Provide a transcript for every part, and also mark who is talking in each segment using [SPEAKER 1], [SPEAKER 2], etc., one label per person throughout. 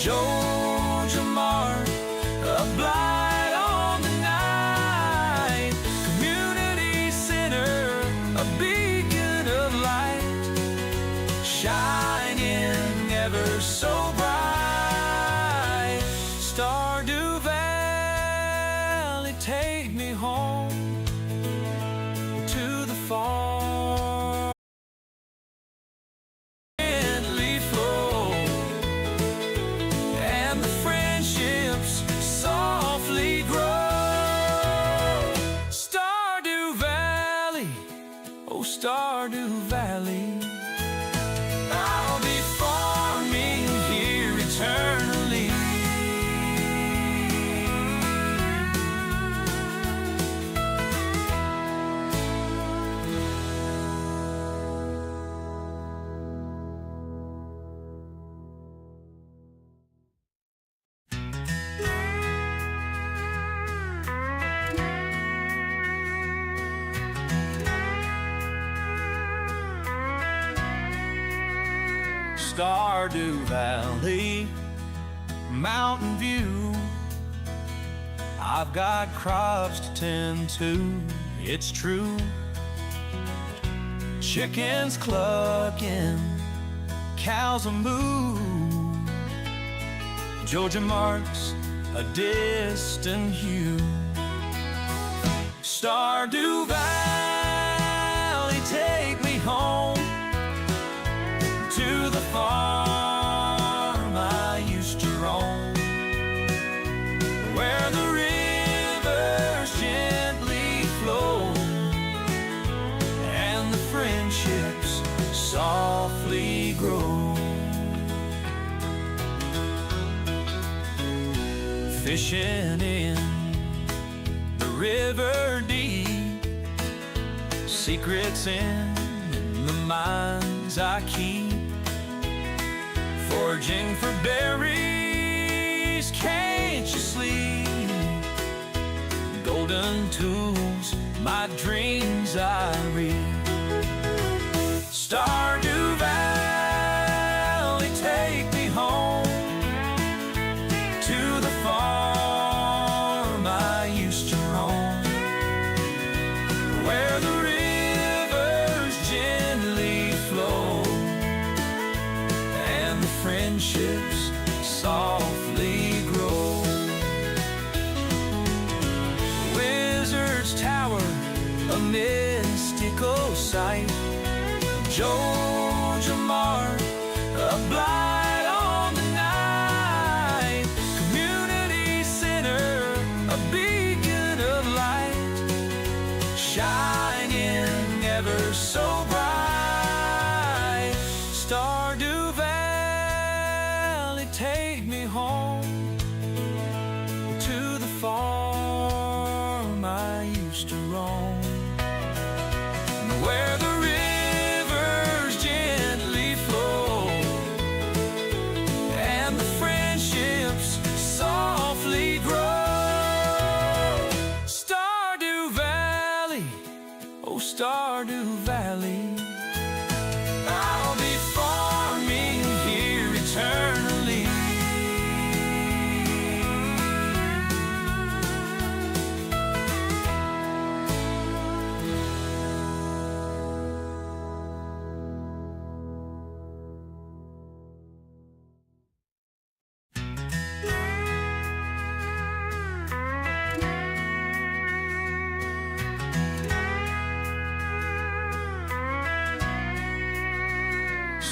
[SPEAKER 1] Georgia Mart, a blight on the night. Community center, a beacon of light, shining ever so bright. Stardew Valley, take me home to the farm. Gently flow, and the friendships softly grow. Stardew Valley, oh Stardew Valley, I'll be farming here eternally. Stardew Valley, mountain view. I've got crops to tend to, it's true. Chickens clucking, cows a moo. Georgia marks a distant hue. Stardew Valley, take me home to the farm I used to roam, where the rivers gently flow and the friendships softly grow. Fishing in the river deep, secrets in the mines I keep. Foraging for berries, can't you sleep? Golden tools, my dreams I read. Stardew Valley, take me home to the farm I used to roam, where the rivers gently flow and the friendships softly grow. Wizard's Tower, a mystical sight. Georgia Mart, a blight on the night. Community center, a beacon of light, shining ever so bright. Stardew Valley, take me home to the farm I used to roam, where the rivers gently flow and the friendships softly grow. Stardew Valley, oh Stardew Valley, I'll be farming here eternally.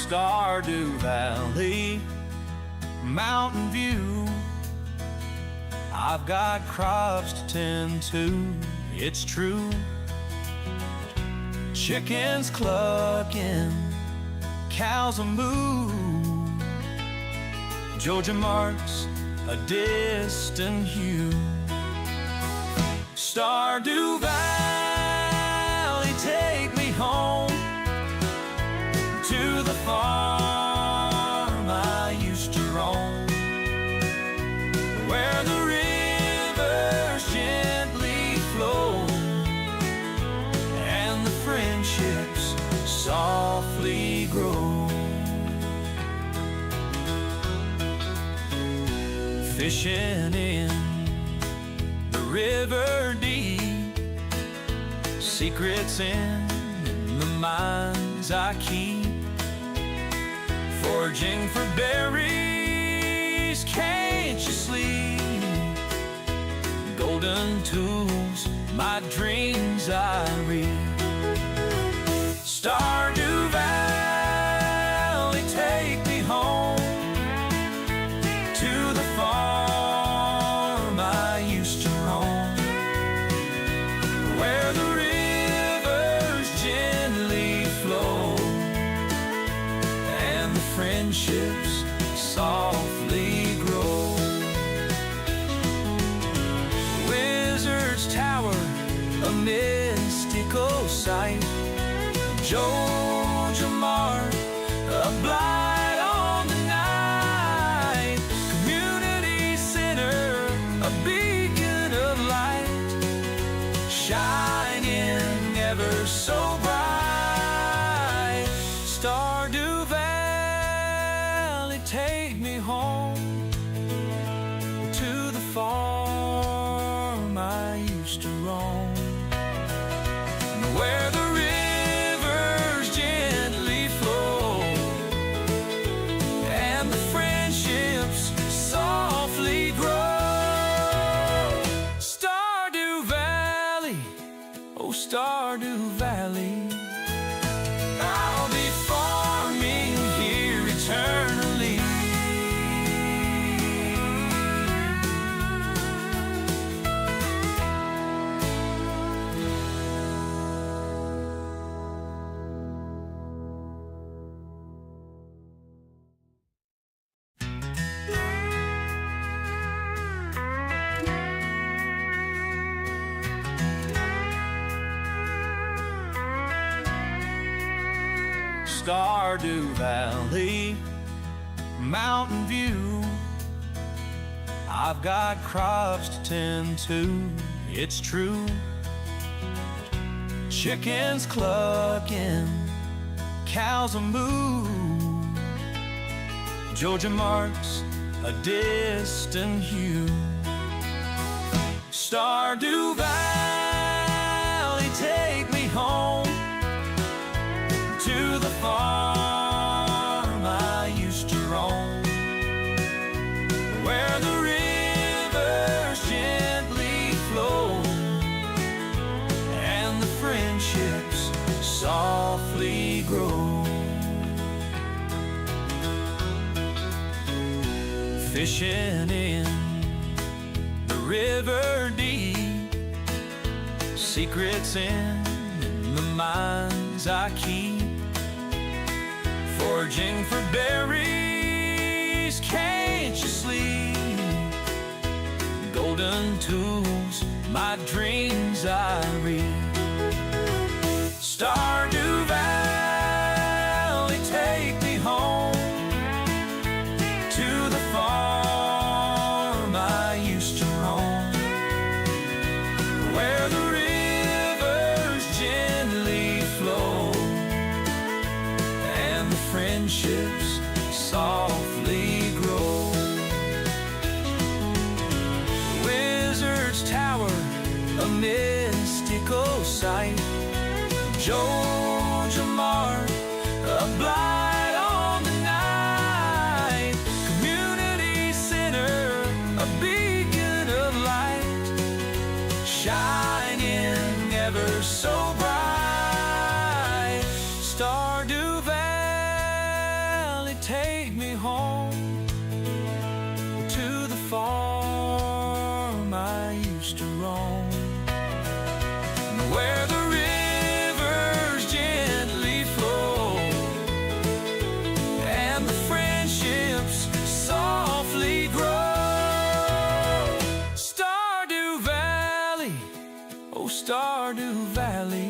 [SPEAKER 1] Stardew Valley, mountain view. I've got crops to tend to, it's true. Chickens clucking, cows a moo. Georgia marks a distant hue. Stardew Valley, take me home to the farm I used to roam, where the rivers gently flow and the friendships softly grow. fishing in the river deep, secrets in the mines I keep, foraging for berries, can't you sleep? Golden tools, my dreams I read. Stardew Valley, take me home to the farm I used to roam, where the rivers gently flow and the friendships softly grow. Wizard's Tower, a mystical sight, Georgia Mart, a blight on the night, community center, a beacon of light, shining ever so bright. Stardew Valley, take me home to the farm I used to roam, where the rivers gently flow and the friendships softly grow. Stardew Valley, oh Stardew Valley, I'll be farming here eternally. Stardew Valley, mountain view, I've got crops to tend to, it's true. Chickens clucking, cows a moo, Georgia Mart's a distant hue. Stardew Valley, take me home to the farm I used to roam, where the rivers gently flow and the friendships softly grow. Fishing in the river deep, secrets in the mines I keep, foraging for berries, can't you sleep? Golden tools, my dreams I read. Stardew Valley, take me home to the farm I used to roam, where the rivers gently flow and the friendships softly grow. Wizard's Tower, a mystical sight, Georgia Mart, a blight on the night, community center, a beacon of light, shining ever so bright. Stardew Valley, take me home to the farm I used to roam, where the rivers gently flow and the friendships softly grow. Stardew Valley, oh Stardew Valley,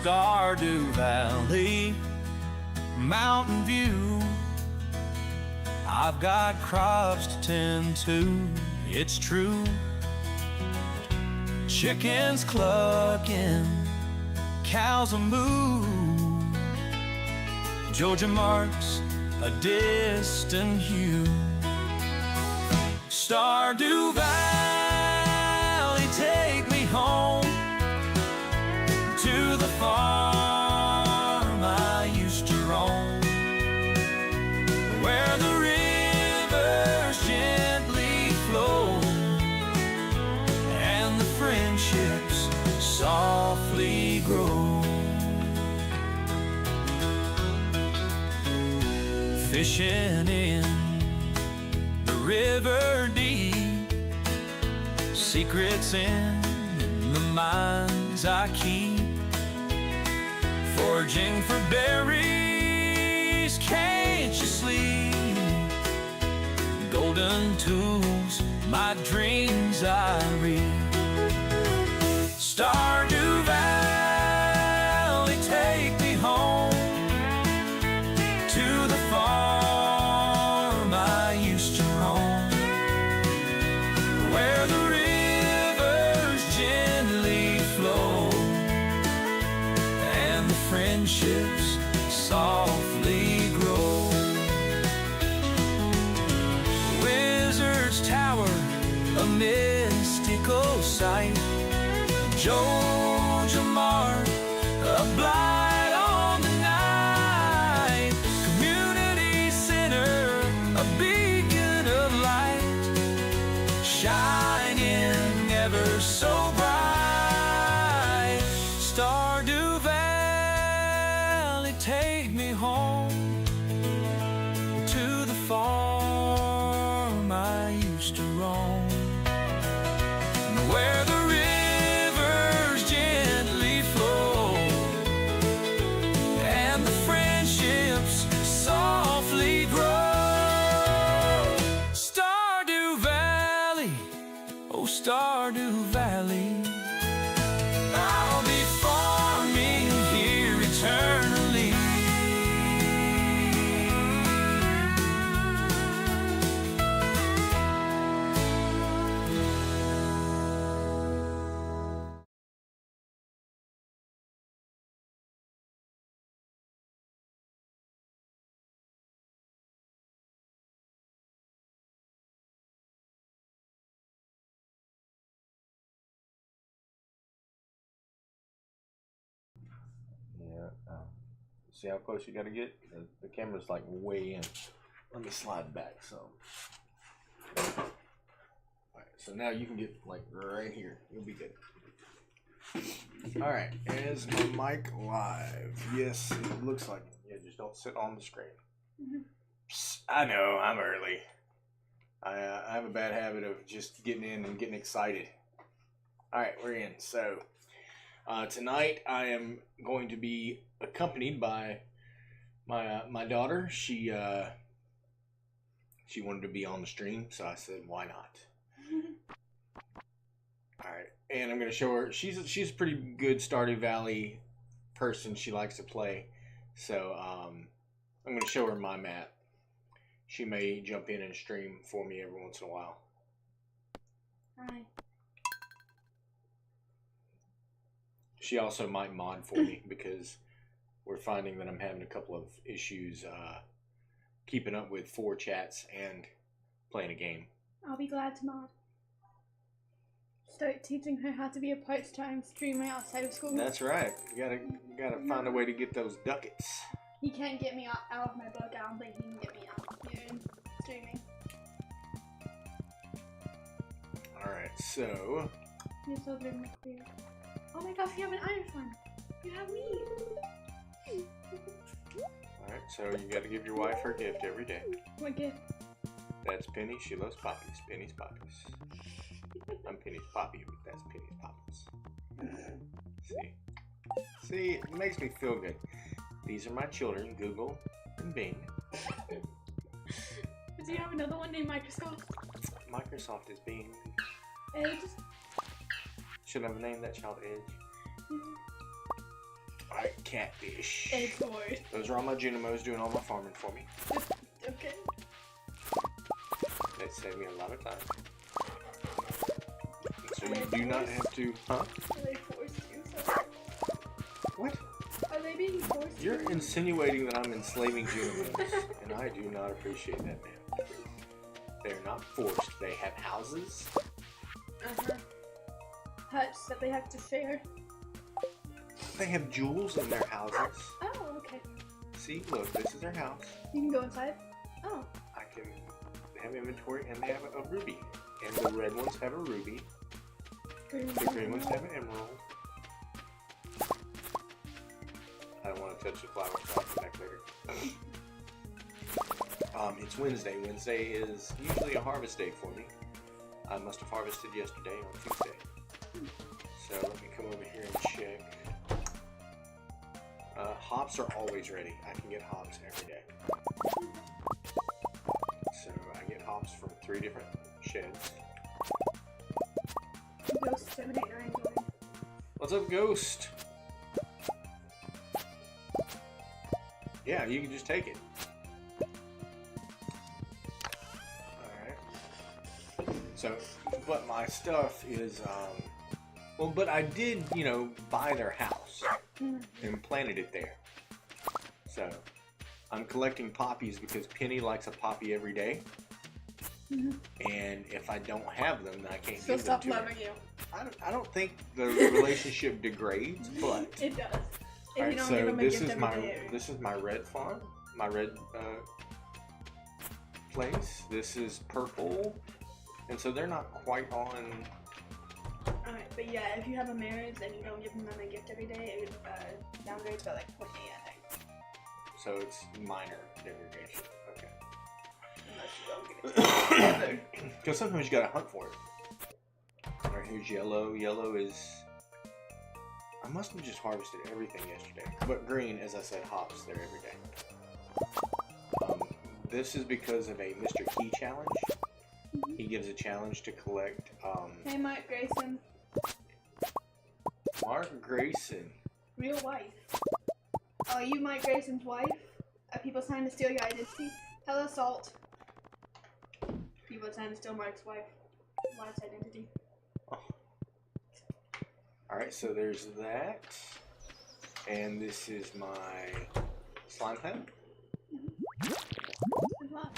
[SPEAKER 1] Stardew Valley, Mountain View. I've got crops to tend to, it's true. Chickens clucking, cows a moo. Georgia marks a distant hue. Stardew Valley, take me home to the farm I used to roam, where the rivers gently flow and the friendships softly grow. Fishing in the river deep, secrets in the mines I keep, foraging for berries, can't you sleep? Golden tools, my dreams I read. Stardew Valley, take me home to the farm I used to roam, where the rivers gently flow and the friendships softly grow. Wizard's Tower, a mystical sight. Georgia Mark, a blight on the night. Community center, a beacon of light, shining ever so bright. Stardew Valley, take me home to the farm I used to roam, where the rivers gently flow and the friendships softly grow. Stardew Valley, oh Stardew Valley, I'll be farming here eternally.
[SPEAKER 2] Yeah. See how close you got to get? The camera's like way in. Let me slide back some. Alright, so now you can get like right here. You'll be good. Alright, is my mic live? Yes, it looks like it. Yeah, just don't sit on the screen. Psst, I know, I'm early. I have a bad habit of just getting in and getting excited. Alright, we're in. So, tonight I am going to be accompanied by my daughter. She wanted to be on the stream, so I said, why not? All right, and I'm gonna show her. She's a pretty good Stardew Valley person. She likes to play, so I'm gonna show her my map. She may jump in and stream for me every once in a while.
[SPEAKER 3] Hi.
[SPEAKER 2] She also might mod for me because we're finding that I'm having a couple of issues keeping up with 4 chats and playing a game.
[SPEAKER 3] I'll be glad to mod. Start teaching her how to be a part-time streamer outside of school.
[SPEAKER 2] That's right. You gotta find a way to get those ducats.
[SPEAKER 3] He can't get me out of my book. I don't think he can get me out here in streaming.
[SPEAKER 2] Alright, so...
[SPEAKER 3] You're so good in the clear. Oh my gosh, you have an iron farm. You have me.
[SPEAKER 2] Alright, so you gotta give your wife her gift every day.
[SPEAKER 3] What gift?
[SPEAKER 2] That's Penny. She loves poppies. Penny's poppies. I'm Penny's poppy, but that's Penny's poppies. See, it makes me feel good. These are my children, Google and Bing.
[SPEAKER 3] Do you have another one named Microsoft?
[SPEAKER 2] Microsoft is Bing.
[SPEAKER 3] Edge?
[SPEAKER 2] Should I have named that child Edge? Alright, catfish.
[SPEAKER 3] Egg forward.
[SPEAKER 2] Those are all my Junimos doing all my farming for me.
[SPEAKER 3] Okay.
[SPEAKER 2] That saved me a lot of time. So you do not have to, huh?
[SPEAKER 3] Are they forced to? Sorry.
[SPEAKER 2] What?
[SPEAKER 3] Are they being forced
[SPEAKER 2] You're
[SPEAKER 3] to?
[SPEAKER 2] insinuating that I'm enslaving Junimos, and I do not appreciate that, man. They're not forced. They have houses.
[SPEAKER 3] Uh-huh. Huts that they have to share.
[SPEAKER 2] They have jewels in their houses.
[SPEAKER 3] Oh, okay.
[SPEAKER 2] See, look, this is their house.
[SPEAKER 3] You can go inside? Oh.
[SPEAKER 2] I can have inventory, and they have a ruby. And the red ones have a ruby. The green ones have an emerald. I don't want to touch the flowers. I'll come back later. It's Wednesday. Wednesday is usually a harvest day for me. I must have harvested yesterday on Tuesday. So let me come over here and check. Hops are always ready. I can get hops every day. So I get hops from 3 different sheds.
[SPEAKER 3] Ghost 789 joined.
[SPEAKER 2] What's up, Ghost? Yeah, you can just take it. Alright. So, but my stuff is, well, but I did, you know, buy their house and planted it there. So, I'm collecting poppies because Penny likes a poppy every day. And if I don't have them, then I can't
[SPEAKER 3] She'll
[SPEAKER 2] give them
[SPEAKER 3] stop
[SPEAKER 2] to her.
[SPEAKER 3] loving you.
[SPEAKER 2] I don't think the relationship degrades, but
[SPEAKER 3] It does. If
[SPEAKER 2] alright,
[SPEAKER 3] you don't
[SPEAKER 2] so
[SPEAKER 3] give them a
[SPEAKER 2] this
[SPEAKER 3] gift
[SPEAKER 2] is
[SPEAKER 3] every
[SPEAKER 2] my
[SPEAKER 3] day.
[SPEAKER 2] red farm, my red place. This is purple, and so they're not quite on.
[SPEAKER 3] Alright, but yeah, if you have a marriage and you don't give them a gift every day, it downgrades by like 20, I think.
[SPEAKER 2] So it's minor degradation. Okay.
[SPEAKER 3] Unless you don't give it to them.
[SPEAKER 2] Because sometimes you gotta hunt for it. Alright, here's yellow. Yellow is. I must have just harvested everything yesterday. But green, as I said, hops there every day. This is because of a Mr. Key challenge. He gives a challenge to collect.
[SPEAKER 3] Hey, Mark Grayson.
[SPEAKER 2] Mark Grayson.
[SPEAKER 3] Real wife. Oh, you Mike Grayson's wife? Are people trying to steal your identity? Hello, Salt. People trying to steal Mark's wife's identity.
[SPEAKER 2] Alright, so there's that. And this is my slime pen.
[SPEAKER 3] Good luck.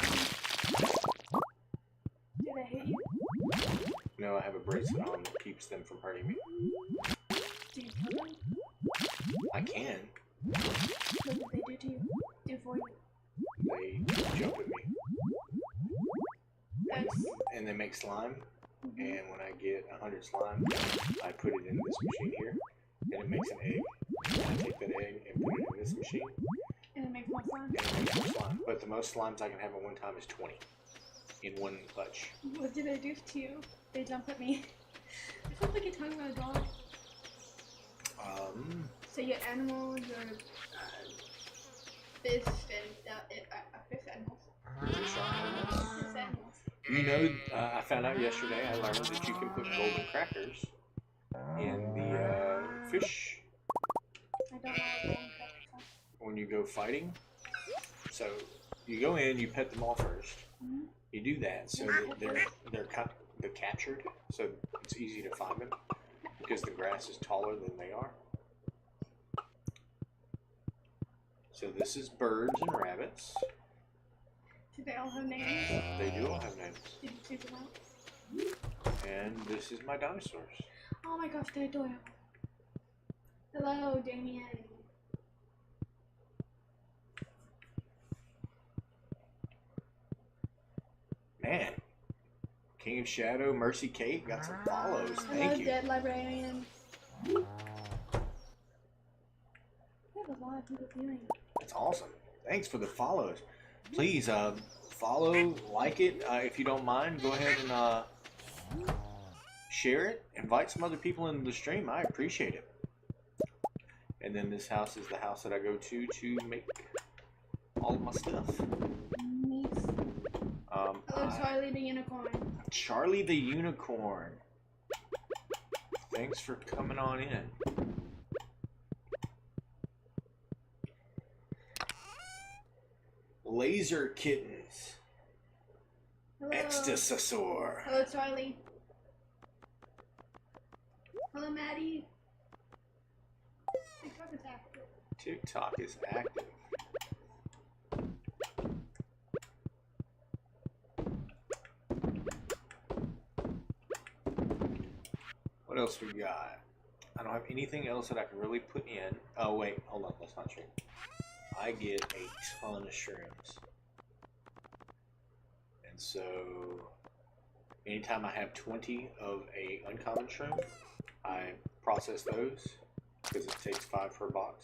[SPEAKER 3] Did I hit you?
[SPEAKER 2] No, I have a bracelet on that keeps them from hurting me.
[SPEAKER 3] Do you kill them?
[SPEAKER 2] I can.
[SPEAKER 3] What did they do to you? Do for you?
[SPEAKER 2] They jump at me.
[SPEAKER 3] That's...
[SPEAKER 2] And they make slime. And when I get 100 slime, I put it in this machine here. And it makes an egg. I take that egg and put it in this machine.
[SPEAKER 3] And it makes more slime?
[SPEAKER 2] And it makes more slime. But the most slimes I can have at one time is 20. In one clutch.
[SPEAKER 3] What did they do to you? They jump at me. It sounds like you're talking about a dog. So your animals are fish and fish animals. Fish animals.
[SPEAKER 2] You know, I found out yesterday, I learned that you can put golden crackers in the fish
[SPEAKER 3] I don't know what golden crackers are.
[SPEAKER 2] when you go fighting. So you go in, you pet them all first. You do that so that they're captured, so it's easy to find them because the grass is taller than they are. So this is birds and rabbits.
[SPEAKER 3] Do they all have names?
[SPEAKER 2] They do all have names.
[SPEAKER 3] Did you choose them out?
[SPEAKER 2] And this is my dinosaurs.
[SPEAKER 3] Oh my gosh, they're adorable. Hello, Damien.
[SPEAKER 2] Man, King of Shadow, Mercy Kate got some follows.
[SPEAKER 3] Hello,
[SPEAKER 2] Thank you.
[SPEAKER 3] Dead Librarian. We have a lot of people viewing.
[SPEAKER 2] That's awesome. Thanks for the follows. Please follow, like it if you don't mind. Go ahead and share it. Invite some other people into the stream. I appreciate it. And then this house is the house that I go to make all of my stuff.
[SPEAKER 3] Nice. Hello, Charlie the Unicorn.
[SPEAKER 2] Charlie the Unicorn. Thanks for coming on in. Laser kittens.
[SPEAKER 3] Hello.
[SPEAKER 2] Ecstasasaur.
[SPEAKER 3] Hello, Charlie. Hello, Maddie. TikTok is active.
[SPEAKER 2] TikTok is active. What else we got? I don't have anything else that I can really put in. Oh wait, hold on, that's not true. I get a ton of shrooms. And so anytime I have 20 of a uncommon shroom, I process those because it takes 5 per box.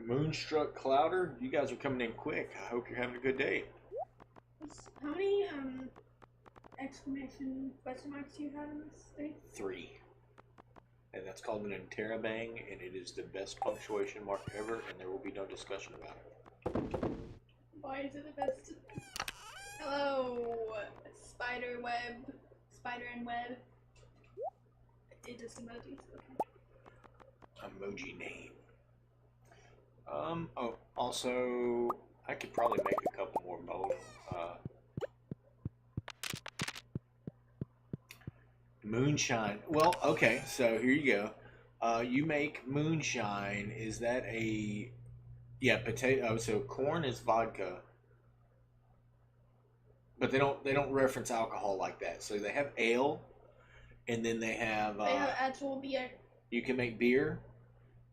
[SPEAKER 2] Moonstruck Clouder, you guys are coming in quick. I hope you're having a good day.
[SPEAKER 3] How many exclamation question marks do you have in this thing?
[SPEAKER 2] 3. And that's called an interrobang, and it is the best punctuation mark ever, and there will be no discussion about it.
[SPEAKER 3] Why is it the best? Hello, spider and web. It just emojis, okay.
[SPEAKER 2] Emoji name. Oh, also, I could probably make a couple more bone. Moonshine. Well, okay, so here you go. You make moonshine. Is that a... Yeah, potato. So corn is vodka. But they don't reference alcohol like that. So they have ale, and then they have
[SPEAKER 3] actual beer.
[SPEAKER 2] You can make beer,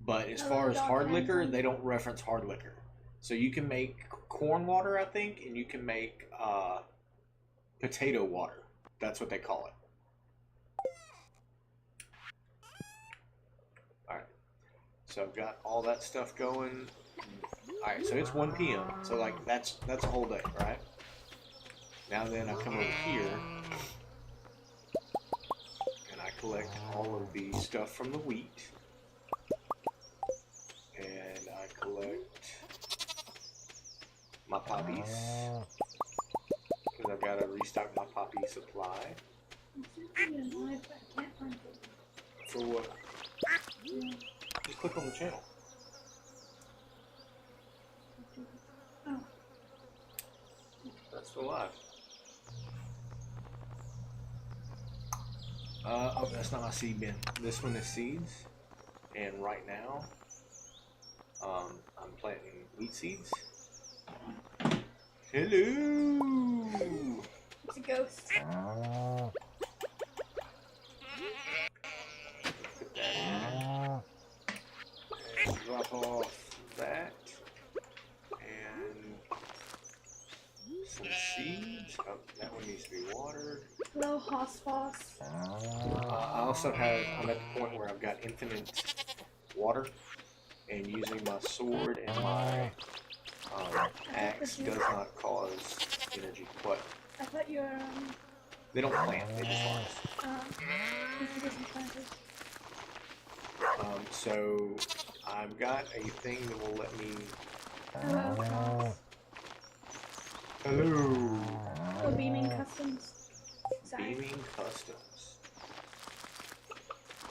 [SPEAKER 2] but as far as hard liquor, they don't reference hard liquor. So you can make corn water, I think, and you can make potato water. That's what they call it. All right. So I've got all that stuff going. All right. So it's 1 p.m. So like that's a whole day, right? Now then, I come over here and I collect all of the stuff from the wheat, and I collect my poppies because I've got to restock my poppy supply. For what? Just click on the channel.
[SPEAKER 3] Oh.
[SPEAKER 2] That's still live. Oh, that's not my seed bin. This one is seeds, and right now, I'm planting wheat seeds. Hello.
[SPEAKER 3] It's a ghost.
[SPEAKER 2] Put that in. And drop off that, and some seeds. Oh, that one needs to be watered.
[SPEAKER 3] Hello, Hoss.
[SPEAKER 2] I also have, I'm at the point where I've got infinite water, and using my sword and my axe does not cause energy. What?
[SPEAKER 3] I thought you were,
[SPEAKER 2] They don't plant, they just harvest. So I've got a thing that will let me...
[SPEAKER 3] Hello.
[SPEAKER 2] Hello!
[SPEAKER 3] Hello, Beaming Customs. Sorry.
[SPEAKER 2] Beaming Customs.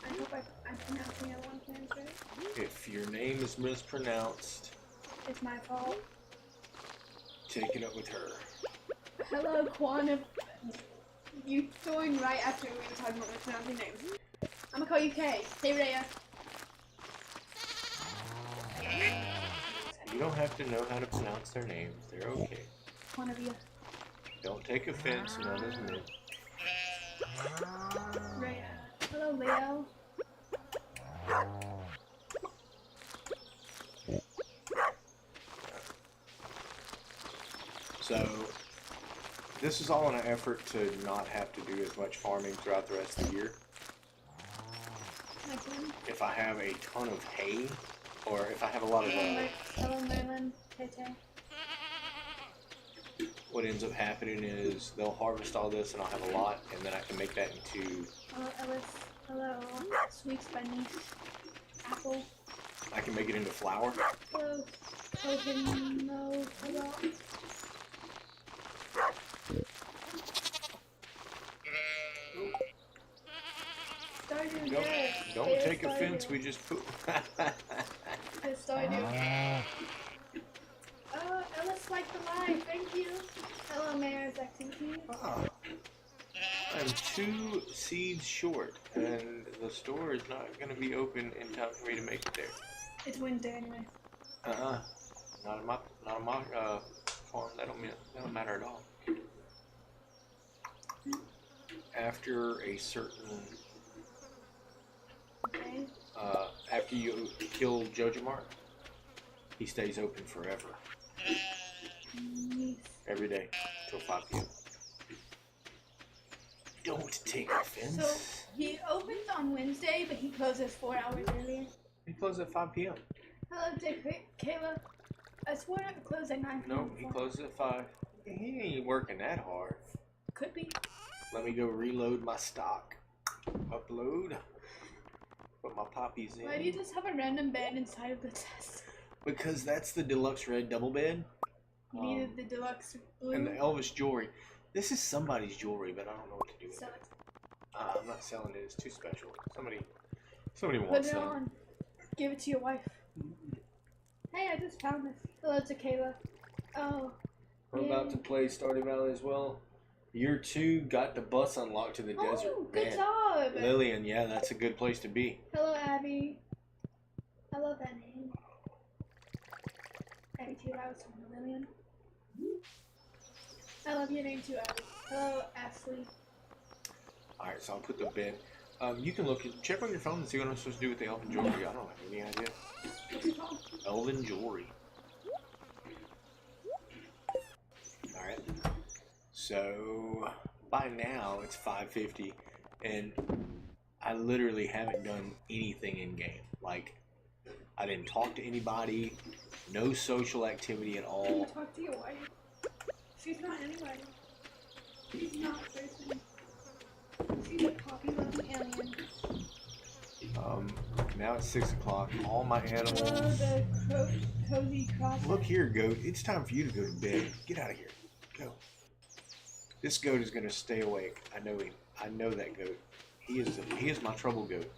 [SPEAKER 3] I hope I'm pronouncing everyone's names right.
[SPEAKER 2] If your name is mispronounced,
[SPEAKER 3] It's my fault.
[SPEAKER 2] take it up with her.
[SPEAKER 3] Hello, Quantum. You joined right after we were talking about mispronouncing names. I'm gonna call you Kay. Hey, Rhea.
[SPEAKER 2] You don't have to know how to pronounce their names. They're okay.
[SPEAKER 3] One of you.
[SPEAKER 2] Don't take offense, none is meant.
[SPEAKER 3] Rhea. Hello, Leo.
[SPEAKER 2] So, this is all in an effort to not have to do as much farming throughout the rest of the year. If I have a ton of hay, or if I have a lot of...
[SPEAKER 3] Hello, Merlin. Tay.
[SPEAKER 2] What ends up happening is they'll harvest all this and I'll have a lot, and then I can make that into...
[SPEAKER 3] Hello, Ellis. Hello, Sweets by Niche. Apple.
[SPEAKER 2] I can make it into flour.
[SPEAKER 3] Hello, Hello. Stardew, yes.
[SPEAKER 2] Don't
[SPEAKER 3] Hey,
[SPEAKER 2] take
[SPEAKER 3] Stardew.
[SPEAKER 2] offense, we just put...
[SPEAKER 3] Hey, play Stardew. Ellis liked the live. Thank you. Hello, Mayor's activity.
[SPEAKER 2] Ah, I'm 2 seeds short, and the store is not going to be open in time for me to make it there.
[SPEAKER 3] It's Wednesday anyway.
[SPEAKER 2] Not on my farm. That don't matter at all. After a certain
[SPEAKER 3] Okay.
[SPEAKER 2] after you kill Jojo Mark, he stays open forever.
[SPEAKER 3] Nice.
[SPEAKER 2] Every day till 5 p.m. Don't take offense.
[SPEAKER 3] So he opens on Wednesday, but he closes 4 hours earlier.
[SPEAKER 2] He closes at 5 p.m.
[SPEAKER 3] Hello, Kayla. I swore it closed at 9 p.m.
[SPEAKER 2] No, he closes at 5. He ain't working that hard.
[SPEAKER 3] Could be.
[SPEAKER 2] Let me go reload my stock. Upload. Put my poppies in.
[SPEAKER 3] Why do you just have a random bed inside of the chest?
[SPEAKER 2] Because that's the deluxe red double bed.
[SPEAKER 3] You needed the deluxe blue.
[SPEAKER 2] And the Elvis jewelry. This is somebody's jewelry, but I don't know what to do with
[SPEAKER 3] Sell
[SPEAKER 2] it.
[SPEAKER 3] it.
[SPEAKER 2] I'm not selling it. It's too special. Somebody
[SPEAKER 3] Put
[SPEAKER 2] wants
[SPEAKER 3] it
[SPEAKER 2] some.
[SPEAKER 3] on. Give it to your wife. Hey, I just found this. Hello to Kayla. Oh.
[SPEAKER 2] We're about to play Stardew Valley as well. Year 2 got the bus unlocked to the desert.
[SPEAKER 3] Oh, good
[SPEAKER 2] Man.
[SPEAKER 3] job.
[SPEAKER 2] Lillian, yeah, that's a good place to be.
[SPEAKER 3] Hello, Abby. I love that name. Abby too. That was from Lillian. I love your name too, Abby. Hello, Ashley.
[SPEAKER 2] Alright, so I'll put the bed. You can check on your phone and see what I'm supposed to do with the elven jewelry. I don't have any idea.
[SPEAKER 3] What's it called?
[SPEAKER 2] Elven jewelry. Alright. So, by now it's 5:50, and I literally haven't done anything in game. Like, I didn't talk to anybody, no social activity at all.
[SPEAKER 3] Talk to your wife. She's not anybody. She's not a person. She's a poppy-loving alien.
[SPEAKER 2] Now it's 6 o'clock. All my animals.
[SPEAKER 3] The cozy cross.
[SPEAKER 2] Look here, goat. It's time for you to go to bed. Get out of here. Go. This goat is gonna stay awake. I know him. I know that goat. He is my trouble goat.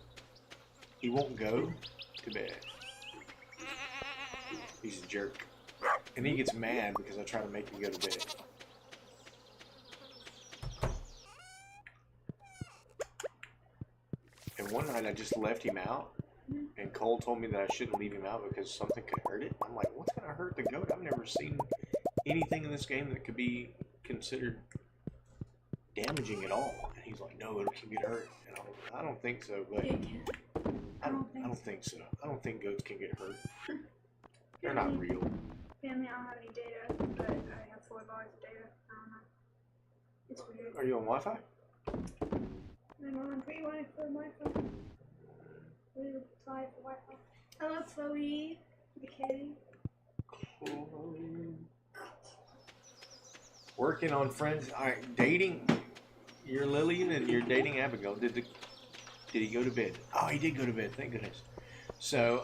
[SPEAKER 2] He won't go to bed. He's a jerk. And he gets mad because I try to make him go to bed. And one night I just left him out, and Cole told me that I shouldn't leave him out because something could hurt it. I'm like, what's gonna hurt the goat? I've never seen anything in this game that could be considered damaging at all. And he's like, no, it can get hurt. And I don't think so, but
[SPEAKER 3] It can.
[SPEAKER 2] I don't think so. I don't think goats can get hurt. They're not real.
[SPEAKER 3] Family, I don't have any data, but I have 4 bars of data. I don't know. It's weird.
[SPEAKER 2] Are you on Wi-Fi?
[SPEAKER 3] I'm on free Wi-Fi for Wi-Fi. We apply for Wi-Fi. Hello, Chloe. Okay.
[SPEAKER 2] Working on friends. All right, dating. You're Lillian and you're dating Abigail. Did he go to bed? Oh, he did go to bed. Thank goodness. So,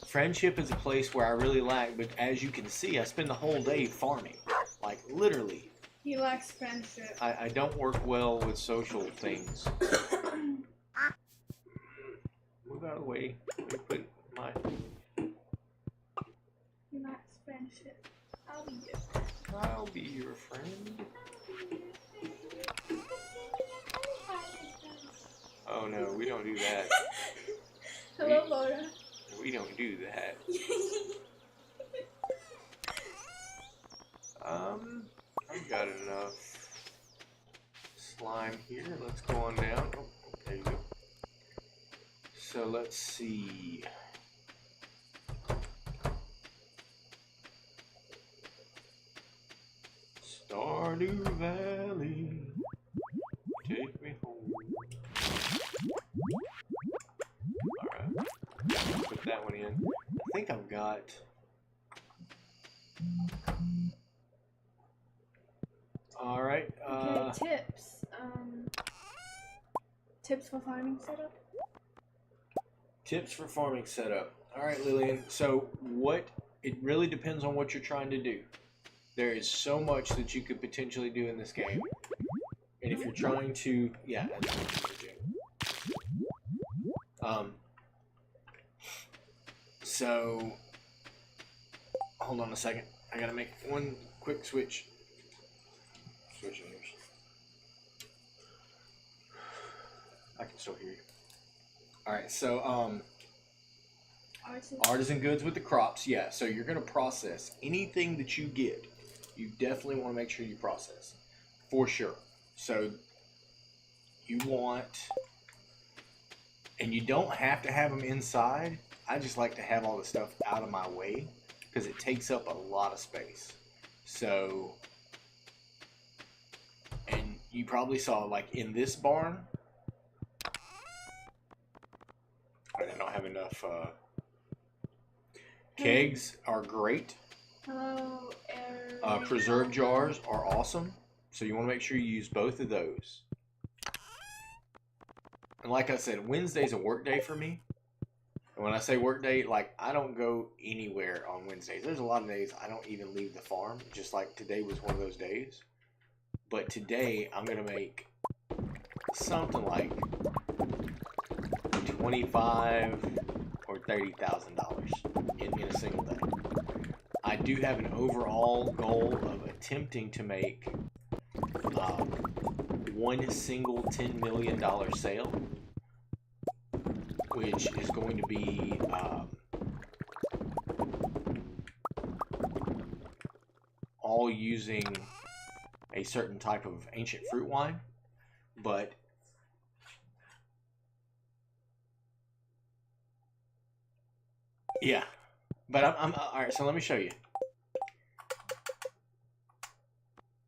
[SPEAKER 2] friendship is a place where I really lack, but as you can see, I spend the whole day farming. Like, literally.
[SPEAKER 3] He lacks friendship.
[SPEAKER 2] I don't work well with social things. Move out of the way. Let me put my...
[SPEAKER 3] He lacks friendship. I'll be your
[SPEAKER 2] I'll be your friend. Oh no, we don't do that.
[SPEAKER 3] Hello, Laura.
[SPEAKER 2] We don't do that. I've got enough slime here. Let's go on down. Oh, there you go. So let's see. Stardew Valley, take me home. Alright, put that one in. I think I've got... Alright,
[SPEAKER 3] Okay, tips. Tips for farming setup.
[SPEAKER 2] Tips for farming setup. Alright, Lillian, so it really depends on what you're trying to do. There is so much that you could potentially do in this game. And if you're trying to, yeah, that's So, hold on a second. I gotta make one quick switch. Switching gears. I can still hear you. Alright, so, artisan goods with the crops, yeah. So you're gonna process anything that you get. You definitely want to make sure you process. For sure. So, you want, and you don't have to have them inside. I just like to have all the stuff out of my way because it takes up a lot of space. So, and you probably saw, like, in this barn, I don't have enough. Kegs are great.
[SPEAKER 3] Hello,
[SPEAKER 2] Preserve jars are awesome. So you want to make sure you use both of those. And like I said, Wednesday's a work day for me. And when I say work day, like, I don't go anywhere on Wednesdays. There's a lot of days I don't even leave the farm. Just like today was one of those days. But today I'm going to make something like $25,000 or $30,000 in a single day. I do have an overall goal of attempting to make one single $10 million sale, which is going to be all using a certain type of ancient fruit wine, but yeah. But I'm all right. So let me show you.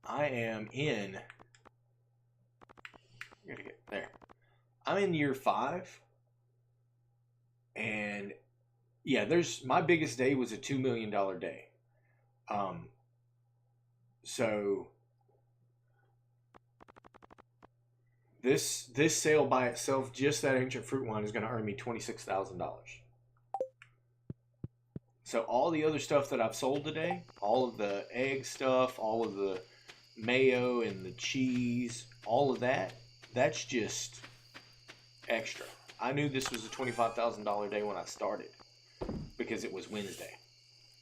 [SPEAKER 2] I am in. Gotta get there. I'm in year 5, and yeah, there's my biggest day was a $2 million day. So this sale by itself, just that ancient fruit wine, is going to earn me $26,000. So all the other stuff that I've sold today, all of the egg stuff, all of the mayo and the cheese, all of that, that's just extra. I knew this was a $25,000 day when I started because it was Wednesday.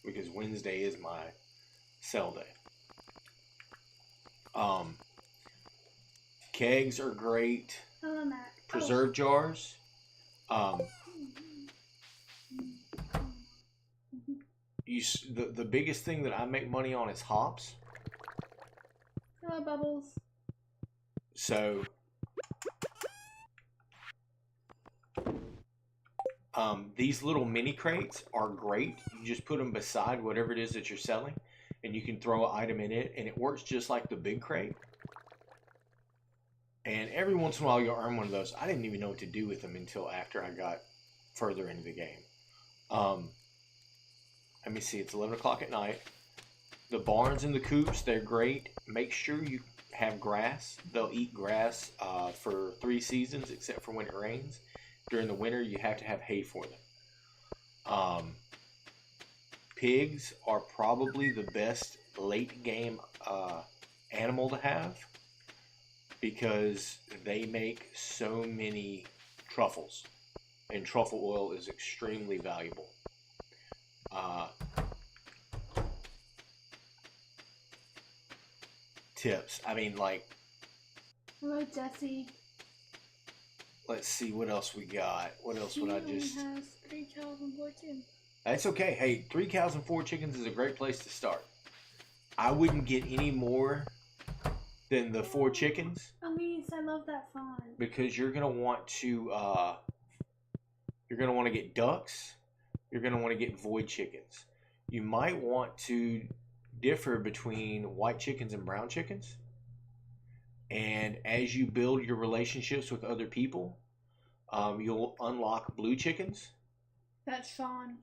[SPEAKER 2] Because Wednesday is my sell day. Kegs are great.
[SPEAKER 3] Hello, Matt.
[SPEAKER 2] Preserve jars. The biggest thing that I make money on is hops.
[SPEAKER 3] Hello, Bubbles.
[SPEAKER 2] So, these little mini crates are great. You just put them beside whatever it is that you're selling, and you can throw an item in it, and it works just like the big crate. And every once in a while, you'll earn one of those. I didn't even know what to do with them until after I got further into the game. Let me see. It's 11 o'clock at night. The barns and the coops, they're great. Make sure you have grass. They'll eat grass for 3 seasons, except for when it rains. During the winter, you have to have hay for them. Pigs are probably the best late game animal to have because they make so many truffles, and truffle oil is extremely valuable. Tips. I mean, like,
[SPEAKER 3] Hello, Jesse.
[SPEAKER 2] let's see what else we got. What else would I just...
[SPEAKER 3] He only has 3 cows and 4 chickens.
[SPEAKER 2] That's okay. Hey, 3 cows and 4 chickens is a great place to start. I wouldn't get any more than the 4 chickens
[SPEAKER 3] Elise, I love that font.
[SPEAKER 2] because you're gonna want to get ducks. You're gonna want to get void chickens. You might want to differ between white chickens and brown chickens. And as you build your relationships with other people, you'll unlock blue chickens.
[SPEAKER 3] That's Sean.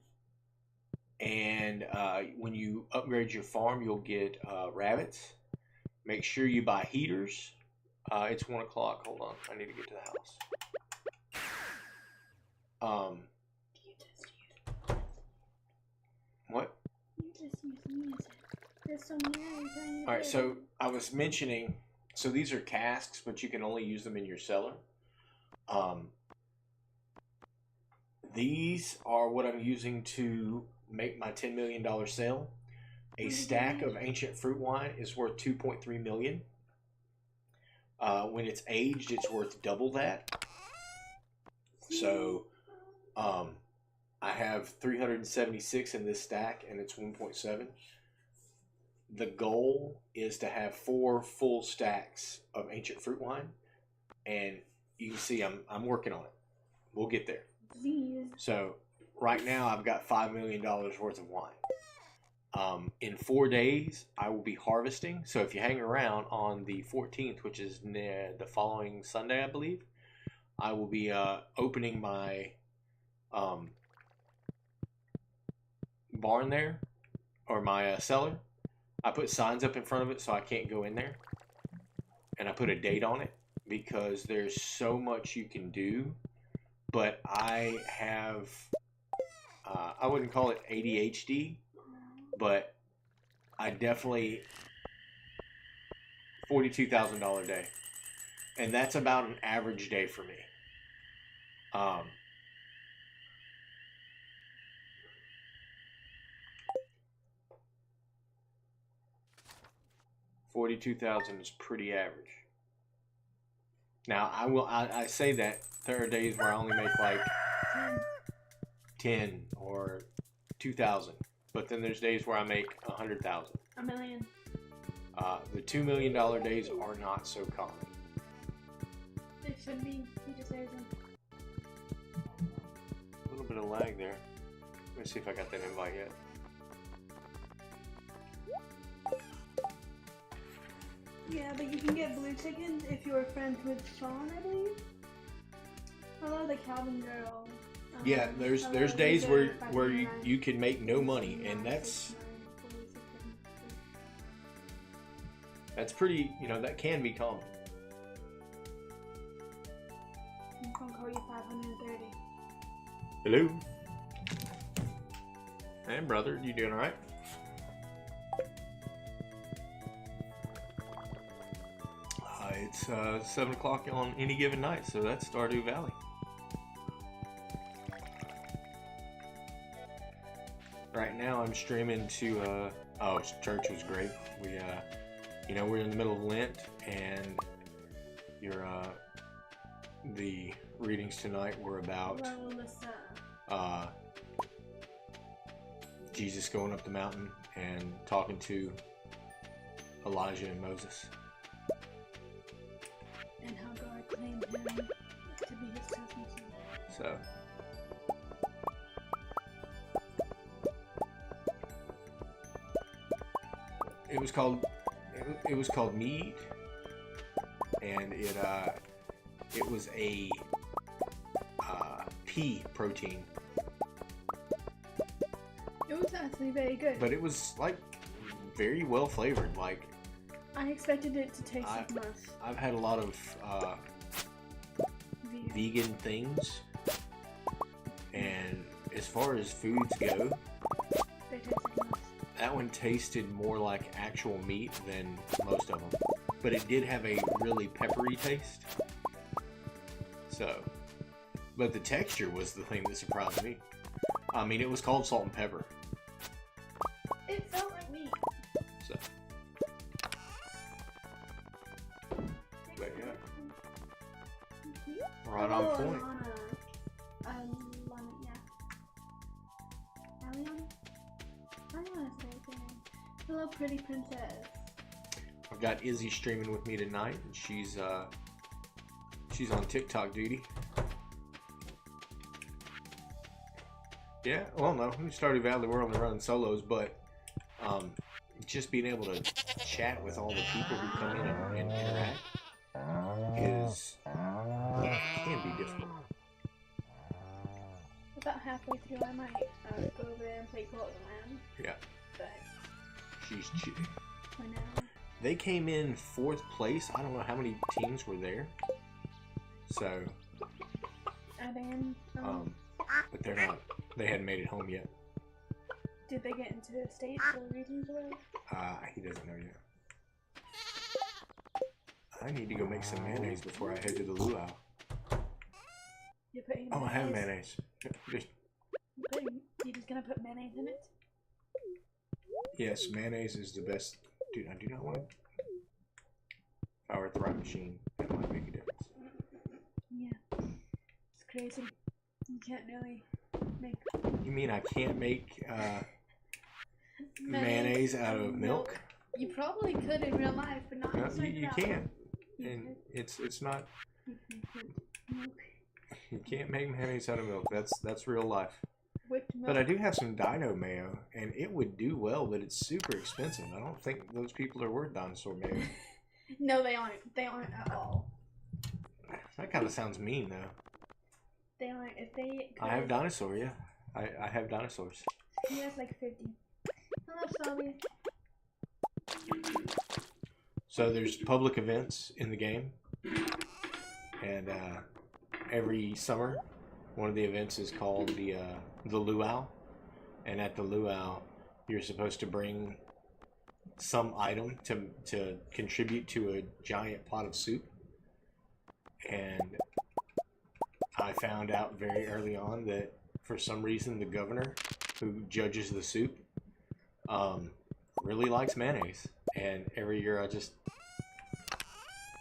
[SPEAKER 2] And when you upgrade your farm, you'll get rabbits. Make sure you buy heaters. It's 1 o'clock. Hold on. I need to get to the house. What?
[SPEAKER 3] You just use music. There's so many.
[SPEAKER 2] All right, so I was mentioning, so these are casks, but you can only use them in your cellar. These are what I'm using to make my $10 million sale. A stack of ancient fruit wine is worth $2.3 million. When it's aged, it's worth double that. So, I have 376 in this stack, and it's 1.7. The goal is to have 4 full stacks of ancient fruit wine, and you can see I'm working on it. We'll get there. So right now I've got $5 million worth of wine. In 4 days I will be harvesting. So if you hang around on the 14th, which is the following Sunday, I believe, I will be opening my barn there, or my cellar. I put signs up in front of it so I can't go in there, and I put a date on it because there's so much you can do. But I have, I wouldn't call it ADHD, but I definitely, $42,000 day. And that's about an average day for me. 42,000 is pretty average. Now, I say that there are days where I only make like 10 or 2,000, but then there's days where I make 100,000.
[SPEAKER 3] $1 million.
[SPEAKER 2] The $2 million days are not so common.
[SPEAKER 3] It should be. He deserves them.
[SPEAKER 2] A little bit of lag there. Let me see if I got that invite yet.
[SPEAKER 3] Yeah, but you can get blue chickens if you're friends with Sean, I believe. Hello, the Calvin girl.
[SPEAKER 2] Yeah, there's days where you can make no money, and that's pretty, that can be common.
[SPEAKER 3] I'm gonna call you 530.
[SPEAKER 2] Hello. Hey, brother, you doing all right? It's 7 o'clock on any given night, so that's Stardew Valley. Right now I'm streaming to, church was great. We're in the middle of Lent, and the readings tonight were about Jesus going up the mountain and talking to Elijah and Moses.
[SPEAKER 3] And how God claimed him to be his chosen son.
[SPEAKER 2] So, it was called meat, and it was a pea protein.
[SPEAKER 3] It was actually very good.
[SPEAKER 2] But it was like very well flavored. Like,
[SPEAKER 3] I expected it to taste like mush.
[SPEAKER 2] I've had a lot of vegan things, and as far as foods go,
[SPEAKER 3] they taste like mush.
[SPEAKER 2] That one tasted more like actual meat than most of them, but it did have a really peppery taste. So, but the texture was the thing that surprised me. I mean, it was called salt and pepper.
[SPEAKER 3] It felt like meat.
[SPEAKER 2] So, but yeah, right on point.
[SPEAKER 3] Hello, pretty princess.
[SPEAKER 2] I've got Izzy streaming with me tonight, and she's on TikTok duty. Yeah, well, no, we Stardew Valley, we're only running solos, but just being able to chat with all the people who come in and interact can be difficult.
[SPEAKER 3] About halfway through, I might go over there and play Call of the Land.
[SPEAKER 2] Yeah.
[SPEAKER 3] But
[SPEAKER 2] She's cheating.
[SPEAKER 3] for now.
[SPEAKER 2] They came in 4th place. I don't know how many teams were there. So,
[SPEAKER 3] Are they in?
[SPEAKER 2] but they're not. They hadn't made it home yet.
[SPEAKER 3] Did they get into the states or regions or whatever?
[SPEAKER 2] He doesn't know yet. I need to go make some mayonnaise before I head to the luau.
[SPEAKER 3] You're putting
[SPEAKER 2] Oh, I have mayonnaise.
[SPEAKER 3] You're just gonna put mayonnaise in it?
[SPEAKER 2] Yes, mayonnaise is the best. Dude, I do not want it. If I were at the right machine, that might make a difference.
[SPEAKER 3] Yeah. It's crazy. You can't really make...
[SPEAKER 2] You mean I can't make mayonnaise out of milk?
[SPEAKER 3] You probably could in real life, but not
[SPEAKER 2] No,
[SPEAKER 3] inside
[SPEAKER 2] you
[SPEAKER 3] out.
[SPEAKER 2] can. And it's not. You can't make mayonnaise out of milk. That's real life.
[SPEAKER 3] Whipped milk.
[SPEAKER 2] But I do have some dino mayo, and it would do well, but it's super expensive. I don't think those people are worth dinosaur mayo.
[SPEAKER 3] No, they aren't. They aren't at all.
[SPEAKER 2] That kind of sounds mean, though.
[SPEAKER 3] They aren't. If they could...
[SPEAKER 2] I have dinosaur, yeah. I have dinosaurs.
[SPEAKER 3] He has like 50. Hello, Shelby.
[SPEAKER 2] So there's public events in the game, and every summer, one of the events is called the luau, and at the luau, you're supposed to bring some item to contribute to a giant pot of soup. And I found out very early on that for some reason the governor who judges the soup really likes mayonnaise, and every year I just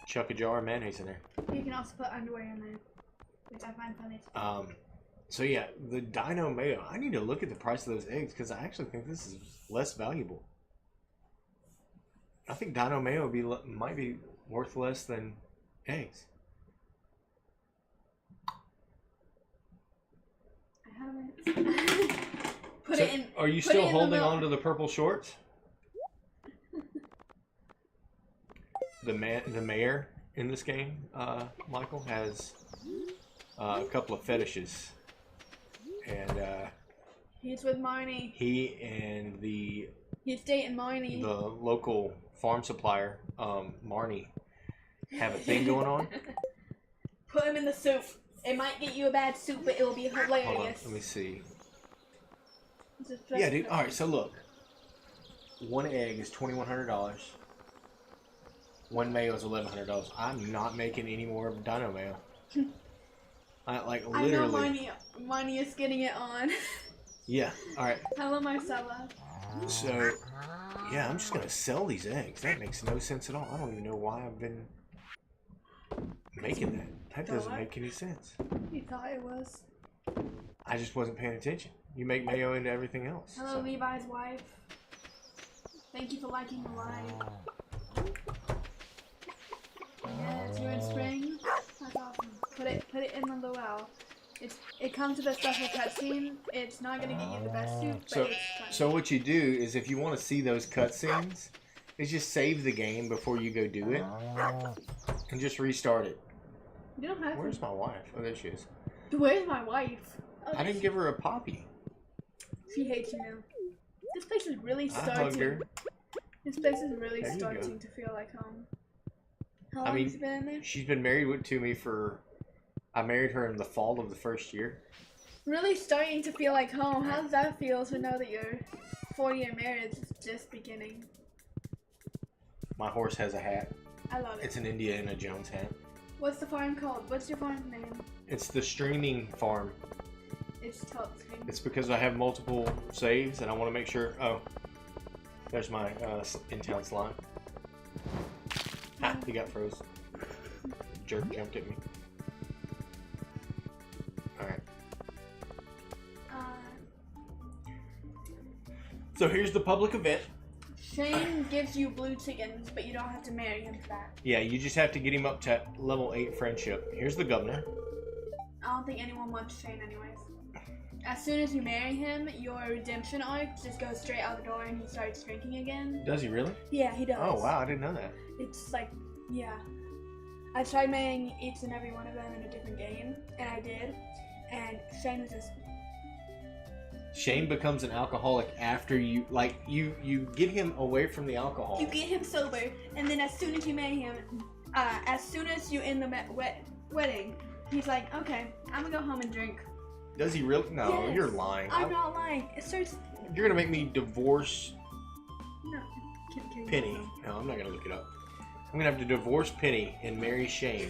[SPEAKER 2] chuck a jar of mayonnaise in there.
[SPEAKER 3] You can also put underwear in there, which I find funny.
[SPEAKER 2] So yeah, the dino mayo, I need to look at the price of those eggs because I actually think this is less valuable. I think dino mayo might be worth less than eggs.
[SPEAKER 3] I haven't. Put
[SPEAKER 2] So
[SPEAKER 3] it in.
[SPEAKER 2] are you
[SPEAKER 3] put it
[SPEAKER 2] still
[SPEAKER 3] in the
[SPEAKER 2] holding
[SPEAKER 3] milk.
[SPEAKER 2] on to the purple shorts? The mayor in this game, Michael, has a couple of fetishes, and
[SPEAKER 3] He's with Marnie.
[SPEAKER 2] he and the
[SPEAKER 3] He's dating Marnie.
[SPEAKER 2] local farm supplier, Marnie, have a thing going on.
[SPEAKER 3] Put him in the soup. It might get you a bad soup, but it will be hilarious.
[SPEAKER 2] Hold on, let me see.
[SPEAKER 3] Just
[SPEAKER 2] Yeah, dude. All right, so look, one egg is $2,100. One mayo is $1,100. I'm not making any more dino mayo. I
[SPEAKER 3] know
[SPEAKER 2] literally.
[SPEAKER 3] Marnie is getting it on.
[SPEAKER 2] Yeah. All right.
[SPEAKER 3] Hello, Marcella.
[SPEAKER 2] So, yeah, I'm just gonna sell these eggs. That makes no sense at all. I don't even know why I've been making that. That doesn't make any sense.
[SPEAKER 3] You thought it was.
[SPEAKER 2] I just wasn't paying attention. You make mayo into everything else.
[SPEAKER 3] Hello,
[SPEAKER 2] So.
[SPEAKER 3] Levi's wife. Thank you for liking the live. Yes, you're in spring. That's awesome. Put it in the luau. It comes with a special cutscene. It's not gonna get you the best soup, but it's fun.
[SPEAKER 2] So what you do is, if you want to see those cutscenes, is just save the game before you go do it, and just restart it.
[SPEAKER 3] You don't have
[SPEAKER 2] Where's
[SPEAKER 3] to.
[SPEAKER 2] my wife? Oh, there she is.
[SPEAKER 3] Where's my wife? Oh,
[SPEAKER 2] I didn't give her a poppy.
[SPEAKER 3] She hates you now. This place is really
[SPEAKER 2] I hugged
[SPEAKER 3] starting.
[SPEAKER 2] her.
[SPEAKER 3] This place is really
[SPEAKER 2] There you
[SPEAKER 3] starting
[SPEAKER 2] go.
[SPEAKER 3] to feel like home. How
[SPEAKER 2] I
[SPEAKER 3] long
[SPEAKER 2] mean,
[SPEAKER 3] has it been in there?
[SPEAKER 2] she's been married to me for. I married her in the fall of the first year.
[SPEAKER 3] Really starting to feel like home. How does that feel to know that your 4-year marriage is just beginning?
[SPEAKER 2] My horse has a hat.
[SPEAKER 3] I love it.
[SPEAKER 2] It's an Indiana Jones hat.
[SPEAKER 3] What's the farm called? What's your farm's name?
[SPEAKER 2] It's the streaming farm.
[SPEAKER 3] It's called Scream.
[SPEAKER 2] It's because I have multiple saves and I want to make sure. Oh, there's my in-town slime. Ha! He got froze. Jerk jumped at me. All right. So here's the public event.
[SPEAKER 3] Shane gives you blue chickens, but you don't have to marry him for that.
[SPEAKER 2] Yeah, you just have to get him up to level 8 friendship. Here's the governor.
[SPEAKER 3] I don't think anyone wants Shane anyways. As soon as you marry him, your redemption arc just goes straight out the door and he starts drinking again.
[SPEAKER 2] Does he really?
[SPEAKER 3] Yeah, he does.
[SPEAKER 2] Oh wow, I didn't know that.
[SPEAKER 3] It's like, yeah. I tried marrying each and every one of them in a different game, and I did. And Shane was just...
[SPEAKER 2] Shane becomes an alcoholic after you get him away from the alcohol.
[SPEAKER 3] You get him sober, and then as soon as you marry him, as soon as you end the wedding, he's like, okay, I'm gonna go home and drink.
[SPEAKER 2] Does he really? No,
[SPEAKER 3] Yes.
[SPEAKER 2] you're lying.
[SPEAKER 3] I'm not lying. It starts...
[SPEAKER 2] You're gonna make me divorce
[SPEAKER 3] No. Can
[SPEAKER 2] Penny. No, I'm not gonna look it up. I'm gonna have to divorce Penny and marry Shane.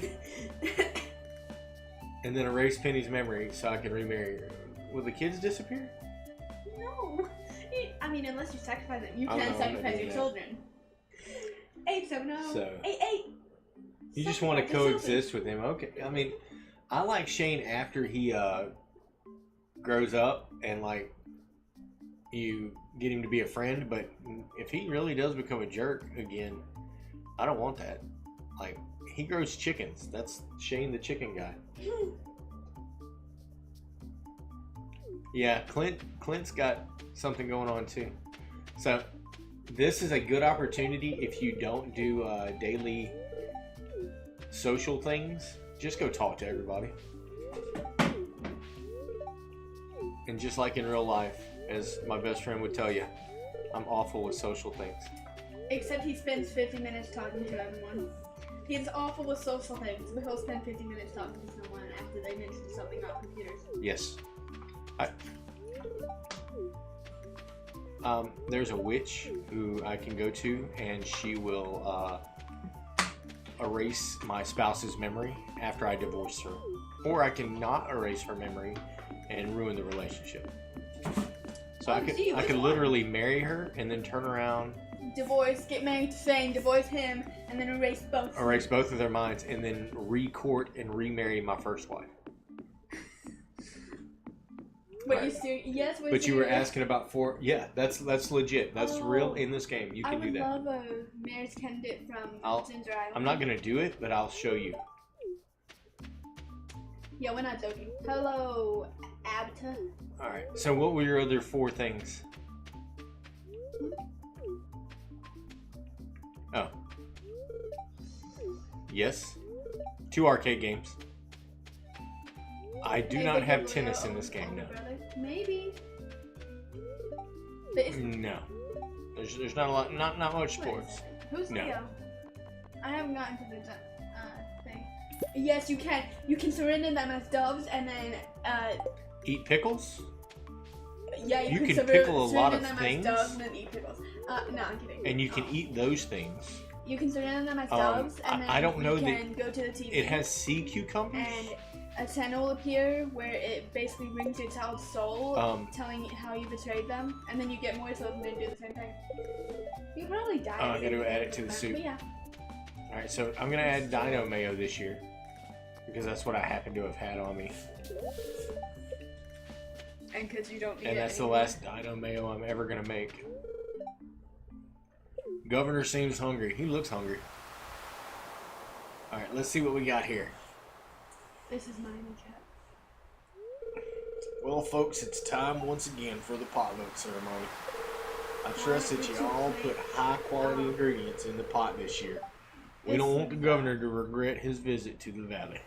[SPEAKER 2] and then erase Penny's memory so I can remarry her. Will the kids disappear?
[SPEAKER 3] No. I mean, unless you sacrifice them. You
[SPEAKER 2] I don't
[SPEAKER 3] can
[SPEAKER 2] know, I'm not
[SPEAKER 3] sacrifice
[SPEAKER 2] doing
[SPEAKER 3] your
[SPEAKER 2] that.
[SPEAKER 3] children. 870.
[SPEAKER 2] So-
[SPEAKER 3] 88.
[SPEAKER 2] You just want to coexist with him. Okay. I mean, I like Shane after he grows up and like you get him to be a friend, but if he really does become a jerk again, I don't want that. Like, he grows chickens. That's Shane the chicken guy. Yeah, Clint's got something going on too. So this is a good opportunity if you don't do daily social things. Just go talk to everybody. And just like in real life, as my best friend would tell you, I'm awful with social things.
[SPEAKER 3] Except he spends 50 minutes talking to everyone. He's awful with social things, but he'll spend 50 minutes talking to someone after they mention something about computers.
[SPEAKER 2] Yes. There's a witch who I can go to, and she will erase my spouse's memory after I divorce her. Or I can not erase her memory and ruin the relationship. So I could literally marry her and then turn around,
[SPEAKER 3] Divorce, get married to Shane, divorce him, and then erase both.
[SPEAKER 2] erase both of their minds, and then re-court and remarry my first wife.
[SPEAKER 3] But
[SPEAKER 2] Right.
[SPEAKER 3] you serious? Yes, we're
[SPEAKER 2] But you were
[SPEAKER 3] serious.
[SPEAKER 2] asking about yeah, that's legit. That's real in this game. You can do that.
[SPEAKER 3] I would love a marriage candidate from Ginger Island.
[SPEAKER 2] I'm not gonna do it, but I'll show you.
[SPEAKER 3] Yeah, we're not joking. Hello, Abta.
[SPEAKER 2] All right. So what were your other 4 things? Oh. Yes. 2 arcade games. I do
[SPEAKER 3] Maybe
[SPEAKER 2] not have
[SPEAKER 3] Leo
[SPEAKER 2] tennis in
[SPEAKER 3] or
[SPEAKER 2] this game, no.
[SPEAKER 3] brother. Maybe. But it's,
[SPEAKER 2] No. There's not a lot, not much
[SPEAKER 3] wait a
[SPEAKER 2] sports.
[SPEAKER 3] second. Who's
[SPEAKER 2] No.
[SPEAKER 3] Leo? I haven't gotten to the thing. Yes, you can. You can surrender them as doves, and then
[SPEAKER 2] Eat pickles?
[SPEAKER 3] yeah,
[SPEAKER 2] You
[SPEAKER 3] can
[SPEAKER 2] can
[SPEAKER 3] surrender
[SPEAKER 2] pickle a lot
[SPEAKER 3] them
[SPEAKER 2] of
[SPEAKER 3] as
[SPEAKER 2] things?
[SPEAKER 3] doves and then eat pickles. No, I'm kidding.
[SPEAKER 2] And you can eat those things.
[SPEAKER 3] You can surrender them as
[SPEAKER 2] Um,
[SPEAKER 3] doves, and then
[SPEAKER 2] I don't know
[SPEAKER 3] you
[SPEAKER 2] that
[SPEAKER 3] can go to the TV.
[SPEAKER 2] It has sea cucumbers?
[SPEAKER 3] And a channel will appear where it basically rings your child's soul, telling you how you betrayed them, and then you get more children to do the same thing. You probably die.
[SPEAKER 2] I'm gonna add it to the soup.
[SPEAKER 3] But yeah.
[SPEAKER 2] Alright, so I'm gonna add dino mayo this year. Because that's what I happen to have had on me.
[SPEAKER 3] And because you don't need
[SPEAKER 2] And
[SPEAKER 3] it
[SPEAKER 2] that's the
[SPEAKER 3] anymore.
[SPEAKER 2] last dino mayo I'm ever gonna make. Governor seems hungry. He looks hungry. Alright, let's see what we got here.
[SPEAKER 3] This is mine and cat.
[SPEAKER 2] Well, folks, it's time once again for the potluck ceremony. I trust that you all put high quality ingredients in the pot this year. We don't want the governor to regret his visit to the valley.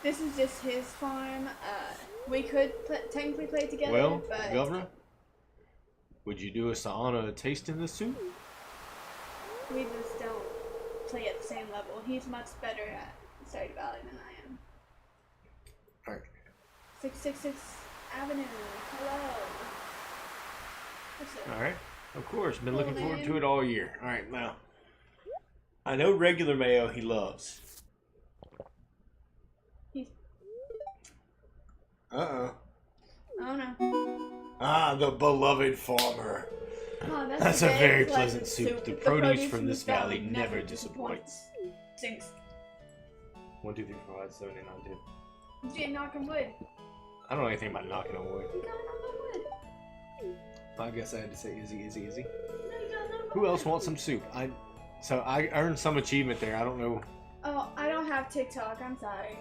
[SPEAKER 3] This is just his farm. We could technically play together,
[SPEAKER 2] Well,
[SPEAKER 3] but
[SPEAKER 2] Governor, would you do us the honor of tasting this soup?
[SPEAKER 3] we just don't play at the same level. He's much better at Stardew Valley than I am.
[SPEAKER 2] Alright.
[SPEAKER 3] 666 Avenue. Hello. What's up?
[SPEAKER 2] Alright. Of course, been
[SPEAKER 3] Cool,
[SPEAKER 2] looking forward
[SPEAKER 3] man.
[SPEAKER 2] to it all year. Alright, now. I know regular mayo he loves. Uh-oh.
[SPEAKER 3] Oh no.
[SPEAKER 2] Ah, the beloved farmer.
[SPEAKER 3] Oh,
[SPEAKER 2] That's a very pleasant soup. The produce from this valley never disappoints.
[SPEAKER 3] Jinx.
[SPEAKER 2] 1, 2, 3, 4, 5, 7, 8, 9, 10.
[SPEAKER 3] You didn't knock on wood.
[SPEAKER 2] I don't know anything about knocking on wood.
[SPEAKER 3] You gotta knock on wood.
[SPEAKER 2] I guess I had to say easy.
[SPEAKER 3] No, you gotta knock on
[SPEAKER 2] Who else
[SPEAKER 3] wood.
[SPEAKER 2] wants some soup? So I earned some achievement there. I don't know.
[SPEAKER 3] Oh, I don't have TikTok. I'm sorry.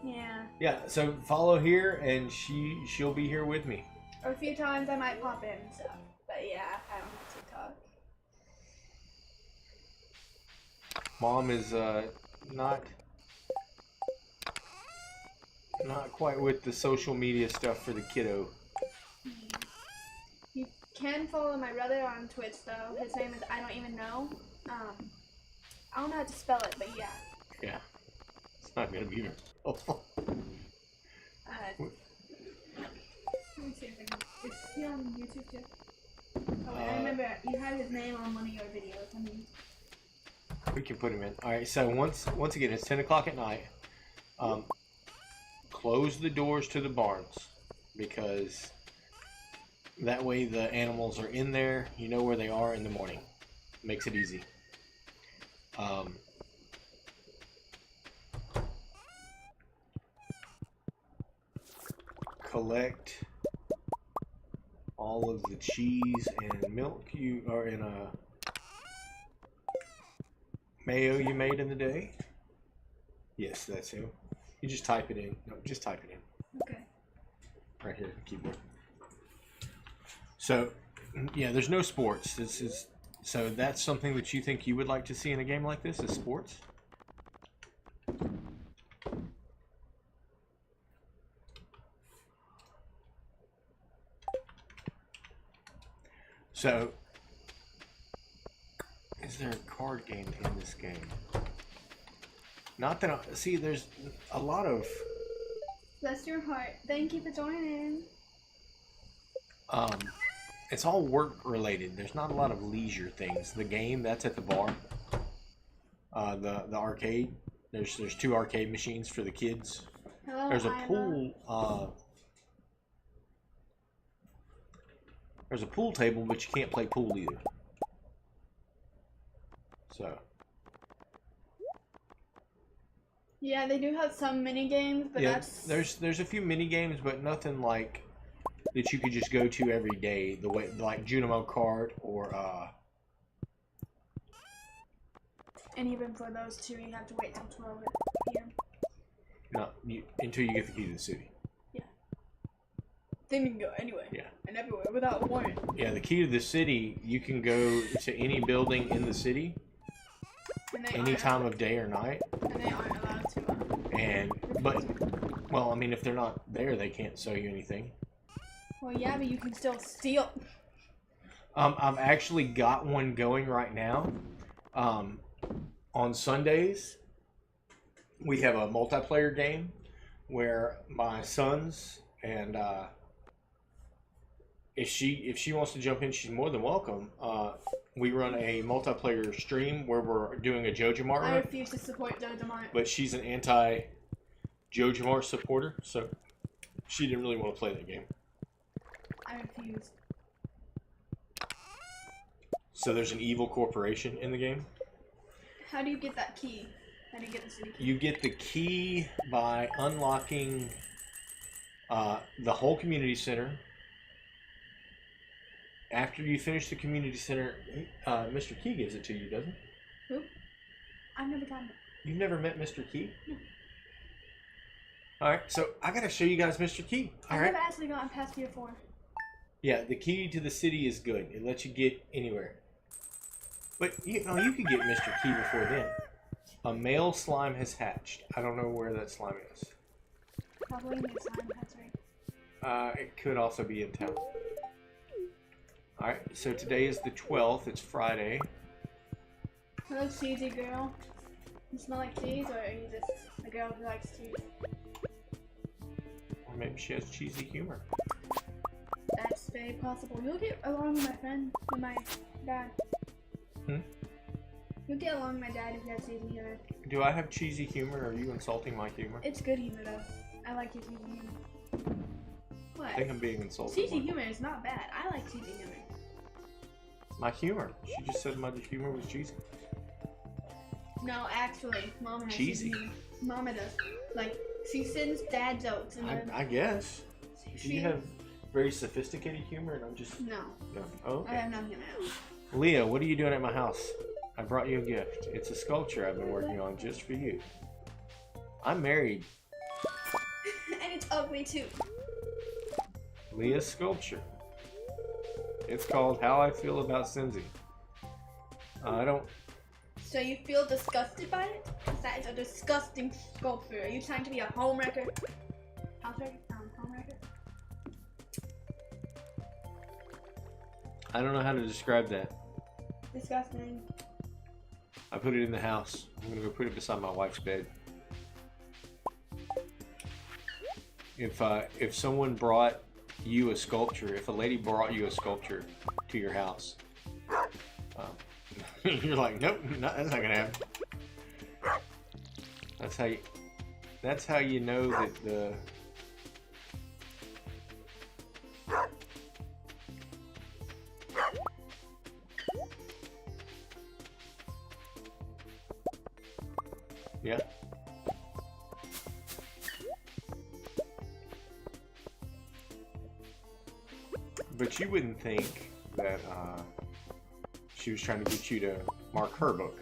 [SPEAKER 3] Yeah.
[SPEAKER 2] Yeah, so follow here and she'll be here with me.
[SPEAKER 3] Or a few times I might pop in and stuff. But yeah, I don't have TikTok.
[SPEAKER 2] Mom is not quite with the social media stuff for the kiddo.
[SPEAKER 3] You can follow my brother on Twitch though. His name is I don't even know. I don't know how to spell it, but yeah.
[SPEAKER 2] Yeah. It's not gonna be very helpful.
[SPEAKER 3] Let me see if I can. Is he on YouTube too? Oh wait, I remember you had his name on one of your videos.
[SPEAKER 2] We can put him in. Alright, so once again it's 10 o'clock at night. Close the doors to the barns because that way the animals are in there. You know where they are in the morning. Makes it easy. Collect all of the cheese and milk you are in a mayo you made in the day. Yes, that's him. You just type it in. No, just type it in.
[SPEAKER 3] Okay.
[SPEAKER 2] Right here, keyboard. So, yeah, there's no sports. So that's something that you think you would like to see in a game like this is sports? So, is there a card game in this game? Not that I see. There's a lot of.
[SPEAKER 3] Bless your heart. Thank you for joining.
[SPEAKER 2] It's all work related. There's not a lot of leisure things. The game that's at the bar. The arcade. There's 2 arcade machines for the kids.
[SPEAKER 3] Hello,
[SPEAKER 2] There's a
[SPEAKER 3] Ira.
[SPEAKER 2] pool. There's a pool table, but you can't play pool either. So.
[SPEAKER 3] Yeah, they do have some mini games, but
[SPEAKER 2] Yeah,
[SPEAKER 3] that's
[SPEAKER 2] there's a few mini games, but nothing like that you could just go to every day. The way like Junimo Kart or
[SPEAKER 3] and even for those 2, you have to wait till 12 p.m.
[SPEAKER 2] no, until you get the key to the city.
[SPEAKER 3] Yeah. Then you can go anywhere.
[SPEAKER 2] Yeah.
[SPEAKER 3] And everywhere without a warrant.
[SPEAKER 2] Yeah, the key to the city, you can go to any building in the city,
[SPEAKER 3] And they
[SPEAKER 2] any
[SPEAKER 3] aren't-
[SPEAKER 2] time of day or night.
[SPEAKER 3] And they aren't allowed to.
[SPEAKER 2] Well, I mean, if they're not there, they can't sell you anything.
[SPEAKER 3] Well, yeah, but you can still steal.
[SPEAKER 2] I've actually got one going right now. On Sundays, we have a multiplayer game where my sons and if she wants to jump in, she's more than welcome. We run a multiplayer stream where we're doing a JoJo Mart
[SPEAKER 3] I
[SPEAKER 2] run,
[SPEAKER 3] refuse to support Jojo Mart.
[SPEAKER 2] but she's an anti JoJo Mart supporter, so she didn't really want to play that game.
[SPEAKER 3] I refuse.
[SPEAKER 2] So there's an evil corporation in the game.
[SPEAKER 3] How do you get that key? How do you get the city key?
[SPEAKER 2] You get the key by unlocking the whole community center. After you finish the community center, Mr. Key gives it to you, doesn't he?
[SPEAKER 3] Who? I've never gotten it.
[SPEAKER 2] You've never met Mr. Key?
[SPEAKER 3] No.
[SPEAKER 2] Alright, so I gotta show you guys Mr. Key.
[SPEAKER 3] I've
[SPEAKER 2] Alright.
[SPEAKER 3] never actually gotten past tier 4.
[SPEAKER 2] Yeah, the key to the city is good. It lets you get anywhere. But you could get Mr. Key before then. A male slime has hatched. I don't know where that slime is.
[SPEAKER 3] Probably in the slime, that's right.
[SPEAKER 2] It could also be in town. Alright, so today is the 12th. It's Friday.
[SPEAKER 3] Hello, cheesy girl. You smell like cheese, or are you just a girl who likes cheese?
[SPEAKER 2] Or maybe she has cheesy humor.
[SPEAKER 3] That's very possible. You'll get along with my dad. You'll get along with my dad if you have cheesy humor.
[SPEAKER 2] Do I have cheesy humor, or are you insulting my humor?
[SPEAKER 3] It's good humor, though. I like your cheesy humor. What?
[SPEAKER 2] I think I'm being insulted.
[SPEAKER 3] Cheesy humor is not bad. I like cheesy humor.
[SPEAKER 2] My humor. She just said my humor was cheesy.
[SPEAKER 3] No, actually, Mama has
[SPEAKER 2] Cheesy.
[SPEAKER 3] humor. Mama does. Like, she sends dad jokes and then
[SPEAKER 2] I guess. Do
[SPEAKER 3] she...
[SPEAKER 2] you have very sophisticated humor, and I'm just
[SPEAKER 3] No.
[SPEAKER 2] no. Oh, okay.
[SPEAKER 3] I have no humor.
[SPEAKER 2] Leah, what are you doing at my house? I brought you a gift. It's a sculpture I've been working on just for you. I'm married.
[SPEAKER 3] And it's ugly, too.
[SPEAKER 2] Leah's sculpture. It's called How I Feel About Simsy. I don't...
[SPEAKER 3] So you feel disgusted by it? That is a disgusting sculpture. Are you trying to be a homewrecker? Homewrecker?
[SPEAKER 2] I don't know how to describe that.
[SPEAKER 3] Disgusting.
[SPEAKER 2] I put it in the house. I'm gonna go put it beside my wife's bed. If someone brought you a sculpture, if a lady brought you a sculpture to your house, you're like, nope, that's not gonna happen. That's how you. That's how you know that the... Yeah. But you wouldn't think that she was trying to get you to mark her book.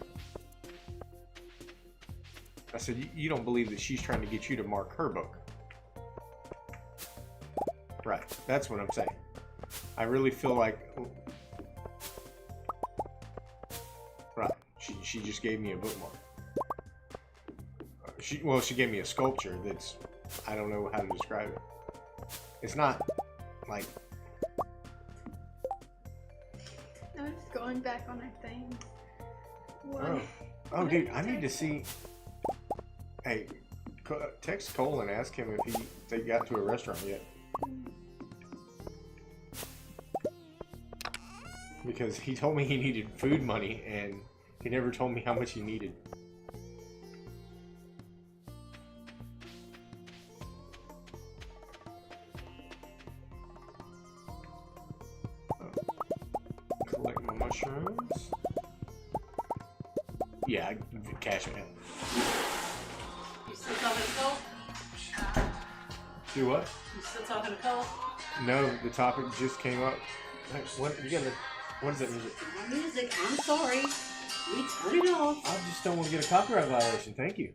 [SPEAKER 2] I said, you don't believe that she's trying to get you to mark her book. Right, that's what I'm saying. I really feel like... Right, she just gave me a bookmark. She gave me a sculpture that's... I don't know how to describe it. It's not, like...
[SPEAKER 3] I'm just going back on our thing.
[SPEAKER 2] Oh, oh dude, I need to see... Hey, text Cole and ask him if they got to a restaurant yet. Because he told me he needed food money and he never told me how much he needed. Collect my mushrooms. Yeah, cash me.
[SPEAKER 4] You still talking to Cole?
[SPEAKER 2] Do what?
[SPEAKER 4] You still talking to Cole?
[SPEAKER 2] No, the topic just came up. Hey, what is that music?
[SPEAKER 4] My music, I'm sorry. We turn it off.
[SPEAKER 2] I just don't want to get a copyright violation. Thank you.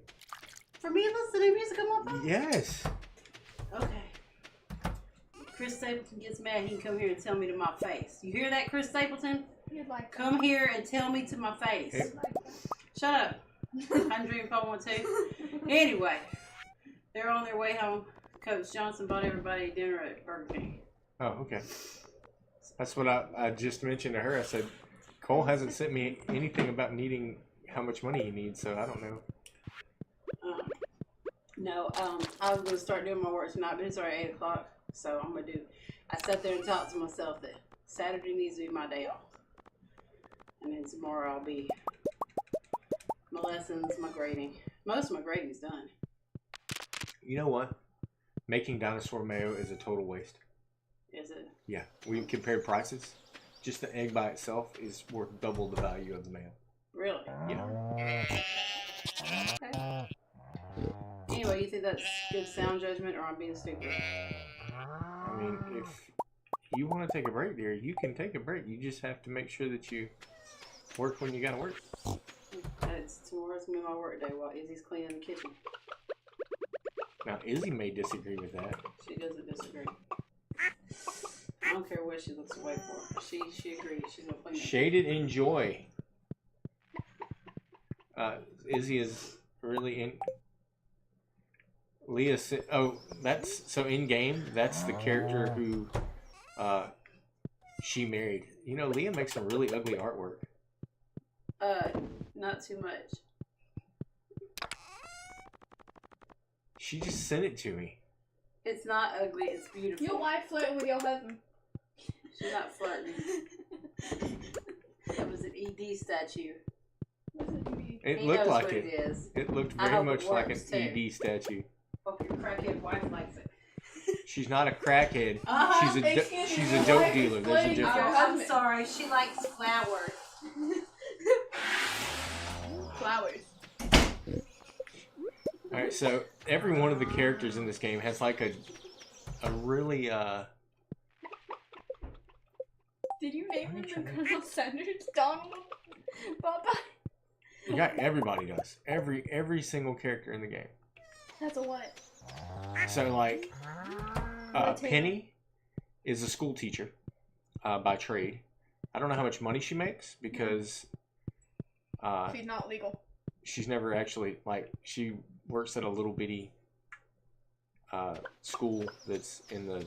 [SPEAKER 4] For me to listen to music on my phone?
[SPEAKER 2] Yes.
[SPEAKER 4] Okay. Chris Stapleton gets mad, he can come here and tell me to my face. You hear that, Chris Stapleton?
[SPEAKER 3] You'd like
[SPEAKER 4] Come here and tell me to my face.
[SPEAKER 2] Yep.
[SPEAKER 4] Shut up. I'm dreaming 412. Anyway, they're on their way home. Coach Johnson bought everybody dinner at Burger King.
[SPEAKER 2] Oh, okay. That's what I just mentioned to her. I said, Cole hasn't sent me anything about needing how much money he needs, so I don't know.
[SPEAKER 4] No, I was going to start doing my work tonight, but it's already 8 o'clock, so I'm going to do... I sat there and talked to myself that Saturday needs to be my day off. And then tomorrow I'll be... my lessons, my grading. Most of my grading's done.
[SPEAKER 2] You know what? Making dinosaur mayo is a total waste.
[SPEAKER 4] Is it?
[SPEAKER 2] Yeah, we compared prices. Just the egg by itself is worth double the value of the mayo.
[SPEAKER 4] Really?
[SPEAKER 2] Yeah.
[SPEAKER 3] Okay.
[SPEAKER 4] Anyway, you think that's good sound judgment, or I'm being stupid?
[SPEAKER 2] I mean, if you want to take a break, dear, you can take a break. You just have to make sure that you work when you gotta work.
[SPEAKER 4] Tomorrow's gonna be my work day while Izzy's cleaning the kitchen.
[SPEAKER 2] Now, Izzy may disagree with that.
[SPEAKER 4] She doesn't disagree. I don't care what she looks away for. She agrees. She's gonna clean it.
[SPEAKER 2] Shaded Enjoy. Izzy is really in. Leah said, "Oh, that's so in game. That's the character who she married. You know, Leah makes some really ugly artwork.
[SPEAKER 4] Not too much.
[SPEAKER 2] She just sent it to me.
[SPEAKER 4] It's not ugly. It's beautiful.
[SPEAKER 3] Your wife flirting with your husband.
[SPEAKER 4] She's not flirting. That was an ED statue.
[SPEAKER 2] It
[SPEAKER 4] He
[SPEAKER 2] looked
[SPEAKER 4] knows
[SPEAKER 2] like
[SPEAKER 4] what
[SPEAKER 2] it.
[SPEAKER 4] it is.
[SPEAKER 2] It looked
[SPEAKER 4] I
[SPEAKER 2] very
[SPEAKER 4] hope it
[SPEAKER 2] much like an
[SPEAKER 4] works, too.
[SPEAKER 2] ED statue.
[SPEAKER 4] Hope your crackhead wife likes it.
[SPEAKER 2] She's not a crackhead.
[SPEAKER 4] Uh-huh.
[SPEAKER 2] She's a
[SPEAKER 3] Excuse me,
[SPEAKER 2] she's a
[SPEAKER 3] your
[SPEAKER 2] dope
[SPEAKER 3] wife is
[SPEAKER 2] dealer. There's a
[SPEAKER 3] flirting with
[SPEAKER 2] difference.
[SPEAKER 3] your
[SPEAKER 4] I'm
[SPEAKER 3] husband.
[SPEAKER 4] sorry. She likes flowers.
[SPEAKER 3] Flowers.
[SPEAKER 2] All right, so every one of the characters in this game has like a really
[SPEAKER 3] Did you name him the Colonel Sanders Donald? Baba?
[SPEAKER 2] Yeah, everybody does. Every single character in the game.
[SPEAKER 3] That's a what?
[SPEAKER 2] So like Penny is a school teacher by trade. I don't know how much money she makes because
[SPEAKER 3] She's not legal.
[SPEAKER 2] she's never actually, like, she works at a little bitty school that's in the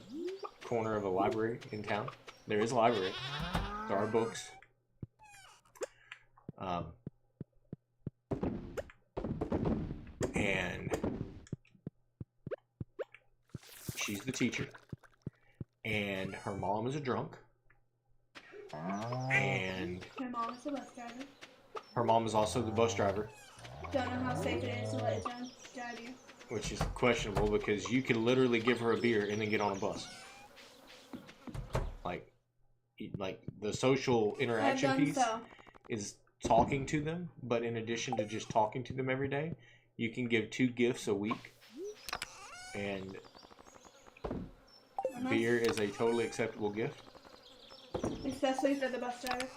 [SPEAKER 2] corner of a library in town. There is a library. There are books. And she's the teacher. And her mom is a drunk. And
[SPEAKER 3] My mom is a bus driver.
[SPEAKER 2] her mom is also the bus driver.
[SPEAKER 3] Don't know how safe it is to let John drive you.
[SPEAKER 2] which is questionable because you can literally give her a beer and then get on a bus. Like the social interaction piece is talking to them, but in addition to just talking to them every day, you can give 2 gifts a week, and beer is a totally acceptable gift.
[SPEAKER 3] Especially for the bus driver.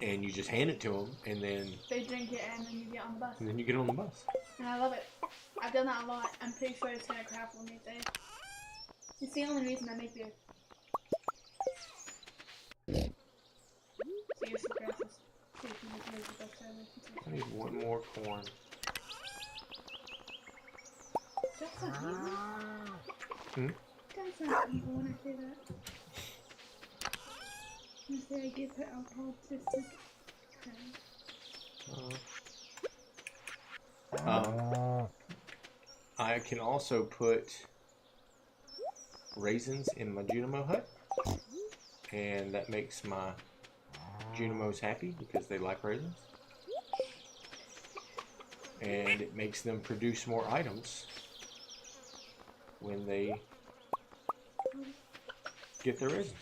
[SPEAKER 2] And you just hand it to them, and then
[SPEAKER 3] they drink it, and then you get on the bus.
[SPEAKER 2] And then you get on the bus.
[SPEAKER 3] And I love it. I've done that a lot. I'm pretty sure it's gonna crap one of these days. It's the only reason I make beer. Seriously, grasses.
[SPEAKER 2] I need 1 more corn.
[SPEAKER 3] That's not evil.
[SPEAKER 2] Hmm?
[SPEAKER 3] That's not evil when I say that. I say I give her alcohol just to...
[SPEAKER 2] I can also put raisins in my Junimo hut, and that makes my Junimos happy because they like raisins, and it makes them produce more items when they get their raisins.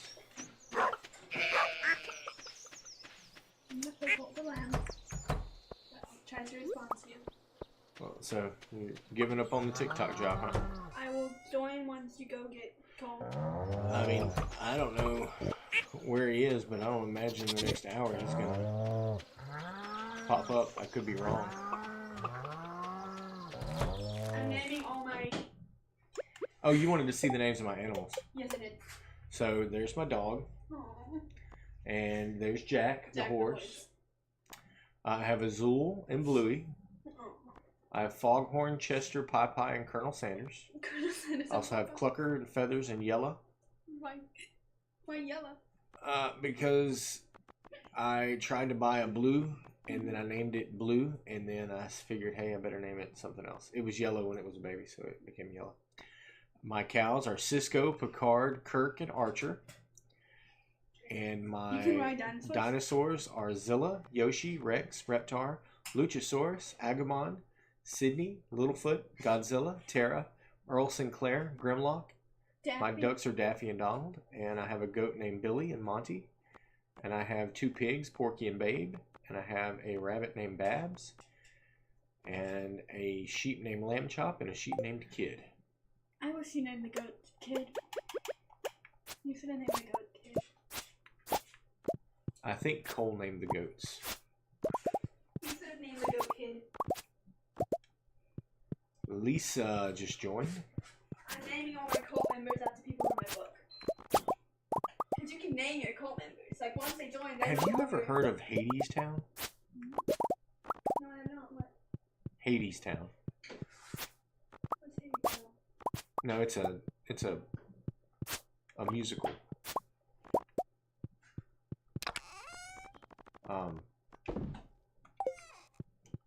[SPEAKER 3] Tries to respond to you.
[SPEAKER 2] Well, so you're giving up on the TikTok job, huh?
[SPEAKER 3] I will join once you go get cold.
[SPEAKER 2] I mean, I don't know where he is, but I don't imagine the next hour he's gonna pop up. I could be wrong.
[SPEAKER 3] I'm naming all my...
[SPEAKER 2] Oh, you wanted to see the names of my animals.
[SPEAKER 3] Yes, I did.
[SPEAKER 2] So there's my dog.
[SPEAKER 3] Aww.
[SPEAKER 2] And there's Jack the
[SPEAKER 3] Jack the
[SPEAKER 2] horse.
[SPEAKER 3] horse.
[SPEAKER 2] I have Azul and Bluey.
[SPEAKER 3] Oh.
[SPEAKER 2] I have Foghorn, Chester, Pie Pie, and Colonel Sanders. I also have Clucker and Feathers and Yella.
[SPEAKER 3] Why Yella?
[SPEAKER 2] Because I tried to buy a blue, and then I named it Blue, and then I figured, hey, I better name it something else. It was yellow when it was a baby, so it became Yella. My cows are Cisco, Picard, Kirk, and Archer. And my dinosaurs are Zilla, Yoshi, Rex, Reptar, Luchasaurus, Agumon, Sydney, Littlefoot, Godzilla, Terra, Earl Sinclair, Grimlock.
[SPEAKER 3] Daffy.
[SPEAKER 2] My ducks are Daffy and Donald. And I have a goat named Billy and Monty. And I have 2 pigs, Porky and Babe. And I have a rabbit named Babs. And a sheep named Lamb Chop and a sheep named Kid.
[SPEAKER 3] I wish you named the goat Kid. You should have named the goat Kid.
[SPEAKER 2] I think Cole named the goats.
[SPEAKER 3] You should have named the goat Kid.
[SPEAKER 2] Lisa just joined.
[SPEAKER 3] I'm naming all my cult members after people in my book. Because you can name your cult members. Like, once they join, they
[SPEAKER 2] Have you ever heard of Hades Town?
[SPEAKER 3] No, I don't. What?
[SPEAKER 2] Hades Town.
[SPEAKER 3] What's Hades Town?
[SPEAKER 2] No, it's a musical.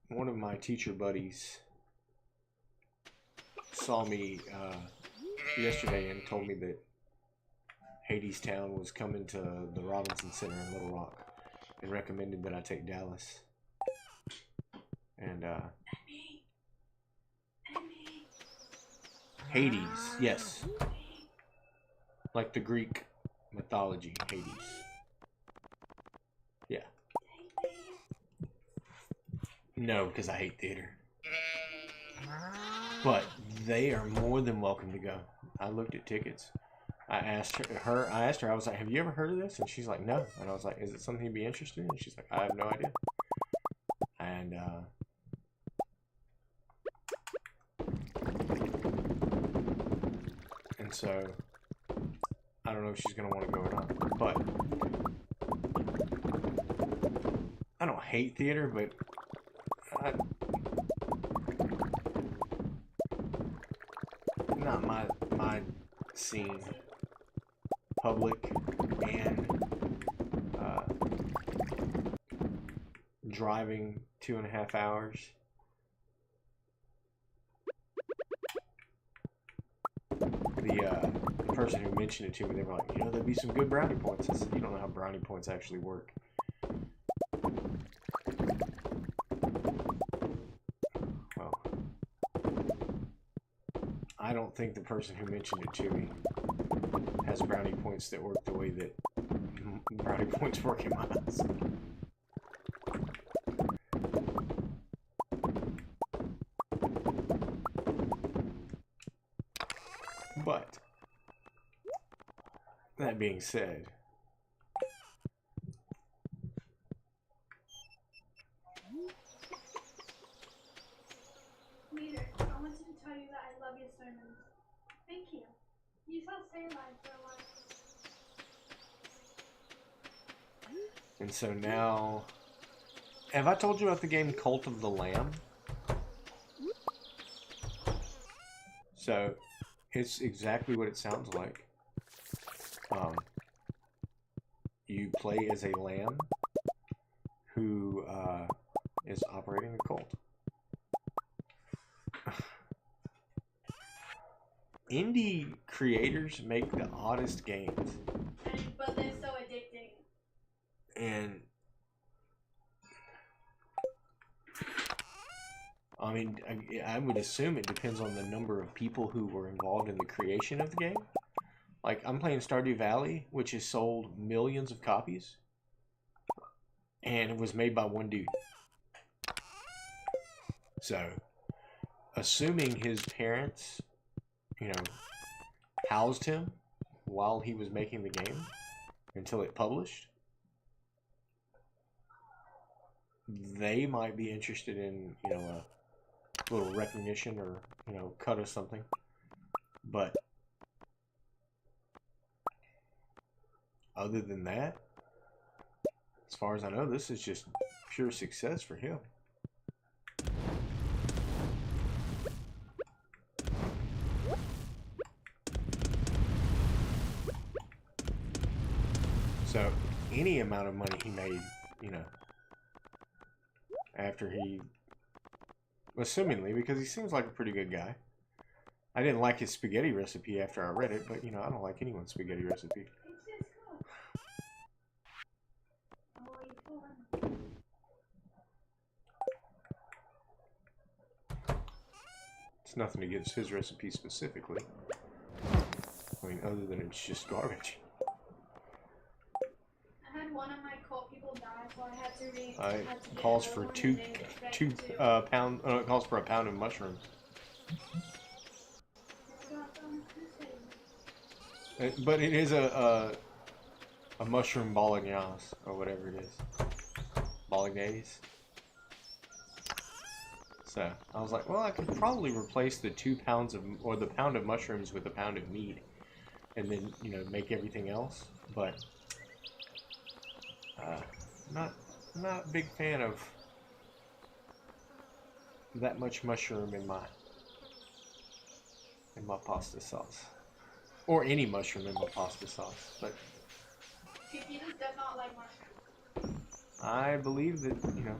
[SPEAKER 2] One of my teacher buddies saw me yesterday and told me that Hades Town was coming to the Robinson Center in Little Rock and recommended that I take Dallas. And Hades, yes. Like the Greek mythology, Hades. Yeah. No, because I hate theater. But they are more than welcome to go. I looked at tickets. I asked her, I was like, have you ever heard of this? And she's like, no. And I was like, is it something you'd be interested in? And she's like, I have no idea. And, so, I don't know if she's going to want to go or not. But, I don't hate theater, but not my scene. Public and driving 2.5 hours. The person who mentioned it to me, they were like, you know, there'd be some good brownie points. I said, you don't know how brownie points actually work. Well, I don't think the person who mentioned it to me has brownie points that work the way that brownie points work in my house. But that being said,
[SPEAKER 3] Leader, I wanted to tell you that I love your sermons. Thank you. You shall stay alive for a while.
[SPEAKER 2] and so now, have I told you about the game Cult of the Lamb? So, it's exactly what it sounds like. You play as a lamb who is operating a cult. Indie creators make the oddest games.
[SPEAKER 3] But they're so addicting.
[SPEAKER 2] And I mean, I would assume it depends on the number of people who were involved in the creation of the game. Like, I'm playing Stardew Valley, which has sold millions of copies. And it was made by one dude. So, assuming his parents, you know, housed him while he was making the game until it published, they might be interested in, you know, a little recognition or, you know, cut or something. But other than that, as far as I know, this is just pure success for him. So, any amount of money he made, you know, after he, assumingly, because he seems like a pretty good guy. I didn't like his spaghetti recipe after I read it, but, you know, I don't like anyone's spaghetti recipe. It's nothing against his recipe specifically. I mean, other than it's just garbage.
[SPEAKER 3] I had one of my cult people die, so I had to read.
[SPEAKER 2] It calls for it calls for a pound of mushrooms. But it is a mushroom bolognese or whatever it is, bolognese. So I was like, well, I could probably replace the 2 pounds of, or the pound of mushrooms with a pound of meat, and then, you know, make everything else. But not a big fan of that much mushroom in my pasta sauce, or any mushroom in my pasta sauce. But
[SPEAKER 3] Chiquita does not like mushrooms.
[SPEAKER 2] I believe that, you know,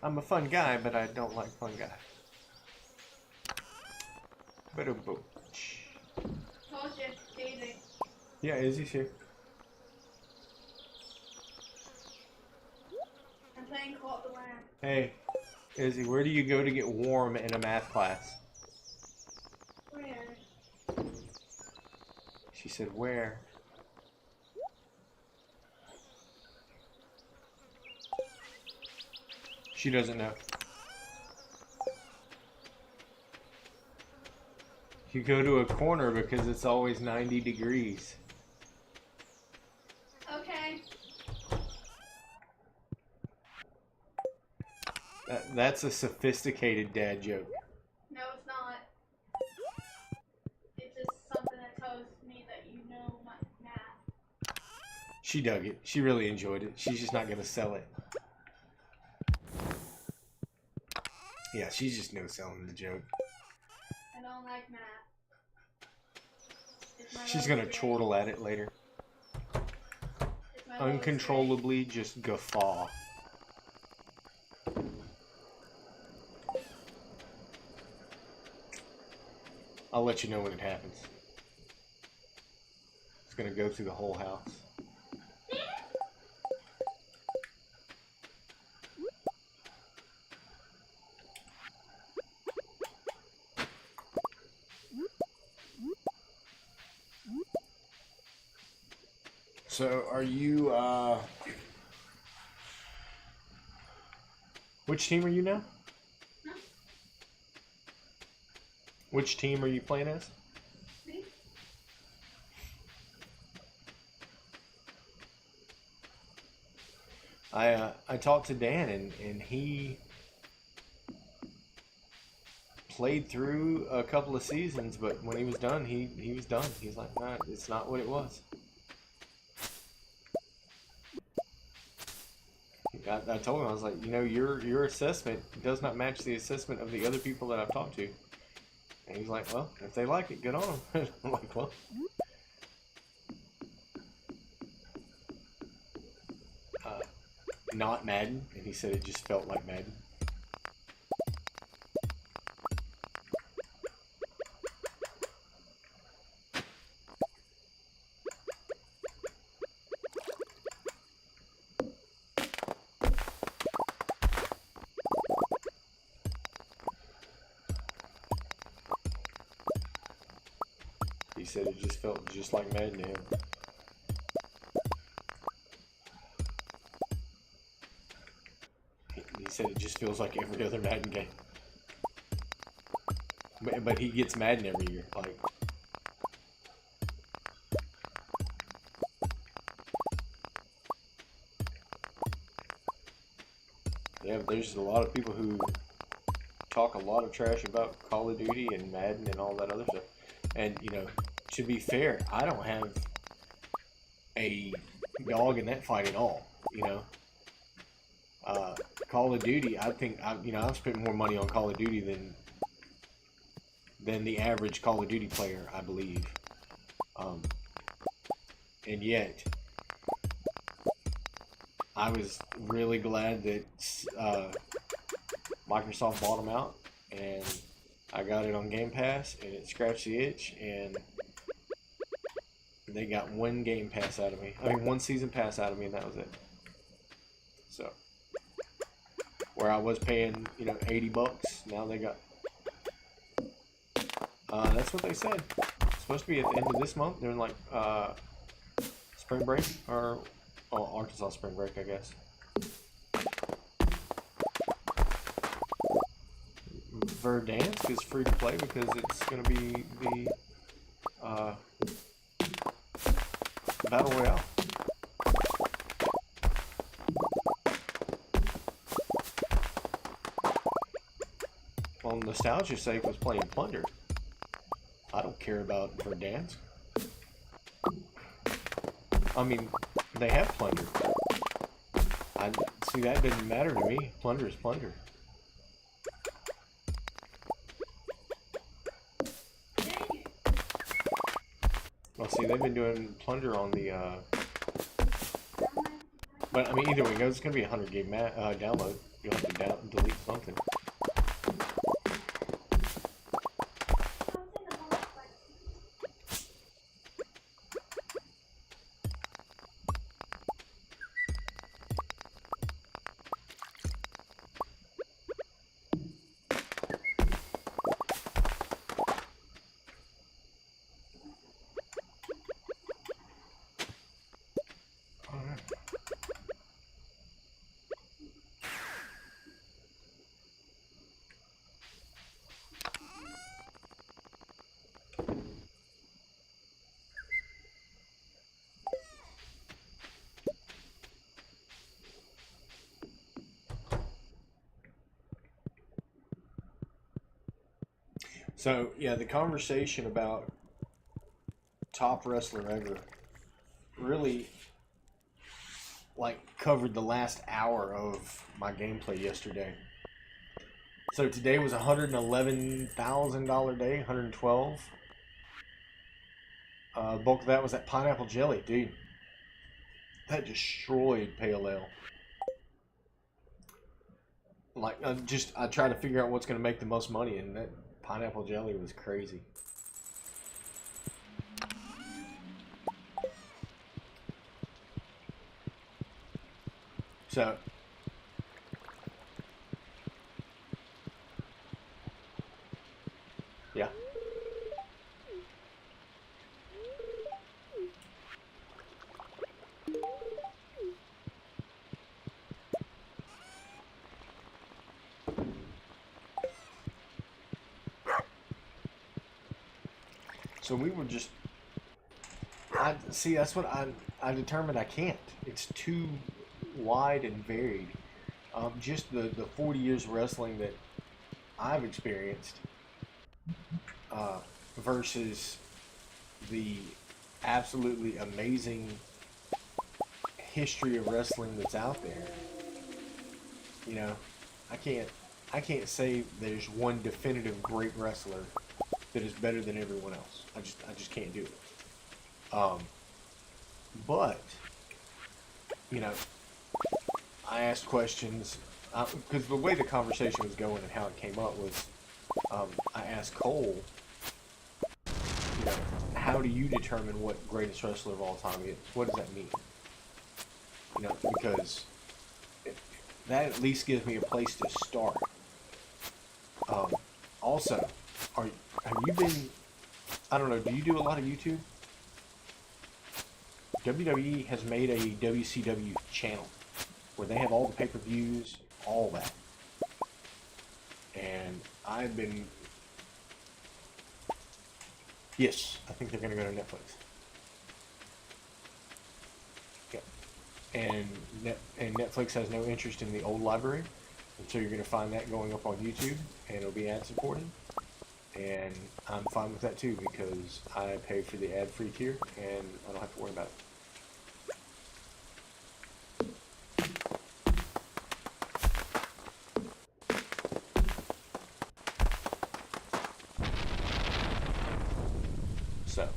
[SPEAKER 2] I'm a fun guy, but I don't like fun guys. Ba-dum-boom.
[SPEAKER 3] Told you, dating.
[SPEAKER 2] Yeah, Izzy's here.
[SPEAKER 3] I'm playing Cult of the Lamb.
[SPEAKER 2] Hey, Izzy, where do you go to get warm in a math class?
[SPEAKER 3] Where?
[SPEAKER 2] She said, where? She doesn't know. You go to a corner because it's always 90 degrees.
[SPEAKER 3] Okay.
[SPEAKER 2] That's a sophisticated dad joke.
[SPEAKER 3] No, it's not. It's just something that tells me that you know my math.
[SPEAKER 2] She dug it. She really enjoyed it. She's just not going to sell it. Yeah, she's just no selling the joke.
[SPEAKER 3] I don't like math.
[SPEAKER 2] She's going to chortle at it later. Uncontrollably just guffaw. I'll let you know when it happens. It's going to go through the whole house. So are you, which team are you now?
[SPEAKER 3] Huh?
[SPEAKER 2] Which team are you playing as?
[SPEAKER 3] Me?
[SPEAKER 2] I talked to Dan and he played through a couple of seasons, but when he was done, he was done. He's like, nah, it's not what it was. I told him, I was like, you know, your assessment does not match the assessment of the other people that I've talked to. And he's like, well, if they like it, good on them. I'm like, well. Not Madden, and he said it just felt like Madden. He said it just felt just like Madden to him. He said it just feels like every other Madden game. But he gets Madden every year. Like, yeah, there's a lot of people who talk a lot of trash about Call of Duty and Madden and all that other stuff. And, you know, to be fair, I don't have a dog in that fight at all, you know. Call of Duty, I think, I've spent more money on Call of Duty than the average Call of Duty player, I believe. And yet, I was really glad that Microsoft bought them out, and I got it on Game Pass, and it scratched the itch, and they got one Game Pass out of me. I mean, one season pass out of me, and that was it. So, where I was paying, you know, $80, now they got. That's what they said. It's supposed to be at the end of this month. They're in like spring break or Arkansas spring break, I guess. Verdansk is free to play because it's going to be the Battle Royale. Well, nostalgia's sake was playing Plunder. I don't care about Verdansk. I mean, they have Plunder. I see that didn't matter to me. Plunder is Plunder. Well, see, they've been doing Plunder on the, but I mean, either way, it's going to be a 100 gig download. You'll have to delete something. So, yeah, the conversation about top wrestler ever really, like, covered the last hour of my gameplay yesterday. So today was a $111,000 day, 112. Bulk of that was that pineapple jelly, dude. That destroyed Pale Ale. Like, I try to figure out what's going to make the most money, and that pineapple jelly was crazy. So, yeah. So we were just. I see. That's what I determined I can't. It's too wide and varied. Just the 40 years of wrestling that I've experienced versus the absolutely amazing history of wrestling that's out there. You know, I can't say there's one definitive great wrestler that is better than everyone else. I just can't do it. But you know, I asked questions because the way the conversation was going and how it came up was, I asked Cole, you know, how do you determine what greatest wrestler of all time is? What does that mean? You know, because that at least gives me a place to start. Also, have you been? I don't know. Do you do a lot of YouTube? WWE has made a WCW channel where they have all the pay-per-views, all that. And I've been... Yes, I think they're going to go to Netflix. Yeah. And Netflix has no interest in the old library, and so you're going to find that going up on YouTube, and it'll be ad-supported. And I'm fine with that too, because I pay for the ad-free tier, and I don't have to worry about it. So,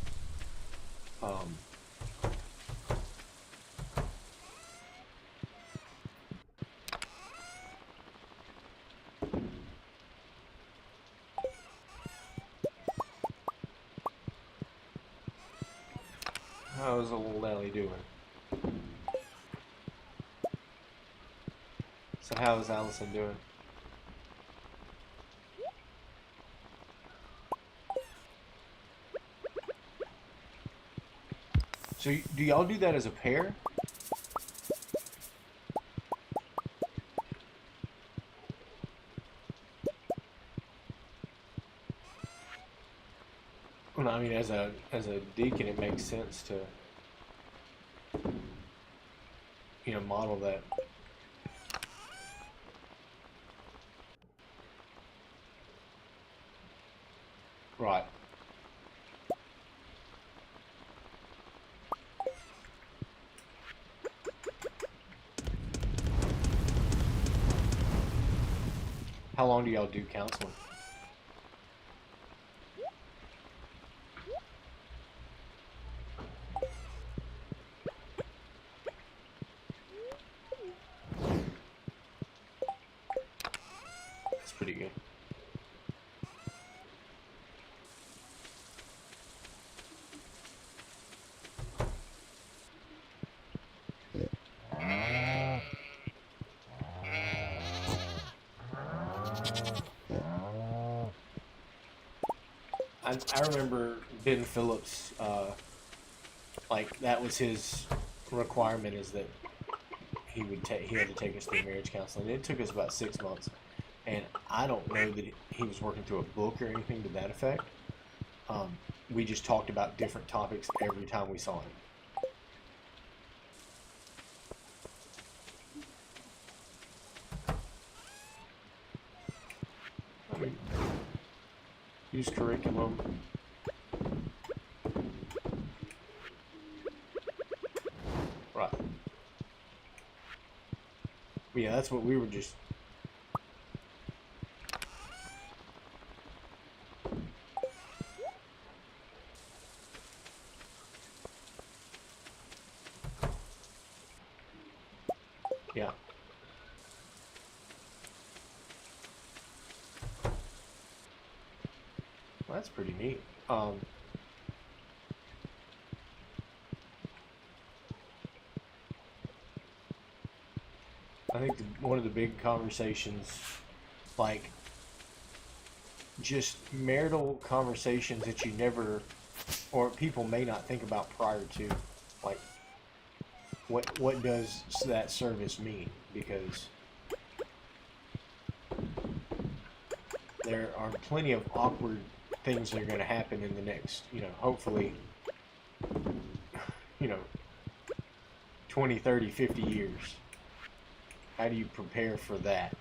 [SPEAKER 2] how's the little Ellie doing? So how's Allison doing? So do y'all do that as a pair? Well, I mean, as a deacon, it makes sense to, you know, model that. Right. How long do y'all do counseling? That's pretty good. I remember Ben Phillips, like that was his requirement, is that he had to take us through marriage counseling. It took us about 6 months, and I don't know that he was working through a book or anything to that effect. We just talked about different topics every time we saw him. I mean, use curriculum. Right. But yeah, that's what we were just... Yeah. Well, that's pretty neat. I think one of the big conversations, like just marital conversations that you never, or people may not think about prior to, like what does that service mean? Because there are plenty of awkward things are going to happen in the next, hopefully, 20, 30, 50 years. How do you prepare for that?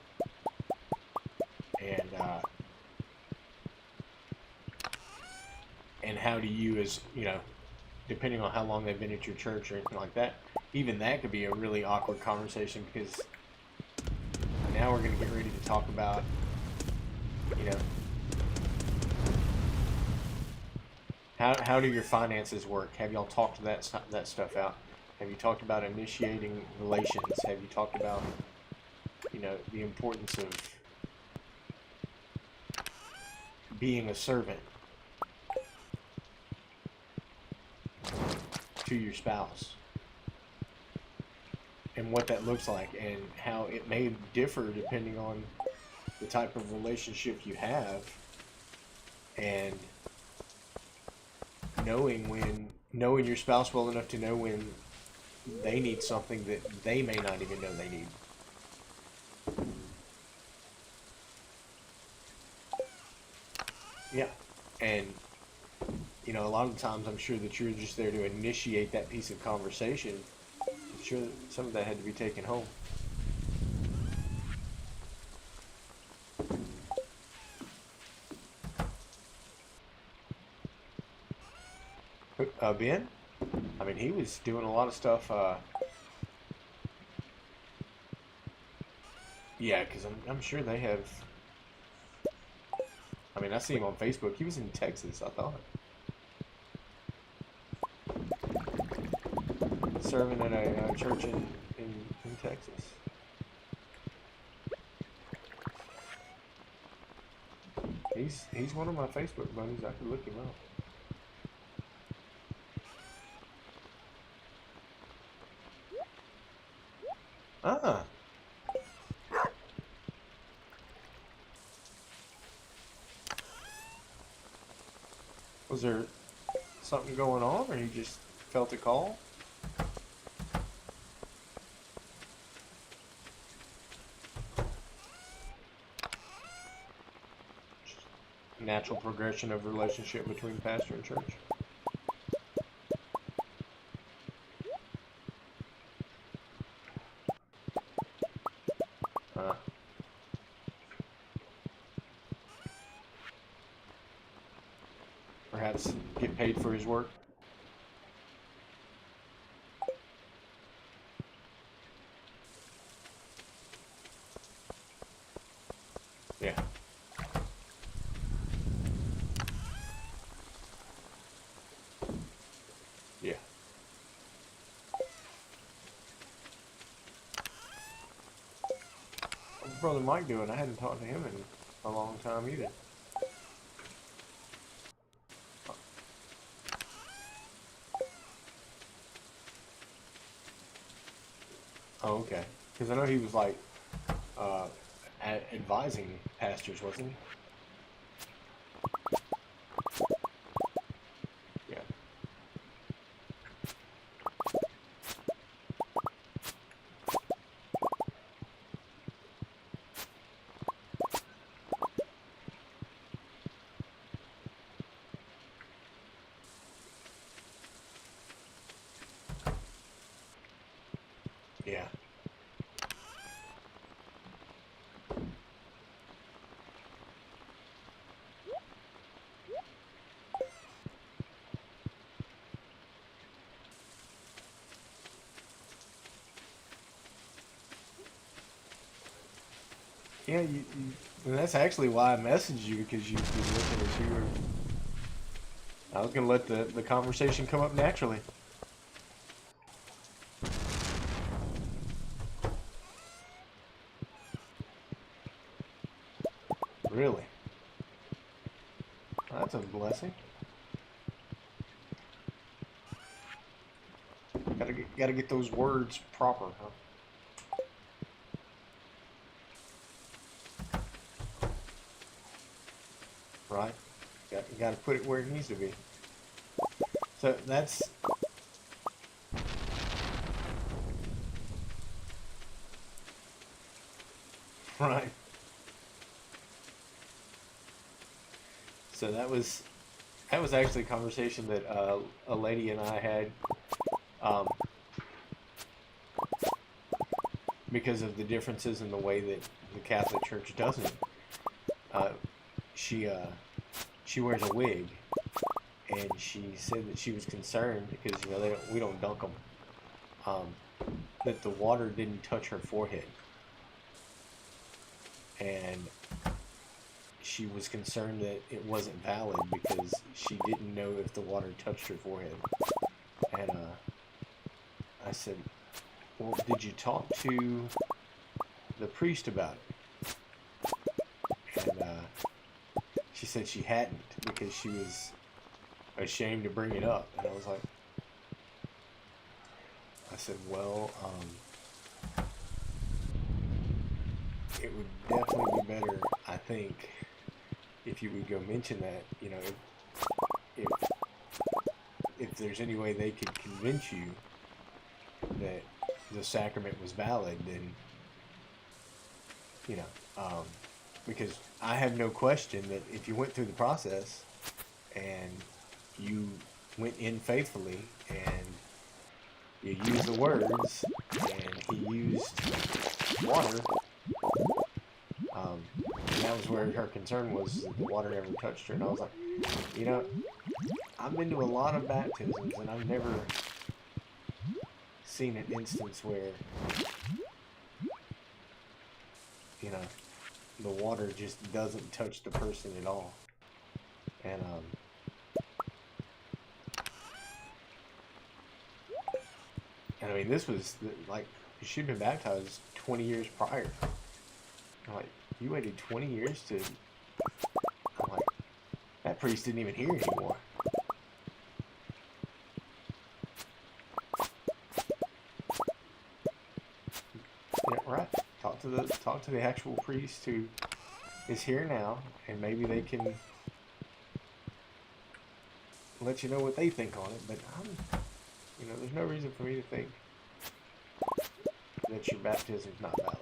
[SPEAKER 2] And how do you, as depending on how long they've been at your church or anything like that, even that could be a really awkward conversation, because now we're going to get ready to talk about, how do your finances work? Have y'all talked that stuff out? Have you talked about initiating relations? Have you talked about, the importance of being a servant to your spouse, and what that looks like, and how it may differ depending on the type of relationship you have, and knowing your spouse well enough to know when they need something that they may not even know they need. Yeah, and a lot of the times I'm sure that you're just there to initiate that piece of conversation. I'm sure that some of that had to be taken home. Ben? I mean, he was doing a lot of stuff. Yeah, because I'm sure they have. I mean, I see him on Facebook. He was in Texas, I thought. Serving at a church in Texas. He's one of my Facebook buddies. I could look him up. Ah. Was there something going on, or you just felt a call? Natural progression of relationship between pastor and church. Perhaps get paid for his work. Yeah. Yeah. What's Brother Mike doing? I hadn't talked to him in a long time either. Oh, okay. Because I know he was like advising pastors, wasn't he? Yeah. Yeah. Yeah, and that's actually why I messaged you, because you've been looking at you. I was gonna let the conversation come up naturally. Really? That's a blessing. Gotta get those words proper, huh? Right? You gotta put it where it needs to be. So that's... Right.
[SPEAKER 5] So that was actually a conversation that a lady and I had, because of the differences in the way that the Catholic Church does it. She wears a wig, and she said that she was concerned because we don't dunk them, that the water didn't touch her forehead, and she was concerned that it wasn't valid because she didn't know if the water touched her forehead. And I said, well, did you talk to the priest about it? And she said she hadn't because she was ashamed to bring it up. And I was like, I said, well, it would definitely be better, I think, if you would go mention that, if there's any way they could convince you that the sacrament was valid, then, because I have no question that if you went through the process and you went in faithfully and you used the words and he used water, and that was where her concern was, that the water never touched her. And I was like, I've been to a lot of baptisms and I've never seen an instance where the water just doesn't touch the person at all. And I mean, this was like, she'd been baptized 20 years prior. I'm like, you waited 20 years to... I'm like, that priest didn't even hear anymore. Yeah, right. Talk to the actual priest who is here now, and maybe they can let you know what they think on it. But there's no reason for me to think that your baptism's not valid.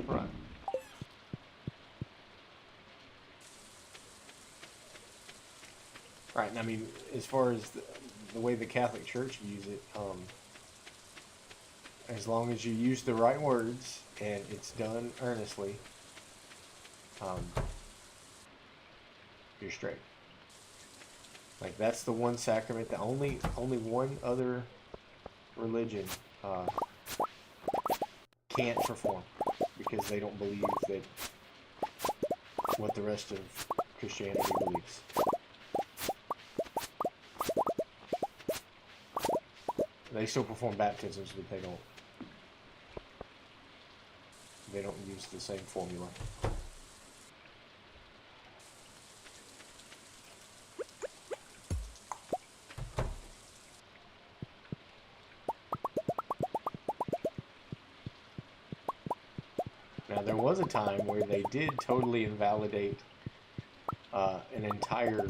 [SPEAKER 5] Right. Right, and I mean, as far as the way the Catholic Church views it, as long as you use the right words and it's done earnestly, you're straight. Like, that's the one sacrament that only one other religion can't perform, because they don't believe that what the rest of Christianity believes. They still perform baptisms, but they don't use the same formula. Now, there was a time where they did totally invalidate an entire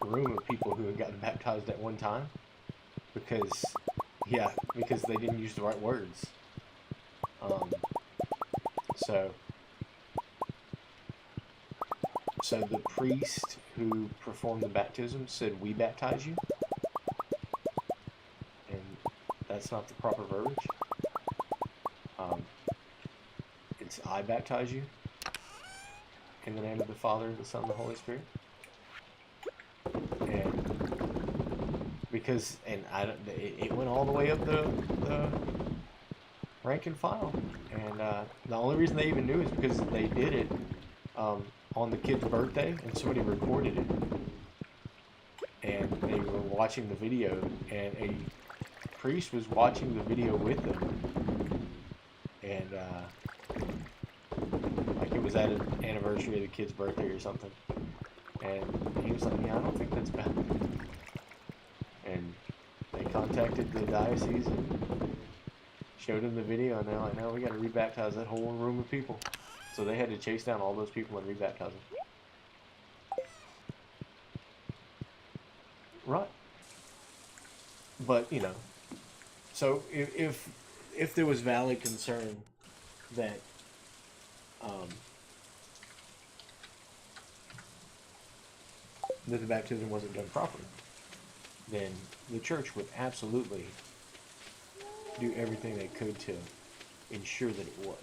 [SPEAKER 5] room of people who had gotten baptized at one time, because they didn't use the right words. So the priest who performed the baptism said, "We baptize you," and that's not the proper verbiage. It's "I baptize you in the name of the Father, the Son, and the Holy Spirit." It went all the way up the rank and file, and the only reason they even knew is because they did it on the kid's birthday, and somebody recorded it, and they were watching the video, and a priest was watching the video with them, and like, it was at an anniversary of the kid's birthday or something, and he was like, "Yeah, I don't think that's bad." And they contacted the diocese and showed him the video, and they're like, "No, we got to rebaptize that whole room of people." So they had to chase down all those people and rebaptize them. Right. But, so if there was valid concern that that the baptism wasn't done properly, then the church would absolutely do everything they could to ensure that it was.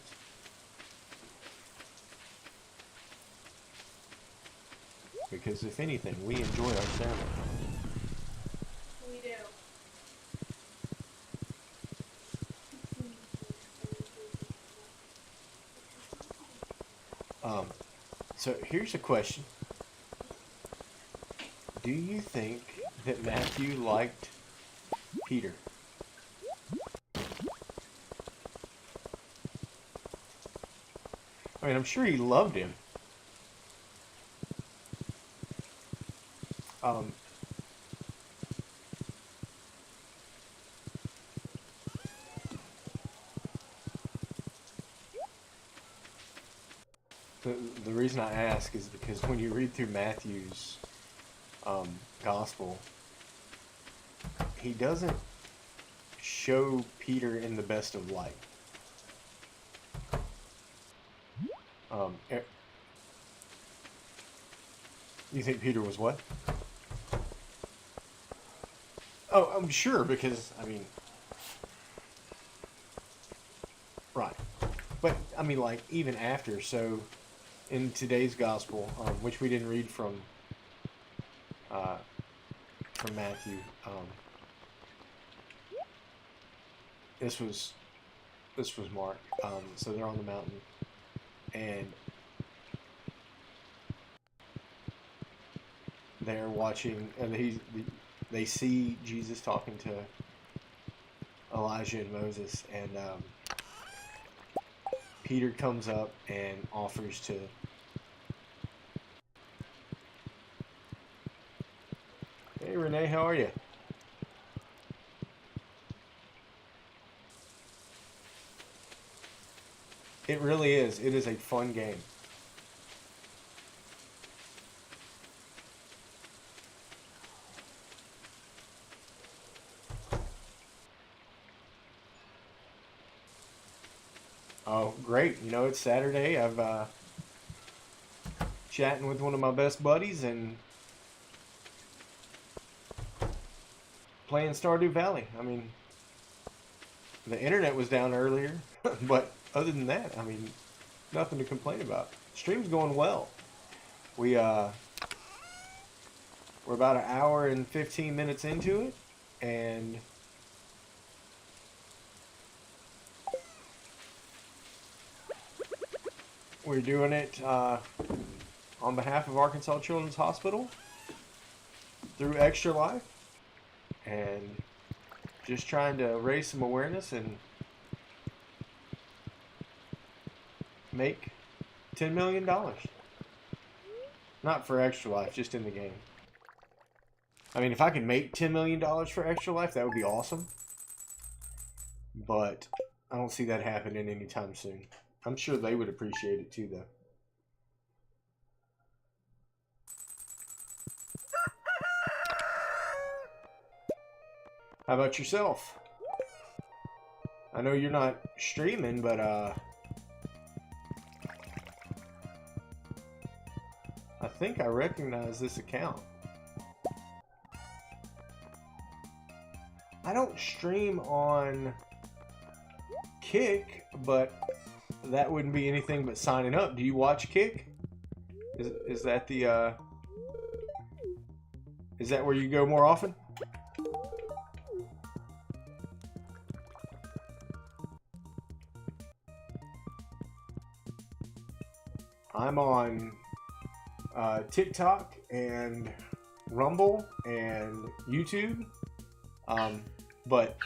[SPEAKER 5] Because if anything, we enjoy our ceremony.
[SPEAKER 3] We do.
[SPEAKER 5] So here's a question. Do you think that Matthew liked Peter? I mean, I'm sure he loved him. The reason I ask is because when you read through Matthew's gospel, he doesn't show Peter in the best of light. You think Peter was what? Oh, I'm sure, because, I mean... Right. But, I mean, like, even after, so... In today's gospel, which we didn't read from Matthew, this was Mark. So they're on the mountain, and they're watching, and they see Jesus talking to Elijah and Moses, and Peter comes up and offers to Hey Renee, how are you? It really is. It is a fun game. Oh, great. You know, it's Saturday. I've chatting with one of my best buddies and playing Stardew Valley. I mean, the internet was down earlier, but other than that, I mean, nothing to complain about. Stream's going well. We're about an hour and 15 minutes into it, and we're doing it on behalf of Arkansas Children's Hospital through Extra Life, and just trying to raise some awareness and make $10 million. Not for Extra Life, just in the game. I mean, if I could make $10 million for Extra Life, that would be awesome. But I don't see that happening anytime soon. I'm sure they would appreciate it too, though. How about yourself? I know you're not streaming, but I think I recognize this account. I don't stream on Kick, but that wouldn't be anything but signing up. Do you watch Kick? Is that the is that where you go more often? I'm on TikTok and Rumble and YouTube, but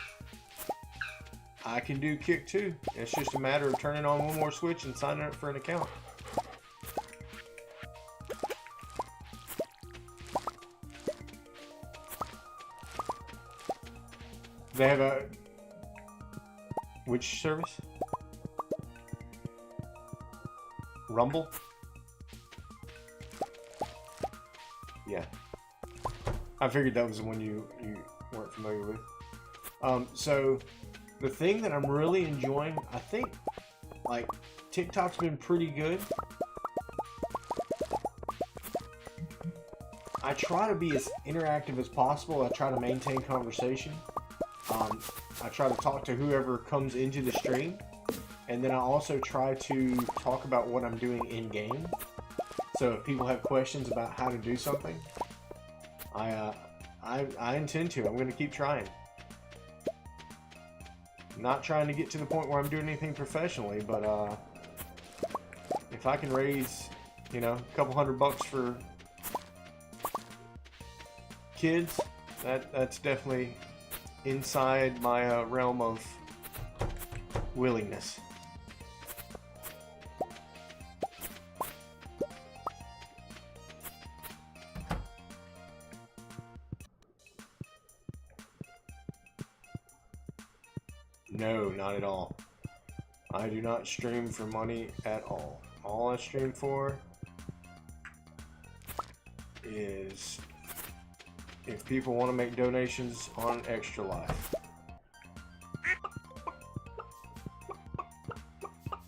[SPEAKER 5] I can do Kick too. It's just a matter of turning on one more switch and signing up for an account. They have a... Which service? Rumble? Yeah. I figured that was the one you weren't familiar with. So, the thing that I'm really enjoying, I think like, TikTok's been pretty good. I try to be as interactive as possible. I try to maintain conversation. I try to talk to whoever comes into the stream. And then I also try to talk about what I'm doing in game. So if people have questions about how to do something, I intend to. I'm going to keep trying. Not trying to get to the point where I'm doing anything professionally, but if I can raise, you know, a couple $100 for kids, that's definitely inside my realm of willingness. No, not at all. I do not stream for money at all. All I stream for is if people want to make donations on Extra Life.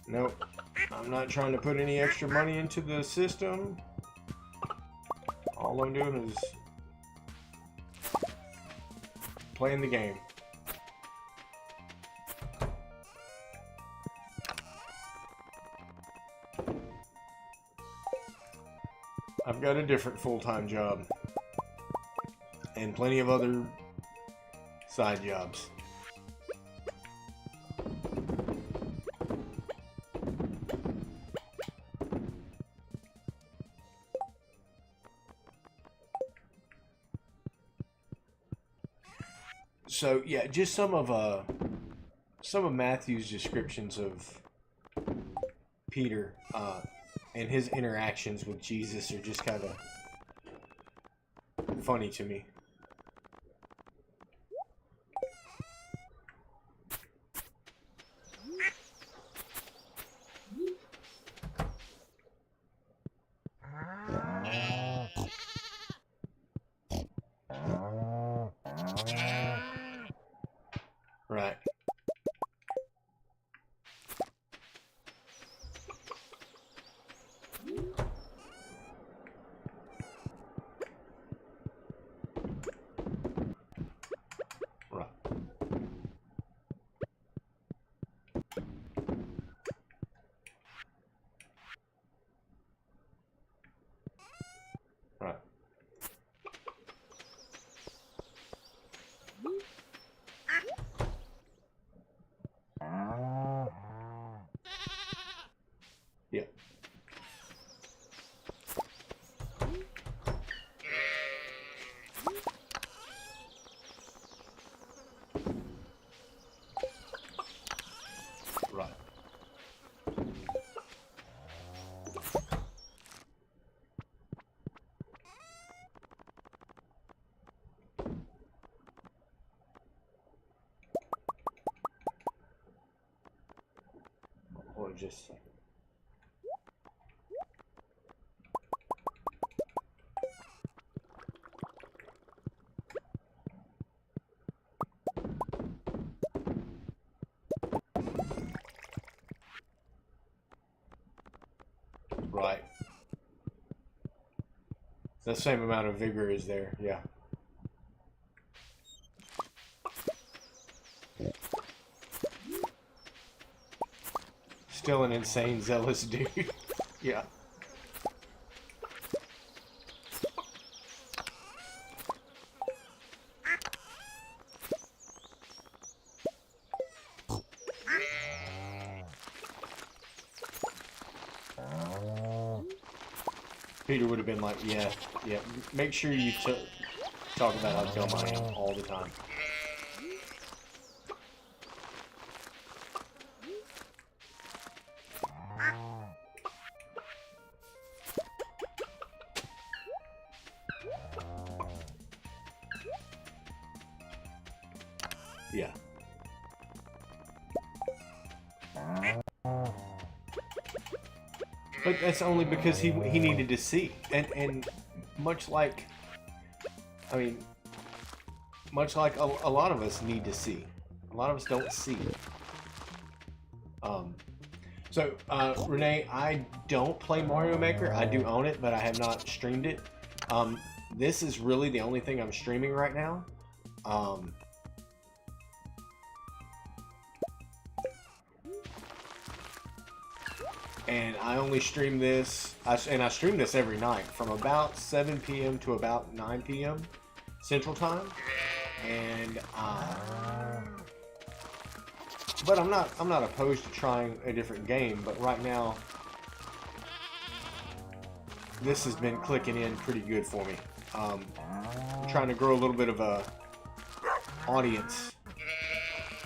[SPEAKER 5] Nope. I'm not trying to put any extra money into the system. All I'm doing is playing the game. I've got a different full-time job and plenty of other side jobs. So yeah, just some of Matthew's descriptions of Peter and his interactions with Jesus are just kind of funny to me. Right. Right. Right. Yeah. Right. Or just right. The same amount of vigor is there, yeah. Still an insane, zealous dude. Yeah. Peter would have been like, yeah, make sure you talk about how dumb I am all the time. Yeah. But that's only because he needed to see. And much like, I mean, much like a lot of us need to see. A lot of us don't see. So, Renee, I don't play Mario Maker. I do own it, but I have not streamed it. This is really the only thing I'm streaming right now. And I only stream this, and I stream this every night from about 7 p.m. to about 9 p.m. Central Time. And but I'm not opposed to trying a different game. But right now, this has been clicking in pretty good for me. I'm trying to grow a little bit of a audience,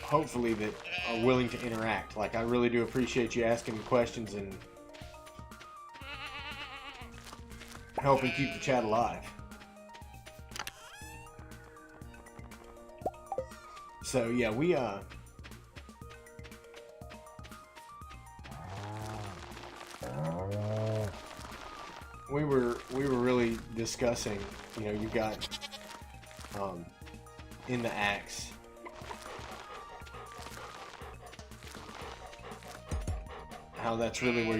[SPEAKER 5] hopefully, that are willing to interact. Like, I really do appreciate you asking questions and helping keep the chat alive. So yeah, we were really discussing, you know, you got in the axe how that's really where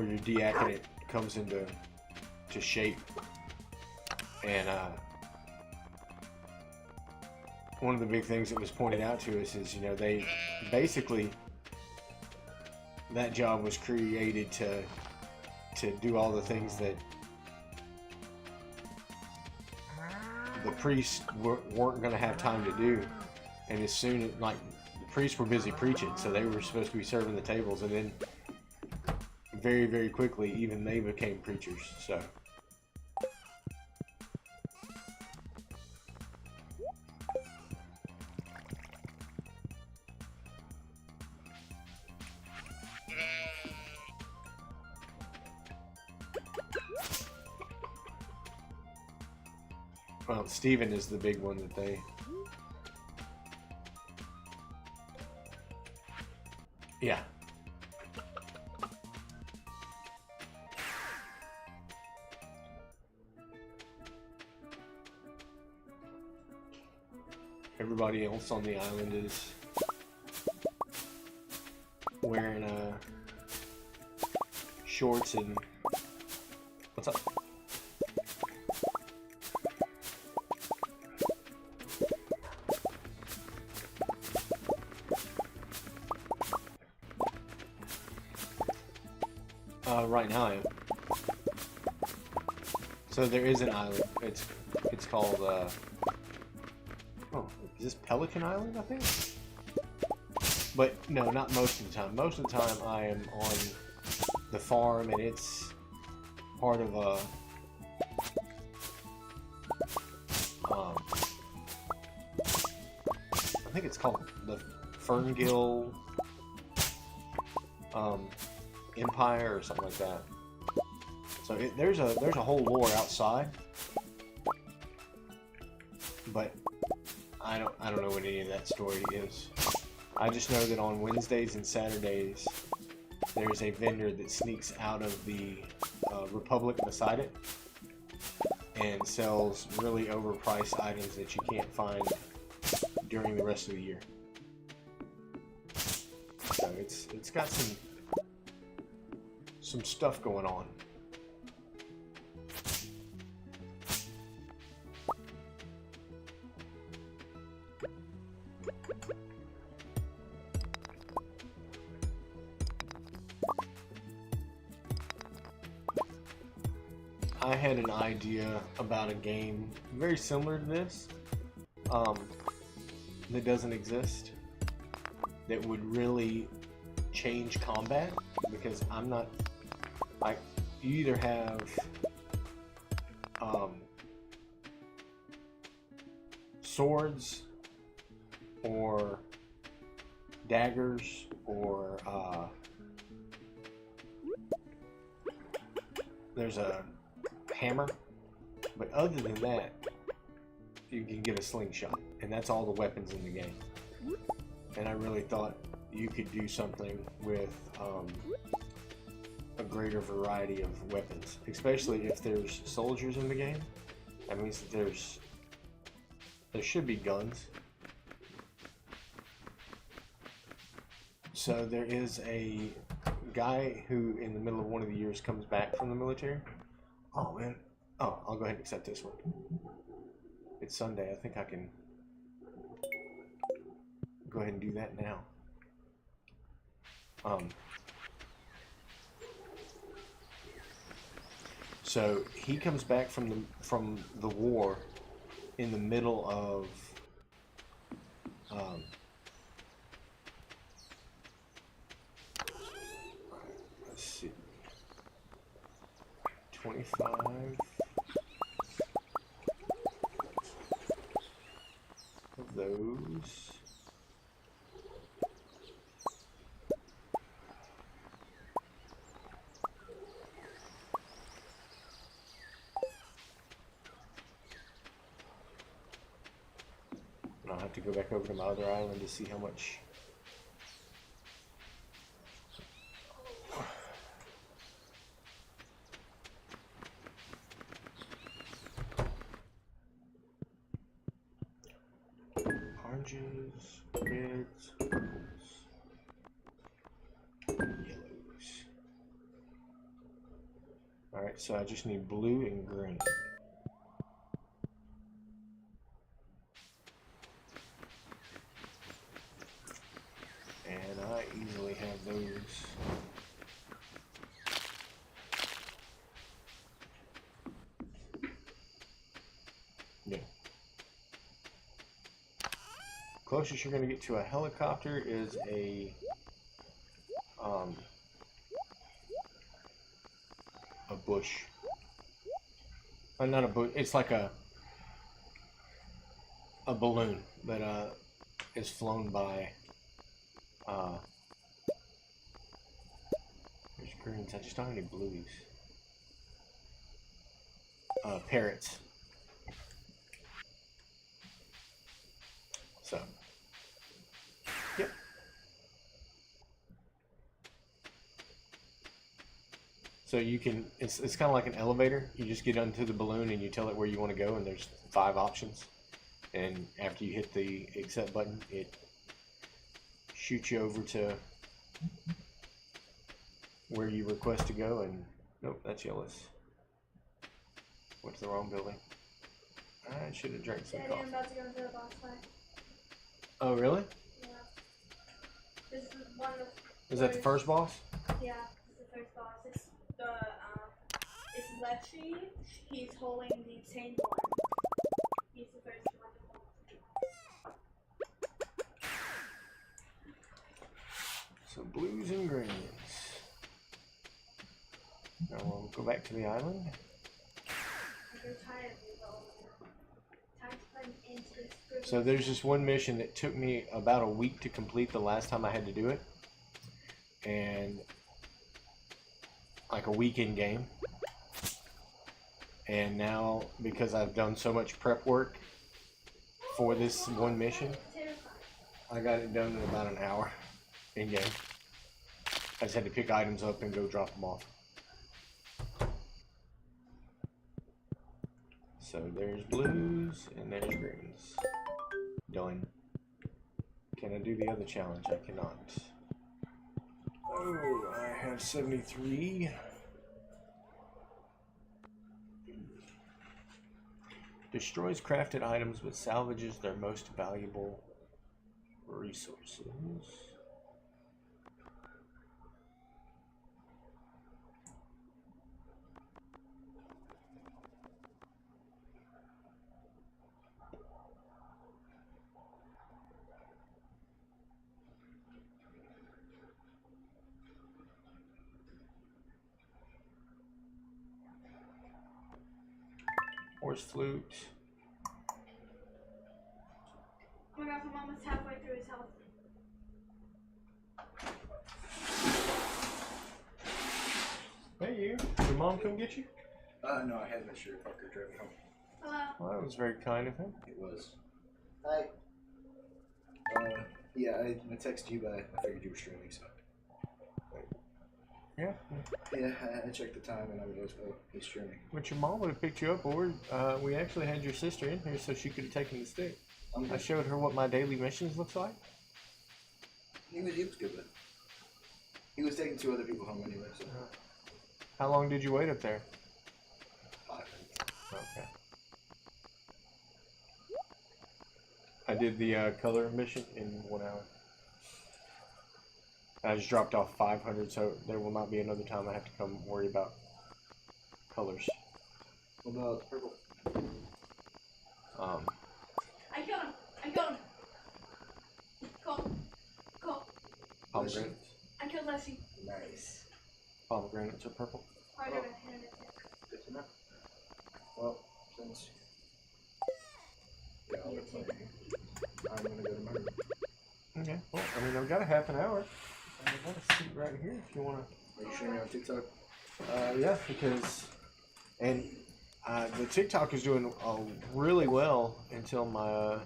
[SPEAKER 5] your diaconate comes into shape. And one of the big things that was pointed out to us is, you know, they basically, that job was created to do all the things that the priests weren't going to have time to do. And as soon as, like, the priests were busy preaching, so they were supposed to be serving the tables, and then very, very quickly, even they became preachers. So well, Steven is the big one that they... Yeah. Everybody else on the island is wearing shorts and... What's up? Right now I am. So there is an island. It's called oh, is this Pelican Island, I think? But no, not most of the time. Most of the time I am on the farm, and it's part of a I think it's called the Ferngill Empire or something like that. So there's a whole lore outside, but I don't know what any of that story is. I just know that on Wednesdays and Saturdays there's a vendor that sneaks out of the Republic beside it and sells really overpriced items that you can't find during the rest of the year. So it's got some stuff going on. I had an idea about a game very similar to this that doesn't exist, that would really change combat, because I'm not, like, you either have swords or daggers or there's a hammer, but other than that you can get a slingshot, and that's all the weapons in the game. And I really thought you could do something with a greater variety of weapons, especially if there's soldiers in the game. That means that there should be guns. So there is a guy who, in the middle of one of the years, comes back from the military. Oh man. Oh, I'll go ahead and accept this one. It's Sunday. I think I can go ahead and do that now. So he comes back from the war in the middle of let's see, 25 of those. And I'll have to go back over to my other island to see how much. Oranges, reds, purples, yellows. Alright, so I just need blue and green. And I easily have those. Yeah. Closest you're going to get to a helicopter is a bush. Not a bush. It's like a balloon that is flown by. There's greens. I just don't have any blues. Parrots. So. Yep. So you can, it's kind of like an elevator. You just get onto the balloon and you tell it where you want to go, and there's 5 options. And after you hit the accept button, it shoots you over to where you request to go. And nope, that's yellows. Went to the wrong building. I should have drank some
[SPEAKER 3] Daddy,
[SPEAKER 5] coffee.
[SPEAKER 3] I'm about to go into the boss fight.
[SPEAKER 5] Oh, really?
[SPEAKER 3] Yeah. This is one of the
[SPEAKER 5] Is that the first boss?
[SPEAKER 3] Yeah, this is the first boss. It's the it's Lechy. He's holding the same one. He's the first one to hold.
[SPEAKER 5] So blues and greens. Now we'll go back to the island.
[SPEAKER 3] You're tired of me though. Time to put into this group.
[SPEAKER 5] So there's this one mission that took me about a week to complete the last time I had to do it. And like a week in game. And now, because I've done so much prep work for this one mission, I got it done in about an hour in game. I just had to pick items up and go drop them off. So there's blues and there's greens. Done. Can I do the other challenge? I cannot. Oh, I have 73. Destroys crafted items but salvages their most valuable resources. Horse flute.
[SPEAKER 3] Oh my gosh, I'm almost halfway through his health.
[SPEAKER 5] Hey you, did mom come get you?
[SPEAKER 2] No, I had to make sure Parker drove me home.
[SPEAKER 3] Hello.
[SPEAKER 5] Well, that was very kind of him.
[SPEAKER 2] It was. Hi. Yeah, I texted you, but I figured you were streaming, so.
[SPEAKER 5] Yeah.
[SPEAKER 2] Yeah, I checked the time and I was, oh, he's streaming.
[SPEAKER 5] But your mom would have picked you up, or we actually had your sister in here so she could have taken the stick. I showed her what my daily missions looks like.
[SPEAKER 2] He was good with it. He was taking 2 other people home anyway, so.
[SPEAKER 5] How long did you wait up there?
[SPEAKER 2] 5 minutes.
[SPEAKER 5] Okay. I did the color mission in 1 hour. I just dropped off 500, so there will not be another time I have to come worry about colors.
[SPEAKER 2] What about purple?
[SPEAKER 3] I killed him. I killed him. Cool. Cool.
[SPEAKER 5] Pomegranates.
[SPEAKER 3] I killed Leslie.
[SPEAKER 2] Nice.
[SPEAKER 5] Pomegranates are purple.
[SPEAKER 3] Harder than him.
[SPEAKER 2] Good to know. Well, since. Yeah, I'll be playing. I'm gonna go to my room.
[SPEAKER 5] Okay. Well, I mean, I've got a half an hour. I've got a seat right here if you want to.
[SPEAKER 2] Are you streaming on TikTok?
[SPEAKER 5] Yeah, because. And the TikTok is doing really well until my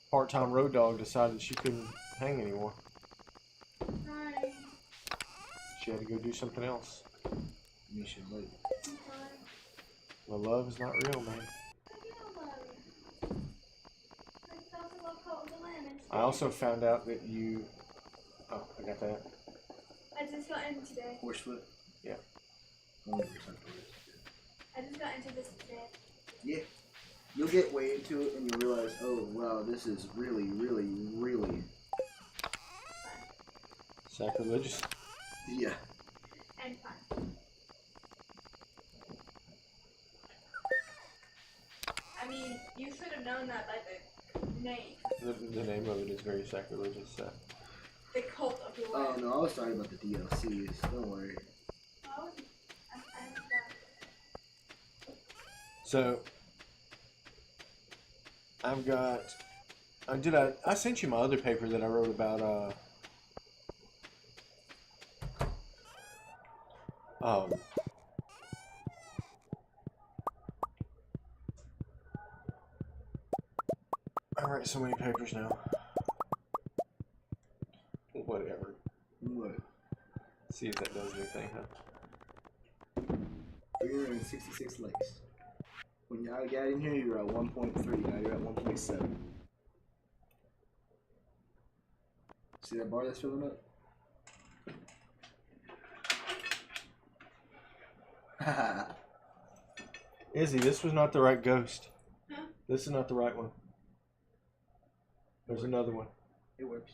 [SPEAKER 5] part-time road dog decided she couldn't hang anymore.
[SPEAKER 3] Hi.
[SPEAKER 5] She had to go do something else.
[SPEAKER 2] You should wait.
[SPEAKER 5] The love is not real, man. I also found out that you... Oh, I got that.
[SPEAKER 3] I just got in today.
[SPEAKER 2] Horsefoot?
[SPEAKER 5] Yeah.
[SPEAKER 2] 100%.
[SPEAKER 3] I just got into this today.
[SPEAKER 2] Yeah. You'll get way into it and you'll realize, oh wow, this is really, really, really...
[SPEAKER 5] Sacrilegious.
[SPEAKER 2] Yeah.
[SPEAKER 3] And fun. I mean, you should have known that by the name.
[SPEAKER 5] The name of it is very sacrilegious.
[SPEAKER 3] The Cult of the
[SPEAKER 2] Oh
[SPEAKER 3] Lamb.
[SPEAKER 2] no, I was talking about the DLCs. Don't worry.
[SPEAKER 3] Oh,
[SPEAKER 5] So, I've got... I sent you my other paper that I wrote about, I write so many papers now. Whatever.
[SPEAKER 2] What?
[SPEAKER 5] See if that does anything, huh?
[SPEAKER 2] 366 likes. When I got in here, you were at 1.3. Now you're at 1.7. See that bar that's filling up? Haha.
[SPEAKER 5] Izzy, this was not the right ghost.
[SPEAKER 3] Huh?
[SPEAKER 5] This is not the right one. There's another one.
[SPEAKER 2] It works.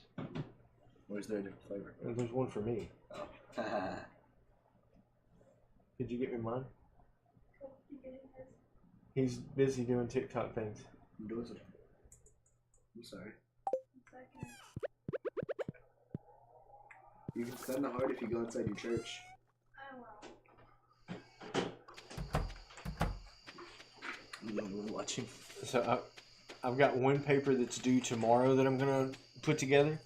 [SPEAKER 2] Or is there a different flavor?
[SPEAKER 5] And there's one for me.
[SPEAKER 2] Oh. Haha.
[SPEAKER 5] Did you get me mine? He's busy doing TikTok things.
[SPEAKER 2] Who does it? I'm sorry. You can send a heart if you go inside your church. You don't really watching.
[SPEAKER 5] So I've got one paper that's due tomorrow that I'm gonna put together.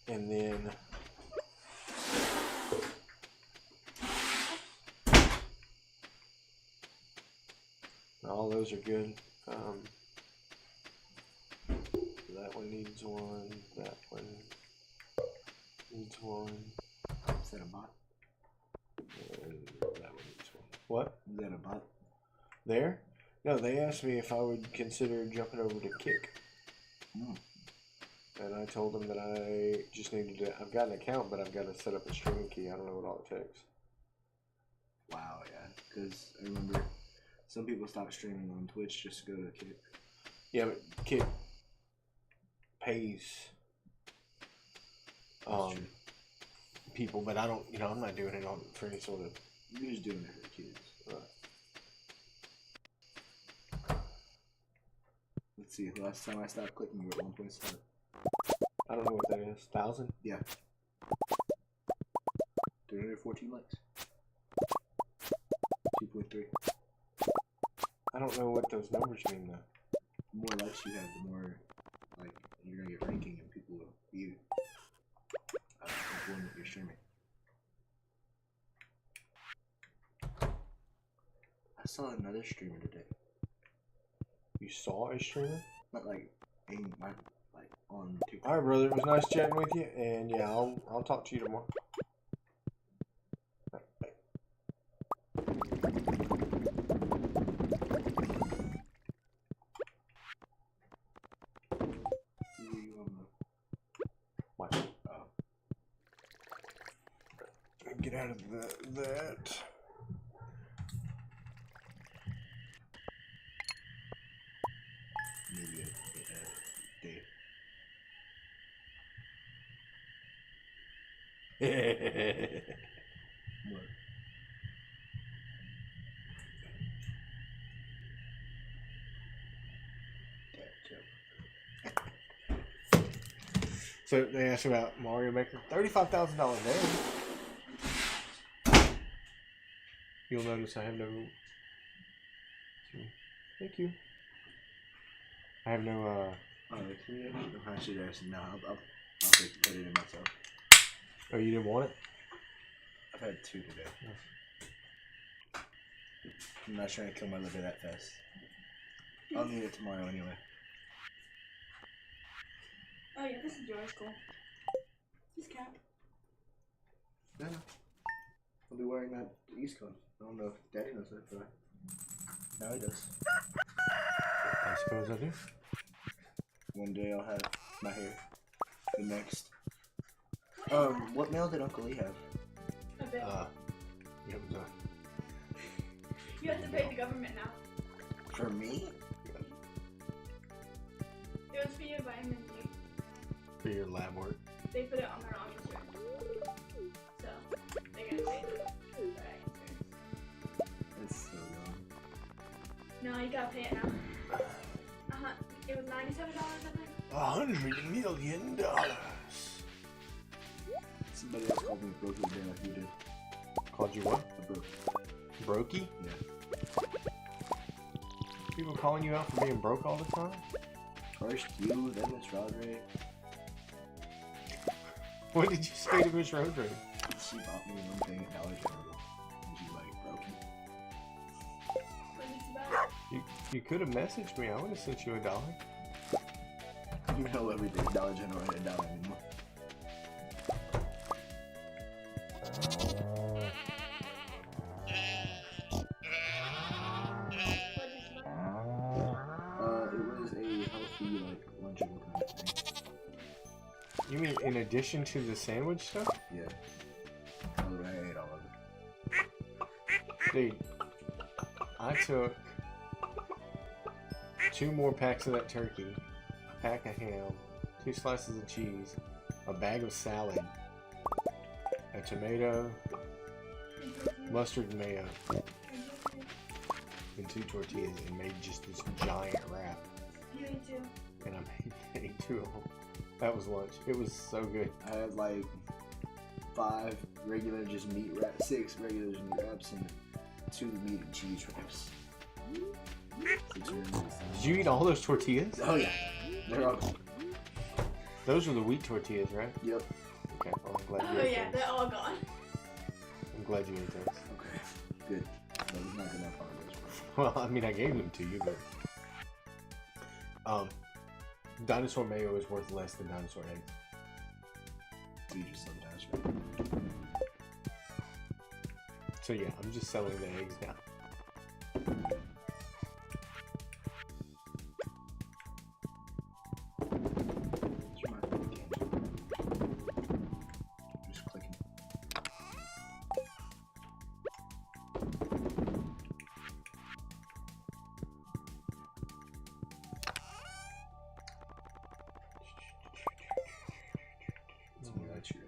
[SPEAKER 5] And then all those are good. That one needs one. That one needs one.
[SPEAKER 2] Is that a bot?
[SPEAKER 5] And that one needs one. What?
[SPEAKER 2] Is that a bot?
[SPEAKER 5] There? No, they asked me if I would consider jumping over to Kick.
[SPEAKER 2] Hmm.
[SPEAKER 5] And I told them that I just needed to... I've got an account, but I've got to set up a streaming key. I don't know what all it takes.
[SPEAKER 2] Wow, yeah. Because I remember some people stopped streaming on Twitch just to go to Kick.
[SPEAKER 5] Yeah, but Kick pays
[SPEAKER 2] That's true.
[SPEAKER 5] people, but I don't... You know, I'm not doing it for any sort of...
[SPEAKER 2] You're just doing it for kids. Let's see, the last time I stopped clicking, you were at 1.7.
[SPEAKER 5] I don't know what that is. 1,000?
[SPEAKER 2] Yeah. 314 likes. 2.3.
[SPEAKER 5] I don't know what those numbers mean, though.
[SPEAKER 2] The more likes you have, the more, like, you're gonna get ranking and people will be informed that you're streaming. I saw another streamer today.
[SPEAKER 5] You saw a streamer?
[SPEAKER 2] Not like, like on TikTok.
[SPEAKER 5] All right, brother. It was nice chatting with you, and yeah, I'll talk to you tomorrow. Bye.
[SPEAKER 2] You on the out of that. Maybe a what?
[SPEAKER 5] So they asked about Mario Maker. $35,000 there. You'll notice I have no. Thank you. I have no.
[SPEAKER 2] Actually, there's no. I'll put it in myself.
[SPEAKER 5] Oh, you didn't want it?
[SPEAKER 2] I've had 2 today. I'm not trying to kill my liver that fast. I'll need it tomorrow anyway.
[SPEAKER 3] Oh yeah, this is yours, cool. This cap.
[SPEAKER 2] No. I'll be wearing that East Coast. I don't know if Daddy knows that, but now he does.
[SPEAKER 5] I suppose I do.
[SPEAKER 2] One day I'll have my hair. The next. What mail did Uncle Lee have?
[SPEAKER 3] A bit.
[SPEAKER 5] It was
[SPEAKER 3] You have to pay the government now.
[SPEAKER 2] For me?
[SPEAKER 3] It was for your vitamin D.
[SPEAKER 5] for your lab work.
[SPEAKER 3] They put it on their own insurance. So, they're gonna pay for that insurance.
[SPEAKER 2] That's so dumb.
[SPEAKER 3] No, you gotta pay it now. It was $97, I think.
[SPEAKER 5] $100 million.
[SPEAKER 2] Somebody else called me broke today like you did.
[SPEAKER 5] Called you what?
[SPEAKER 2] A broke.
[SPEAKER 5] Brokey?
[SPEAKER 2] Yeah.
[SPEAKER 5] People calling you out for being broke all the time?
[SPEAKER 2] First you, then Miss Roderick.
[SPEAKER 5] What did you say to Miss Roderick?
[SPEAKER 2] She bought me one thing at Dollar General. And she like broke it.
[SPEAKER 3] What is it about?
[SPEAKER 5] You could have messaged me. I would have sent you $1.
[SPEAKER 2] You know everything Dollar General ain't $1 anymore. It was a healthy like lunchable kind of thing.
[SPEAKER 5] You mean in addition to the sandwich stuff?
[SPEAKER 2] Yeah. I ate all of it.
[SPEAKER 5] Dude, I took 2 more packs of that turkey, a pack of ham, 2 slices of cheese, a bag of salad, a tomato, mustard and mayo, and 2 tortillas, and made just this giant wrap.
[SPEAKER 3] You ate too.
[SPEAKER 5] And I ate 2 of them. That was lunch. It was so good.
[SPEAKER 2] I had like 5 regular just meat wraps, 6 regular just meat wraps, and 2 meat and cheese wraps.
[SPEAKER 5] Did you eat all those tortillas?
[SPEAKER 2] Oh yeah. They're all.
[SPEAKER 5] Those were the wheat tortillas, right?
[SPEAKER 2] Yep.
[SPEAKER 5] Okay, well, I'm glad you
[SPEAKER 3] Oh
[SPEAKER 5] ate
[SPEAKER 3] yeah,
[SPEAKER 5] those.
[SPEAKER 3] they're all gone.
[SPEAKER 5] I'm glad you ate those.
[SPEAKER 2] Okay. Good. That was not good enough on those.
[SPEAKER 5] Well, I mean, I gave them to you, but dinosaur mayo is worth less than dinosaur eggs.
[SPEAKER 2] We just love dinosaur.
[SPEAKER 5] So yeah, I'm just selling the eggs now.
[SPEAKER 2] It's my favorite game. Just clicking. So that's your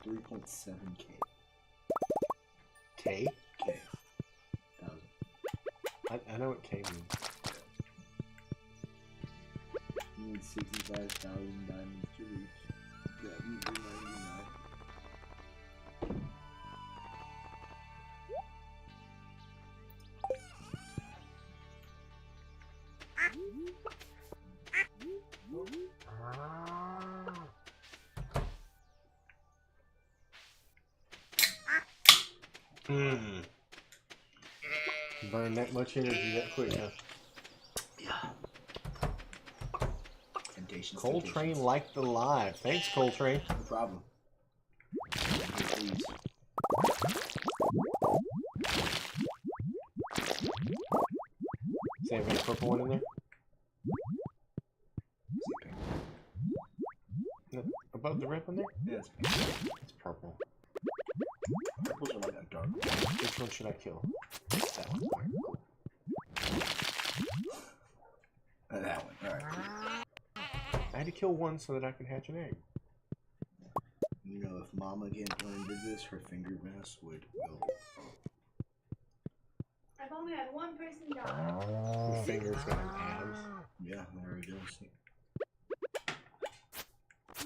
[SPEAKER 2] 3.7K.
[SPEAKER 5] K?
[SPEAKER 2] K. Thousand.
[SPEAKER 5] I know what K means.
[SPEAKER 2] You need 65,000 diamonds to reach. Yeah, you need 99.
[SPEAKER 5] Burn that much energy that quick, huh?
[SPEAKER 2] Yeah. Temptations.
[SPEAKER 5] Coltrane liked the live. Thanks, Coltrane.
[SPEAKER 2] No problem. Please.
[SPEAKER 5] Say, have a purple one in there? No, above the red one there?
[SPEAKER 2] Yeah, it's pink.
[SPEAKER 5] It's purple.
[SPEAKER 6] Purple's are like a dark.
[SPEAKER 5] Which one should I kill? That one. Alright, cool.
[SPEAKER 6] That one. Alright, cool.
[SPEAKER 5] I had to kill one so that I could hatch an egg.
[SPEAKER 6] You know, if Mama again did this, her finger mass would go.
[SPEAKER 3] I've only had one person die.
[SPEAKER 5] Your finger's got an abs.
[SPEAKER 6] Yeah, there it goes.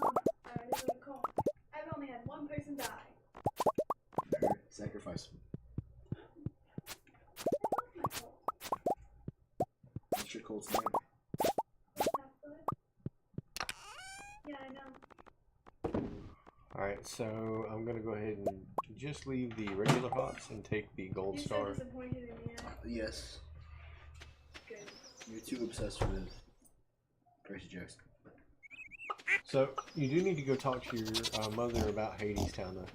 [SPEAKER 3] Alright, this is really cool. I've only had one person die.
[SPEAKER 6] There, sacrifice. What's your Colt's name?
[SPEAKER 3] Yeah, I know.
[SPEAKER 5] Alright, so I'm gonna go ahead and just leave the regular hops and take the gold
[SPEAKER 3] You're
[SPEAKER 5] star.
[SPEAKER 3] so disappointed in me.
[SPEAKER 6] Yes.
[SPEAKER 3] Good.
[SPEAKER 6] You're too obsessed with Percy Jackson.
[SPEAKER 5] So you do need to go talk to your mother about Hades Town though.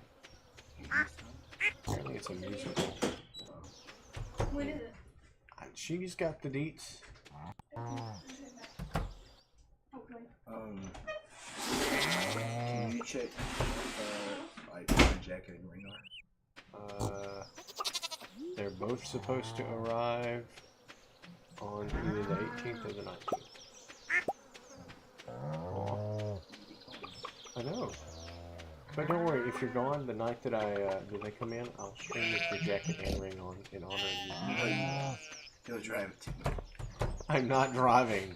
[SPEAKER 5] Apparently it's a musical.
[SPEAKER 3] When is it?
[SPEAKER 5] She's got the deets.
[SPEAKER 3] Okay.
[SPEAKER 6] Can you check like my jacket and ring are?
[SPEAKER 5] They're both supposed to arrive on either the 18th or the 19th. I know. But don't worry, if you're gone the night that they come in, I'll stream with your jacket and ring on in honor of you.
[SPEAKER 6] Go drive it to me.
[SPEAKER 5] I'm not driving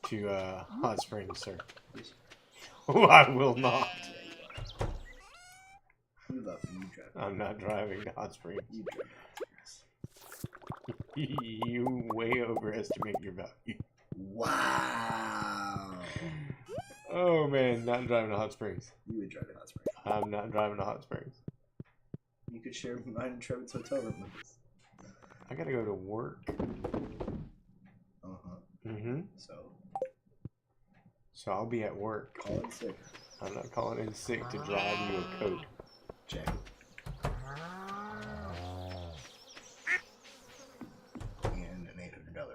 [SPEAKER 5] to Hot Springs, sir. Oh, I will not.
[SPEAKER 6] Who love you drive?
[SPEAKER 5] I'm not driving to Hot Springs.
[SPEAKER 6] You drive.
[SPEAKER 5] You way overestimate your value.
[SPEAKER 6] Wow.
[SPEAKER 5] Oh man, not driving to Hot Springs.
[SPEAKER 6] You would drive to Hot Springs.
[SPEAKER 5] I'm not driving to Hot Springs.
[SPEAKER 6] You could share mine and Trevor's hotel room with us.
[SPEAKER 5] I gotta go to work. Mm-hmm. So I'll be at work.
[SPEAKER 6] Call in sick.
[SPEAKER 5] I'm not calling in sick to drive you a coat.
[SPEAKER 6] Jacket. And an $800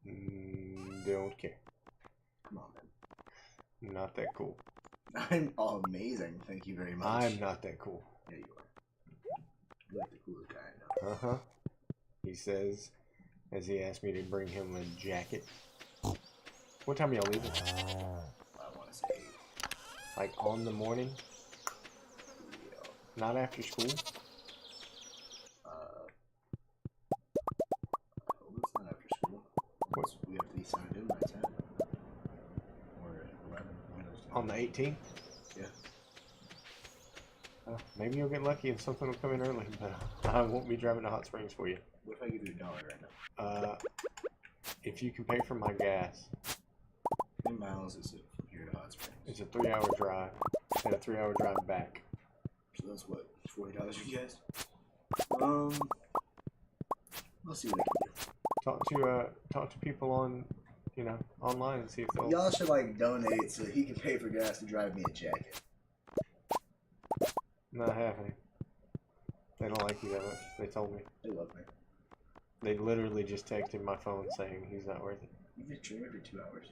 [SPEAKER 6] ring.
[SPEAKER 5] Don't care.
[SPEAKER 6] Come on, man.
[SPEAKER 5] Not that cool.
[SPEAKER 6] I'm amazing. Thank you very much.
[SPEAKER 5] I'm not that cool.
[SPEAKER 6] Yeah, you are. You're like the coolest guy I know.
[SPEAKER 5] Uh-huh. He says, as he asked me to bring him a jacket. What time are y'all leaving?
[SPEAKER 6] I want to say,
[SPEAKER 5] Like on the morning?
[SPEAKER 6] yeah.
[SPEAKER 5] Not after school?
[SPEAKER 6] It's not after school. We have to be signed in by 10. Or 11. One of those two.
[SPEAKER 5] On the 18th?
[SPEAKER 6] Yeah.
[SPEAKER 5] Maybe you'll get lucky and something will come in early, but I won't be driving to Hot Springs for you.
[SPEAKER 6] What if I give you $1 right now?
[SPEAKER 5] If you can pay for my gas,
[SPEAKER 6] How many miles is it from here to Hot Springs?
[SPEAKER 5] it's a 3-hour drive and a 3-hour drive back.
[SPEAKER 6] So that's what, $40 you guys? We'll see what I can do.
[SPEAKER 5] Talk to people on, online and see if they'll.
[SPEAKER 6] Y'all should like donate so he can pay for gas to drive me a jacket.
[SPEAKER 5] Not happening. They don't like you that much. They told me.
[SPEAKER 6] They love me.
[SPEAKER 5] They literally just texted my phone saying he's not worth it.
[SPEAKER 6] You've been streaming for 2 hours.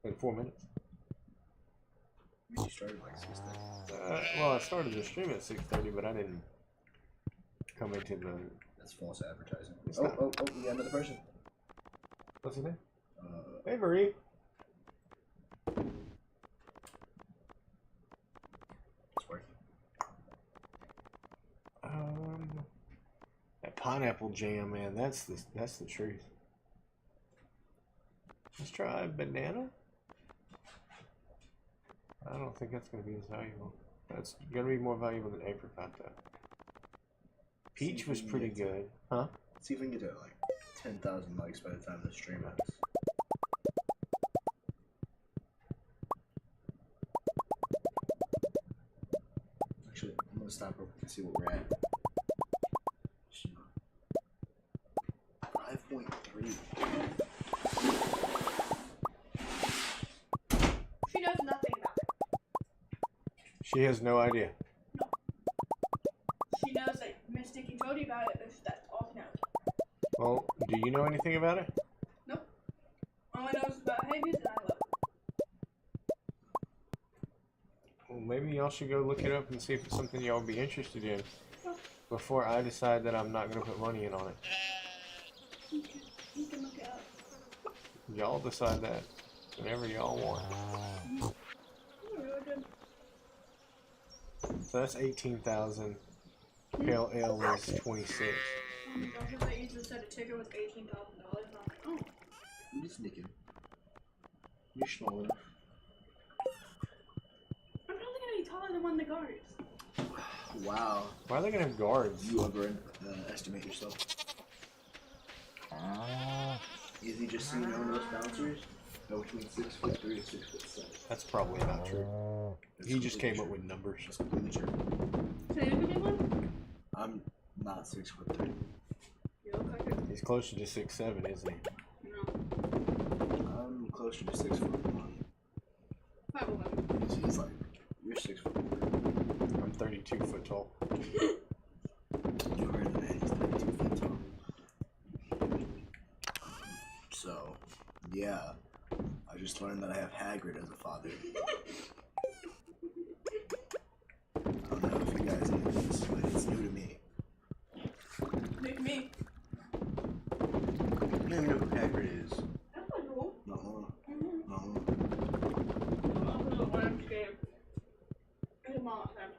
[SPEAKER 5] In 4 minutes.
[SPEAKER 6] You started like 6:30.
[SPEAKER 5] Well, I started the stream at 6:30, but I didn't come into the.
[SPEAKER 6] That's false advertising.
[SPEAKER 5] It's
[SPEAKER 6] Oh,
[SPEAKER 5] not.
[SPEAKER 6] oh, oh, we got another person.
[SPEAKER 5] What's his name?
[SPEAKER 6] Uh,
[SPEAKER 5] Hey, Marie.
[SPEAKER 6] it's working.
[SPEAKER 5] That pineapple jam, man. That's the truth. Let's try banana. I don't think that's gonna be as valuable. That's gonna be more valuable than apricot, though. Peach was pretty good, huh?
[SPEAKER 6] Let's see if we can get to like 10,000 likes by the time the stream ends. Actually, I'm gonna stop real quick and see what we're at. 5.3.
[SPEAKER 3] She knows nothing about it.
[SPEAKER 5] She has no idea.
[SPEAKER 3] She knows that Miss Sticky told you about it, but that's all she knows.
[SPEAKER 5] Well, do you know anything about it?
[SPEAKER 3] Nope. All I know is about Hades and I love it.
[SPEAKER 5] Well, maybe maybe y'all should go look it up and see if it's something y'all would be interested in before I decide that I'm not going to put money in on it.
[SPEAKER 3] You can look it up.
[SPEAKER 5] Y'all decide that whenever y'all want.
[SPEAKER 3] Oh, really good.
[SPEAKER 5] So that's 18,000. Pale Ale is 26.
[SPEAKER 3] Oh my gosh, I thought you just said a ticket was $18,000. I'm like, oh.
[SPEAKER 6] I'm just sneaking. You're small enough.
[SPEAKER 3] I'm probably gonna be taller than one of the guards.
[SPEAKER 6] Wow.
[SPEAKER 5] Why are they going to have guards?
[SPEAKER 6] You overestimate yourself. Is he just so you know most bouncers go between 6'3" to 6'7"?
[SPEAKER 5] That's probably not true. He just came up with numbers.
[SPEAKER 6] That's completely true.
[SPEAKER 3] So you're the big one?
[SPEAKER 6] I'm not 6'3".
[SPEAKER 3] You look like it.
[SPEAKER 5] He's closer to 6'7", isn't he?
[SPEAKER 3] No.
[SPEAKER 6] I'm closer to 6'1".
[SPEAKER 3] 5'11".
[SPEAKER 6] He's like, you're 6'4".
[SPEAKER 5] I'm 32 foot tall.
[SPEAKER 6] You heard the man, he's 32 feet tall. So, yeah. I just learned that I have Hagrid as a father. I don't know if you guys know this, but it's new to me.
[SPEAKER 3] Like me.
[SPEAKER 6] I don't even know who Hagrid is.
[SPEAKER 3] That's not cool.
[SPEAKER 6] No.
[SPEAKER 3] I'm scared. I'm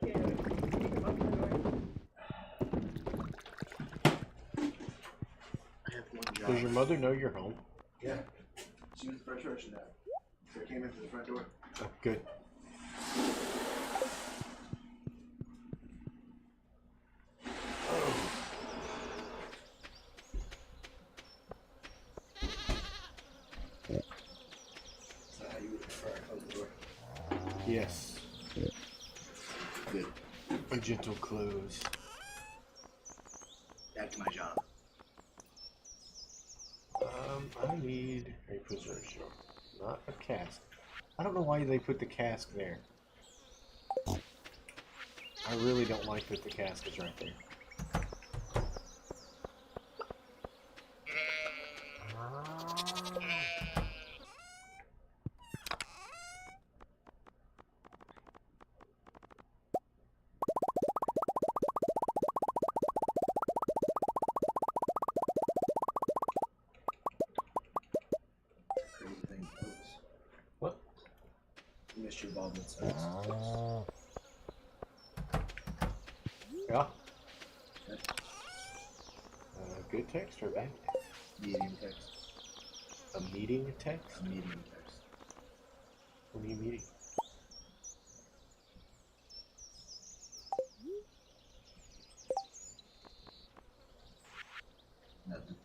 [SPEAKER 3] scared.
[SPEAKER 6] I have one job.
[SPEAKER 5] Does your mother know you're home?
[SPEAKER 6] Yeah. She was the first person that. So I came in through the front door.
[SPEAKER 5] Oh, good.
[SPEAKER 6] So how you would prefer I close the door?
[SPEAKER 5] Yes.
[SPEAKER 6] Good.
[SPEAKER 5] A gentle close.
[SPEAKER 6] Back to my job.
[SPEAKER 5] I need a preserve, not a cask. I don't know why they put the cask there. I really don't like that the cask is right there.
[SPEAKER 6] Crazy thing. Oops.
[SPEAKER 5] What?
[SPEAKER 6] You missed your involvement service.
[SPEAKER 5] Yeah.
[SPEAKER 6] Okay.
[SPEAKER 5] Good text or bad text?
[SPEAKER 6] Medium text.
[SPEAKER 5] A meeting text?
[SPEAKER 6] A medium text.
[SPEAKER 5] What are you meeting?
[SPEAKER 6] Nothing.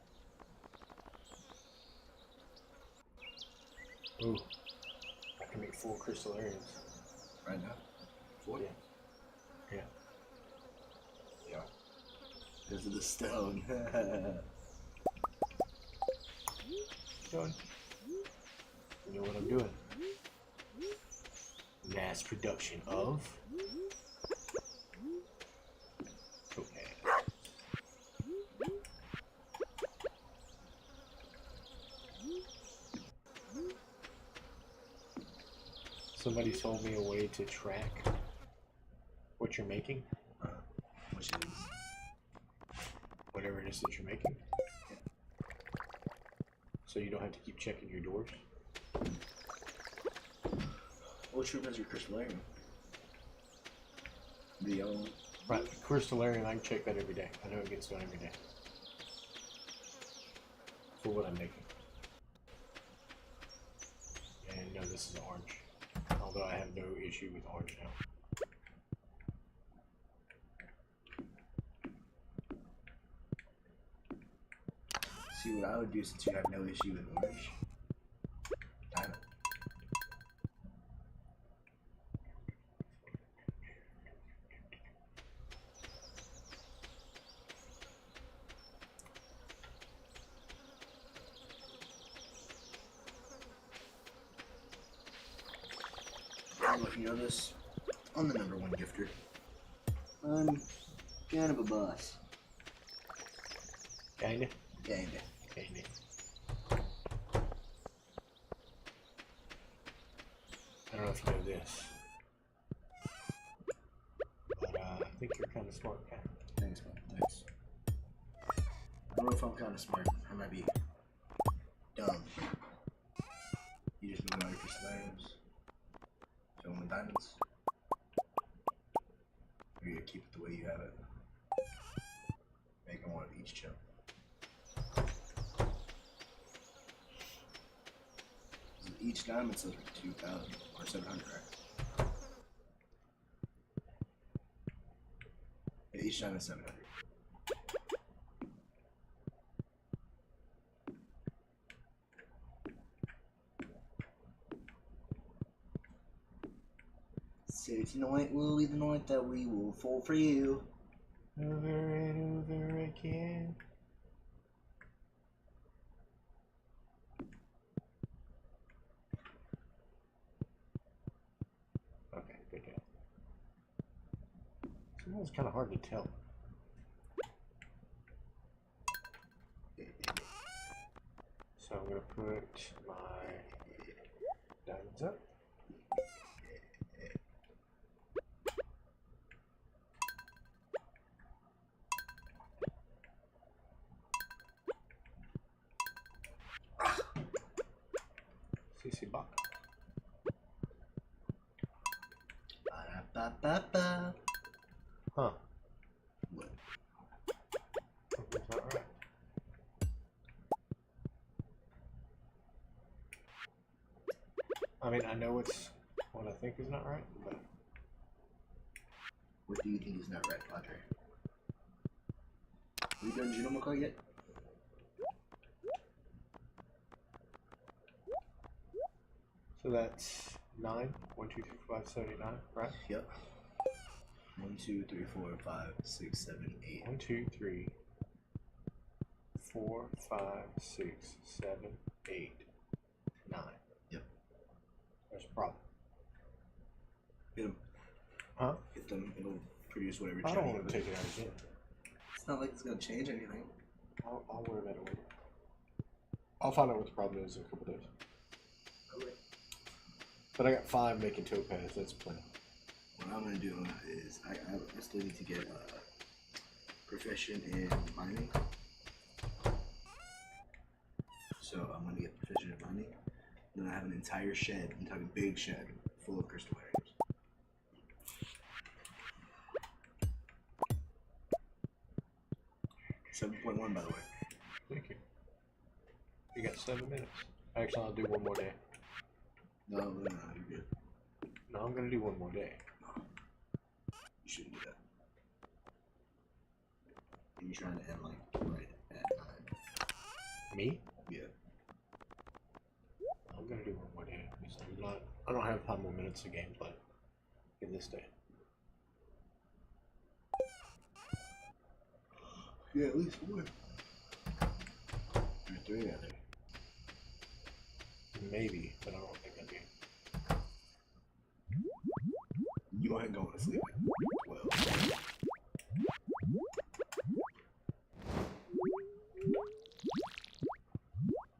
[SPEAKER 5] Ooh. I can make 4 crystallarians.
[SPEAKER 6] Right now? 40?
[SPEAKER 5] Yeah. Yeah.
[SPEAKER 6] Yeah. Because of the stone.
[SPEAKER 5] Done. You know what I'm doing? Mass production of topaz. Somebody told me a way to track what you're making,
[SPEAKER 6] Which is
[SPEAKER 5] whatever it is that you're making. So you don't have to keep checking your doors.
[SPEAKER 6] which room has your crystallarium? The yellow one?
[SPEAKER 5] Right, crystallarian, I can check that every day. I know it gets done every day. For what I'm making. And no, this is orange. Although I have no issue with orange now.
[SPEAKER 6] See, what I would do since you have no issue with orange. Diamond. I don't know if you know this. I'm the #1 gifter. I'm kind of a boss.
[SPEAKER 5] Kinda?
[SPEAKER 6] Kinda.
[SPEAKER 5] Kinda. I don't know if you know this. smart cat.
[SPEAKER 6] Thanks, man. Thanks. I don't know if I'm kind of smart. I might be dumb. You just move out your slimes. Fill them with diamonds. Or you keep it the way you have it. Make them one of each chunk. Each diamond sells for 2,000 or 700, right? Yeah, each diamond is 700. So tonight will be the night that we will fall for you.
[SPEAKER 5] Over and over again. Okay, good job. It's kind of hard to tell. So I'm gonna put my diamonds up. CC Bach.
[SPEAKER 6] Ba-da-ba-ba-ba.
[SPEAKER 5] Huh.
[SPEAKER 6] What?
[SPEAKER 5] Something's not right. I mean, I know it's what I think is not right, but
[SPEAKER 6] What do you think is not right, Padre? Have you done Genome Card yet?
[SPEAKER 5] so that's 9. 1, 2, 3, 4, 5, 79, right?
[SPEAKER 6] Yep. 1, 2, 3, 4, 5, 6, 7, 8.
[SPEAKER 5] 1, 2, 3, 4, 5, 6, 7, 8, 9.
[SPEAKER 6] Yep.
[SPEAKER 5] There's a problem.
[SPEAKER 6] Hit them.
[SPEAKER 5] Huh?
[SPEAKER 6] Hit them. It'll produce whatever.
[SPEAKER 5] I don't
[SPEAKER 6] chunk
[SPEAKER 5] want
[SPEAKER 6] you
[SPEAKER 5] to
[SPEAKER 6] have.
[SPEAKER 5] take it out again.
[SPEAKER 6] It's not like it's gonna change anything.
[SPEAKER 5] I'll worry about it later. I'll find out what the problem is in a couple days.
[SPEAKER 6] Okay.
[SPEAKER 5] But I got 5 making topaz. That's plenty.
[SPEAKER 6] What I'm gonna do is I still need to get proficient in mining. So I'm gonna get proficient in mining. Then I have an entire shed. I'm talking big shed full of crystal items. .1 by the way.
[SPEAKER 5] Thank you. You got 7 minutes. Actually, I'll do one more day.
[SPEAKER 6] No, you're good.
[SPEAKER 5] No, I'm gonna do one more day.
[SPEAKER 6] You shouldn't do that. You're trying to end like right at 9.
[SPEAKER 5] Me?
[SPEAKER 6] Yeah.
[SPEAKER 5] I'm gonna do one more day. Because I don't have 5 more minutes of gameplay in this day.
[SPEAKER 6] Yeah, at least 4. Or 3, I think.
[SPEAKER 5] Maybe, but I don't think I do.
[SPEAKER 6] You go ahead and go to sleep at 12.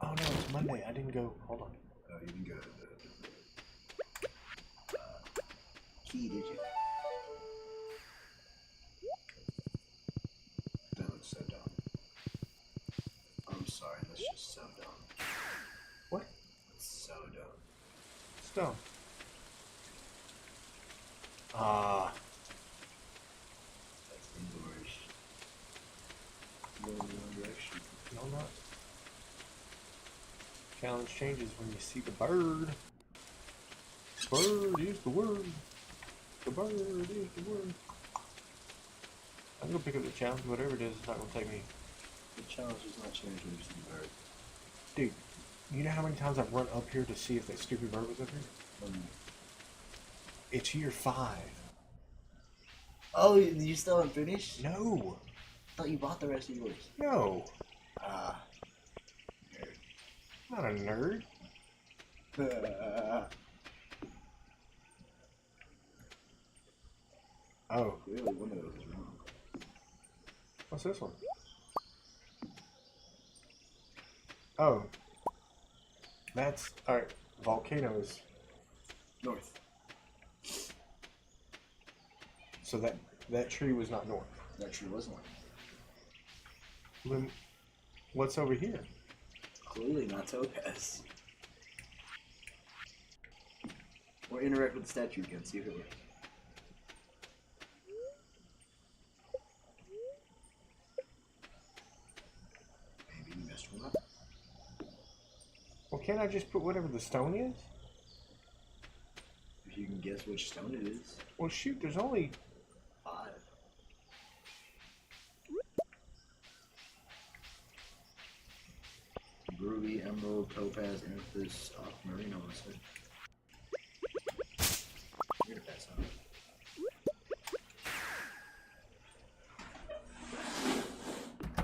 [SPEAKER 5] Oh no, it's Monday. I didn't go. Hold on.
[SPEAKER 6] You can go to the key, did you? That looks so dumb. I'm sorry, that's just so dumb.
[SPEAKER 5] What?
[SPEAKER 6] It's so dumb.
[SPEAKER 5] Stone. Ah.
[SPEAKER 6] That's indoors. Go in the wrong direction.
[SPEAKER 5] No, not. Challenge changes when you see the bird. Bird is the word. The bird is the word. I'm gonna pick up the challenge, whatever it is, it's not gonna take me.
[SPEAKER 6] The challenge does not change when you see the bird.
[SPEAKER 5] Dude, you know how many times I've run up here to see if that stupid bird was up here? It's year 5.
[SPEAKER 6] Oh, you still haven't finished?
[SPEAKER 5] No.
[SPEAKER 6] I thought you bought the rest of yours.
[SPEAKER 5] No.
[SPEAKER 6] Ah.
[SPEAKER 5] Not a nerd. Oh.
[SPEAKER 6] Clearly one of those is wrong.
[SPEAKER 5] What's this one? Oh. That's... Alright. Volcanoes.
[SPEAKER 6] North.
[SPEAKER 5] So that tree was not north.
[SPEAKER 6] That tree wasn't one.
[SPEAKER 5] Then what's over here?
[SPEAKER 6] Clearly not topaz. Or interact with the statue again, see if it works. Maybe you messed one up.
[SPEAKER 5] Well, can't I just put whatever the stone is?
[SPEAKER 6] If you can guess which stone it is.
[SPEAKER 5] Well, shoot, there's only...
[SPEAKER 6] 5. Ruby, emerald, topaz, amethyst, aquamarine, I want to say. I'm gonna pass out.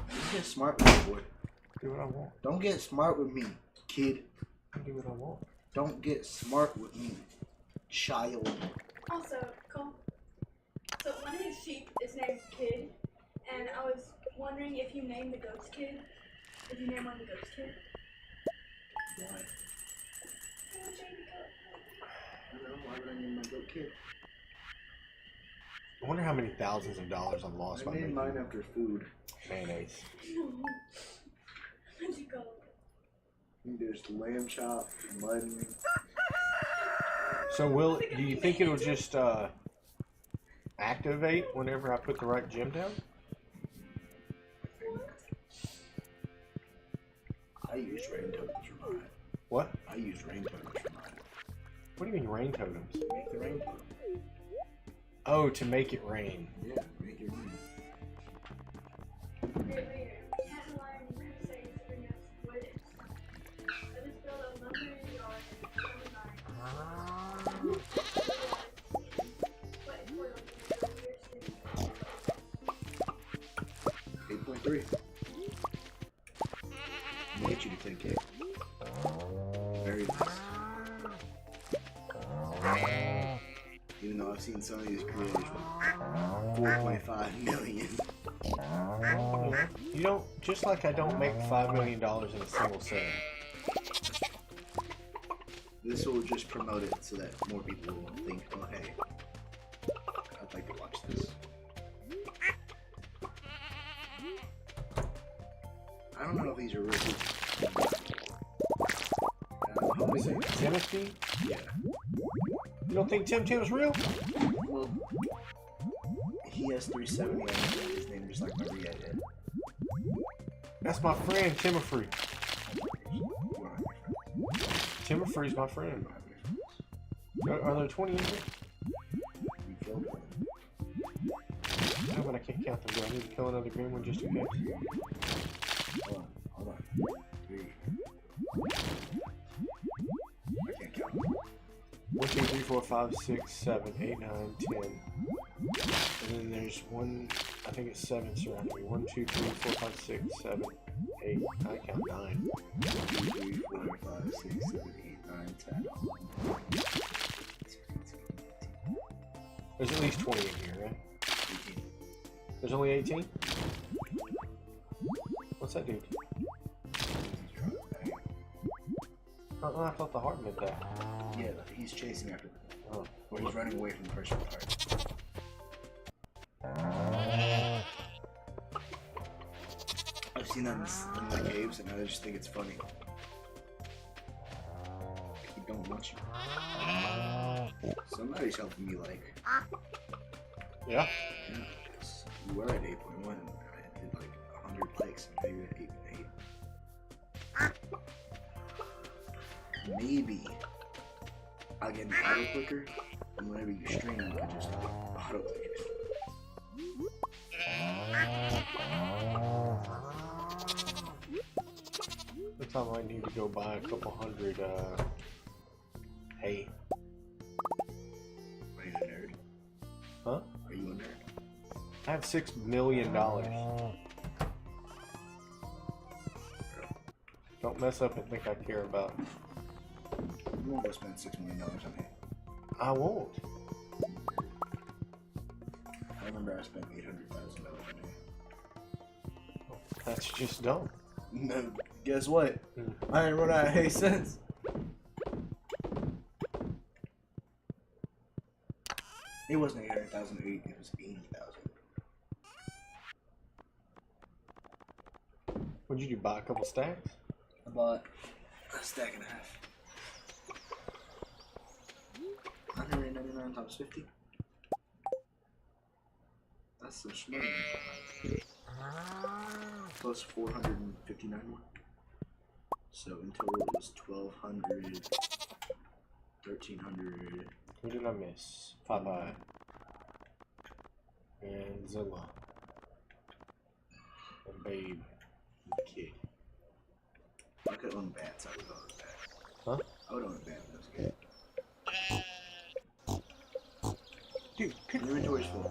[SPEAKER 6] Don't get smart with me, boy.
[SPEAKER 5] Do what I want.
[SPEAKER 6] Don't get smart with me, kid.
[SPEAKER 5] Do what I want.
[SPEAKER 6] Don't get smart with me, child.
[SPEAKER 3] Also, Cole. So one of his sheep is named Kid, and I was wondering if you named the ghost Kid. If you name one the ghost Kid.
[SPEAKER 6] Why?
[SPEAKER 3] Oh, baby goat.
[SPEAKER 6] I don't know, why would I name my goat Kid?
[SPEAKER 5] I wonder how many thousands of dollars I've lost
[SPEAKER 6] I
[SPEAKER 5] by
[SPEAKER 6] named
[SPEAKER 5] making
[SPEAKER 6] mine after food.
[SPEAKER 5] mayonnaise.
[SPEAKER 3] No. Where'd you go?
[SPEAKER 6] There's lamb chop, mutton.
[SPEAKER 5] So do you think it'll just activate whenever I put the right gem down?
[SPEAKER 6] I used rain totems for mine.
[SPEAKER 5] What?
[SPEAKER 6] I used rain totems for mine.
[SPEAKER 5] What do you mean rain totems?
[SPEAKER 6] Make the rain totem.
[SPEAKER 5] Oh, to make it rain.
[SPEAKER 6] Yeah, make it rain. Three. I'll get you to 10K. Very nice. Even though I've seen some of these creators with 4.5 million.
[SPEAKER 5] You don't, just like I don't make $5 million in a single sale.
[SPEAKER 6] This will just promote it so that more people will think, oh hey, I'd like to watch this. I don't know if these are real people.
[SPEAKER 5] Timothy?
[SPEAKER 6] Yeah.
[SPEAKER 5] You don't think Tim's real?
[SPEAKER 6] Well, he has 370 and his name just like Maria did.
[SPEAKER 5] That's my friend, Timothy. Timothy's my friend. Are there 20 in here?
[SPEAKER 6] You killed him.
[SPEAKER 5] No, but I can't count them. Do I need to kill another green one just in case?
[SPEAKER 6] Hold on. 3. I can't count.
[SPEAKER 5] 1, 2, 3, 4, 5, 6, 7, 8, 9, 10. And then there's one, I think it's 7 surrounding me. 1, 2, 3, 4, 5, 6, 7, 8. I count 9.
[SPEAKER 6] 2, 3, 4, 5, 6, 7, 8, 9, 10.
[SPEAKER 5] There's at least 20 in here, right?
[SPEAKER 6] 18.
[SPEAKER 5] There's only 18? What's that dude? I thought the heart meant that.
[SPEAKER 6] Yeah, he's chasing after them.
[SPEAKER 5] Oh.
[SPEAKER 6] Or he's running away from the first part. I've seen that in the caves, and I just think it's funny. He don't want you. Somebody's helping me, like.
[SPEAKER 5] Yeah?
[SPEAKER 6] Yeah, 'cause we were at 8.1, and I did like 100 likes, and maybe at 8.8. Maybe I get an auto clicker, and whenever you stream, I just auto click it.
[SPEAKER 5] Looks like I might need to go buy a couple hundred, hay.
[SPEAKER 6] Are you a nerd?
[SPEAKER 5] Huh?
[SPEAKER 6] Are you a nerd?
[SPEAKER 5] I have $6 million. Don't mess up and think I care about.
[SPEAKER 6] You won't go spend $6 million on it.
[SPEAKER 5] I won't.
[SPEAKER 6] I remember I spent $800,000 on it.
[SPEAKER 5] That's just dumb.
[SPEAKER 6] No, guess what? I ain't run out of hay since. It wasn't 800,000, it was 80,000.
[SPEAKER 5] What'd you do? Buy a couple stacks?
[SPEAKER 6] I bought a stack and a half. 999 times 50. That's some money. Plus 459 more. So in total it was 1200, 1300.
[SPEAKER 5] Who did I miss? Popeye. And Zilla. And Babe. Kid.
[SPEAKER 6] I could own bats, I would own a bat.
[SPEAKER 5] Huh?
[SPEAKER 6] I would own a bat if that was good.
[SPEAKER 5] Dude,
[SPEAKER 6] Your inventory's full.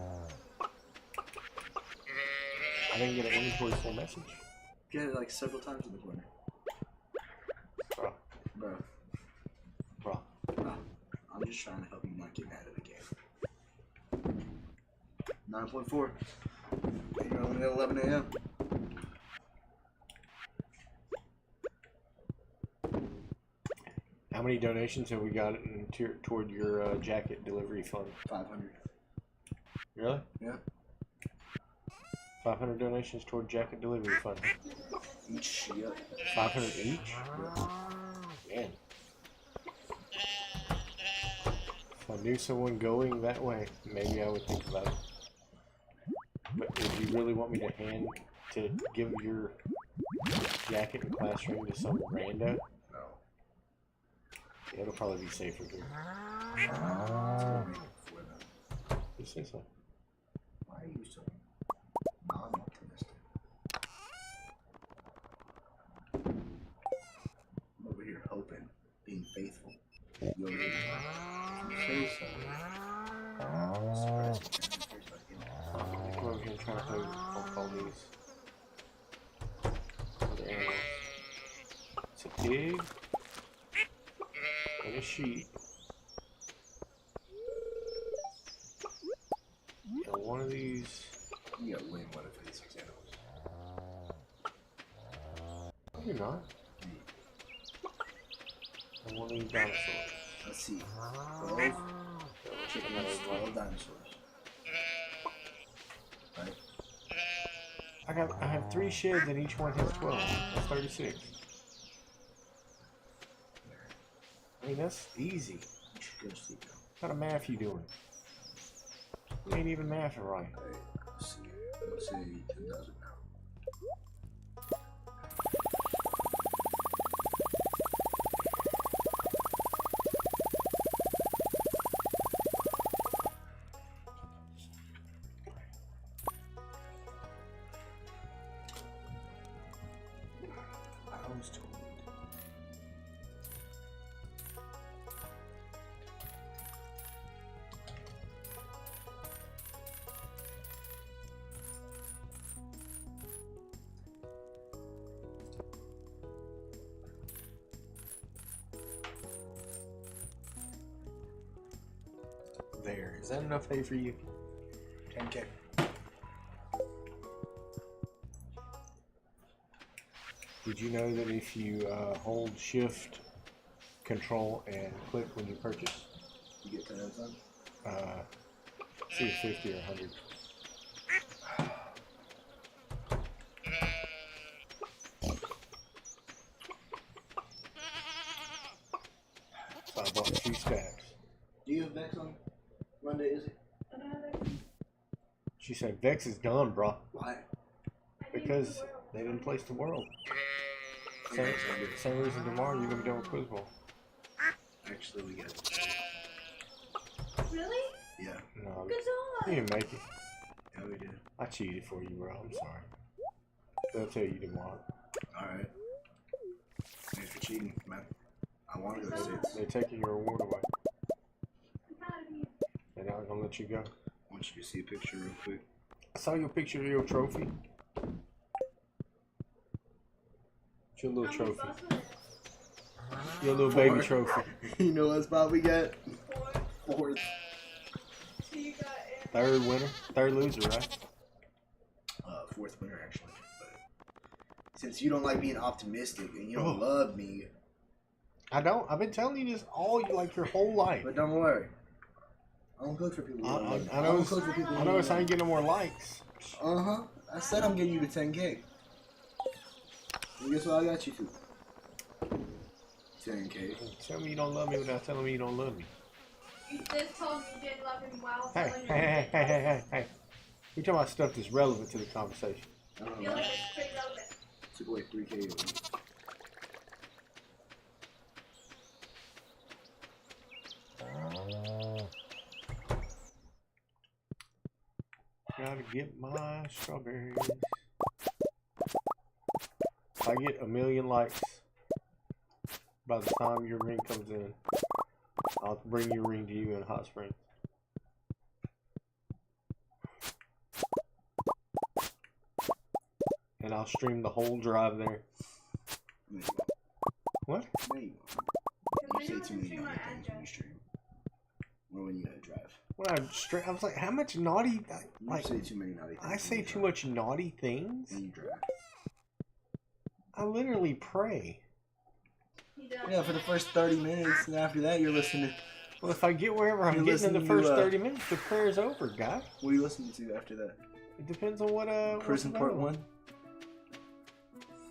[SPEAKER 5] I didn't get an inventory full message.
[SPEAKER 6] You had it like several times in the corner.
[SPEAKER 5] Bro.
[SPEAKER 6] Bro.
[SPEAKER 5] Bro.
[SPEAKER 6] I'm just trying to help you not get mad at the game. 9.4. You're only at 11 a.m.
[SPEAKER 5] How many donations have we got toward your jacket delivery fund?
[SPEAKER 6] 500.
[SPEAKER 5] Really?
[SPEAKER 6] Yeah.
[SPEAKER 5] 500 donations toward jacket delivery fund.
[SPEAKER 6] Each, yep.
[SPEAKER 5] 500 each? Man. If I knew someone going that way, maybe I would think about it. But would you really want me to give your jacket and class ring to some rando?
[SPEAKER 6] No.
[SPEAKER 5] Yeah, it'll probably be safer here.
[SPEAKER 6] It's gonna make it for them.
[SPEAKER 5] You say so.
[SPEAKER 6] Why are you so non-optimistic? I'm over here hoping, being faithful. You over here so sorry.
[SPEAKER 5] Come over here and try to play with all these other animals. It's a pig and a sheep. And one of these.
[SPEAKER 6] You gotta win one of these examples.
[SPEAKER 5] No, you're not. And one of these dinosaurs.
[SPEAKER 6] Let's see. 12 chickens, 12 dinosaurs. Right?
[SPEAKER 5] I have 3 sheds and each one has 12. That's 36. I mean, that's easy.
[SPEAKER 6] You should go to sleep now.
[SPEAKER 5] What kind of math you doing? You ain't even mathing right.
[SPEAKER 6] Hey, let's see. Let's say 10,000 now. I was told.
[SPEAKER 5] There. Is that enough hay for you?
[SPEAKER 6] 10K.
[SPEAKER 5] Did you know that if you hold shift, control, and click when you purchase,
[SPEAKER 6] You get 10 at a time?
[SPEAKER 5] it's either 50 or 100. So I bought 2 stacks.
[SPEAKER 6] Do you have Vex on Monday, is it?
[SPEAKER 5] She said Vex is done, bro,
[SPEAKER 6] Why?
[SPEAKER 5] because they didn't place the world. Same reason tomorrow you're gonna be done with Quiz Bowl.
[SPEAKER 6] Actually, we got it.
[SPEAKER 3] Really?
[SPEAKER 6] Yeah.
[SPEAKER 5] No,
[SPEAKER 3] Good
[SPEAKER 5] you didn't make it.
[SPEAKER 6] Yeah, we did.
[SPEAKER 5] I cheated for you, bro. I'm sorry. They'll tell you tomorrow.
[SPEAKER 6] Alright. Thanks for cheating, man. I want to go to 6.
[SPEAKER 5] They're taking your reward away.
[SPEAKER 3] I'm proud of you.
[SPEAKER 5] They're not gonna let you go.
[SPEAKER 6] I want you to see a picture real quick.
[SPEAKER 5] I saw your picture of your trophy. It's your little trophy. Your little baby trophy.
[SPEAKER 6] You know what spot we got? 4th.
[SPEAKER 3] So you got
[SPEAKER 5] 3rd winner. 3rd loser, right?
[SPEAKER 6] 4th winner, actually. But since you don't like being optimistic and you don't love me,
[SPEAKER 5] I don't. I've been telling you this like your whole life.
[SPEAKER 6] but don't worry. I don't cook for people. Who don't love me.
[SPEAKER 5] I know
[SPEAKER 6] don't
[SPEAKER 5] it's,
[SPEAKER 6] cook for people.
[SPEAKER 5] I know it's I ain't getting no more likes.
[SPEAKER 6] I said I'm getting you to 10K. And guess what I got you to? 10K.
[SPEAKER 5] Tell me you don't love me without telling me you don't love me.
[SPEAKER 3] You just told me you didn't love him while
[SPEAKER 5] Hey,
[SPEAKER 3] telling
[SPEAKER 5] hey,
[SPEAKER 3] him
[SPEAKER 5] hey, hey, hey, hey, hey. We talking about stuff that's relevant to the conversation.
[SPEAKER 6] I
[SPEAKER 3] I
[SPEAKER 6] don't
[SPEAKER 3] feel
[SPEAKER 6] know.
[SPEAKER 3] like it's pretty relevant.
[SPEAKER 6] Took away 3K.
[SPEAKER 5] Gotta get my strawberries. If I get 1,000,000 likes by the time your ring comes in, I'll bring your ring to you in Hot Springs. And I'll stream the whole drive there.
[SPEAKER 6] No, you
[SPEAKER 5] What?
[SPEAKER 6] won't. No, you won't. You say too many naughty things when you stream. Or when you gotta drive.
[SPEAKER 5] When I was like, how much naughty?
[SPEAKER 6] You say too many naughty things.
[SPEAKER 5] I say too much naughty things.
[SPEAKER 6] when you drive.
[SPEAKER 5] I literally pray.
[SPEAKER 3] He does.
[SPEAKER 6] Yeah, for the first 30 minutes, and after that, you're listening.
[SPEAKER 5] Well, if I get wherever I'm
[SPEAKER 6] You're
[SPEAKER 5] getting in the
[SPEAKER 6] listening to,
[SPEAKER 5] first 30 minutes, the prayer's over, guy.
[SPEAKER 6] What are you listening to after that?
[SPEAKER 5] It depends on what
[SPEAKER 6] Prison
[SPEAKER 5] what's
[SPEAKER 6] Part
[SPEAKER 5] available.
[SPEAKER 6] 1?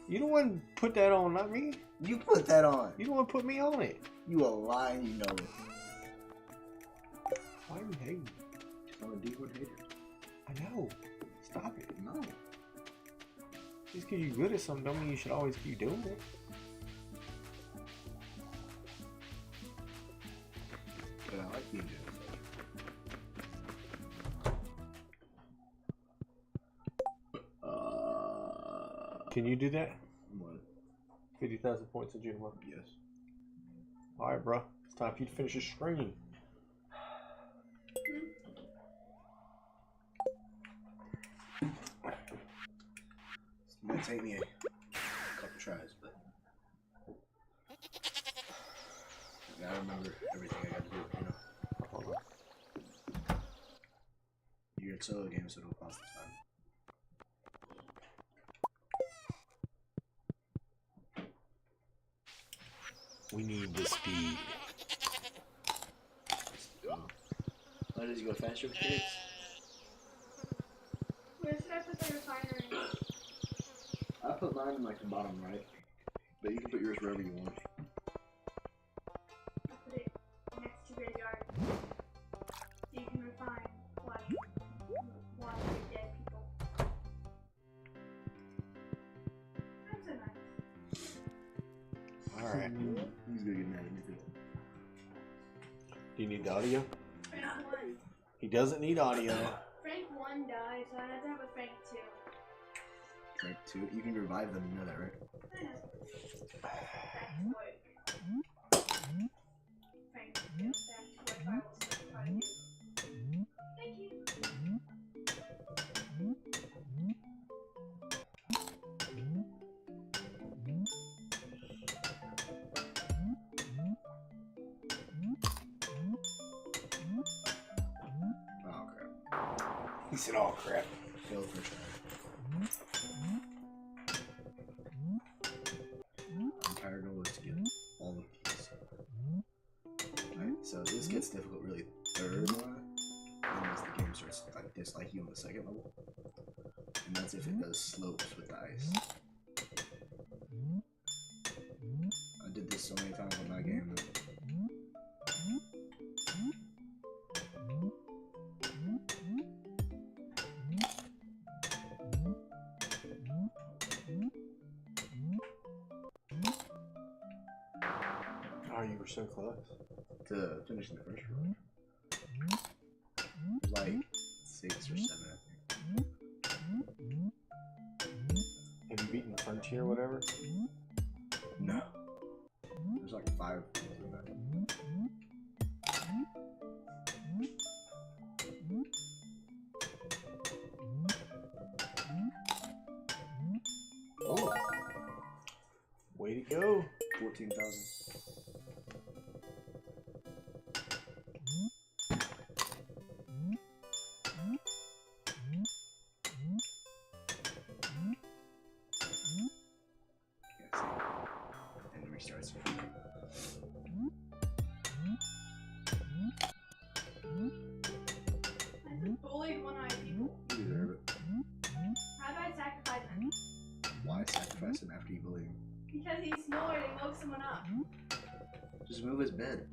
[SPEAKER 5] You the one put that on, not me.
[SPEAKER 6] You put that on.
[SPEAKER 5] You the one put me on it.
[SPEAKER 6] You a lie and you know it.
[SPEAKER 5] Why are you hating?
[SPEAKER 6] I'm a D1 hater.
[SPEAKER 5] I know. Stop it.
[SPEAKER 6] No.
[SPEAKER 5] Just because you're good at something don't mean you should always keep doing it.
[SPEAKER 6] But I like you doing it.
[SPEAKER 5] Can you do that?
[SPEAKER 6] What?
[SPEAKER 5] 50,000 points in June month.
[SPEAKER 6] Yes.
[SPEAKER 5] Alright, bro. It's time for you to finish your screen.
[SPEAKER 6] It might take me a couple tries, but I gotta remember everything I gotta do, you know.
[SPEAKER 5] Hold on.
[SPEAKER 6] You're in solo game, so it'll cost the time.
[SPEAKER 5] We need the speed.
[SPEAKER 6] Why does he go faster with kids?
[SPEAKER 3] Where should I put the refinery?
[SPEAKER 6] I put mine in like the bottom right, but you can put yours wherever you want.
[SPEAKER 3] I put it next to graveyard. So you can refine like dead people. That's so nice.
[SPEAKER 5] Alright.
[SPEAKER 6] He's gonna get mad at me for that.
[SPEAKER 5] Do you need the audio?
[SPEAKER 3] Frank 1.
[SPEAKER 5] He doesn't need audio.
[SPEAKER 3] Frank 1 died, so I had to have a Frank 2.
[SPEAKER 6] Frank 2, you can revive them, you know that, right?
[SPEAKER 3] I know. That's work. Frank 2, that's what I will still try to do. Thank you.
[SPEAKER 6] Oh crap.
[SPEAKER 5] He said, oh crap.
[SPEAKER 6] Failed first time. Entire goal is to get all the keys. Alright, so this gets difficult really third one. Unless the game starts like dislike you on the second level. And that's if it does slopes with the ice. I did this so many times on that game.
[SPEAKER 5] Oh, you were so close.
[SPEAKER 6] To finishing the first round. Like 6 or 7, I think.
[SPEAKER 5] Have you beaten the Frontier or whatever?
[SPEAKER 6] No. There's like 5 in that.
[SPEAKER 5] Oh. Way to go.
[SPEAKER 6] 14,000. And restarts.
[SPEAKER 3] I just bullied one-eyed people.
[SPEAKER 6] You deserve it.
[SPEAKER 3] How do I sacrifice them?
[SPEAKER 6] Why sacrifice him after you bully him?
[SPEAKER 3] does he snore and he woke someone up?
[SPEAKER 6] Just move his bed.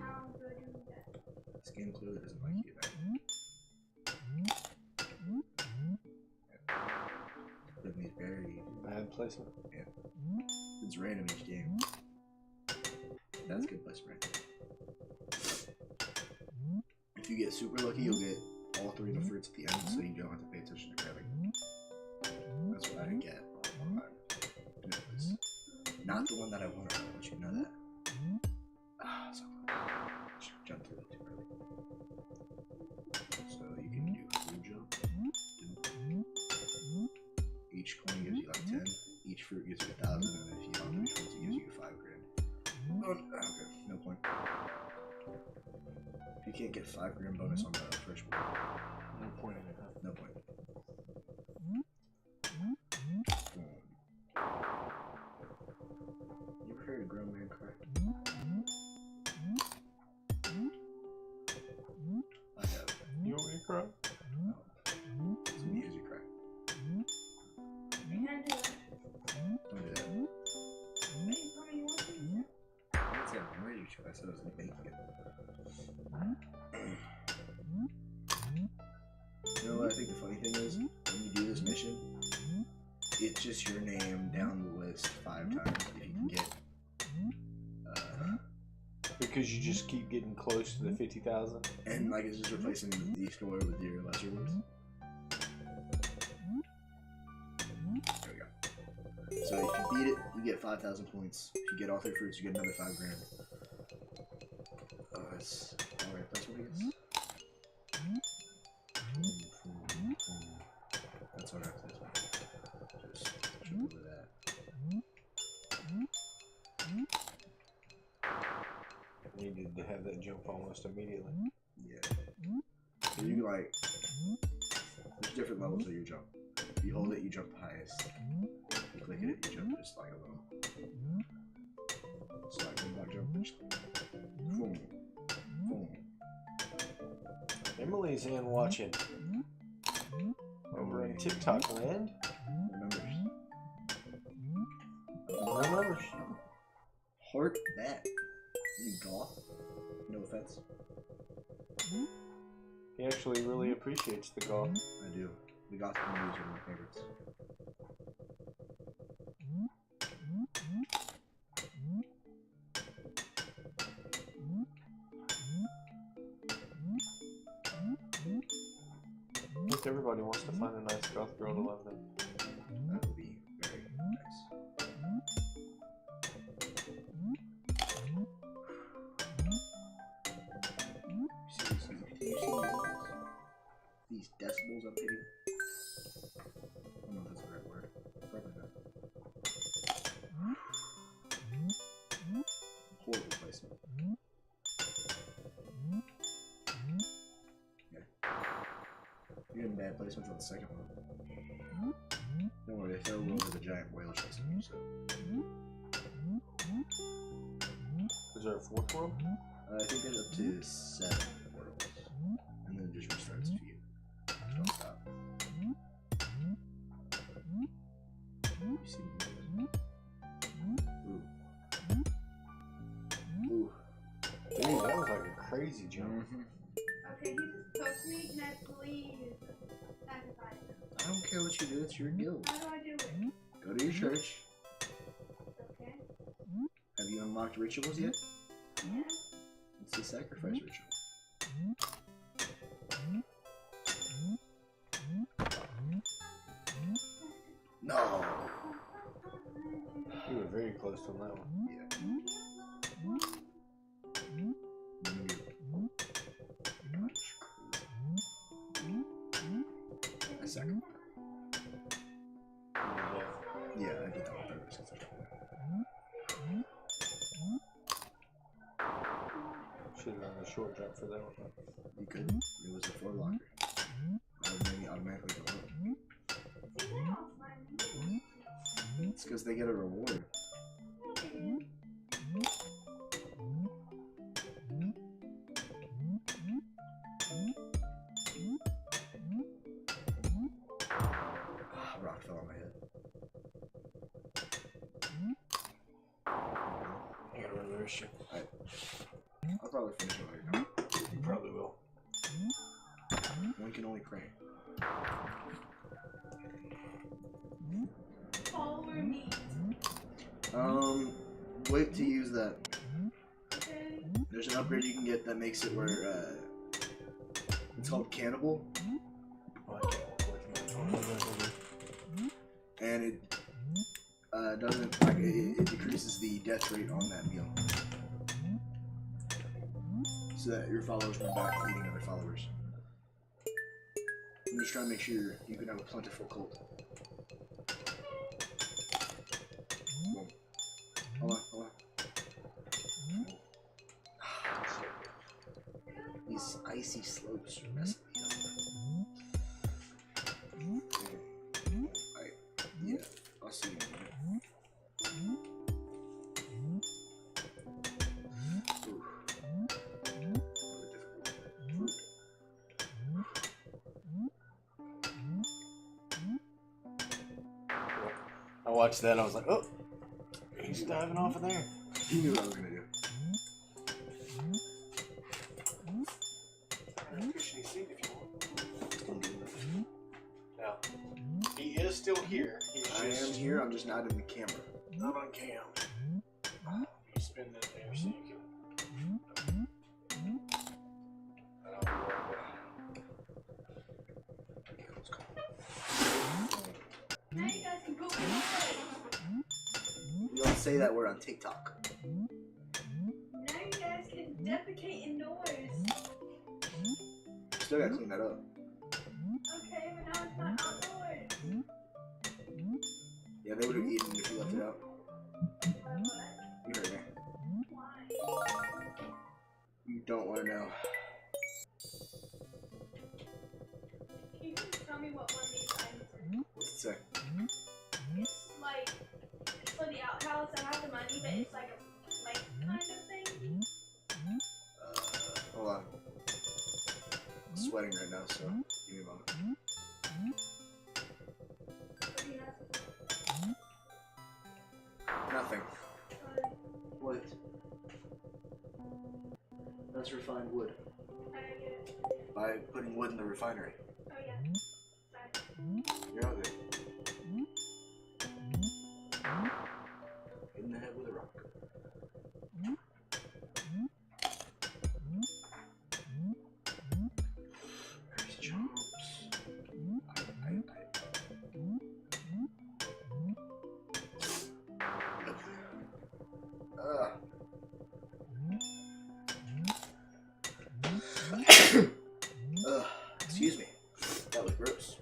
[SPEAKER 3] How good is that?
[SPEAKER 6] This game clearly doesn't like you. Putting these very.
[SPEAKER 5] Bad placement.
[SPEAKER 6] It's random each game. That's good placement. If you get super lucky, you'll get all three of the fruits at the end, so you don't have to pay attention to grabbing. That's what I didn't get all the time. And it was not the one that I wanted. I want you to know that. Ah, so close. Jump through it too early. So you can do fruit jump. Each coin gives you like 10. Each fruit gives you 1,000, and if you all three fruits, it gives you 5 grand. Oh, okay, no point. If you can't get 5 grand bonus on the first one,
[SPEAKER 5] No point in it, huh?
[SPEAKER 6] no point. You ever heard a grown man cry? I have.
[SPEAKER 5] You want me to cry?
[SPEAKER 6] No. It's me as you cry.
[SPEAKER 3] You can't do that.
[SPEAKER 6] Don't do that.
[SPEAKER 3] Wait, Tommy, you want to?
[SPEAKER 6] I said I wanted you to. I said I was making it. You know what I think the funny thing is? When you do this mission, it's just your name down the list 5 times if you can get.
[SPEAKER 5] Because you just keep getting close to the 50,000.
[SPEAKER 6] And like it's just replacing the score with your lesser ones. There we go. So if you beat it, you get 5,000 points. If you get all 3 fruits, you get another 5 grand. Oh, that's alright. That's what it is. That's what I have to do. Just show over that.
[SPEAKER 5] Needed to have that jump almost immediately.
[SPEAKER 6] Yeah. So you like, there's different levels of your jump. If you hold it, you jump the highest. If you click it, you jump just like a little. It's like one block jump. Just boom, boom.
[SPEAKER 5] Emily's in watching. Over in TikTok land.
[SPEAKER 6] Remember,
[SPEAKER 5] No numbers.
[SPEAKER 6] heart that. You goth. No offense.
[SPEAKER 5] He actually really appreciates the golf.
[SPEAKER 6] I do. The goth communities are my favorites.
[SPEAKER 5] I think everybody wants to find a nice goth girl to love them.
[SPEAKER 6] That would be very nice. You see these decibels I'm hitting? I don't know if that's the right word. Probably not. Horrible placement. Yeah. You're in bad placements on the second one. Don't worry, the third one is a giant whale chasing you, so.
[SPEAKER 5] Is there a fourth world?
[SPEAKER 6] I think there's up to 7 worlds. And then it just restarts if you don't stop. You see me? Ooh. Ooh.
[SPEAKER 5] Dude, that was like a crazy jump.
[SPEAKER 3] Okay, you just poked me. Can I please sacrifice?
[SPEAKER 6] I don't care what you do, it's your guild.
[SPEAKER 3] How do I do it?
[SPEAKER 6] Go to your church.
[SPEAKER 3] Okay.
[SPEAKER 6] Have you unlocked rituals yet?
[SPEAKER 3] Yeah.
[SPEAKER 6] It's the sacrifice ritual. No!
[SPEAKER 5] You were very close on that one.
[SPEAKER 6] Yeah. I second. Yeah, I did that on purpose.
[SPEAKER 5] Should have done a short jump for that one.
[SPEAKER 6] You could. It was a 4 locker. That would maybe automatically go up. It's because they get a reward.
[SPEAKER 2] trust you.
[SPEAKER 6] I'll probably finish it while you're gone.
[SPEAKER 2] You probably will.
[SPEAKER 6] One can only pray.
[SPEAKER 3] Follower meat.
[SPEAKER 6] Wait to use that.
[SPEAKER 3] Okay.
[SPEAKER 6] There's an upgrade you can get that makes it where, it's called Cannibal. And it, doesn't, like, it decreases the death rate on that meal. So that your followers went back eating other followers. I'm just trying to make sure you can have a plentiful cult. Boom. Hold on. These icy slopes are messing me up. Yeah, I'll see you in a minute. Ooh.
[SPEAKER 5] I watched that and I was like, oh, he's diving off of there.
[SPEAKER 6] He knew what I was gonna do.
[SPEAKER 2] Fishing seed if you want. Now, he is still here. He's
[SPEAKER 6] I am
[SPEAKER 2] just
[SPEAKER 6] here, I'm just not in the camera.
[SPEAKER 2] not on cam. You spin that there so you can.
[SPEAKER 3] Now you guys can poop in the
[SPEAKER 6] You don't say that word on TikTok.
[SPEAKER 3] Now you guys can defecate indoors.
[SPEAKER 6] Still gotta clean that up.
[SPEAKER 3] Okay, but now it's not outdoors.
[SPEAKER 6] Yeah, they would have eaten if you left it out.
[SPEAKER 3] Why what?
[SPEAKER 6] You heard me.
[SPEAKER 3] Why?
[SPEAKER 6] You don't want to know.
[SPEAKER 3] Can you just tell me what one of these items
[SPEAKER 6] What's it say?
[SPEAKER 3] is? It's like, it's for the outhouse. I have the money, but it's like a lake kind of thing.
[SPEAKER 6] Hold on. I'm sweating right now, so give me a moment.
[SPEAKER 3] What do you have?
[SPEAKER 6] Nothing. What? That's refined wood.
[SPEAKER 3] How do I get it?
[SPEAKER 6] By putting wood in the refinery.
[SPEAKER 3] Oh yeah. Sorry.
[SPEAKER 6] You're out there. Hit in the head with a rock. There's jumps. Excuse me. That was gross.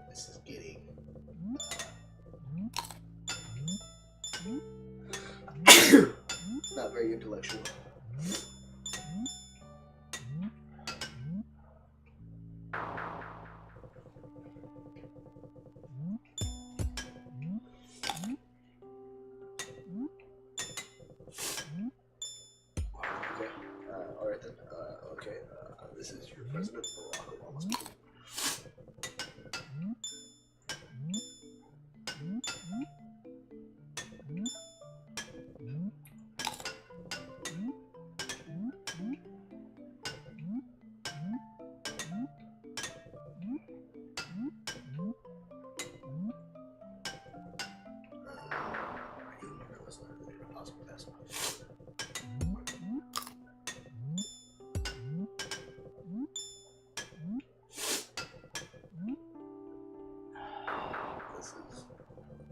[SPEAKER 6] This is getting not very intellectual. Okay. Alright then. Okay. This is your president, Barack Obama speaking.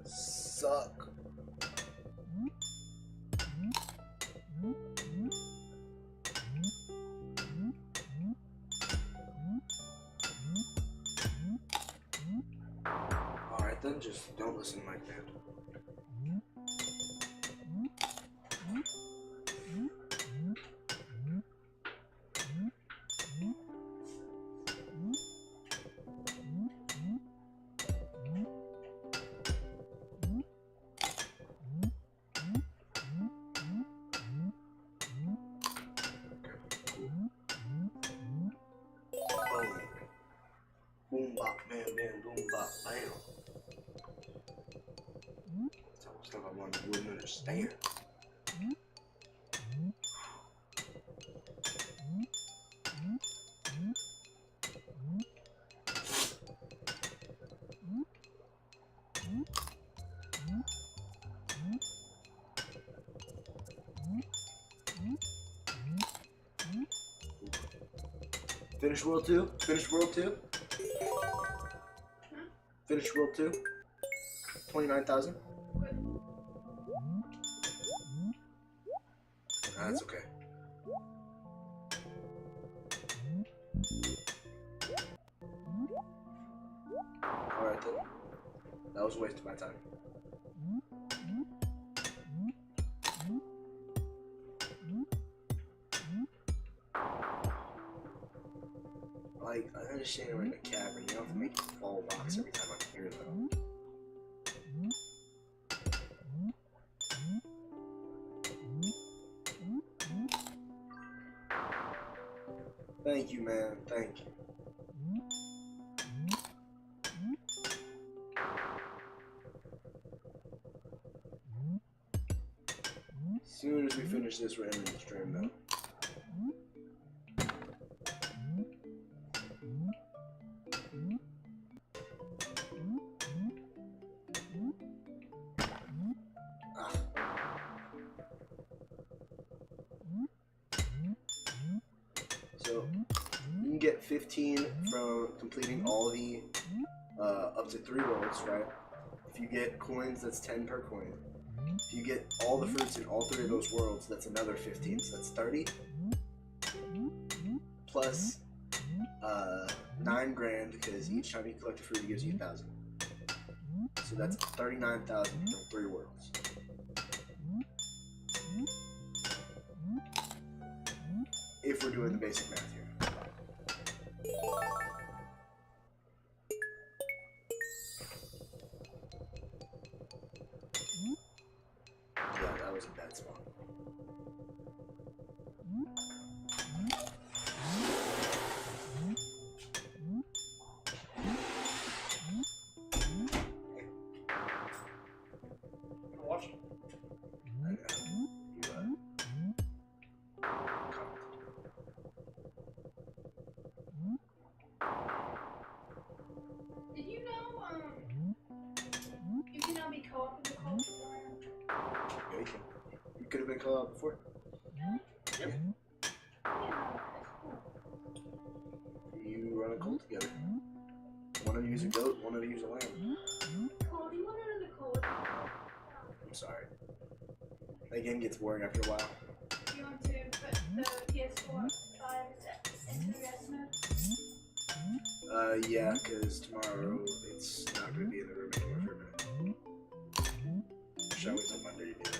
[SPEAKER 6] Suck. just don't listen to Mike, man. Boom bop, bam bam, boom bop, bam. That's all stuff I wouldn't understand. Finish World 2? Finish World 2? Finish World 2? 29,000? That's okay. Alright then. That was a waste of my time. Like, I understand we're in a cavern. You don't have to make a fall box every time I'm here, though. Thank you, man. Thank you. As soon as we finish this, we're ending the stream, though. So, you can get 15 from completing all the, up to 3 worlds, right? If you get coins, that's 10 per coin. If you get all the fruits in all 3 of those worlds, that's another 15, so that's 30. Plus, 9 grand, because each time you collect a fruit, it gives you 1,000. So that's 39,000 from 3 worlds. If we're doing the basic math here. Yeah, that was a bad spot.
[SPEAKER 2] Watching.
[SPEAKER 6] I know.
[SPEAKER 3] Did you know, you can now be co-op with the culture plan?
[SPEAKER 6] Yeah, you can. You could have been called out before.
[SPEAKER 3] Yep. Yeah, that's cool.
[SPEAKER 6] You run a cult together. One of you is a goat, one of you is a lamb.
[SPEAKER 3] Cool, do you want to know the code?
[SPEAKER 6] I'm sorry. That game gets boring after a while.
[SPEAKER 3] Do you want to put the PS4 5 into the rest mode?
[SPEAKER 6] Yeah, because tomorrow it's not going to be in the room anymore for a minute. Shall we till Monday to do that?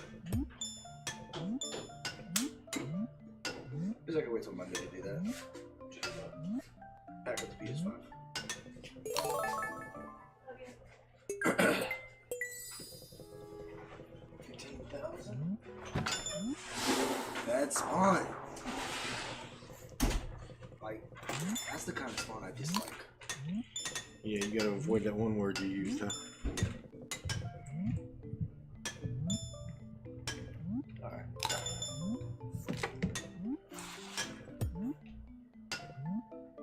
[SPEAKER 6] Because I can wait till Monday to do that. Back up the PS5.
[SPEAKER 3] Okay.
[SPEAKER 6] 15,000. Bad spawn. Like, that's the kind of spawn I dislike.
[SPEAKER 5] Yeah, you gotta avoid that one word you used, huh? Alright.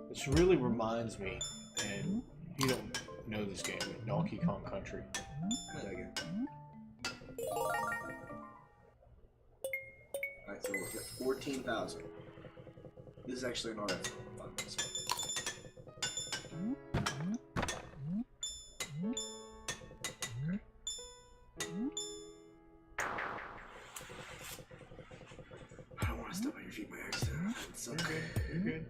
[SPEAKER 5] This really reminds me, and you don't know this game, but Donkey Kong Country.
[SPEAKER 6] That game. Alright, so we're at 14,000. This is actually not that fun. I don't want to step on your feet by accident. It's okay.
[SPEAKER 5] You're good.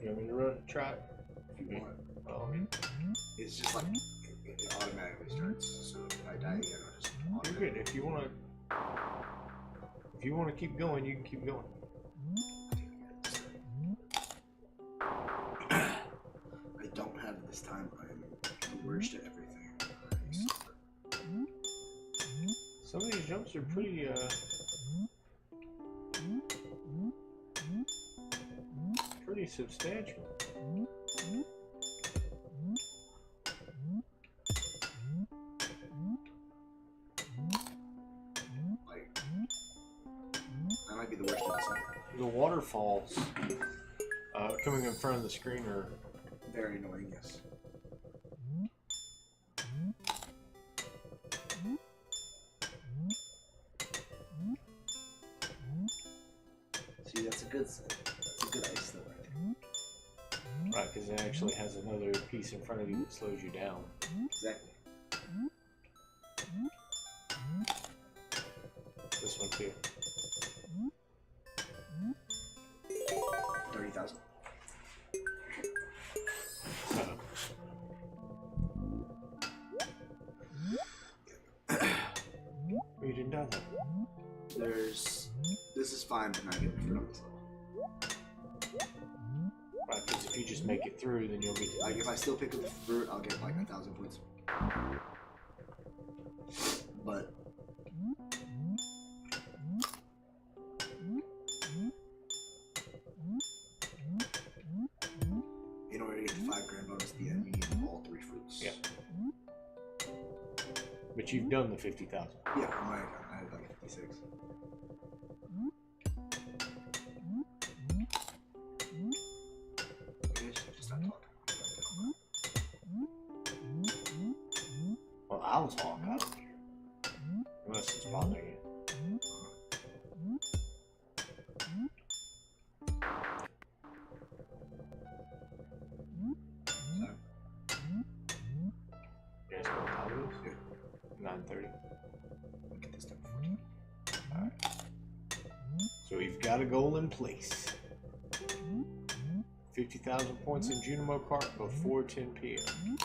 [SPEAKER 5] You want me to run? Try it?
[SPEAKER 6] If you want.
[SPEAKER 5] Oh,
[SPEAKER 6] It's just like it automatically starts. So if I die again, I'll just
[SPEAKER 5] you're
[SPEAKER 6] automatically.
[SPEAKER 5] good. If you wanna keep going, you can keep going.
[SPEAKER 6] I don't have it this time. I'm the worst at everything.
[SPEAKER 5] Some of these jumps are pretty pretty substantial.
[SPEAKER 6] Like, I might be the worst at this ever.
[SPEAKER 5] The waterfalls coming in front of the screen are
[SPEAKER 6] Very annoying, yes. See, that's a good ice though, right there.
[SPEAKER 5] right because it actually has another piece in front of you that slows you down.
[SPEAKER 6] Exactly.
[SPEAKER 5] This one too.
[SPEAKER 6] 30,000.
[SPEAKER 5] So, you didn't die though.
[SPEAKER 6] This is fine, but not getting through on this level.
[SPEAKER 5] Right, because if you just make it through, then you'll get to
[SPEAKER 6] Like, if I still pick up the fruit, I'll get like 1,000 points. But in order to get the 5 grand bonus at the end, you need all 3 fruits.
[SPEAKER 5] Yeah. But you've done the 50,000.
[SPEAKER 6] Yeah, on my account, I had like 56. Okay, just stop talking.
[SPEAKER 5] Well, I'll talk. I don't care. Unless it's bothering you. You guys know what time it is? 9:30.
[SPEAKER 6] Look at this time before.
[SPEAKER 5] Alright. So we've got a goal in place. 50,000 points in Junimo Kart before 10 p.m.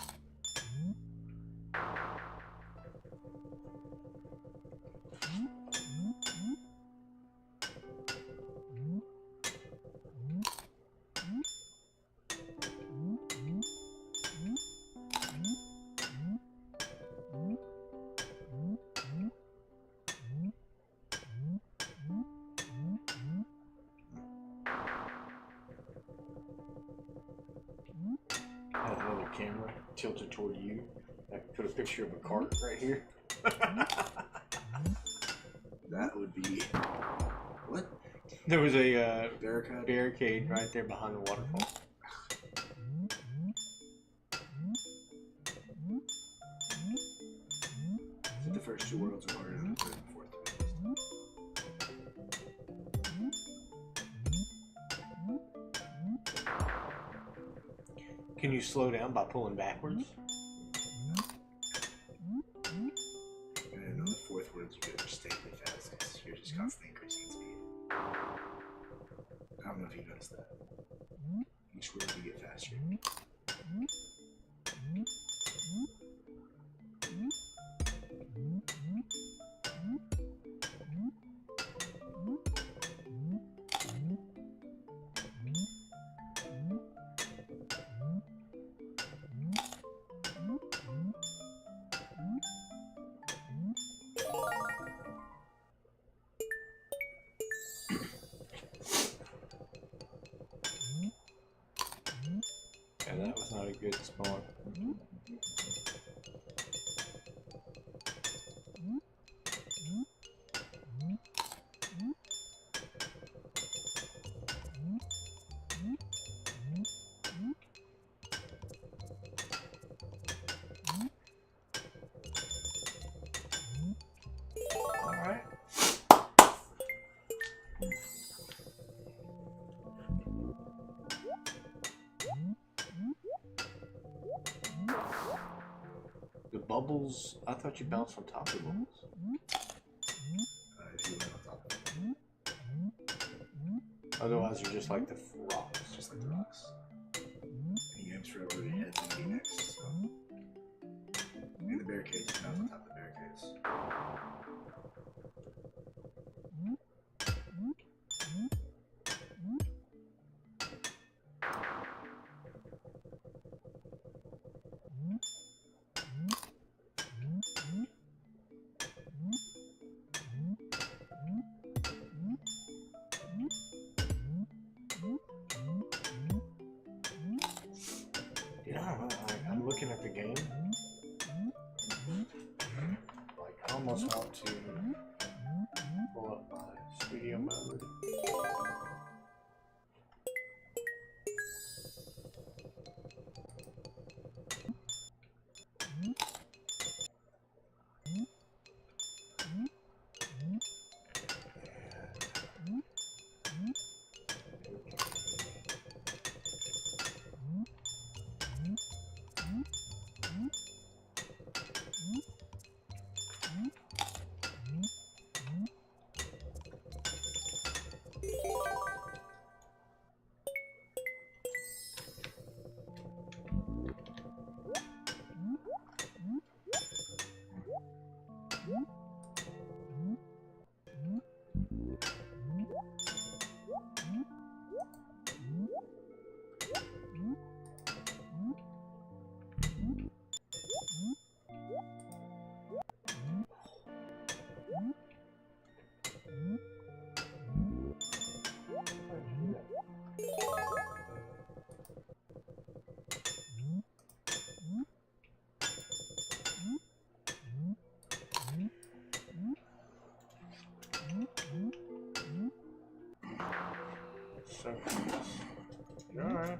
[SPEAKER 5] I have another camera tilted toward you. I can put a picture of a cart right here.
[SPEAKER 6] That would be what?
[SPEAKER 5] There was a
[SPEAKER 6] Barricade?
[SPEAKER 5] barricade right there behind the waterfall.
[SPEAKER 6] I think the first 2 worlds are harder than the 3rd and 4th.
[SPEAKER 5] Can you slow down by pulling backwards?
[SPEAKER 6] And then on the 4th world, you get insanely fast. You're just constantly increasing in speed. I don't know if you noticed that. Each world you get faster.
[SPEAKER 5] And that was not a good spawn. Alright. The bubbles, I thought you bounced on top of the bubbles.
[SPEAKER 6] If you went on top of it.
[SPEAKER 5] Otherwise, they're just like the rocks.
[SPEAKER 6] Just like the rocks. transfer over the heads and be next. So. And the barricades, I was on top of the barricades.
[SPEAKER 5] Yeah, I'm looking at the game. Like, I almost want to pull up my studio mode. So, you alright?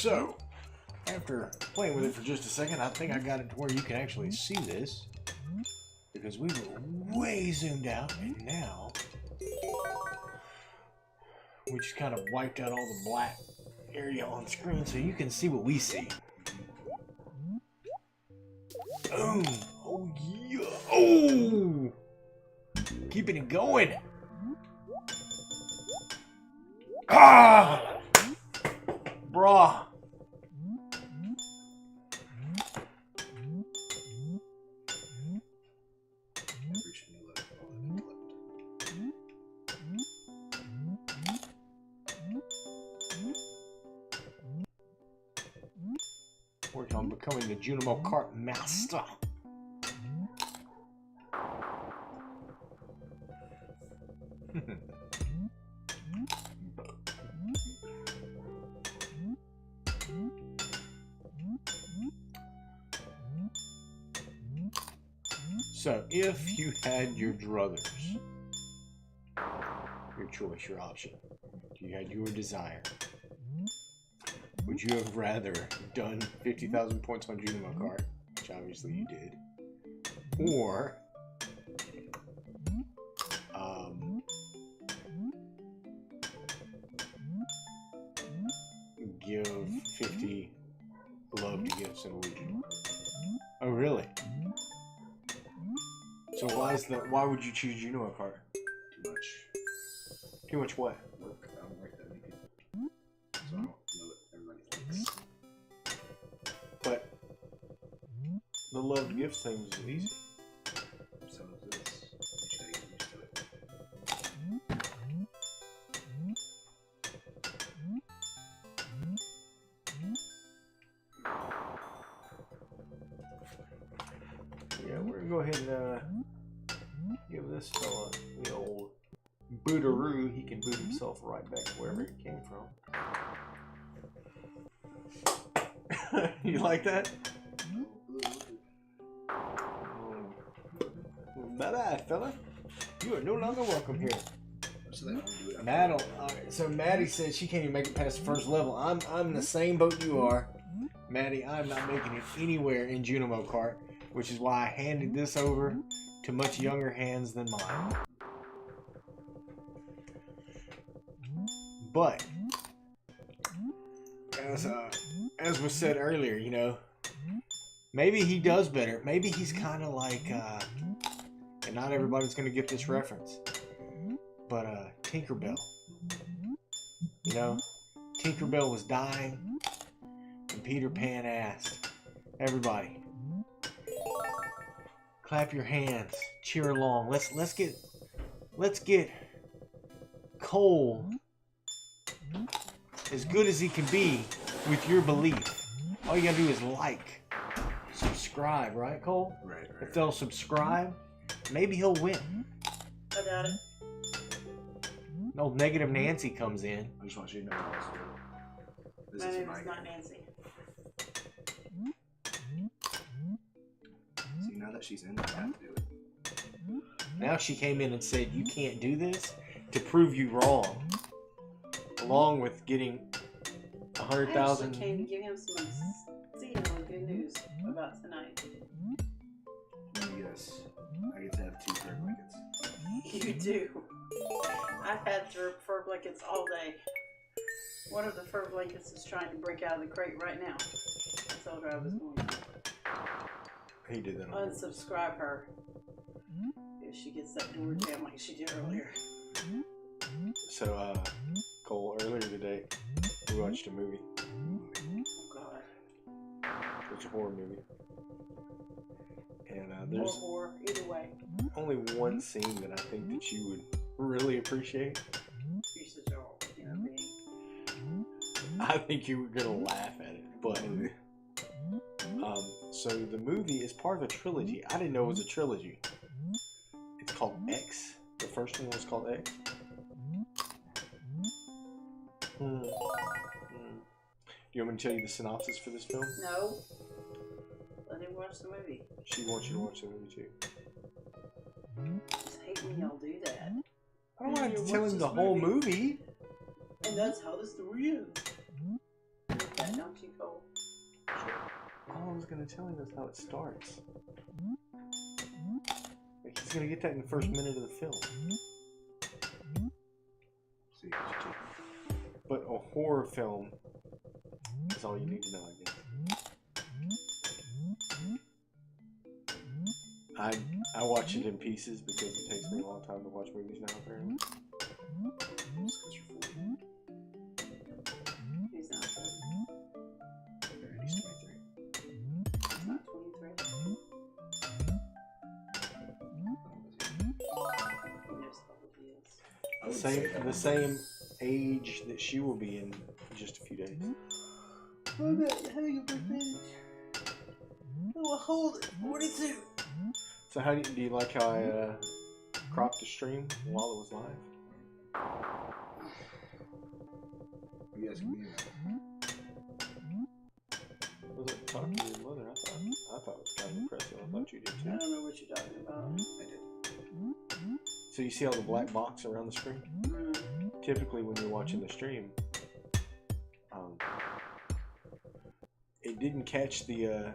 [SPEAKER 2] So, after playing with it for just a second, I think I got it to where you can actually see this. Because we were way zoomed out, and now we just kind of wiped out all the black area on screen so you can see what we see. Boom! Oh yeah! Oh! Keeping it going! Ah! Bruh! Working on becoming the Junimo Kart Master. So, if you had your druthers, your choice, your option, you had your desire, would you have rather done 50,000 points on Junimo Kart, which obviously you did, or give 50 loved gifts in a week? Oh, really? So why would you choose Junimo Kart?
[SPEAKER 6] Too much.
[SPEAKER 2] Too much what?
[SPEAKER 6] Work. I don't work that many people. So I don't know what everybody thinks.
[SPEAKER 2] But the loved gifts thing is easy.
[SPEAKER 6] So is this. You just gotta get used to it.
[SPEAKER 2] Yeah, we're gonna go ahead and give this fella the old bootaroo. He can boot himself right back to wherever he came from. You like that? Bye-bye, fella. You are no longer welcome here.
[SPEAKER 6] So they don't do it.
[SPEAKER 2] So Maddie said she can't even make it past the first level. I'm in the same boat you are. Maddie, I'm not making it anywhere in Junimo Kart, which is why I handed this over to much younger hands than mine. But as was said earlier, you know, maybe he does better. Maybe he's kind of like, and not everybody's gonna get this reference, but Tinkerbell. You know, Tinkerbell was dying, and Peter Pan asked, "Everybody, clap your hands, cheer along. Let's get Cole as good as he can be with your belief. All you gotta do is like, subscribe, right, Cole?
[SPEAKER 6] Right.
[SPEAKER 2] If they'll subscribe, maybe he'll win."
[SPEAKER 4] I doubt it.
[SPEAKER 2] Old Negative Nancy comes in.
[SPEAKER 6] I just want you to know also. This
[SPEAKER 4] My
[SPEAKER 6] is
[SPEAKER 4] name
[SPEAKER 6] my
[SPEAKER 4] is not Nancy.
[SPEAKER 6] See, now that she's in, I have to do it.
[SPEAKER 2] Now she came in and said, "You can't do this," to prove you wrong. Along with getting
[SPEAKER 4] I
[SPEAKER 2] 100,000.
[SPEAKER 4] actually came to give him some good news about tonight.
[SPEAKER 6] Yes. I get to have 2 fur blankets.
[SPEAKER 4] You do. I've had fur blankets all day. One of the fur blankets is trying to break out of the crate right now. I told her I was going to
[SPEAKER 2] He did that on purpose.
[SPEAKER 4] unsubscribe her if she gets that door jam like she did earlier.
[SPEAKER 2] So, Cole, earlier today, we watched a movie.
[SPEAKER 4] Oh God.
[SPEAKER 2] It's a horror movie. And
[SPEAKER 4] Or
[SPEAKER 2] there's
[SPEAKER 4] horror, either way.
[SPEAKER 2] only one scene that I think that you would really appreciate.
[SPEAKER 4] You're such a human being.
[SPEAKER 2] I think you were gonna laugh at it, but so the movie is part of a trilogy. I didn't know it was a trilogy. It's called X. The first one was called X. Do you want me to tell you the synopsis for this film?
[SPEAKER 4] No. Let him watch the movie.
[SPEAKER 2] She wants you to watch the movie too.
[SPEAKER 4] I just hate when y'all do that.
[SPEAKER 2] I don't want to
[SPEAKER 4] You
[SPEAKER 2] tell
[SPEAKER 4] watch
[SPEAKER 2] him the
[SPEAKER 4] this
[SPEAKER 2] whole
[SPEAKER 4] movie.
[SPEAKER 2] movie.
[SPEAKER 4] And that's how the story ends. Okay. that, don't you, Cole?
[SPEAKER 5] All I was gonna tell him is how it starts. Like, he's gonna get that in the first minute of the film.
[SPEAKER 6] See, what you
[SPEAKER 5] But a horror film is all you need to know, I guess. I watch it in pieces because it takes me a long time to watch movies now, apparently.
[SPEAKER 4] He's not 40.
[SPEAKER 6] He's 23.
[SPEAKER 4] He's not 23. He knows how old he is.
[SPEAKER 6] I would say that
[SPEAKER 5] The same age that she will be in just a few days.
[SPEAKER 3] I'm not having a birthday. Oh, hold it. 42.
[SPEAKER 5] So how do you like how I cropped the stream while it was live?
[SPEAKER 6] You guys can be
[SPEAKER 5] Was it talking to your mother? I thought it was kind of impressive. I thought you did
[SPEAKER 4] I
[SPEAKER 5] too.
[SPEAKER 4] don't know what you're talking about.
[SPEAKER 6] I did.
[SPEAKER 5] So you see all the black box around the screen? Typically when you're watching the stream, it didn't catch the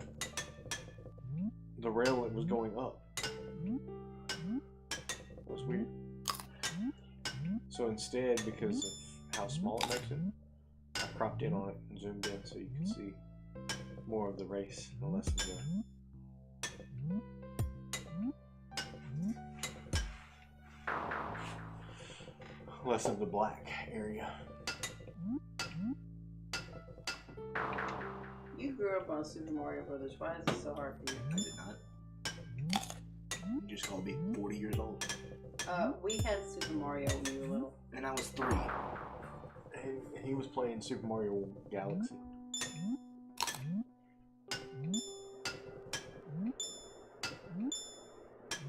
[SPEAKER 5] rail that was going up. That was weird. So instead, because of how small it makes it, I cropped in on it and zoomed in so you could see more of the race and less of the black area.
[SPEAKER 4] You grew up on Super Mario Brothers. Why is it so hard for you?
[SPEAKER 6] I did not. You just called me 40 years old.
[SPEAKER 4] We had Super Mario when we were little.
[SPEAKER 6] And I was 3.
[SPEAKER 5] And he was playing Super Mario Galaxy.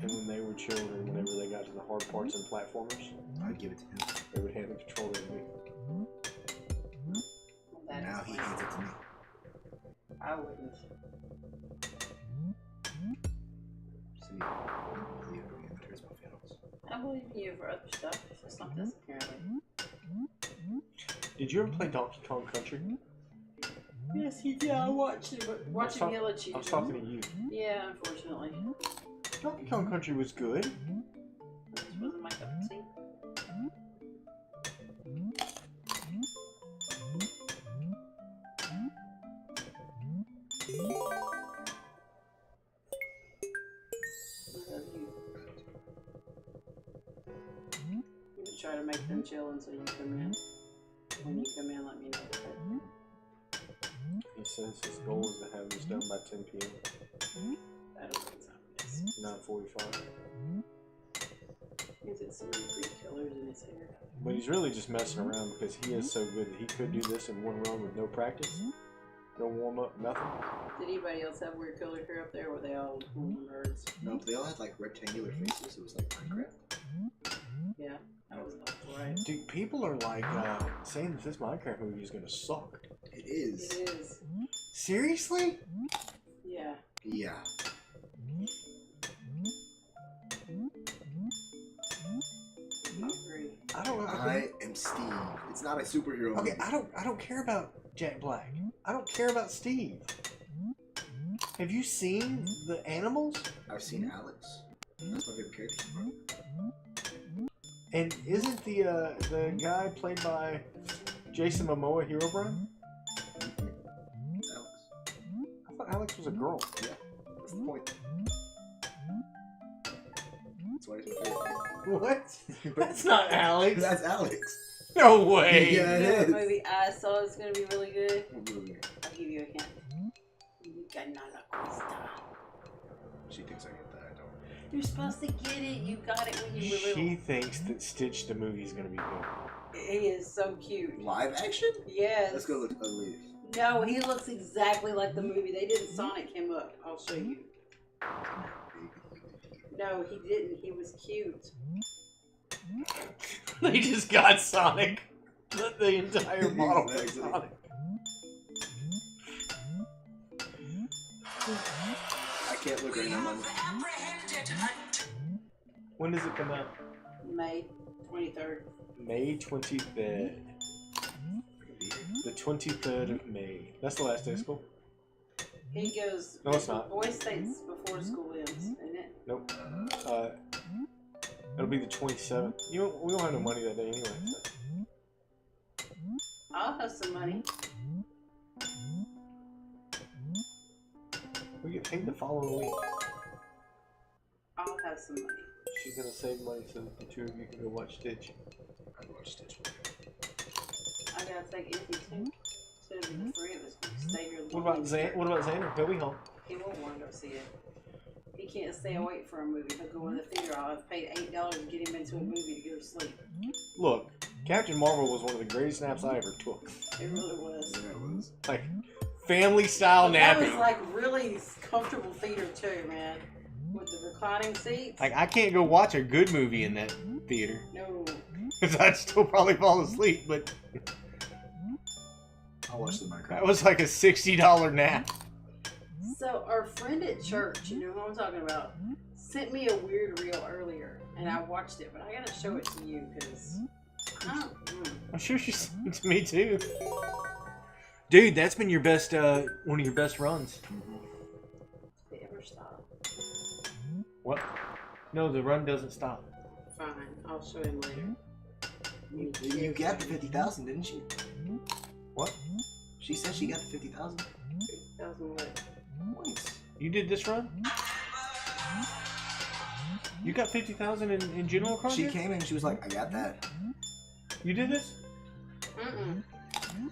[SPEAKER 5] And when they were children, whenever they got to the hard parts and platformers,
[SPEAKER 6] I'd give it to him.
[SPEAKER 5] they would hand the controller to me.
[SPEAKER 4] Well, that
[SPEAKER 6] Now
[SPEAKER 4] is
[SPEAKER 6] he
[SPEAKER 4] fine.
[SPEAKER 6] hands it to me.
[SPEAKER 4] I wouldn't.
[SPEAKER 6] See, I believe in me and that hurts my feelings.
[SPEAKER 4] I believe in you for other stuff. Just not this, apparently.
[SPEAKER 5] Did you ever play Donkey Kong Country?
[SPEAKER 4] Yes, he did. I watched it, but watching
[SPEAKER 5] talk-
[SPEAKER 4] Hilla cheated.
[SPEAKER 5] I was talking to you.
[SPEAKER 4] Yeah, unfortunately.
[SPEAKER 5] Donkey Kong Country was good.
[SPEAKER 4] This wasn't my cup of tea. I love you. You can try to make them chill until you come in. When you come in, let me know. Okay?
[SPEAKER 5] He says his goal is to have this done by 10 p.m.
[SPEAKER 4] That'll be time.
[SPEAKER 5] 9:45.
[SPEAKER 4] He's got so many creep killers in his hair.
[SPEAKER 5] But he's really just messing around because he is so good that he could do this in one run with no practice, no warm up, nothing.
[SPEAKER 4] Did anybody else have weird color hair up there, or were they all nerds?
[SPEAKER 6] No, but they all had like rectangular faces. It was like Minecraft.
[SPEAKER 4] Yeah, that was right.
[SPEAKER 5] Dude, people are like saying that this Minecraft movie is gonna suck.
[SPEAKER 6] It is.
[SPEAKER 4] It is.
[SPEAKER 5] Seriously?
[SPEAKER 4] Yeah.
[SPEAKER 6] Yeah.
[SPEAKER 4] I agree.
[SPEAKER 5] I don't.
[SPEAKER 6] I am Steve. It's not a superhero
[SPEAKER 5] Okay,
[SPEAKER 6] movie.
[SPEAKER 5] I don't care about Jack Black. I don't care about Steve. Have you seen the animals?
[SPEAKER 6] I've seen Alex. That's my favorite character.
[SPEAKER 5] And isn't the guy played by Jason Momoa Herobrine?
[SPEAKER 6] It's Alex.
[SPEAKER 5] I thought Alex was a girl.
[SPEAKER 6] Yeah. That's the point. That's why he's my favorite.
[SPEAKER 5] What? That's not Alex.
[SPEAKER 6] That's Alex.
[SPEAKER 5] No way.
[SPEAKER 6] Yeah,
[SPEAKER 4] You
[SPEAKER 6] it
[SPEAKER 4] know what
[SPEAKER 6] is.
[SPEAKER 4] movie I saw is gonna be really good?
[SPEAKER 6] What movie?
[SPEAKER 4] I'll give you a hint. Ganana Costa.
[SPEAKER 6] She thinks I get that. I don't.
[SPEAKER 4] You're supposed to get it. You got it when you were
[SPEAKER 5] She
[SPEAKER 4] little.
[SPEAKER 5] thinks that Stitch the movie is gonna be good.
[SPEAKER 4] He is so cute.
[SPEAKER 6] Live action?
[SPEAKER 4] Yes.
[SPEAKER 6] Let's go look ugly.
[SPEAKER 4] No, he looks exactly like the movie. They didn't Sonic him up. I'll show you. No, he didn't. He was cute.
[SPEAKER 5] They just got Sonic. The entire model of
[SPEAKER 6] Exactly.
[SPEAKER 5] Sonic.
[SPEAKER 6] I can't look right now. Mom.
[SPEAKER 5] When does it come out?
[SPEAKER 4] May 23rd.
[SPEAKER 5] May 23rd. The 23rd of May. That's the last day of school?
[SPEAKER 4] He goes.
[SPEAKER 5] No, it's not.
[SPEAKER 4] Boy State's before school ends, isn't it?
[SPEAKER 5] Nope. It'll be the 27th. We don't have no money that day anyway. So.
[SPEAKER 4] I'll have some money.
[SPEAKER 5] We get paid the following week.
[SPEAKER 4] I'll have some money.
[SPEAKER 5] She's gonna save money so that the two of you can go watch Stitch.
[SPEAKER 6] I can watch Stitch.
[SPEAKER 4] I gotta take Izzy too. So it'll be the three of us. We can stay here.
[SPEAKER 5] What about Xander? He'll be home.
[SPEAKER 4] He won't want to go see it. He can't stay awake for a movie. He'll go in the theater. I'll have paid $8 to get him into a movie to go to sleep.
[SPEAKER 5] Look, Captain Marvel was one of the greatest naps I ever took.
[SPEAKER 4] It really was.
[SPEAKER 6] Yeah, it was.
[SPEAKER 5] Like, family style
[SPEAKER 4] But that
[SPEAKER 5] napping.
[SPEAKER 4] was like really comfortable theater too, man. With the reclining seats.
[SPEAKER 5] Like, I can't go watch a good movie in that theater.
[SPEAKER 4] No.
[SPEAKER 5] Because I'd still probably fall asleep, but
[SPEAKER 6] I'll watch the Minecraft.
[SPEAKER 5] that was like a $60 nap.
[SPEAKER 4] So our friend at church, you know who I'm talking about, sent me a weird reel earlier, and I watched it, but I gotta show it to you because
[SPEAKER 5] I'm sure she sent it to me too. Dude, that's been your best, one of your best runs.
[SPEAKER 4] They ever stop.
[SPEAKER 5] What? No, the run doesn't stop.
[SPEAKER 4] Fine, I'll show him later.
[SPEAKER 6] You got the 50,000, didn't she?
[SPEAKER 5] What?
[SPEAKER 6] She said she got the 50,000
[SPEAKER 4] $50,000 what?
[SPEAKER 6] points.
[SPEAKER 5] You did this run? You got 50,000 in general cross?
[SPEAKER 6] She came in and she was like, I got that.
[SPEAKER 5] You did this?
[SPEAKER 4] Mm-mm.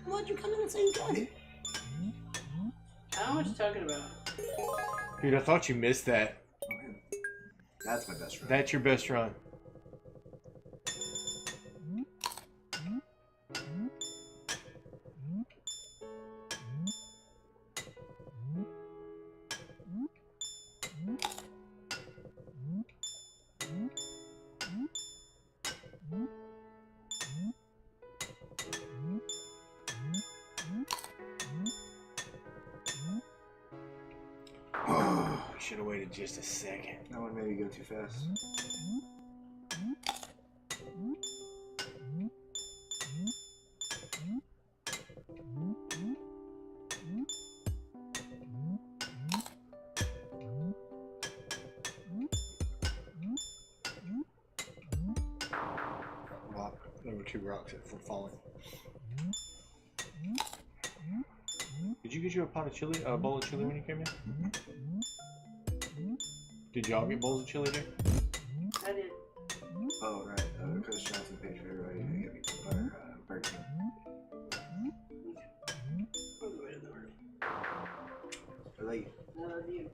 [SPEAKER 6] Why'd you come in and say you got it?
[SPEAKER 4] I don't know what you're talking about.
[SPEAKER 5] Dude, I thought you missed that.
[SPEAKER 6] Okay. That's my best friend.
[SPEAKER 5] That's your best run. We should have waited just a second.
[SPEAKER 6] That one made me go too fast.
[SPEAKER 5] Rock. There were two rocks that were falling. Did you get you a pot of chili, a bowl of chili when you came in? Did y'all get bowls of chili there?
[SPEAKER 4] I did.
[SPEAKER 6] Oh, right. Coach Johnson paid for everybody to get me Burger King.
[SPEAKER 4] I'll go in the room.
[SPEAKER 6] They're late.
[SPEAKER 4] I love you.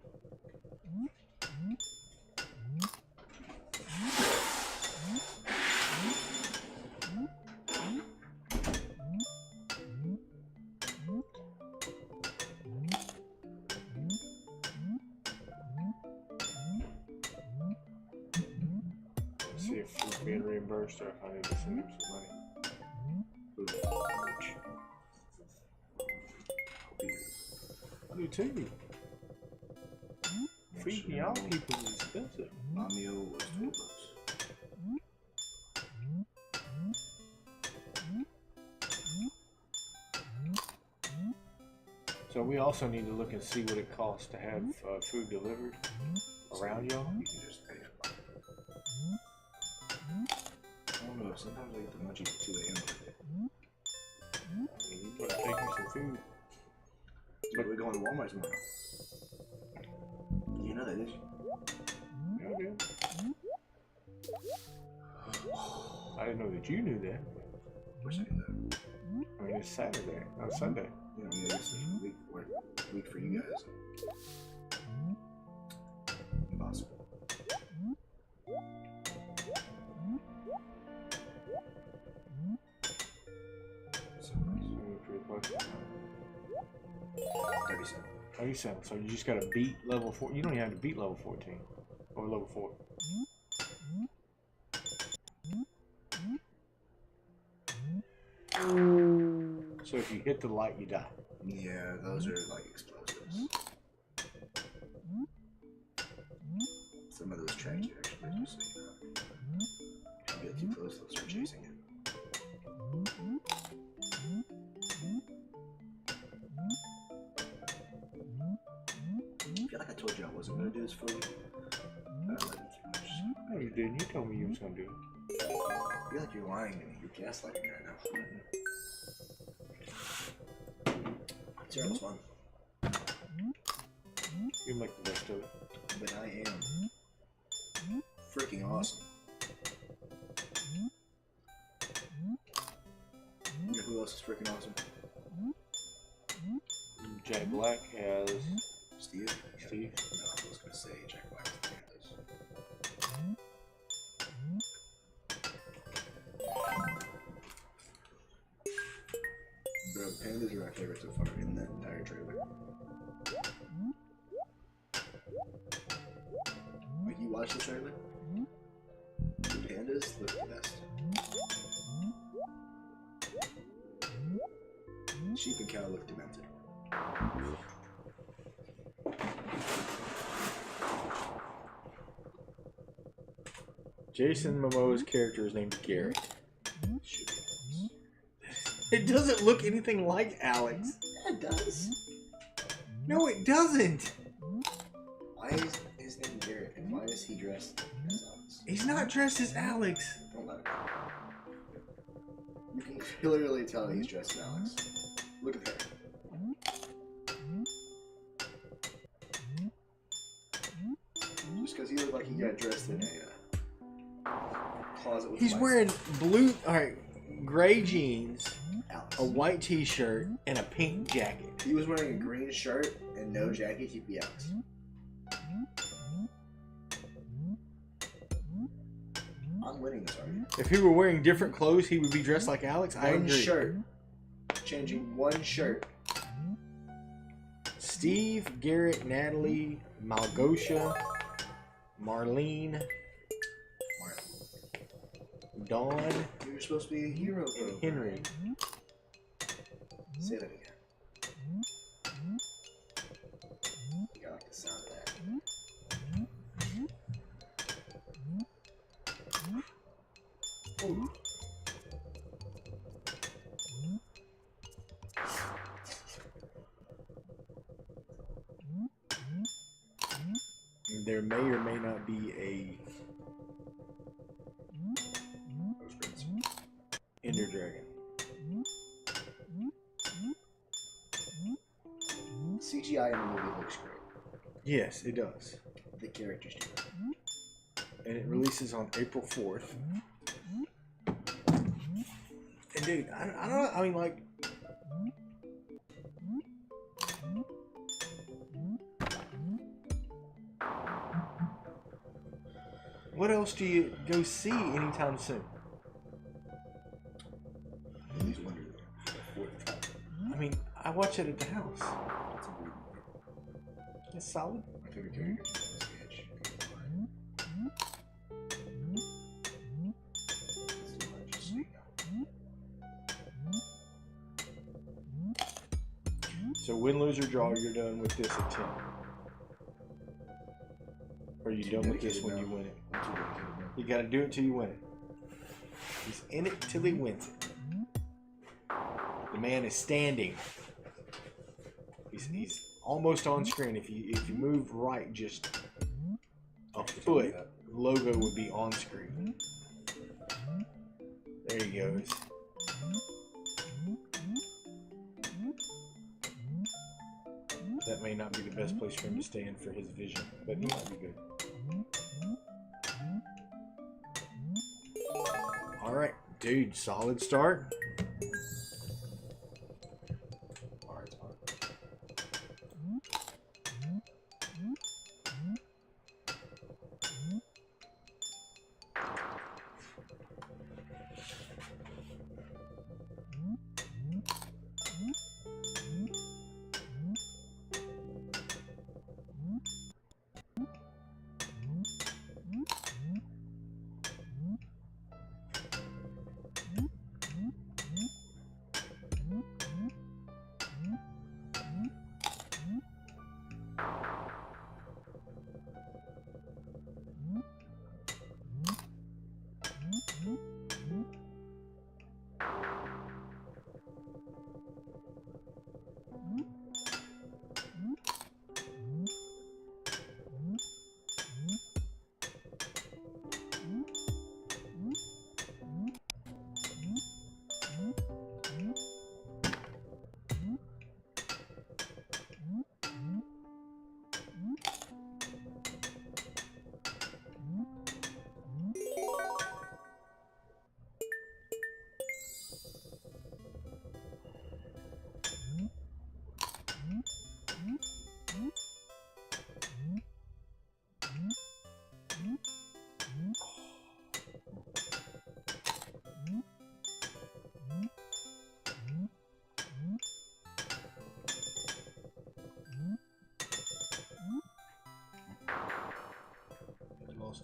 [SPEAKER 5] Let's see if he's being reimbursed or if I need to send him some money. I do too. Feeding y'all people is expensive.
[SPEAKER 6] My meal was $12.
[SPEAKER 5] So we also need to look and see what it costs to have food delivered around y'all.
[SPEAKER 6] You can just pay it. I don't know. Sometimes I get the munchies at 2 a.m.
[SPEAKER 5] You better take you some food.
[SPEAKER 6] But we're going to Walmart tomorrow. You know that, did you?
[SPEAKER 5] Yeah, I do. I didn't know that you knew that.
[SPEAKER 6] Wish I knew that.
[SPEAKER 5] I mean, it's Saturday, not Sunday.
[SPEAKER 6] You know, yeah, it's a week for you guys. Impossible. So, 37.
[SPEAKER 5] 37. So you just got to beat level 4. You don't even have to beat level 14 or level 4. So if you hit the light, you die.
[SPEAKER 6] Yeah, those are like explosives. Some of those track you actually, just so you know. If you get too close, they'll start chasing you. like I told you I wasn't gonna do this for you. I love you too much.
[SPEAKER 5] No, you didn't. You told me you was gonna do it.
[SPEAKER 6] I feel like you're lying to me. You're gaslighting me right now. Zero's fun.
[SPEAKER 5] You make the best of it.
[SPEAKER 6] But I am freaking awesome. You know who else is freaking awesome?
[SPEAKER 5] Jack Black has
[SPEAKER 6] Steve?
[SPEAKER 5] Steve.
[SPEAKER 6] No, I was gonna say Jack Black was the pandas. Bro, pandas are my favorite so far in that entire trailer. Like, you watch the trailer? The pandas look the best. Sheep and cow look demented.
[SPEAKER 5] Jason Momoa's character is named Garrett.
[SPEAKER 6] Should be.
[SPEAKER 5] It doesn't look anything like Alex.
[SPEAKER 6] Yeah, it does.
[SPEAKER 5] No, it doesn't.
[SPEAKER 6] Why is his name Garrett? And why is he dressed as Alex?
[SPEAKER 5] He's not dressed as Alex.
[SPEAKER 6] Don't let him. You can clearly tell he's dressed as Alex. Look at that. Just because he looked like he got dressed in a closet with
[SPEAKER 5] He's
[SPEAKER 6] lights.
[SPEAKER 5] wearing blue, gray jeans,
[SPEAKER 6] Alex.
[SPEAKER 5] a white t-shirt, and a pink jacket.
[SPEAKER 6] If he was wearing a green shirt and no jacket, he'd be Alex. I'm winning this argument.
[SPEAKER 5] If he were wearing different clothes, he would be dressed like Alex. I
[SPEAKER 6] One
[SPEAKER 5] agree.
[SPEAKER 6] shirt. Changing one shirt.
[SPEAKER 5] Steve, Garrett, Natalie, Malgosha, Marlene, Dawn,
[SPEAKER 6] You're supposed to be a hero,
[SPEAKER 5] and
[SPEAKER 6] bro.
[SPEAKER 5] Henry.
[SPEAKER 6] Say that again. You gotta like the sound of that. Ooh.
[SPEAKER 5] There may or may not be a
[SPEAKER 6] Those grins.
[SPEAKER 5] Ender Dragon.
[SPEAKER 6] CGI in the movie looks great.
[SPEAKER 5] Yes, it does.
[SPEAKER 6] The characters do.
[SPEAKER 5] And it releases on April 4th. And dude, I don't know, I mean, like, what else do you go see anytime soon?
[SPEAKER 6] He's Wonderland.
[SPEAKER 5] I mean, I watch it at the house.
[SPEAKER 6] It's a weird movie.
[SPEAKER 5] It's solid.
[SPEAKER 6] My favorite character is Nicolas Cage. Let's do that, just so you know.
[SPEAKER 5] So win, lose, or draw, you're done with this at 10. Or are you done with this when you win it?
[SPEAKER 6] I'm too dedicated, bro.
[SPEAKER 5] You gotta do it till you win it. He's in it till he wins it. The man is standing. He's almost on screen. If you move right just a foot, logo would be on screen. There he goes. That may not be the best place for him to stand for his vision, but he might be good. Alright, dude, solid start.
[SPEAKER 6] Alright, it's fine.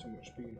[SPEAKER 2] too much speed.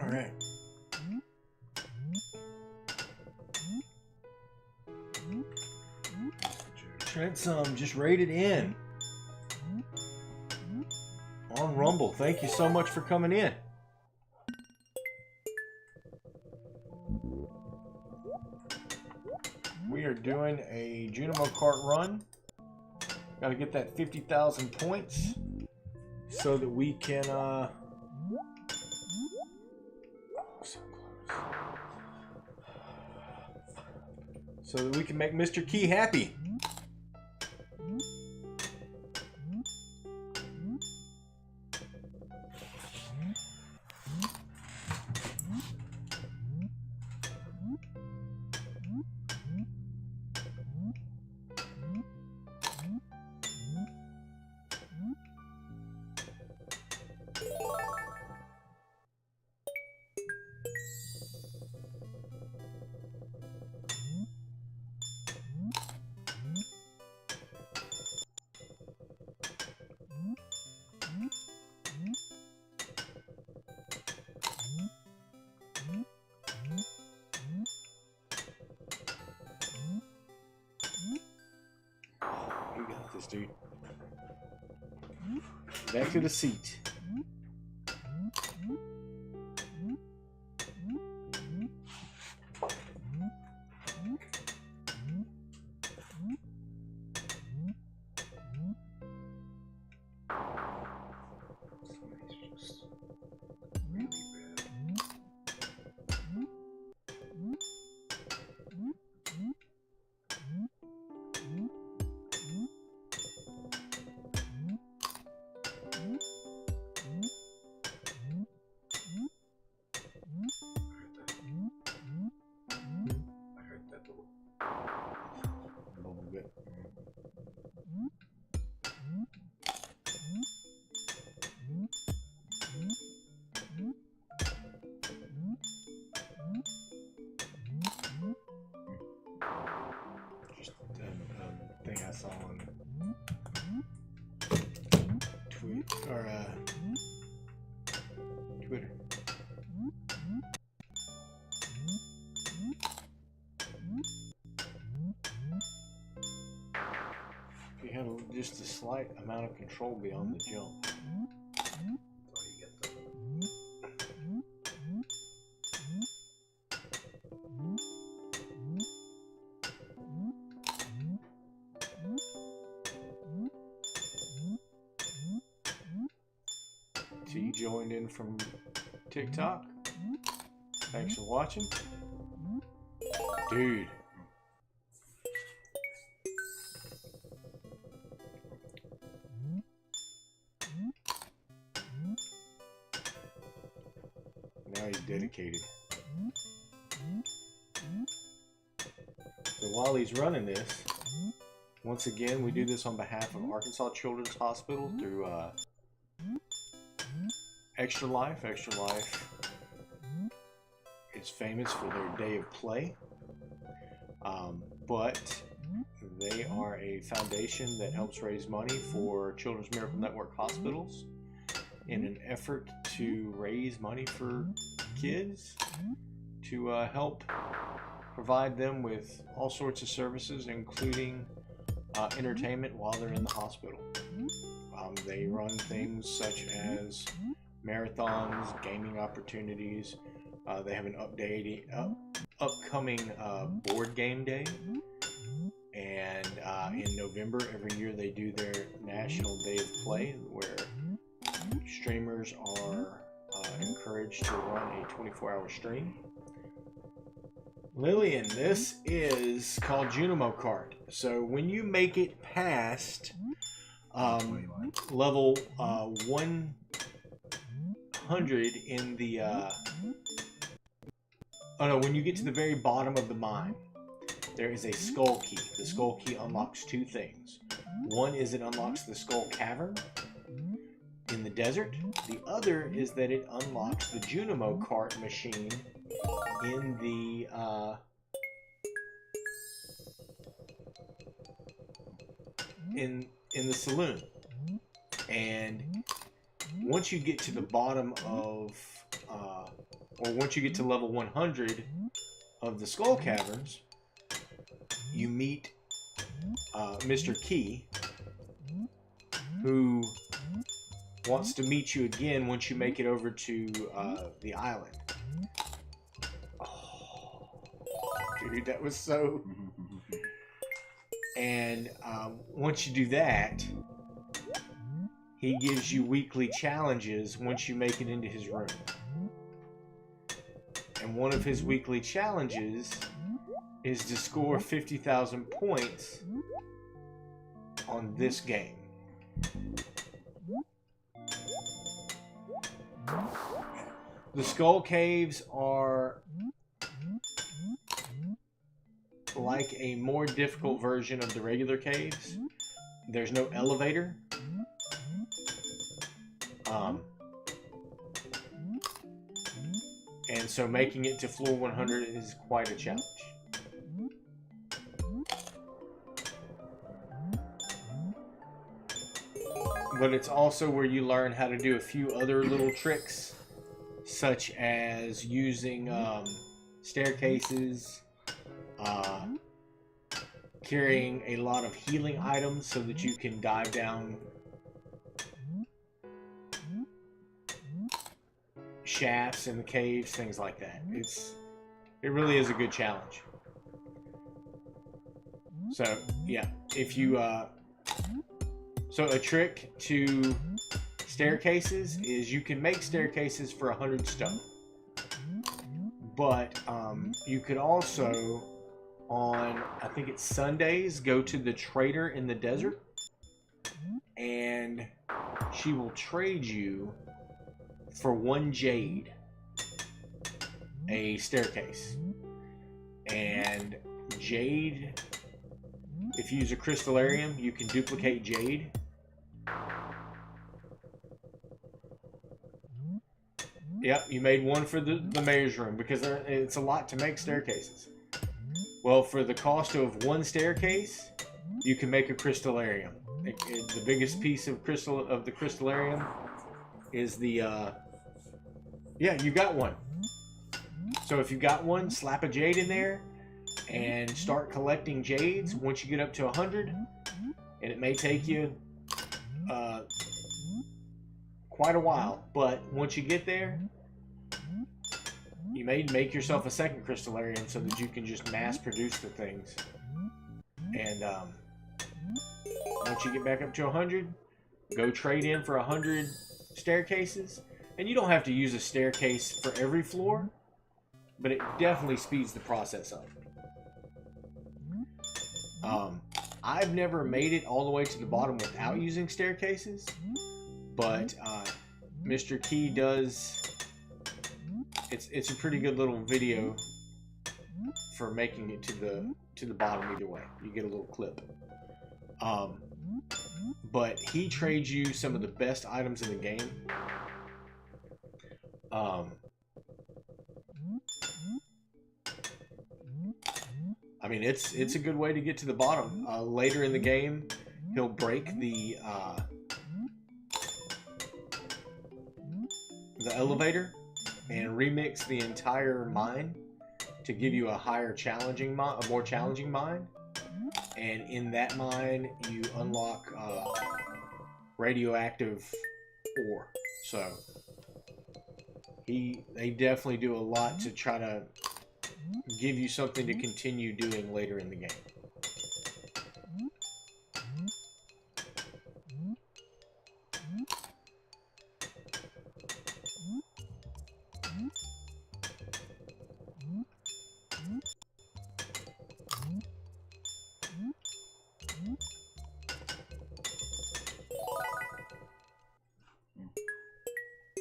[SPEAKER 2] Alright. Trent's just rated in on Rumble. Thank you so much for coming in. We are doing a Junimo Kart run. Got to get that 50,000 points so that we can so close. So that we can make Mr. Key happy.
[SPEAKER 5] this, dude. Back to the seat. Thing I saw on Twitter. You have just a slight amount of control beyond the jump. So you joined in from TikTok? Thanks for watching. Dude. Now he's dedicated. So while he's running this, once again, we do this on behalf of Arkansas Children's Hospital through Extra Life. Extra Life is famous for their day of play, but they are a foundation that helps raise money for Children's Miracle Network hospitals in an effort to raise money for kids to help provide them with all sorts of services, including entertainment while they're in the hospital. They run things such as marathons, gaming opportunities. They have an upcoming board game day, and in November every year they do their National Day of Play, where streamers are encouraged to run a 24-hour stream. Lillian, this is called Junimo Kart. So when you make it past level 100 in the when you get to the very bottom of the mine, there is a skull key. The skull key unlocks two things. One is it unlocks the skull cavern in the desert. The other is that it unlocks the Junimo Kart machine in the in the saloon. And once you get to the bottom of or once you get to level 100 of the skull caverns, you meet Mr. Key, who wants to meet you again once you make it over to the island. Oh, dude, that was so... And once you do that, he gives you weekly challenges once you make it into his room. And one of his weekly challenges is to score 50,000 points on this game. The Skull Caves are like a more difficult version of the regular caves. There's no elevator. And so making it to floor 100 is quite a challenge. But it's also where you learn how to do a few other little tricks, such as using staircases, carrying a lot of healing items so that you can dive down shafts in the caves, things like that. It really is a good challenge. So yeah, if you so a trick to staircases is you can make staircases for 100 stone, but you could also, on I think it's Sundays, go to the trader in the desert, and she will trade you for 1 jade a staircase. And jade, if you use a crystallarium, you can duplicate jade. Yep, you made one for the mayor's room, because it's a lot to make staircases. Well, for the cost of 1 staircase, you can make a crystallarium. The biggest piece of the crystallarium is the yeah, you got one. So if you got one, slap a jade in there and start collecting jades. Once you get up to 100, and it may take you quite a while, but once you get there, you may make yourself a second crystallarium so that you can just mass produce the things. And once you get back up to 100, go trade in for 100 staircases. And you don't have to use a staircase for every floor, but it definitely speeds the process up. I've never made it all the way to the bottom without using staircases, but Mr. Key does. It's a pretty good little video for making it to the bottom either way. You get a little clip. But he trades you some of the best items in the game. I mean, it's a good way to get to the bottom. Later in the game, he'll break the elevator and remix the entire mine to give you a more challenging mine. And in that mine, you unlock radioactive ore. So they definitely do a lot to try to give you something to continue doing later in the game.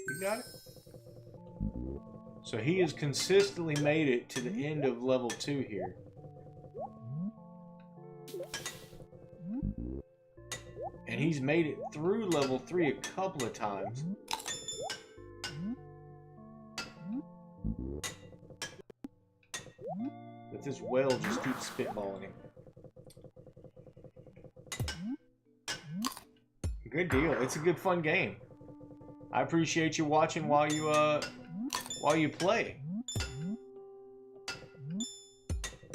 [SPEAKER 5] You got it? So he has consistently made it to the end of level 2 here. And he's made it through level 3 a couple of times. But this well just keeps spitballing him. Good deal. It's a good fun game. I appreciate you watching while you play.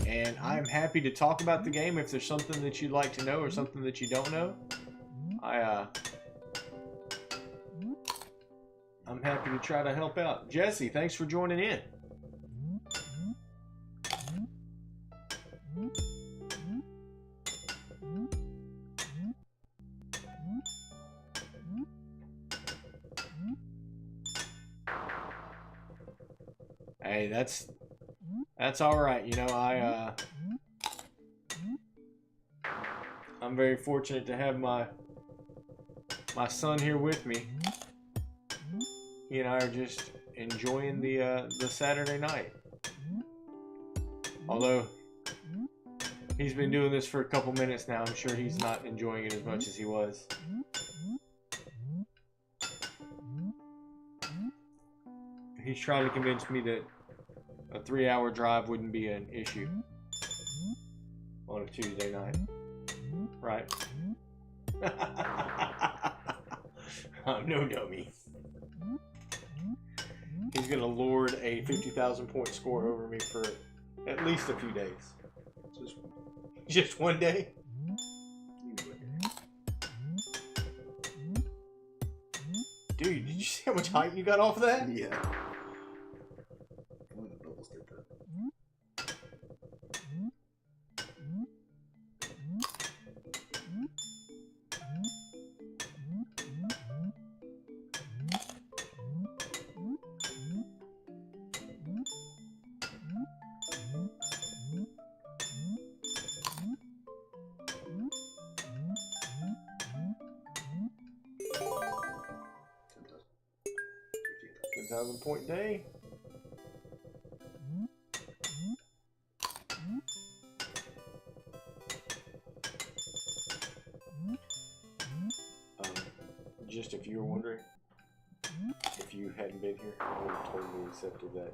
[SPEAKER 5] And I'm happy to talk about the game if there's something that you'd like to know or something that you don't know. I'm happy to try to help out. Jesse, thanks for joining in. Hey, that's all right. You know, I'm very fortunate to have my son here with me. He and I are just enjoying the Saturday night. Although he's been doing this for a couple minutes now, I'm sure he's not enjoying it as much as he was. He's trying to convince me that a 3-hour drive wouldn't be an issue on a Tuesday night. Right? I'm no dummy. He's gonna lord a 50,000 point score over me for at least a few days. Just Just one day? Dude, did you see how much height you got off of that?
[SPEAKER 6] Yeah. One of the bubbles did that.
[SPEAKER 5] 10,000 point day. Just if you were wondering, if you hadn't been here, I would have totally accepted that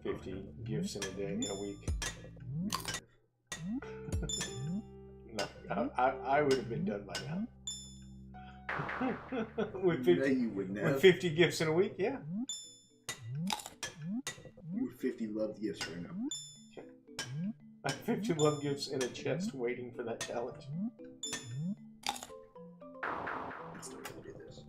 [SPEAKER 5] 50 gifts in a day, in a week. No, I would have been done by now. with 50,
[SPEAKER 6] No, you wouldn't have.
[SPEAKER 5] with 50 gifts in a week, yeah.
[SPEAKER 6] You 50 love gifts right now.
[SPEAKER 5] I have 50 love gifts in a chest waiting for that challenge.
[SPEAKER 6] That's the way to do this.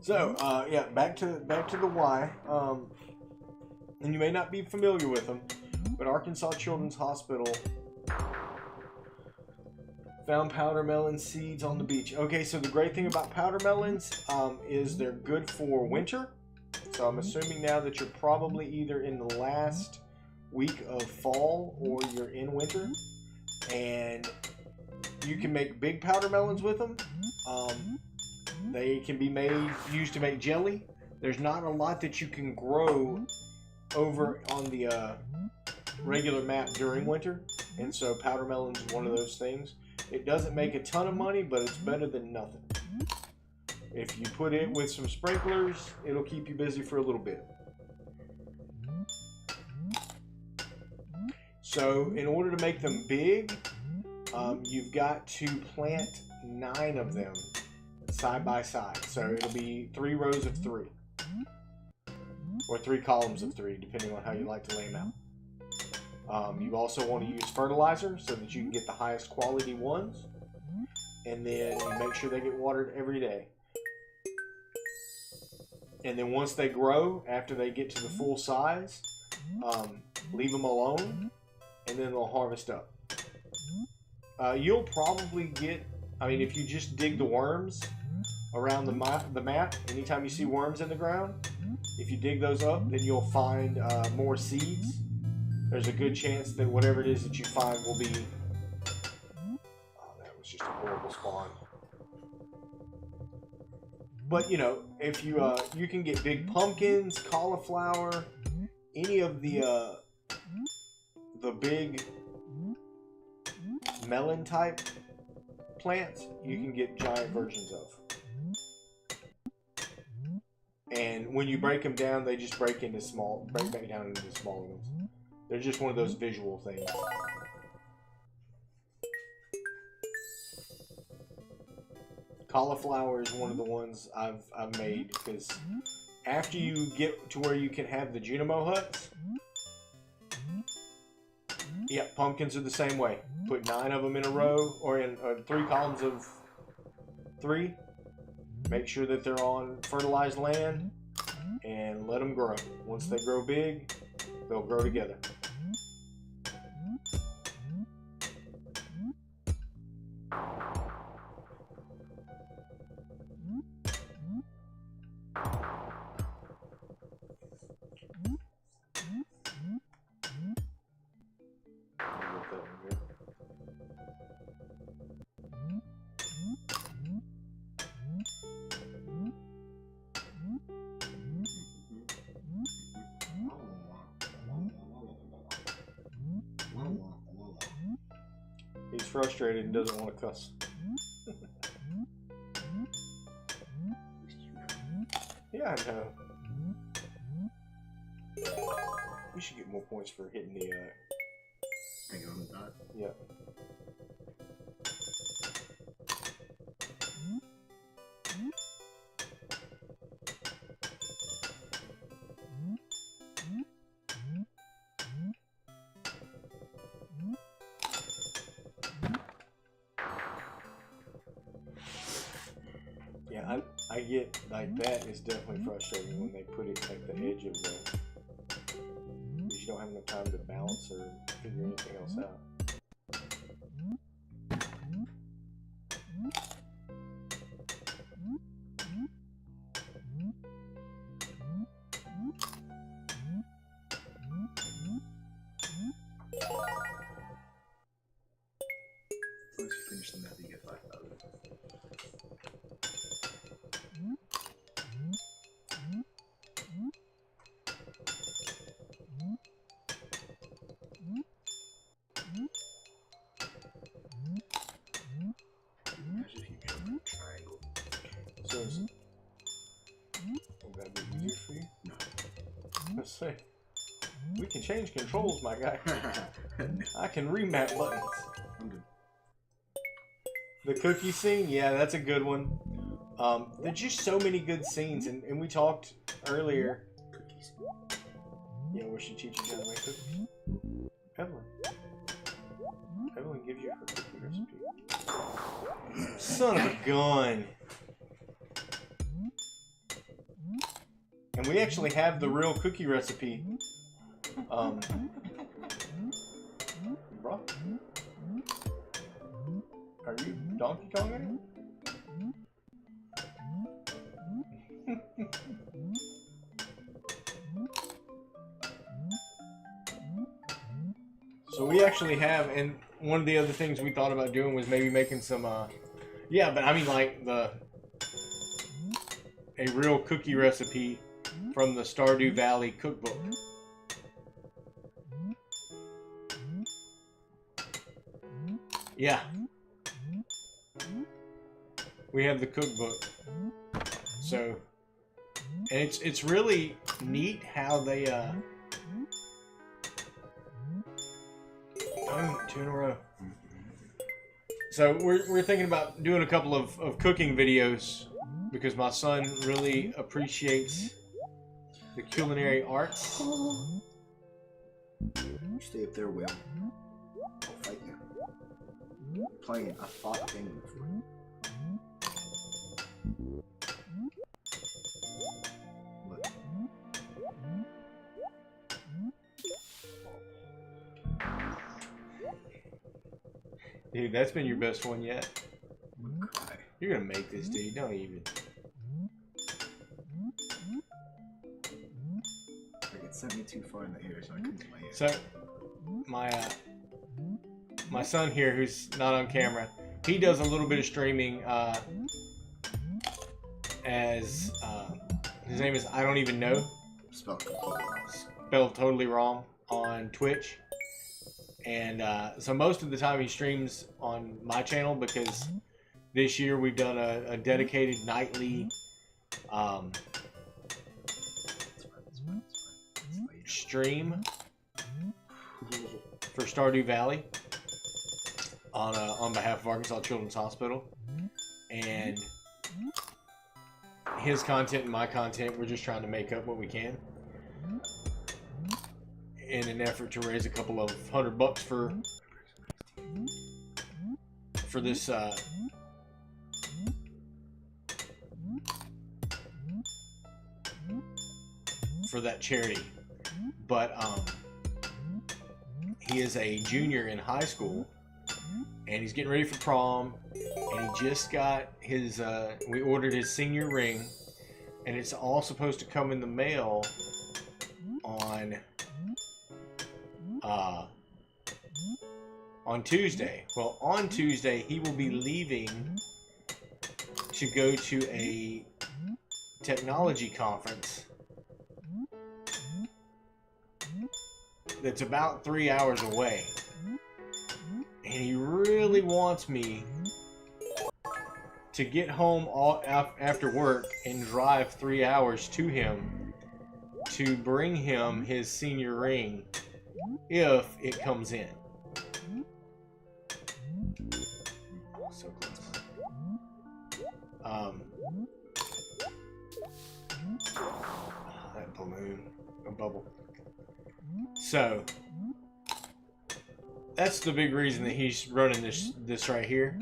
[SPEAKER 5] So, yeah, back to the why. And you may not be familiar with them, but Arkansas Children's Hospital found powder melon seeds on the beach. Okay, so the great thing about powder melons is they're good for winter. So I'm assuming now that you're probably either in the last week of fall or you're in winter, and you can make big powder melons with them. They can be used to make jelly. There's not a lot that you can grow over on the regular map during winter, and so powder melons is one of those things. It doesn't make a ton of money, but it's better than nothing. If you put it with some sprinklers, it'll keep you busy for a little bit. So in order to make them big, you've got to plant 9 of them side by side. So it'll be 3 rows of 3. Or 3 columns of 3, depending on how you like to lay them out. You also want to use fertilizer so that you can get the highest quality ones. And then you make sure they get watered every day. And then once they grow, after they get to the full size, leave them alone, and then they'll harvest up. You'll probably get, I mean, if you just dig the worms around the map, anytime you see worms in the ground, if you dig those up, then you'll find more seeds. There's a good chance that whatever it is that you find will be... Oh, that was just a horrible spawn. But, you know, if you you can get big pumpkins, cauliflower, any of the big melon type plants, you can get giant versions of. And when you break them down, they just break back down into smaller ones. They're just one of those visual things. Cauliflower is one of the ones I've made, because after you get to where you can have the Junimo huts, yeah, pumpkins are the same way. Put 9 of them in a row, or in 3 columns of 3. Make sure that they're on fertilized land, and let them grow. Once they grow big, they'll grow together. He's frustrated and doesn't want to cuss. Yeah, I know. You should get more points for hitting the.
[SPEAKER 6] Hang on the dot.
[SPEAKER 5] Yeah. Yeah, I get like that is definitely frustrating when they put it at the edge of the. Because you don't have enough time to balance or figure anything else out.
[SPEAKER 6] Once you finish the map, you get 5,000. Imagine if you jump in a triangle.
[SPEAKER 5] So is will that be easier for you?
[SPEAKER 6] No.
[SPEAKER 5] Let's see. We can change controls, my guy.
[SPEAKER 6] No,
[SPEAKER 5] I can remap buttons.
[SPEAKER 6] I'm good.
[SPEAKER 5] The cookie scene, yeah, that's a good one. There's just so many good scenes, and we talked earlier.
[SPEAKER 6] Cookies.
[SPEAKER 5] Yeah, where she teaches you how to make cookies. Evelyn. Evelyn gives you her cookie recipe. Son of a gun. And we actually have the real cookie recipe. Bro? Are you Donkey Konging it? So we actually have, and one of the other things we thought about doing was maybe making some, yeah, but I mean like a real cookie recipe from the Stardew Valley cookbook. Yeah. We have the cookbook. So, and it's really neat how they, oh, 2 in a row. So we're thinking about doing a couple of cooking videos because my son really appreciates the culinary arts.
[SPEAKER 6] You stay up there, Will. I'll fight you. Playing, I fought a thing before. Look.
[SPEAKER 5] Dude, that's been your best one yet.
[SPEAKER 6] I'm gonna cry.
[SPEAKER 5] You're gonna make this, dude. Don't even.
[SPEAKER 6] Like, it sent me too far in the air, so I couldn't play it.
[SPEAKER 5] So, my son here, who's not on camera, he does a little bit of streaming. As his name is I don't even know,
[SPEAKER 6] Spelled completely wrong.
[SPEAKER 5] spelled totally wrong on Twitch. And so most of the time he streams on my channel because this year we've done a dedicated nightly stream for Stardew Valley on behalf of Arkansas Children's Hospital. And his content and my content, we're just trying to make up what we can in an effort to raise a couple of $100 for this for that charity. But he is a junior in high school and he's getting ready for prom, and he just got his we ordered his senior ring, and it's all supposed to come in the mail on Tuesday. Well, on Tuesday he will be leaving to go to a technology conference that's about 3 hours away. And he really wants me to get home after work and drive 3 hours to him to bring him his senior ring if it comes in. So close. That balloon, a bubble. So that's the big reason that he's running this right here,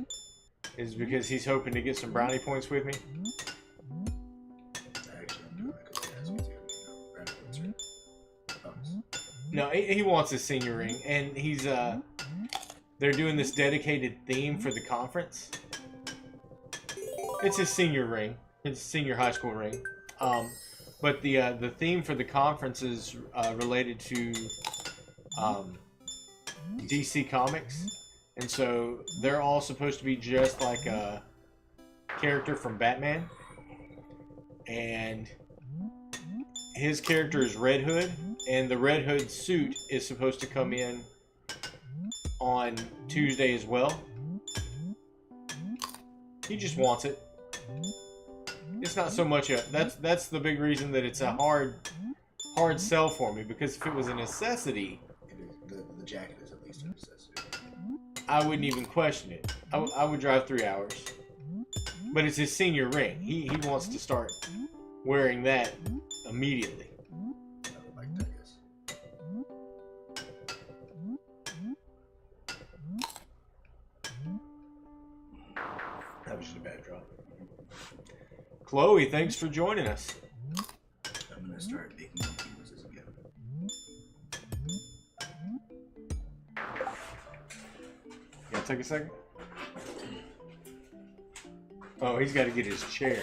[SPEAKER 5] is because he's hoping to get some brownie points with me. No, he wants his senior ring, and he's they're doing this dedicated theme for the conference. It's his senior ring, his senior high school ring. But the theme for the conference is related to DC Comics, and so they're all supposed to be just like a character from Batman, and his character is Red Hood, and the Red Hood suit is supposed to come in on Tuesday as well. He just wants it. It's not so much a that's the big reason that it's a hard sell for me, because if it was a necessity,
[SPEAKER 6] the jacket is at least a necessity.
[SPEAKER 5] I wouldn't even question it. I would drive 3 hours. But it's his senior ring. He wants to start wearing that immediately.
[SPEAKER 6] I don't like that, yes.
[SPEAKER 5] That was just a bad drop. Chloe, thanks for joining us.
[SPEAKER 6] I'm gonna start making monkey noises again.
[SPEAKER 5] You gotta take a second? Oh, he's got to get his chair.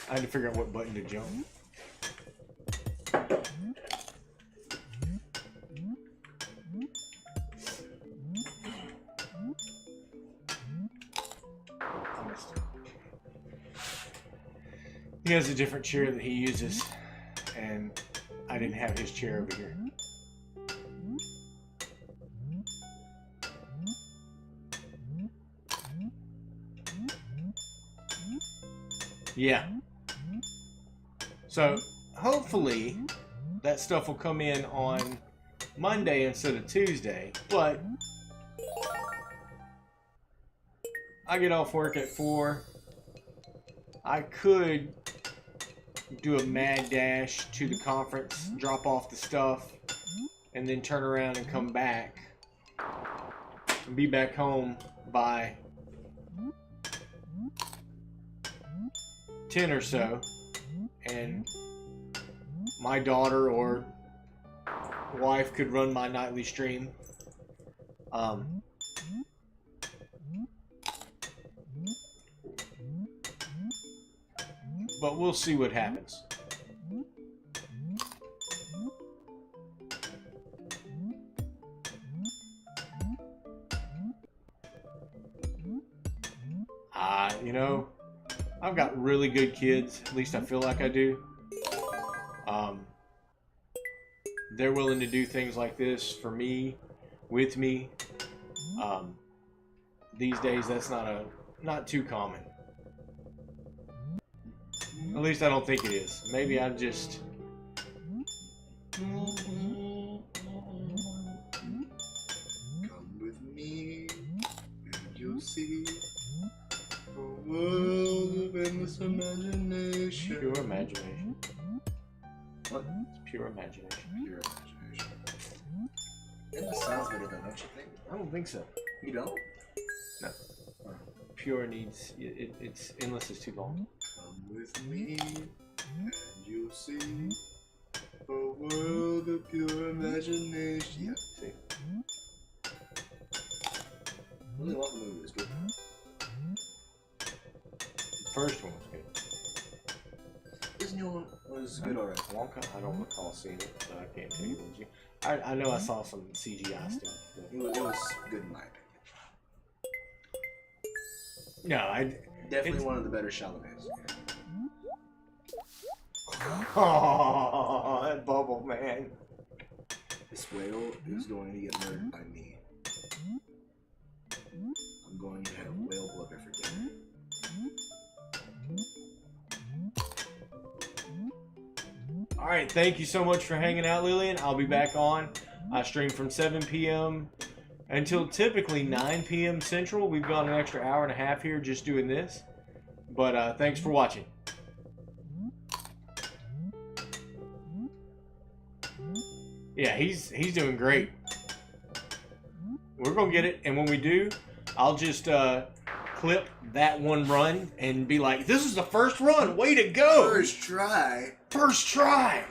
[SPEAKER 5] I had to figure out what button to jump. He has a different chair that he uses, and I didn't have his chair over here. Yeah. So hopefully that stuff will come in on Monday instead of Tuesday, but I get off work at 4. I could do a mad dash to the conference, drop off the stuff, and then turn around and come back and be back home by 10 or so, and my daughter or wife could run my nightly stream. But we'll see what happens. You know, I've got really good kids. At least I feel like I do. They're willing to do things like this for me, with me. These days, that's not too common. At least I don't think it is. Maybe I'm just...
[SPEAKER 6] Come with me, and you'll see a world of endless imagination.
[SPEAKER 5] Pure imagination.
[SPEAKER 6] What?
[SPEAKER 5] It's pure imagination.
[SPEAKER 6] Pure imagination. Endless sounds better than, don't you think?
[SPEAKER 5] I don't think so.
[SPEAKER 6] You don't?
[SPEAKER 5] No. Pure needs... It's endless is too long.
[SPEAKER 6] Come with me, and you'll see a world of pure imagination. Yeah,
[SPEAKER 5] See?
[SPEAKER 6] I really love the movie. It's good.
[SPEAKER 5] The first one was good.
[SPEAKER 6] This new one was good already.
[SPEAKER 5] Wonka, I don't recall seeing it, so I can't tell you what you... I know I saw some CGI stuff. But...
[SPEAKER 6] It was good in my opinion.
[SPEAKER 5] No,
[SPEAKER 6] Definitely one of the better Chalamets.
[SPEAKER 5] Oh, that bubble, man.
[SPEAKER 6] This whale is going to get murdered by me. I'm going to have whale blubber for dinner.
[SPEAKER 5] Thank you so much for hanging out, Lillian. I'll be back on. I stream from 7 p.m. until typically 9 p.m. Central. We've got an extra hour and a half here just doing this. But thanks for watching. Yeah, he's doing great. We're gonna get it, and when we do, I'll just clip that one run and be like, "This is the first run. Way to go!
[SPEAKER 6] First try.
[SPEAKER 5] First try."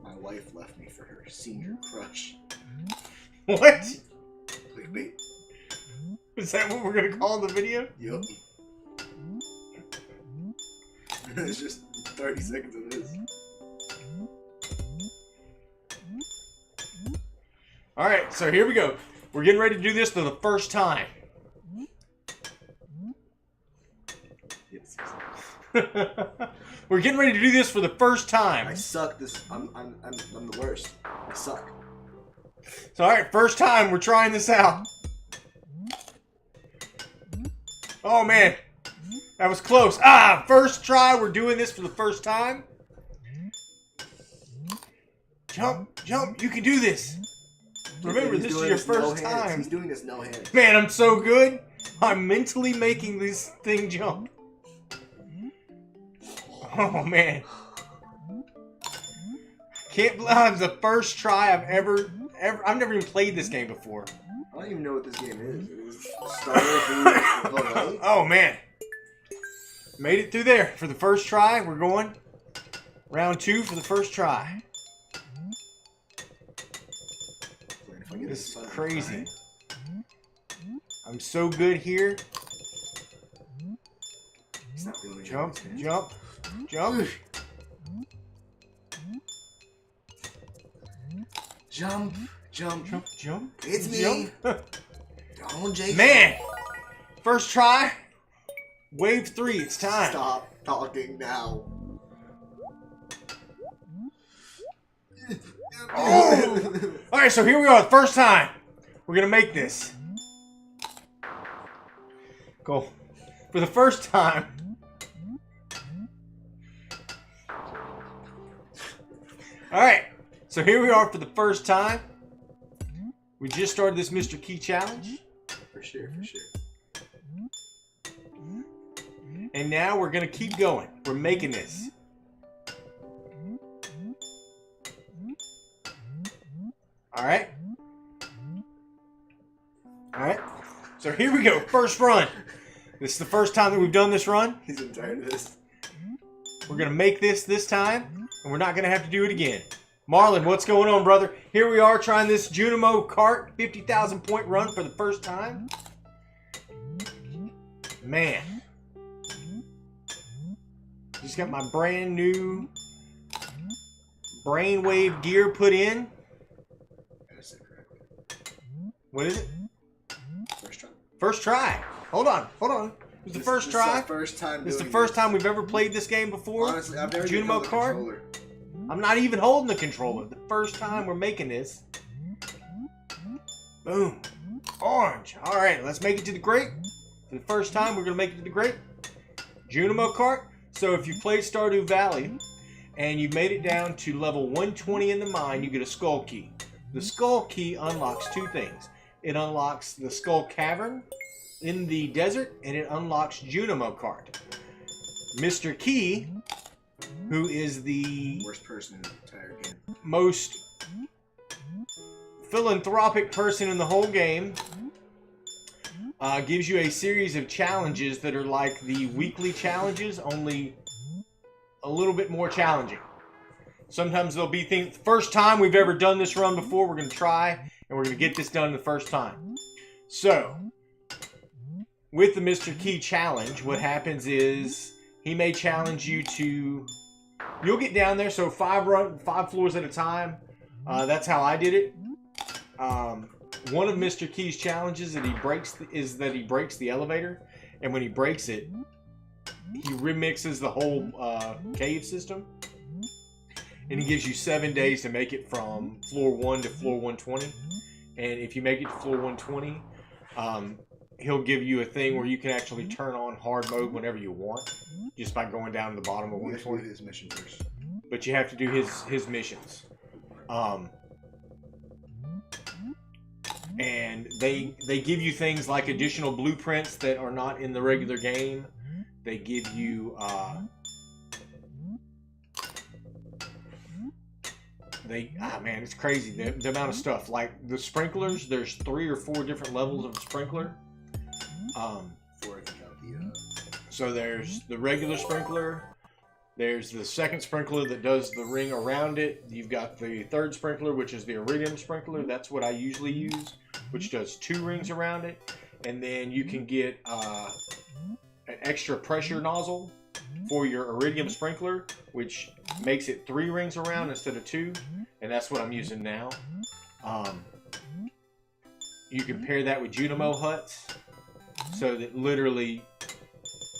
[SPEAKER 6] My wife left me for her senior crush.
[SPEAKER 5] What?
[SPEAKER 6] Clickbait.
[SPEAKER 5] Is that what we're gonna call the video?
[SPEAKER 6] Yup. It's just 30 seconds of this.
[SPEAKER 5] All right, so here we go. We're getting ready to do this for the first time.
[SPEAKER 6] Yes.
[SPEAKER 5] We're getting ready to do this for the first time.
[SPEAKER 6] I suck. I'm the worst. I suck.
[SPEAKER 5] So, all right, first time we're trying this out. Oh man, that was close. First try. We're doing this for the first time. Jump, jump. You can do this. Remember, this is your first time.
[SPEAKER 6] He's doing this no hands.
[SPEAKER 5] Man, I'm so good. I'm mentally making this thing jump. Oh man. Can't believe it's the first try I've ever I've never even played this game before.
[SPEAKER 6] I don't even know what this game is. It was Stardew.
[SPEAKER 5] Oh man. Made it through there for the first try. We're going round 2 for the first try. This is crazy. I'm so good here. Jump, jump, jump.
[SPEAKER 6] Jump, jump,
[SPEAKER 5] Jump, jump.
[SPEAKER 6] It's me.
[SPEAKER 5] Jump.
[SPEAKER 6] Don't Jake.
[SPEAKER 5] Man! First try. Wave 3, it's time.
[SPEAKER 6] Stop talking now.
[SPEAKER 5] Oh! Alright, so here we are, the first time. We're gonna make this. Cool. For the first time. Alright, so here we are for the first time. We just started this Mr. Key challenge.
[SPEAKER 6] For sure, for sure.
[SPEAKER 5] And now we're gonna keep going. We're making this. Alright. Alright. So here we go. First run. This is the first time that we've done this run.
[SPEAKER 6] He's tired of this.
[SPEAKER 5] We're going to make this time. And we're not going to have to do it again. Marlon, what's going on, brother? Here we are trying this Junimo Kart 50,000 point run for the first time. Man. Just got my brand new brainwave gear put in. What is it?
[SPEAKER 6] First try.
[SPEAKER 5] First try. Hold on. It was the first try.
[SPEAKER 6] First time.
[SPEAKER 5] This is the first time we've ever played this game before.
[SPEAKER 6] Honestly, I've never
[SPEAKER 5] Junimo Kart. I'm not even holding the controller. The first time we're making this. Boom. Orange. All right, let's make it to the grate. For the first time, we're going to make it to the grate. Junimo Kart. So if you played Stardew Valley and you made it down to level 120 in the mine, you get a skull key. The skull key unlocks 2 things. It unlocks the Skull Cavern in the desert, and it unlocks Junimo Kart. Mr. Key, who is the
[SPEAKER 6] worst person in the entire game,
[SPEAKER 5] most philanthropic person in the whole game, gives you a series of challenges that are like the weekly challenges, only a little bit more challenging. Sometimes there'll be things, first time we've ever done this run before, we're going to try, and we're going to get this done the first time. So, with the Mr. Key challenge, what happens is, he may challenge you to, you'll get down there, so 5 floors at a time. That's how I did it. One of Mr. Key's challenges that he breaks the elevator, and when he breaks it, he remixes the whole cave system. And he gives you 7 days to make it from floor 1 to floor 120. And if you make it to floor 120, he'll give you a thing where you can actually turn on hard mode whenever you want, just by going down to the bottom of
[SPEAKER 6] we have to do
[SPEAKER 5] 120.
[SPEAKER 6] this mission first.
[SPEAKER 5] but you have to do his missions. And they give you things like additional blueprints that are not in the regular game. They give you man, it's crazy the amount of stuff. Like the sprinklers, there's 3 or 4 different levels of sprinkler. So there's the regular sprinkler. There's the second sprinkler that does the ring around it. You've got the third sprinkler, which is the iridium sprinkler. That's what I usually use, which does 2 rings around it. And then you can get an extra pressure nozzle for your iridium sprinkler, which makes it 3 rings around instead of 2. And that's what I'm using now. You can pair that with Junimo huts, so that literally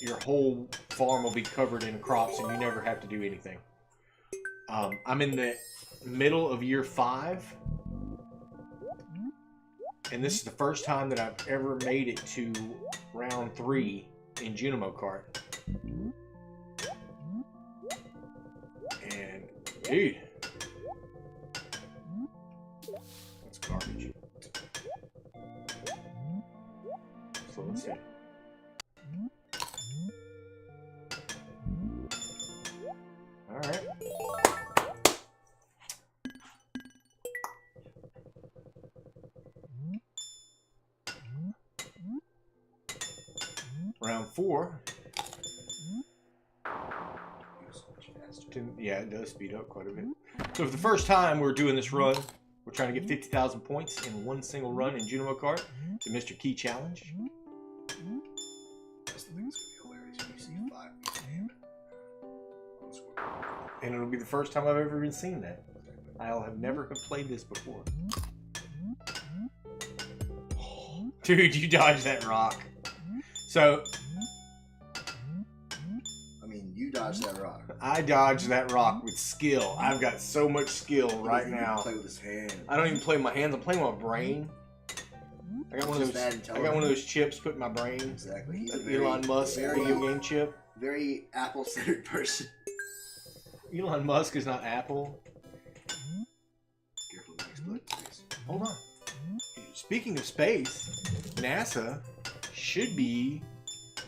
[SPEAKER 5] your whole farm will be covered in crops and you never have to do anything. I'm in the middle of year 5, and this is the first time that I've ever made it to round 3 in Junimo Kart. And dude, that's garbage. So let's see. Alright. Round 4. Yeah, it does speed up quite a bit. So for the first time we're doing this run, we're trying to get 50,000 points in one single run in Junimo Kart. It's a Mr. Key challenge.
[SPEAKER 6] That's the thing that's gonna be hilarious when you see 5 in
[SPEAKER 5] And it'll be the first time I've ever even seen that. I'll have never have played this before. Dude, you dodged that rock. So,
[SPEAKER 6] I mean, you dodged that rock.
[SPEAKER 5] I dodged that rock with skill. I've got so much skill right
[SPEAKER 6] He
[SPEAKER 5] now.
[SPEAKER 6] play with his hand.
[SPEAKER 5] I don't even play with my hands. I'm playing with my brain. I got one of those chips put in my brain.
[SPEAKER 6] Exactly. He's a
[SPEAKER 5] Elon Musk video game chip.
[SPEAKER 6] Very Apple-centered person.
[SPEAKER 5] Elon Musk is not Apple.
[SPEAKER 6] Careful, next blood space.
[SPEAKER 5] Hold on. Speaking of space, NASA should be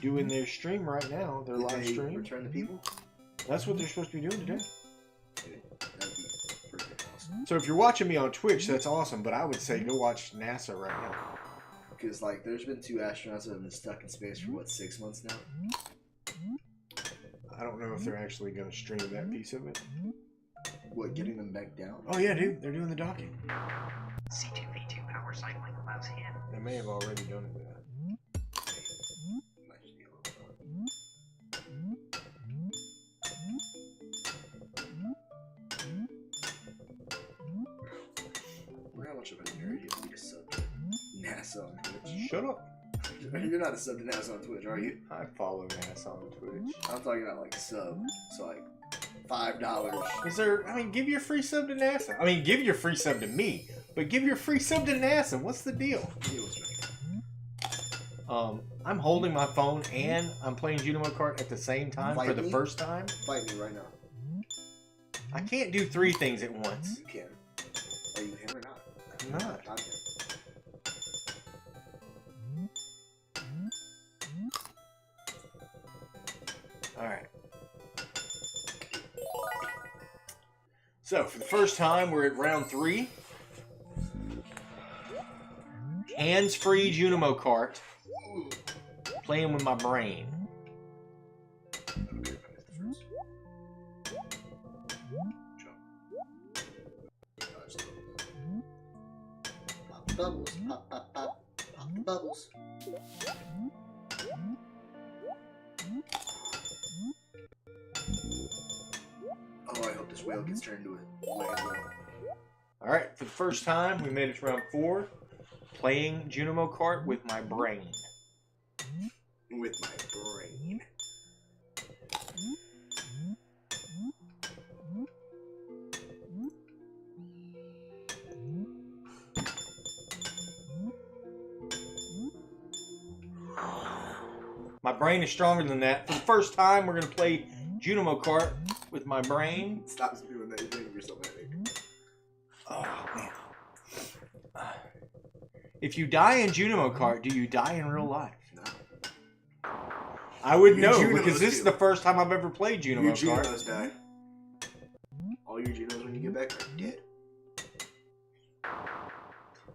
[SPEAKER 5] doing their stream right now. Their live
[SPEAKER 6] Did they
[SPEAKER 5] stream.
[SPEAKER 6] return the people?
[SPEAKER 5] That's what they're supposed to be doing today.
[SPEAKER 6] That'd be pretty awesome.
[SPEAKER 5] So if you're watching me on Twitch, that's awesome. But I would say go watch NASA right now.
[SPEAKER 6] Because, like, there's been 2 astronauts that have been stuck in space for, what, 6 months now?
[SPEAKER 5] I don't know if they're actually going to stream that piece of it.
[SPEAKER 6] What, getting them back down?
[SPEAKER 5] Oh yeah, dude, they're doing the docking.
[SPEAKER 7] C2V2 power cycling allows him.
[SPEAKER 5] They may have already done it.
[SPEAKER 6] Might just be a little fun. We're how much of a nerd you need to sub to NASA on Twitch.
[SPEAKER 5] Shut up.
[SPEAKER 6] You're not a sub to NASA on Twitch, are you?
[SPEAKER 5] I follow NASA on Twitch.
[SPEAKER 6] I'm talking about like sub. So like $5.
[SPEAKER 5] Is there? I mean, give your free sub to NASA. I mean, give your free sub to me, but give your free sub to NASA. What's the deal? I'm holding my phone and I'm playing Junimo Kart at the same time for the first time.
[SPEAKER 6] Fight me right now.
[SPEAKER 5] I can't do 3 things at once.
[SPEAKER 6] You can. Are you him or not?
[SPEAKER 5] I'm not.
[SPEAKER 6] I can.
[SPEAKER 5] Alright. So, for the first time, we're at round 3. Hands-free Junimo Kart. Playing with my brain.
[SPEAKER 6] Pop the bubbles. Pop, pop, pop. Pop the bubbles. Oh, I hope this whale gets turned into a wagon whale.
[SPEAKER 5] Alright, for the first time, we made it to round 4. Playing Junimo Kart with my brain.
[SPEAKER 6] With my brain.
[SPEAKER 5] My brain is stronger than that. For the first time, we're going to play Junimo Kart with my brain.
[SPEAKER 6] Stop doing that. You're making yourself headache.
[SPEAKER 5] Oh man. If you die in Junimo Kart, do you die in real life?
[SPEAKER 6] No.
[SPEAKER 5] I would
[SPEAKER 6] Your
[SPEAKER 5] know
[SPEAKER 6] Junos
[SPEAKER 5] because this is
[SPEAKER 6] do.
[SPEAKER 5] the first time I've ever played Junimo
[SPEAKER 6] Your
[SPEAKER 5] Kart.
[SPEAKER 6] Junos die. All your Junos when you get back are dead.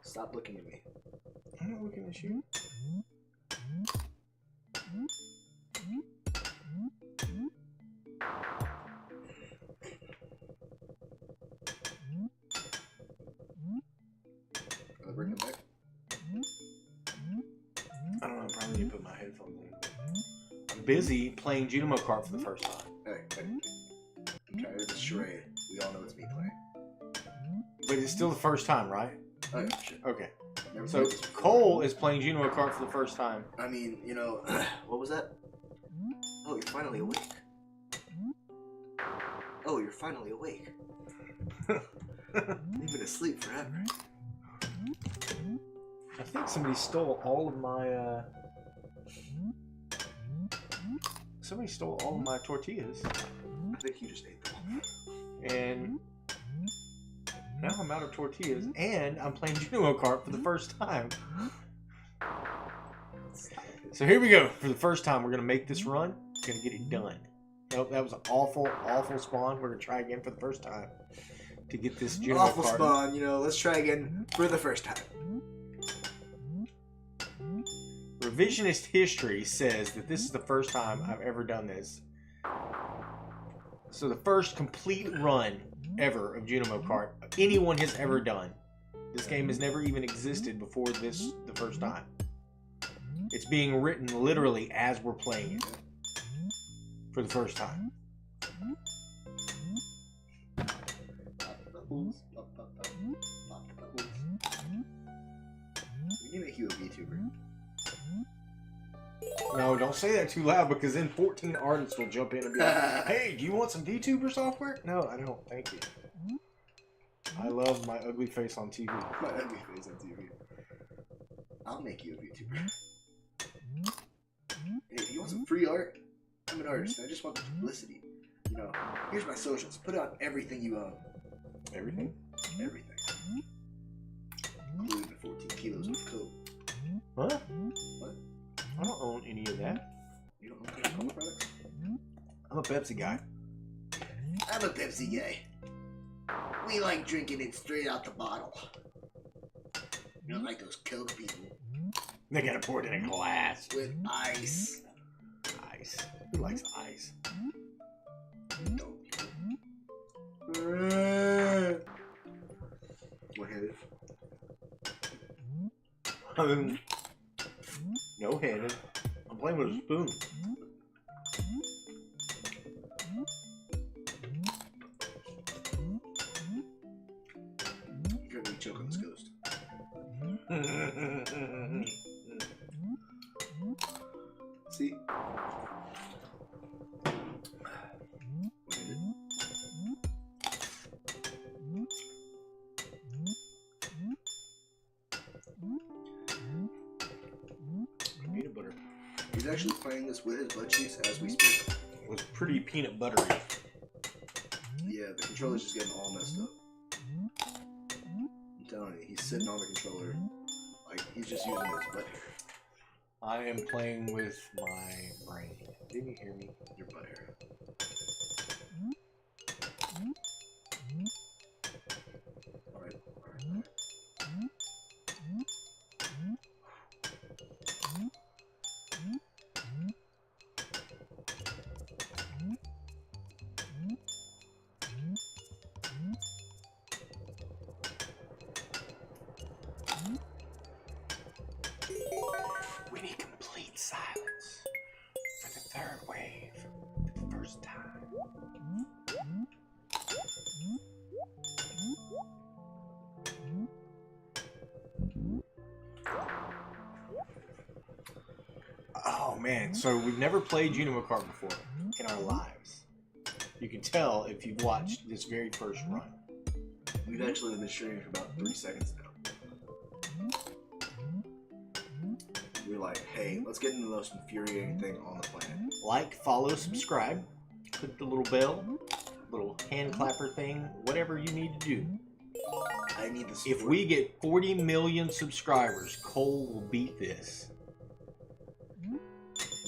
[SPEAKER 6] Stop looking at me.
[SPEAKER 5] I'm not looking at you.
[SPEAKER 6] Can I bring it back?
[SPEAKER 5] I don't know. I probably need to put my headphones in. I'm busy playing Junimo Kart for the first time.
[SPEAKER 6] Hey. I'm tired of this charade. We all know it's me playing.
[SPEAKER 5] But it's still the first time, right?
[SPEAKER 6] Oh, yeah, shit.
[SPEAKER 5] Okay.
[SPEAKER 6] Never
[SPEAKER 5] So
[SPEAKER 6] played this before.
[SPEAKER 5] Cole is playing Junimo Kart for the first time.
[SPEAKER 6] I mean, you know, what was that? Oh, you're finally awake. Oh, you're finally awake. You've been asleep forever.
[SPEAKER 5] I think somebody stole all of my. Somebody stole all of my tortillas,
[SPEAKER 6] I think you just ate them.
[SPEAKER 5] and now I'm out of tortillas, and I'm playing Junimo Kart for the first time. So here we go. For the first time, we're gonna make this run. Gonna get it done. Nope, that was an awful, awful spawn. We're gonna try again for the first time to get this Junimo
[SPEAKER 6] Awful
[SPEAKER 5] Kart.
[SPEAKER 6] spawn, you know, let's try again for the first time.
[SPEAKER 5] Revisionist history says that this is the first time I've ever done this. So the first complete run ever of Junimo Kart anyone has ever done. This game has never even existed before this the first time. It's being written literally as we're playing it for the first time.
[SPEAKER 6] We need to make you a VTuber.
[SPEAKER 5] No, don't say that too loud because then 14 artists will jump in and be like, hey, do you want some VTuber software? No, I don't. Thank you. I love my ugly face on TV.
[SPEAKER 6] My ugly face on TV. I'll make you a VTuber. Hey, if you want some free art, I'm an artist. I just want the publicity. You know, here's my socials. Put it on everything you own.
[SPEAKER 5] Everything?
[SPEAKER 6] Everything. Including the 14 kilos of coke.
[SPEAKER 5] Huh?
[SPEAKER 6] What?
[SPEAKER 5] I don't own any of that.
[SPEAKER 6] You don't own Coca-Cola products?
[SPEAKER 5] I'm a Pepsi guy.
[SPEAKER 6] I'm a Pepsi guy. We like drinking it straight out the bottle. You don't like those Coke people.
[SPEAKER 5] They gotta pour it in a glass.
[SPEAKER 6] With ice.
[SPEAKER 5] Ice. Who likes ice?
[SPEAKER 6] Don't. One-handed.
[SPEAKER 5] No handed. I'm playing with a spoon.
[SPEAKER 6] You're gonna be choking this ghost. See? One-handed.
[SPEAKER 5] Peanut butter.
[SPEAKER 6] He's actually playing this with his butt cheeks as we speak.
[SPEAKER 5] It was pretty peanut buttery.
[SPEAKER 6] Yeah, the controller's just getting all messed up. I'm telling you, he's sitting on the controller like he's just using his butt hair.
[SPEAKER 5] I am playing with my brain. Didn't you hear me?
[SPEAKER 6] Your butt hair. Alright.
[SPEAKER 5] We need complete silence for the third wave for the first time. Oh man, so we've never played Junimo Kart before in our lives. You can tell if you've watched this very first run.
[SPEAKER 6] We've actually been streaming for about 3 seconds now. We're like, hey, let's get into the most infuriating thing on the planet.
[SPEAKER 5] Like, follow, subscribe, click the little bell, little hand clapper thing, whatever you need to do.
[SPEAKER 6] I need the
[SPEAKER 5] If we get 40 million subscribers, Cole will beat this.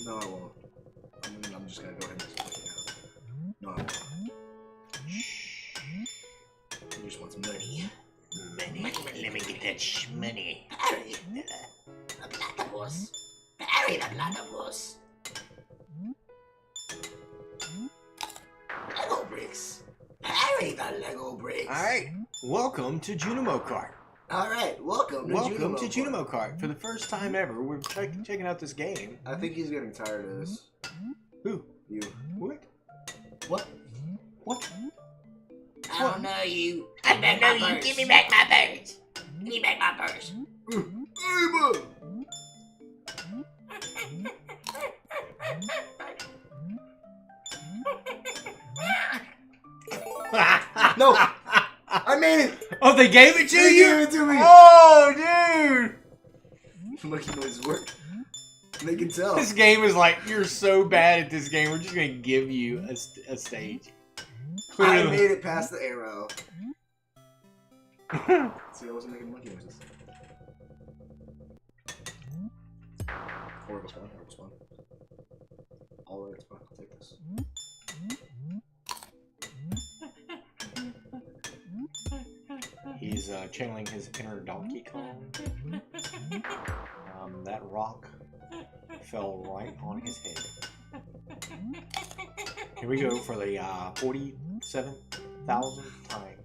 [SPEAKER 6] No, I won't. I'm just gonna go ahead and just play it now. No, I won't. He just wants money.
[SPEAKER 5] Money. Let me get that money.
[SPEAKER 6] Harry, the platypus. Harry, the platypus. Lego bricks. Harry, the Lego bricks.
[SPEAKER 5] Alright, welcome to Junimo Kart.
[SPEAKER 6] Alright, welcome to
[SPEAKER 5] Junimo Kart. For the first time ever, we're checking out this game.
[SPEAKER 6] I think he's getting tired of this.
[SPEAKER 5] Who?
[SPEAKER 6] You.
[SPEAKER 5] What?
[SPEAKER 6] What?
[SPEAKER 5] What?
[SPEAKER 6] I don't know you.
[SPEAKER 7] I don't know you. Give me back my birds. Give me back my birds.
[SPEAKER 6] No! I made it!
[SPEAKER 5] Oh, they gave it to
[SPEAKER 6] They
[SPEAKER 5] you?
[SPEAKER 6] gave it to me!
[SPEAKER 5] Oh, dude!
[SPEAKER 6] Monkey noises work. They can tell.
[SPEAKER 5] This game is like, you're so bad at this game, we're just gonna give you a stage.
[SPEAKER 6] I made it past the arrow. See, I wasn't making monkey noises. Horrible spawn, horrible spawn. All right, spawn, I'll take this.
[SPEAKER 5] He's channeling his inner Donkey Kong. That rock fell right on his head. Here we go for the 47,000th time.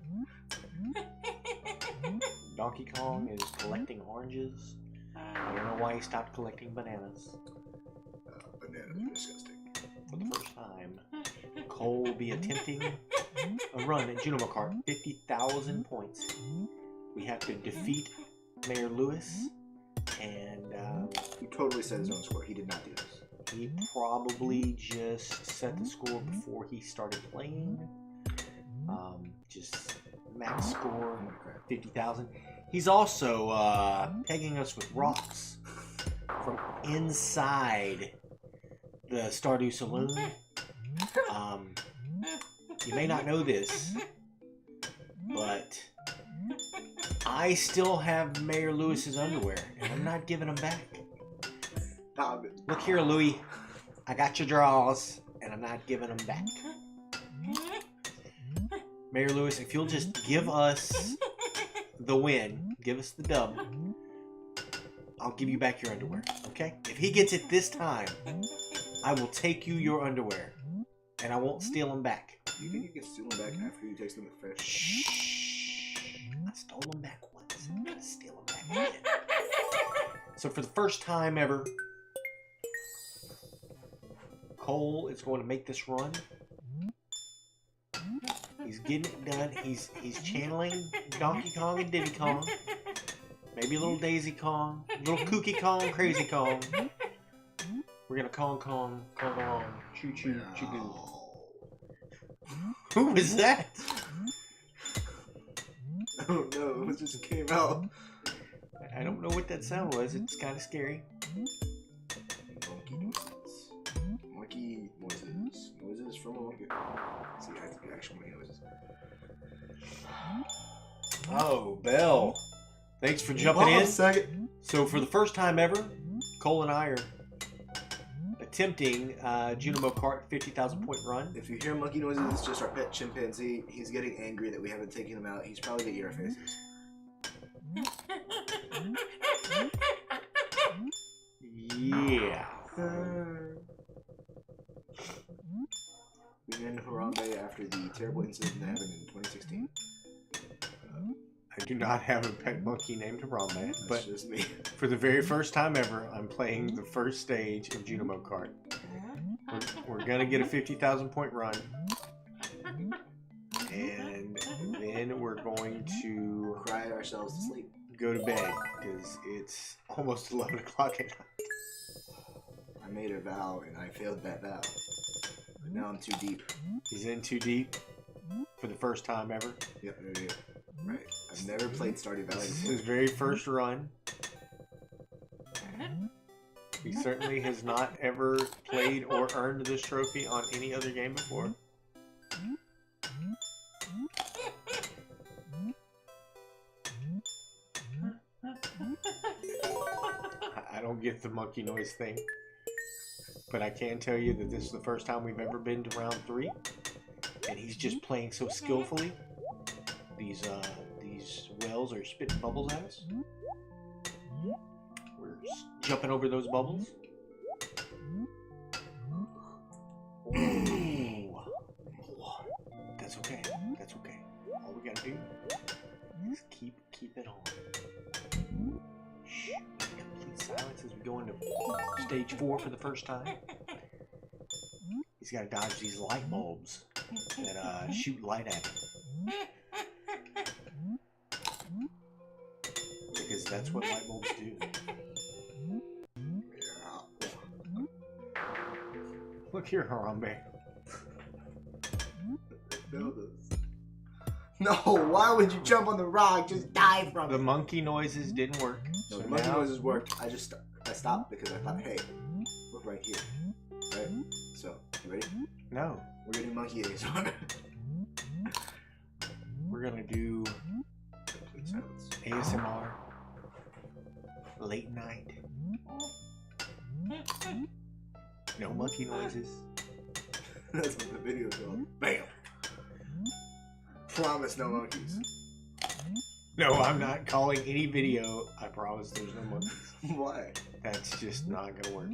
[SPEAKER 5] Donkey Kong is collecting oranges. I don't know why he stopped collecting bananas.
[SPEAKER 6] Bananas are disgusting.
[SPEAKER 5] For the first time, Cole will be attempting a run at Junimo Kart, 50,000 points. We have to defeat Mayor Lewis, and
[SPEAKER 6] He totally set his own score. He did not do this.
[SPEAKER 5] he probably just set the score before he started playing. Just max score, 50,000. He's also pegging us with rocks from inside the Stardew Saloon. You may not know this, but I still have Mayor Lewis's underwear, and I'm not giving them back.
[SPEAKER 6] Stop it.
[SPEAKER 5] Look here, Louie. I got your drawers, and I'm not giving them back. Mayor Lewis, if you'll just give us the win, give us the dub, I'll give you back your underwear, okay? If he gets it this time, I will take you your underwear, and I won't steal them back.
[SPEAKER 6] You think you can steal them back after you taste them with fish?
[SPEAKER 5] Shh. I stole them back once. I'm gonna steal them back again. So for the first time ever, Cole is going to make this run. He's getting it done. He's channeling Donkey Kong and Diddy Kong. Maybe a little Daisy Kong. A little Kooky Kong, Crazy Kong. We're gonna Kong along. Choo choo choo goo. Who was that?
[SPEAKER 6] I don't know. It just came out.
[SPEAKER 5] I don't know what that sound was. It's kind of scary.
[SPEAKER 6] Monkey noises. Monkey noises. Noises from a monkey. See, I think actual monkey noises.
[SPEAKER 5] Oh, Bell. Thanks for jumping in.
[SPEAKER 6] Second.
[SPEAKER 5] So for the first time ever, Cole and I are attempting Junimo Kart 50,000 point run.
[SPEAKER 6] If you hear monkey noises, it's just our pet chimpanzee. He's getting angry that we haven't taken him out. He's probably gonna eat our faces.
[SPEAKER 5] Yeah.
[SPEAKER 6] We named Harambe after the terrible incident that happened in 2016.
[SPEAKER 5] I do not have a pet monkey named Harambe,
[SPEAKER 6] That's
[SPEAKER 5] but
[SPEAKER 6] just me.
[SPEAKER 5] for the very first time ever, I'm playing the first stage of Junimo Kart. We're gonna get a 50,000 point run, and then we're going to
[SPEAKER 6] Cry ourselves to sleep.
[SPEAKER 5] go to bed because it's almost 11 o'clock at night.
[SPEAKER 6] I made a vow and I failed that vow. But now I'm too deep.
[SPEAKER 5] He's in too deep for the first time ever.
[SPEAKER 6] Yep, there you go. Right. I've never played Stardew Valley
[SPEAKER 5] This is
[SPEAKER 6] before.
[SPEAKER 5] his very first run. He certainly has not ever played or earned this trophy on any other game before. don't get the monkey noise thing. But I can tell you that this is the first time we've ever been to round 3. And he's just playing so skillfully. These wells are spitting bubbles at us. We're jumping over those bubbles. Ooh. That's okay. That's okay. All we gotta do is keep it on. Shh. Complete silence as we go into stage 4 for the first time. He's gotta dodge these light bulbs that shoot light at him. Because that's what light bulbs do. Look here, Harambe.
[SPEAKER 6] No, why would you jump on the rock? Just die from
[SPEAKER 5] The
[SPEAKER 6] it.
[SPEAKER 5] monkey noises didn't work.
[SPEAKER 6] No,
[SPEAKER 5] So
[SPEAKER 6] the monkey
[SPEAKER 5] now,
[SPEAKER 6] noises worked. I stopped because I thought, hey, look right here. Right? So, you ready?
[SPEAKER 5] no,
[SPEAKER 6] We're gonna do monkey ASMR.
[SPEAKER 5] we're gonna do
[SPEAKER 6] Complete silence.
[SPEAKER 5] ASMR late night. No monkey noises.
[SPEAKER 6] That's what the video's called. Bam! Promise no monkeys.
[SPEAKER 5] No, I'm not calling any video. I promise there's no monkeys.
[SPEAKER 6] Why?
[SPEAKER 5] That's just not gonna work.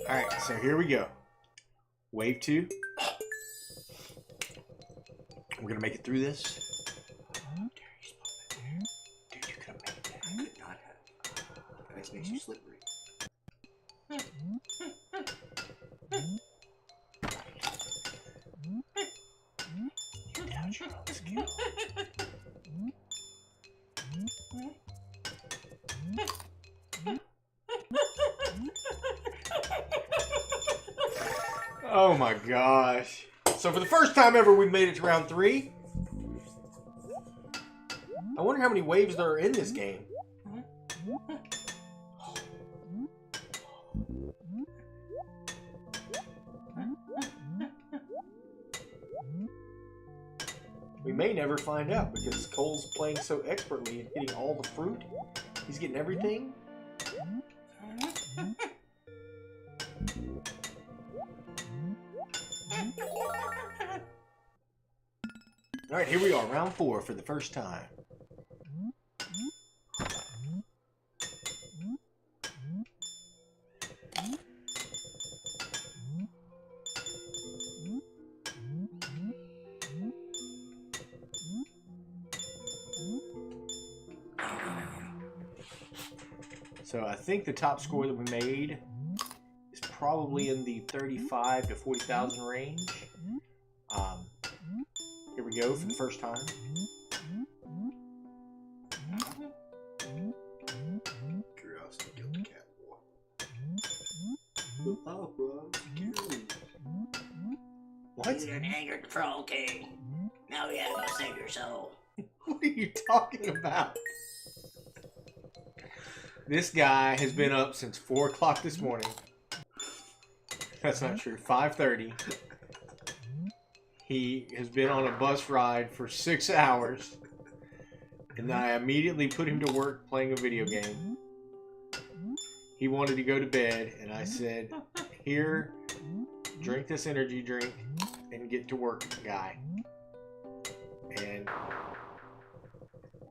[SPEAKER 5] Alright, so here we go. Wave 2. We're gonna make it through this. Dude, you could have made that.
[SPEAKER 6] I could not have. Ice makes you slippery.
[SPEAKER 5] You doubt your own skill. Oh my gosh. So for the first time ever, we made it to round 3. I wonder how many waves there are in this game. We may never find out because Cole's playing so expertly and hitting all the fruit. He's getting everything. Alright, here we are, round 4 for the first time. So I think the top score that we made is probably in the 35 to 40,000 range. Here we go for the first time.
[SPEAKER 6] Curiosity killed the cat.
[SPEAKER 5] What?
[SPEAKER 7] You're an anger troll king. Now you gotta go save your soul.
[SPEAKER 5] What are you talking about? This guy has been up since 4 o'clock this morning. That's not true. 5:30. He has been on a bus ride for 6 hours. And I immediately put him to work playing a video game. He wanted to go to bed, and I said, here, drink this energy drink and get to work, guy. And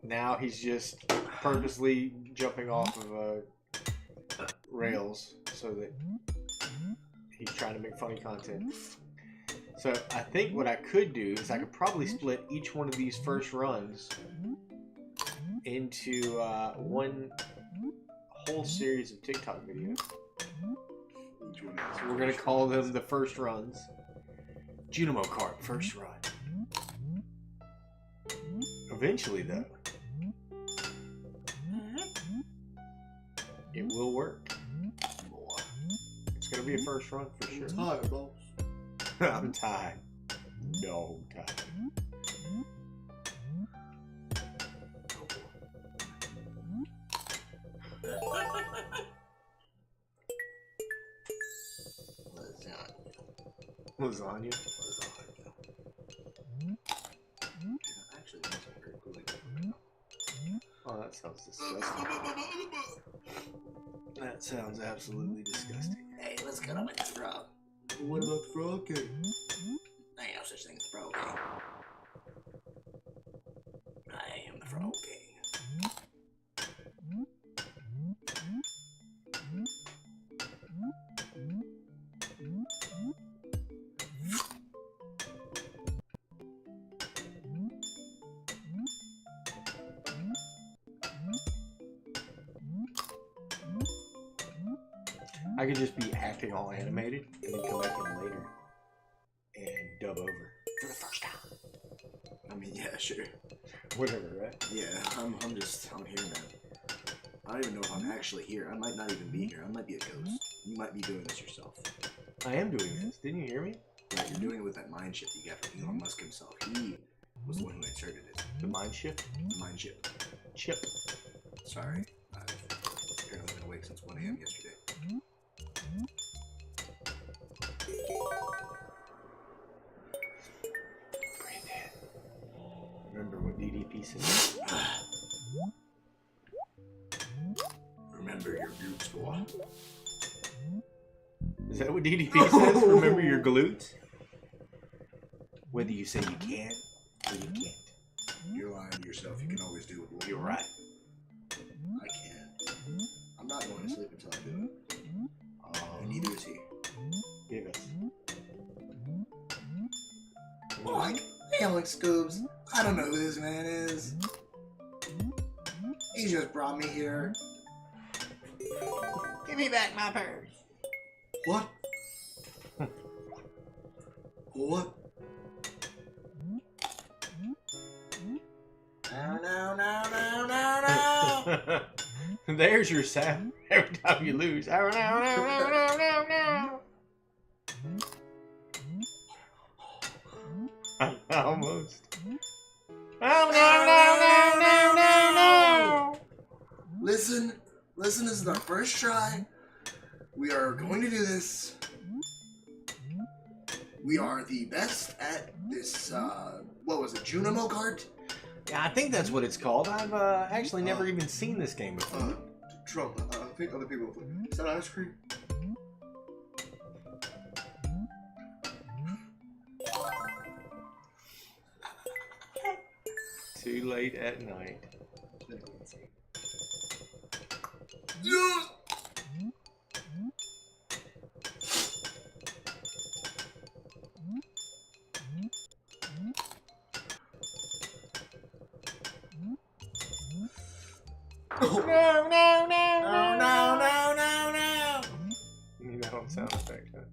[SPEAKER 5] now he's just purposely jumping off of rails so that he's trying to make funny content. So I think what I could do is I could probably split each one of these first runs into one whole series of TikTok videos. So we're going to call them the first runs. Junimo Kart first run. Eventually, though, it will work. It's going to be a first run for sure.
[SPEAKER 6] Tired, boss.
[SPEAKER 5] I'm tired. No, tired.
[SPEAKER 6] Lasagna.
[SPEAKER 5] Lasagna.
[SPEAKER 6] Actually,
[SPEAKER 5] that sounds disgusting.
[SPEAKER 2] That sounds absolutely disgusting.
[SPEAKER 6] Hey, let's get on with this frog. What about the frog king? There ain't no such thing as the frog king. I am the frog king.
[SPEAKER 5] I could just be acting all animated and then come back in later and dub over for the first time.
[SPEAKER 6] I mean, yeah, sure.
[SPEAKER 5] Whatever, right?
[SPEAKER 6] Yeah, I'm here, man. I don't even know if I'm actually here. I might not even be here. I might be a ghost. You might be doing this yourself.
[SPEAKER 5] I am doing this. Didn't you hear me?
[SPEAKER 6] Yeah, you're doing it with that mind chip you got from Elon Musk himself. He was the one who inserted it.
[SPEAKER 5] The mind shift?
[SPEAKER 6] The mind chip.
[SPEAKER 5] Chip.
[SPEAKER 6] Sorry. I've apparently been awake since 1 a.m. yesterday.
[SPEAKER 5] Breathe in. Remember what DDP says?
[SPEAKER 6] Remember your roots, boy.
[SPEAKER 5] Is that what DDP says? Remember your glutes? Whether you say you can or you can't.
[SPEAKER 6] You're lying to yourself. You can always do it.
[SPEAKER 5] You're right.
[SPEAKER 6] I can. I'm not going to sleep until I do it. And neither is he.
[SPEAKER 5] Give us.
[SPEAKER 6] Like, hey, Alex Scoobs. I don't know who this man is. He just brought me here.
[SPEAKER 4] Give me back my purse.
[SPEAKER 6] What? What? No.
[SPEAKER 5] There's your sound every time you lose. Almost.
[SPEAKER 6] Listen, this is our first try. We are going to do this. We are the best at this, what was it, Junimo kart?
[SPEAKER 5] Yeah, I think that's what it's called. I've actually never even seen this game before.
[SPEAKER 6] Trump, I think other people, is that ice cream?
[SPEAKER 5] Too late at night.
[SPEAKER 6] Yes! No.
[SPEAKER 5] You need that on sound effect, huh?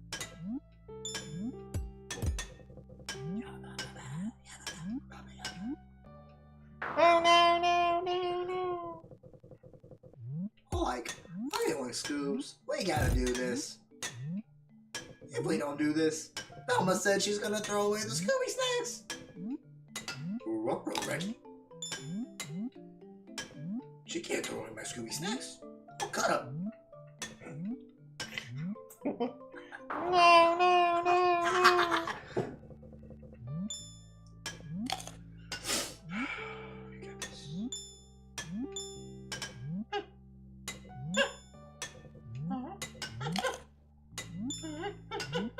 [SPEAKER 6] Like, I like Scoobs. We gotta do this. If we don't do this, Velma said she's gonna throw away the Scooby snacks. Reggie. She can't throw away my Scooby snacks. I'll cut up.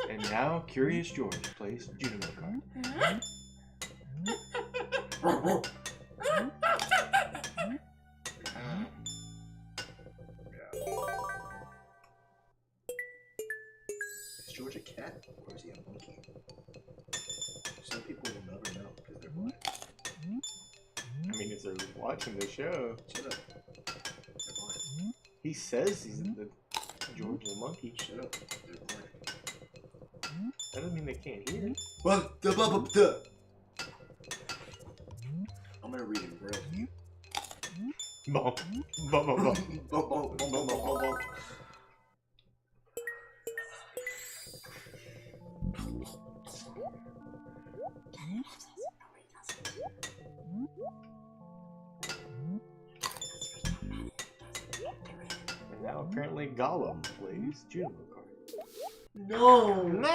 [SPEAKER 5] And now, Curious George plays Junimo Kart.
[SPEAKER 6] Is George a cat or is he a monkey? Some people will never know because they're blind.
[SPEAKER 5] I mean, if they're watching the show,
[SPEAKER 6] Shut up. They're blind.
[SPEAKER 5] he says he's the George the monkey.
[SPEAKER 6] Shut up. They're blind.
[SPEAKER 5] That doesn't mean they can't hear.
[SPEAKER 6] What? I'm gonna read in braille to you.
[SPEAKER 5] Bum, bum, bum, bum. And now apparently Gollum plays Junimo Kart.
[SPEAKER 6] No!
[SPEAKER 5] No.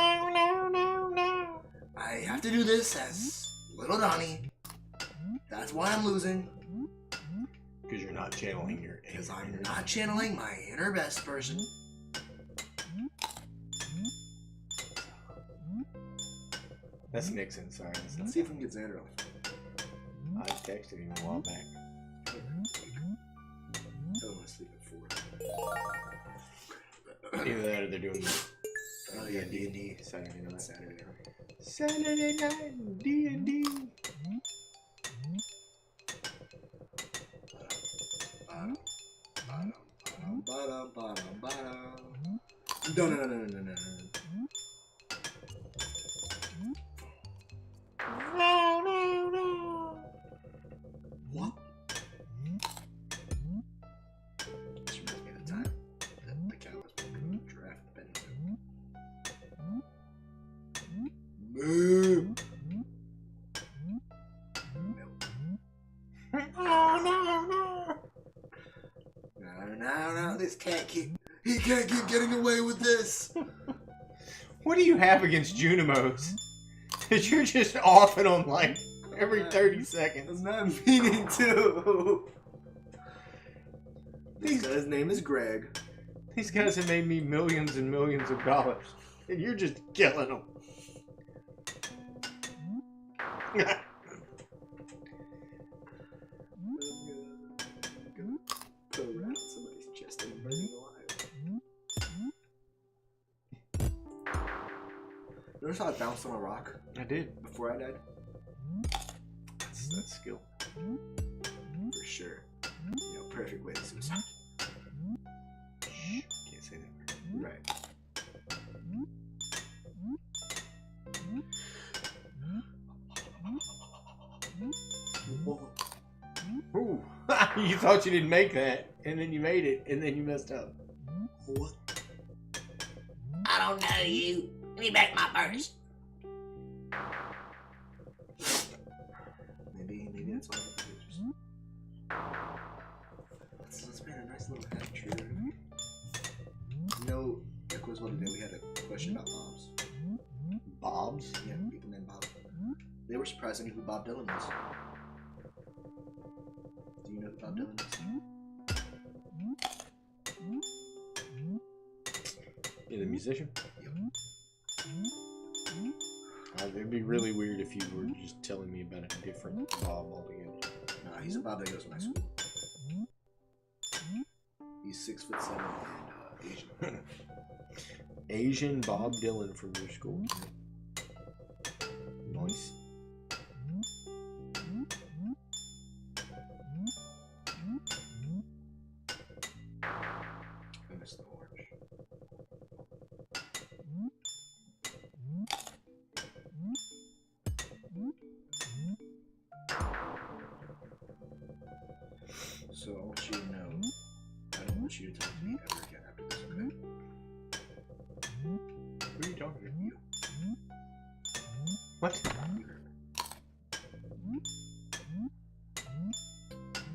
[SPEAKER 6] I have to do this as Little Donnie. That's why I'm losing.
[SPEAKER 5] Because you're not channeling your
[SPEAKER 6] Because
[SPEAKER 5] inner
[SPEAKER 6] I'm
[SPEAKER 5] energy.
[SPEAKER 6] not channeling my inner best person.
[SPEAKER 5] That's Nixon, sorry. That's not
[SPEAKER 6] Let's see if we can get Xander on.
[SPEAKER 5] I texted him a while back.
[SPEAKER 6] I don't want to sleep at 4.
[SPEAKER 5] Either that or they're doing
[SPEAKER 6] Oh yeah, D&D.
[SPEAKER 5] Saturday night.
[SPEAKER 6] Saturday night.
[SPEAKER 5] Saturday night D&D.
[SPEAKER 6] No. What? This reminds me of the time that the cow was walking the giraffe Benito. Moo! No, this cat he can't keep getting away with this.
[SPEAKER 5] What do you have against Junimos? That you're just off and on like every 30 seconds.
[SPEAKER 6] I'm not meaning to. This guy's name is Greg.
[SPEAKER 5] These guys have made me millions and millions of dollars. And you're just killing them.
[SPEAKER 6] Go around somebody's chest and burning alive. Notice how I bounced on a rock
[SPEAKER 5] I did.
[SPEAKER 6] before I died?
[SPEAKER 5] That's skill.
[SPEAKER 6] For sure. You know, perfect way to suicide.
[SPEAKER 5] Can't say that.
[SPEAKER 6] Right. Whoa.
[SPEAKER 5] Ooh. You thought you didn't make that, and then you made it, and then you messed up.
[SPEAKER 6] What?
[SPEAKER 4] I don't know you. Give me back my purse.
[SPEAKER 6] Maybe that's all I just... Let's make a nice little hat trick. You know, that was one day we had a question about Bob's.
[SPEAKER 5] Bob's?
[SPEAKER 6] Yeah, people named Bob. They were surprised I knew who Bob Dylan was. Do you know who Bob Dylan is?
[SPEAKER 5] You're the musician?
[SPEAKER 6] Yep.
[SPEAKER 5] It'd be really weird if you were just telling me about a different Bob altogether.
[SPEAKER 6] Nah, he's a Bob that goes to my school. He's 6'7" and Asian.
[SPEAKER 5] Asian Bob Dylan from your school. Nice.
[SPEAKER 6] I miss the orange. So I want you to know, I don't want you to talk to me ever again after this, okay?
[SPEAKER 5] Who are you talking to?
[SPEAKER 6] You.
[SPEAKER 5] What?
[SPEAKER 6] You heard me.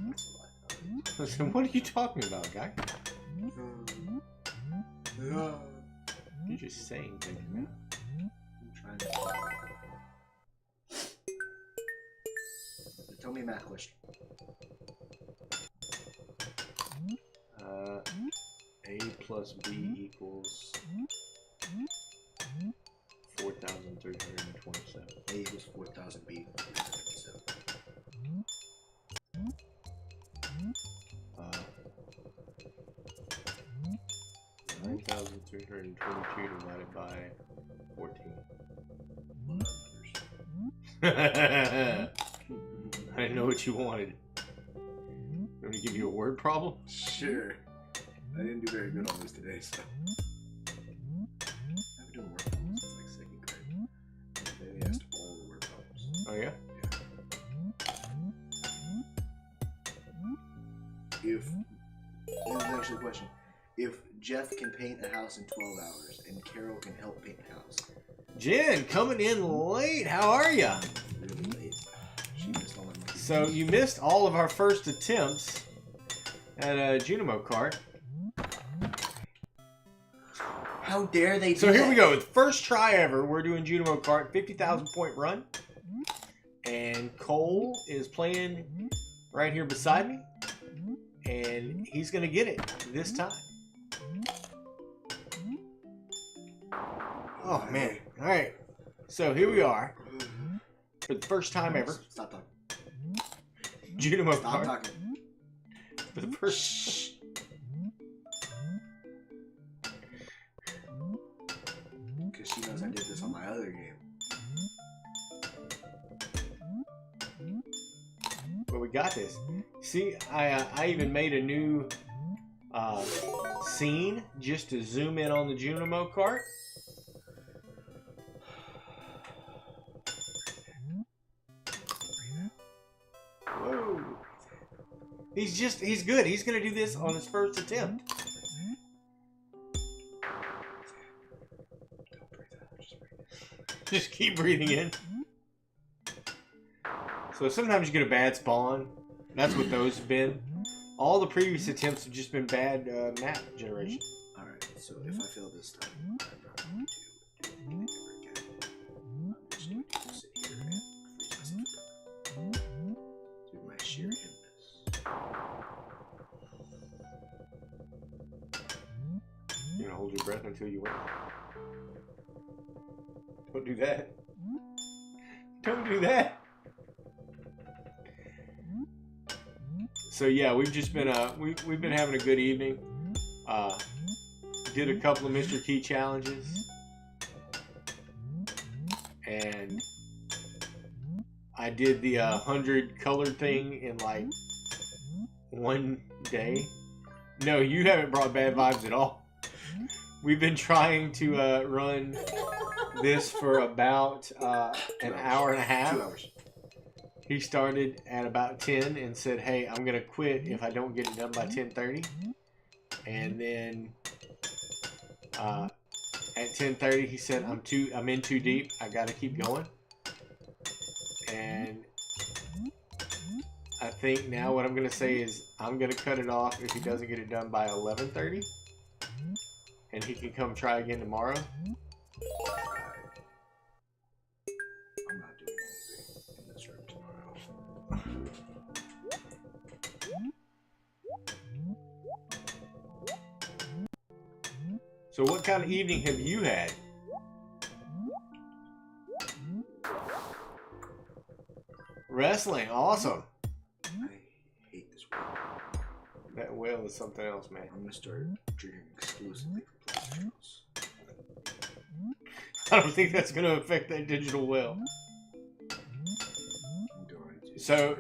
[SPEAKER 6] That's a lie.
[SPEAKER 5] Listen, what are you talking about, guy? You're just saying things, man.
[SPEAKER 6] I'm trying to... Tell me a math question.
[SPEAKER 5] A plus B equals 4,327.
[SPEAKER 6] A equals 4,000, B equals 357.
[SPEAKER 5] 9,322 divided by 14. I didn't know what you wanted. You want me to give you a word problem?
[SPEAKER 6] Sure. I didn't do very good on this today, so. I've been doing word problems since like second grade. They asked all the word problems.
[SPEAKER 5] Oh, yeah?
[SPEAKER 6] If, this is actually a question. If Jeff can paint a house in 12 hours and Carol can help paint the house.
[SPEAKER 5] Jen, coming in late. How are ya?
[SPEAKER 6] Really late. She missed all my money.
[SPEAKER 5] So you missed all of our first attempts at a Junimo card.
[SPEAKER 6] How dare they do
[SPEAKER 5] So here
[SPEAKER 6] that?
[SPEAKER 5] we go. First try ever. We're doing Junimo card. 50,000 point run. And Cole is playing right here beside me. and he's gonna get it this time. Oh man! All right, so here we are for the first time ever.
[SPEAKER 6] Stop talking.
[SPEAKER 5] Junimo
[SPEAKER 6] Stop
[SPEAKER 5] card
[SPEAKER 6] talking.
[SPEAKER 5] for the first.
[SPEAKER 6] Because she knows I did this on my other game.
[SPEAKER 5] But we got this. See, I even made a new scene just to zoom in on the Junimo cart. Whoa. He's good. He's gonna do this on his first attempt. Just keep breathing in. So sometimes you get a bad spawn. That's what those have been. All the previous attempts have just been bad map generation.
[SPEAKER 6] Alright, so if I fail this time, I'm not going to do anything ever again. I'm just going to sit here and freeze myself through my sheer himness.
[SPEAKER 5] You're gonna hold your breath until you win. Don't do that. Don't do that. So yeah, we've just been we've been having a good evening. Did a couple of Mr. Key challenges, and I did the 100 colored thing in like one day. No, you haven't brought bad vibes at all. We've been trying to run this for about an hour and a half.
[SPEAKER 6] 2 hours.
[SPEAKER 5] He started at about 10 and said, "Hey, I'm gonna quit if I don't get it done by 10:30." And then at 10:30, he said, "I'm in too deep. I gotta keep going." And I think now what I'm gonna say is I'm gonna cut it off if he doesn't get it done by 11:30, and he can come try again tomorrow.
[SPEAKER 6] I'm not doing anything in this room tomorrow.
[SPEAKER 5] So what kind of evening have you had? Wrestling, awesome.
[SPEAKER 6] I hate this world.
[SPEAKER 5] That whale is something else, man.
[SPEAKER 6] I'm gonna start drinking exclusively from PlayStations.
[SPEAKER 5] I don't think that's going to affect that digital whale.
[SPEAKER 6] I'm going to.
[SPEAKER 5] So,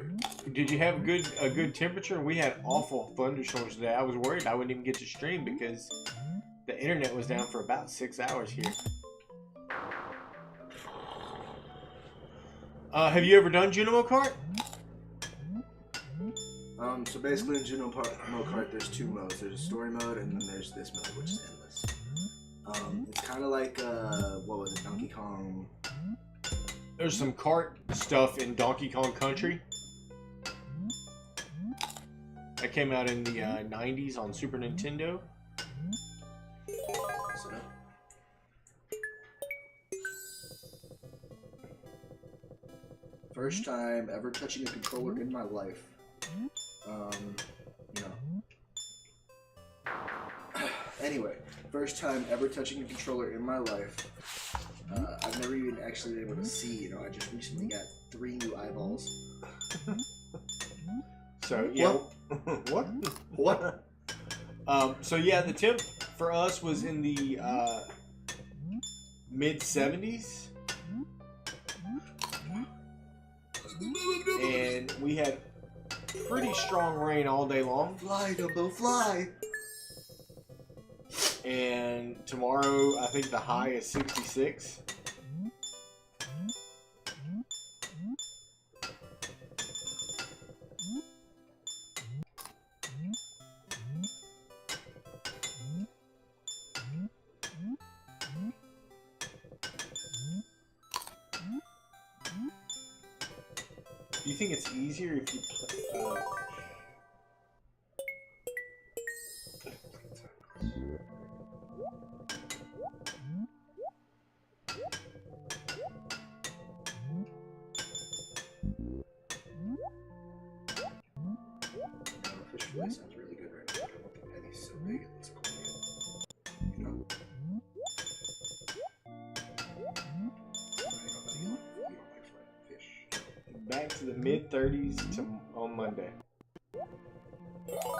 [SPEAKER 5] did you have a good temperature? We had awful thunderstorms today. I was worried I wouldn't even get to stream because the internet was down for about 6 hours here. Have you ever done Junimo Kart?
[SPEAKER 6] So basically in Juno Kart, there's two modes. There's a story mode, and then there's this mode, which is endless. It's kind of like, what was it, Donkey Kong?
[SPEAKER 5] There's some kart stuff in Donkey Kong Country. That came out in the 90s on Super Nintendo.
[SPEAKER 6] So, first time ever touching a controller in my life. You know. Anyway, first time ever touching a controller in my life. I've never even actually been able to see. You know, I just recently got 3 new eyeballs.
[SPEAKER 5] So yeah.
[SPEAKER 6] What? What?
[SPEAKER 5] So yeah, the temp for us was in the mid 70s, and we had pretty strong rain all day long.
[SPEAKER 6] Fly, Dumbo, fly!
[SPEAKER 5] And tomorrow, I think the high is 66. Do you think it's easier if you play?
[SPEAKER 6] Officially sounds
[SPEAKER 5] back to the mid-30s on Monday.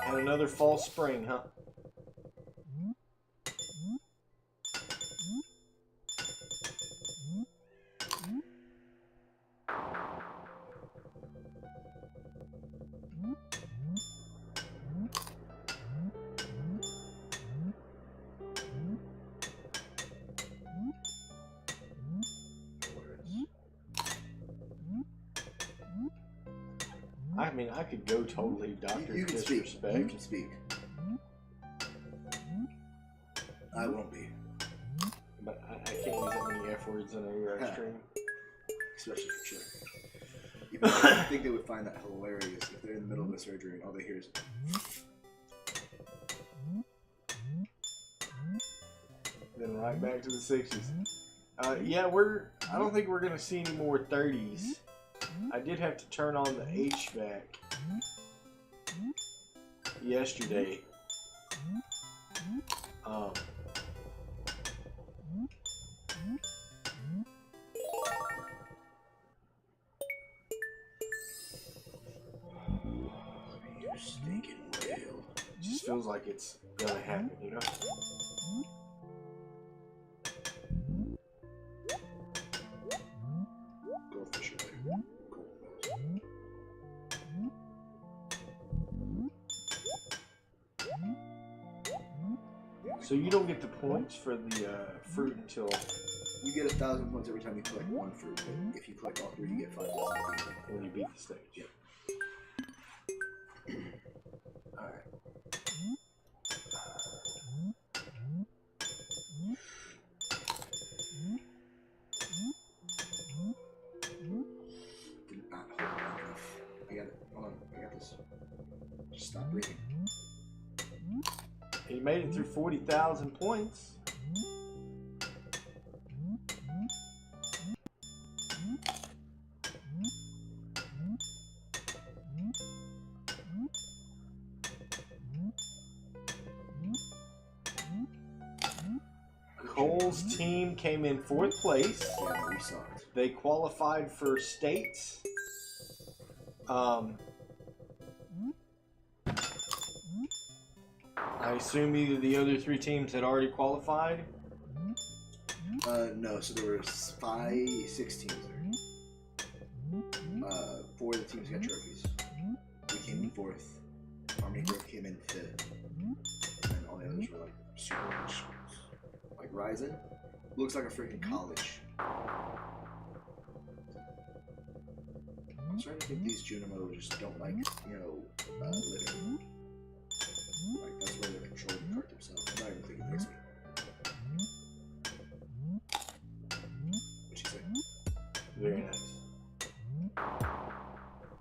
[SPEAKER 5] And another false spring, huh? I mean, I could go totally Dr.
[SPEAKER 6] You can speak.
[SPEAKER 5] Disrespect.
[SPEAKER 6] You can speak. I won't be.
[SPEAKER 5] But I can't use that many F words in a stream.
[SPEAKER 6] Especially for children. I think they would find that hilarious if they're in the middle of a surgery and all they hear is.
[SPEAKER 5] Then right back to the 60s. Yeah, I don't think we're gonna see any more 30s. I did have to turn on the HVAC yesterday.
[SPEAKER 6] You stinking whale.
[SPEAKER 5] Just feels like it's gonna happen, you know?
[SPEAKER 6] Goldfish are there. Cool.
[SPEAKER 5] So you don't get the points for the fruit until
[SPEAKER 6] You get 1,000 points every time you collect one fruit, but if you collect all three, you get 5,000.
[SPEAKER 5] when you beat the stage.
[SPEAKER 6] Yep.
[SPEAKER 5] Alright.
[SPEAKER 6] Did not hold on enough. I got it. Hold on. I got this. Just stop breathing.
[SPEAKER 5] He made it through 40,000 points. Cole's team came in 4th place.
[SPEAKER 6] Yeah, no, we sucked.
[SPEAKER 5] They qualified for states. I assume either the other 3 teams had already qualified.
[SPEAKER 6] No, so there were 6 teams there. 4 of the teams got trophies. We came in 4th. Army Grove came in 5th. And all the others were like super rich schools. Like Ryzen looks like a freaking college. I'm starting to think these Junimo just don't like, living. Like, that's where they're controlling the cart themselves. I'm not even thinking next week. What'd she say?
[SPEAKER 5] Very nice.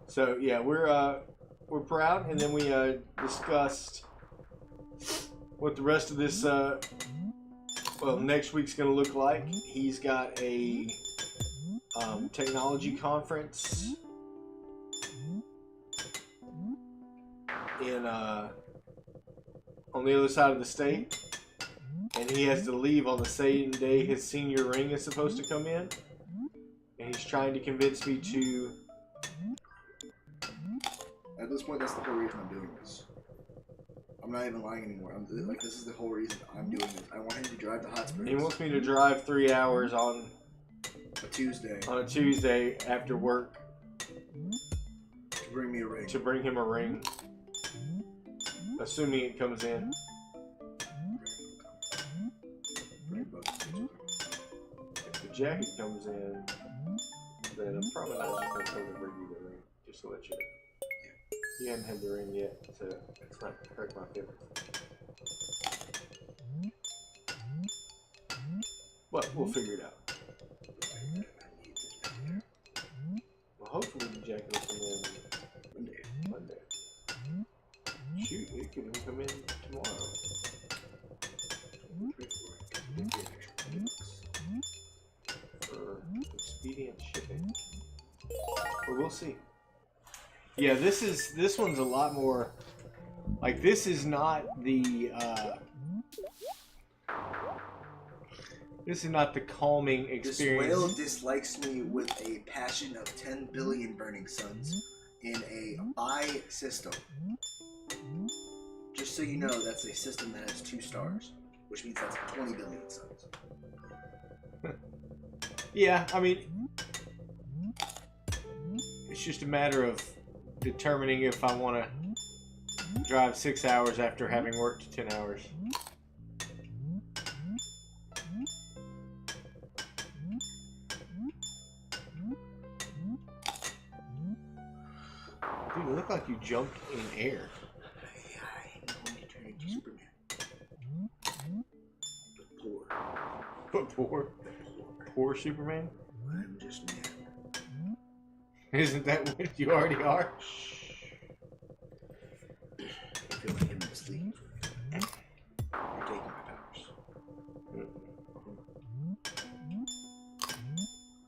[SPEAKER 5] So yeah, we're proud, and then we discussed what the rest of this next week's gonna look like. He's got a technology conference in on the other side of the state, and he has to leave on the same day his senior ring is supposed to come in, and he's trying to convince me to.
[SPEAKER 6] At this point, that's the whole reason I'm doing this. I'm not even lying anymore. This is the whole reason I'm doing this. I want him to drive to Hot Springs.
[SPEAKER 5] He wants me to drive 3 hours on
[SPEAKER 6] a Tuesday
[SPEAKER 5] a Tuesday after work
[SPEAKER 6] to bring me a ring.
[SPEAKER 5] to bring him a ring, assuming it comes in. If the jacket comes in, then I'm probably not just going to come and bring you the ring, just to let you know. He hasn't had the ring yet, so it's not hurt my feelings. But we'll figure it out. Well, hopefully the jacket will come in Monday. Shoot, it could even come in tomorrow. For expedient shipping. But we'll see. Yeah, this one's a lot more like, this is not the This is not the calming
[SPEAKER 6] This
[SPEAKER 5] experience.
[SPEAKER 6] whale dislikes me with a passion of 10 billion burning suns in a bi system. Just so you know, that's a system that has 2 stars, which means that's 20 billion suns.
[SPEAKER 5] Yeah, I mean, it's just a matter of determining if I want to drive 6 hours after having worked 10 hours. Dude, you look like you jumped in air.
[SPEAKER 6] I'm going to turn into Superman. Poor.
[SPEAKER 5] Poor Superman?
[SPEAKER 6] I'm just mad.
[SPEAKER 5] Isn't that what you already are?
[SPEAKER 6] I feel like him in sleep. You're taking my powers.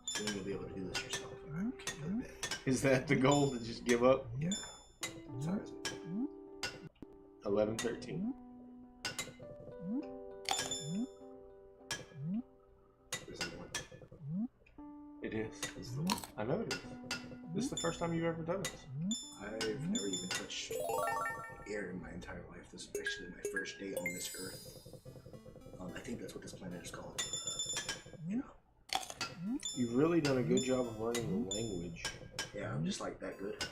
[SPEAKER 6] Soon you'll be able to do this yourself. I can't go to bed.
[SPEAKER 5] Is that the goal, to just give up?
[SPEAKER 6] Yeah. Sorry.
[SPEAKER 5] 11:13.
[SPEAKER 6] Is it one?
[SPEAKER 5] It is.
[SPEAKER 6] Is the one?
[SPEAKER 5] I know it is. This is the first time you've ever done this.
[SPEAKER 6] I've never even touched air in my entire life. This is actually my first day on this earth. I think that's what this planet is called. You know.
[SPEAKER 5] You've really done a good job of learning the language.
[SPEAKER 6] Yeah, I'm just like that good.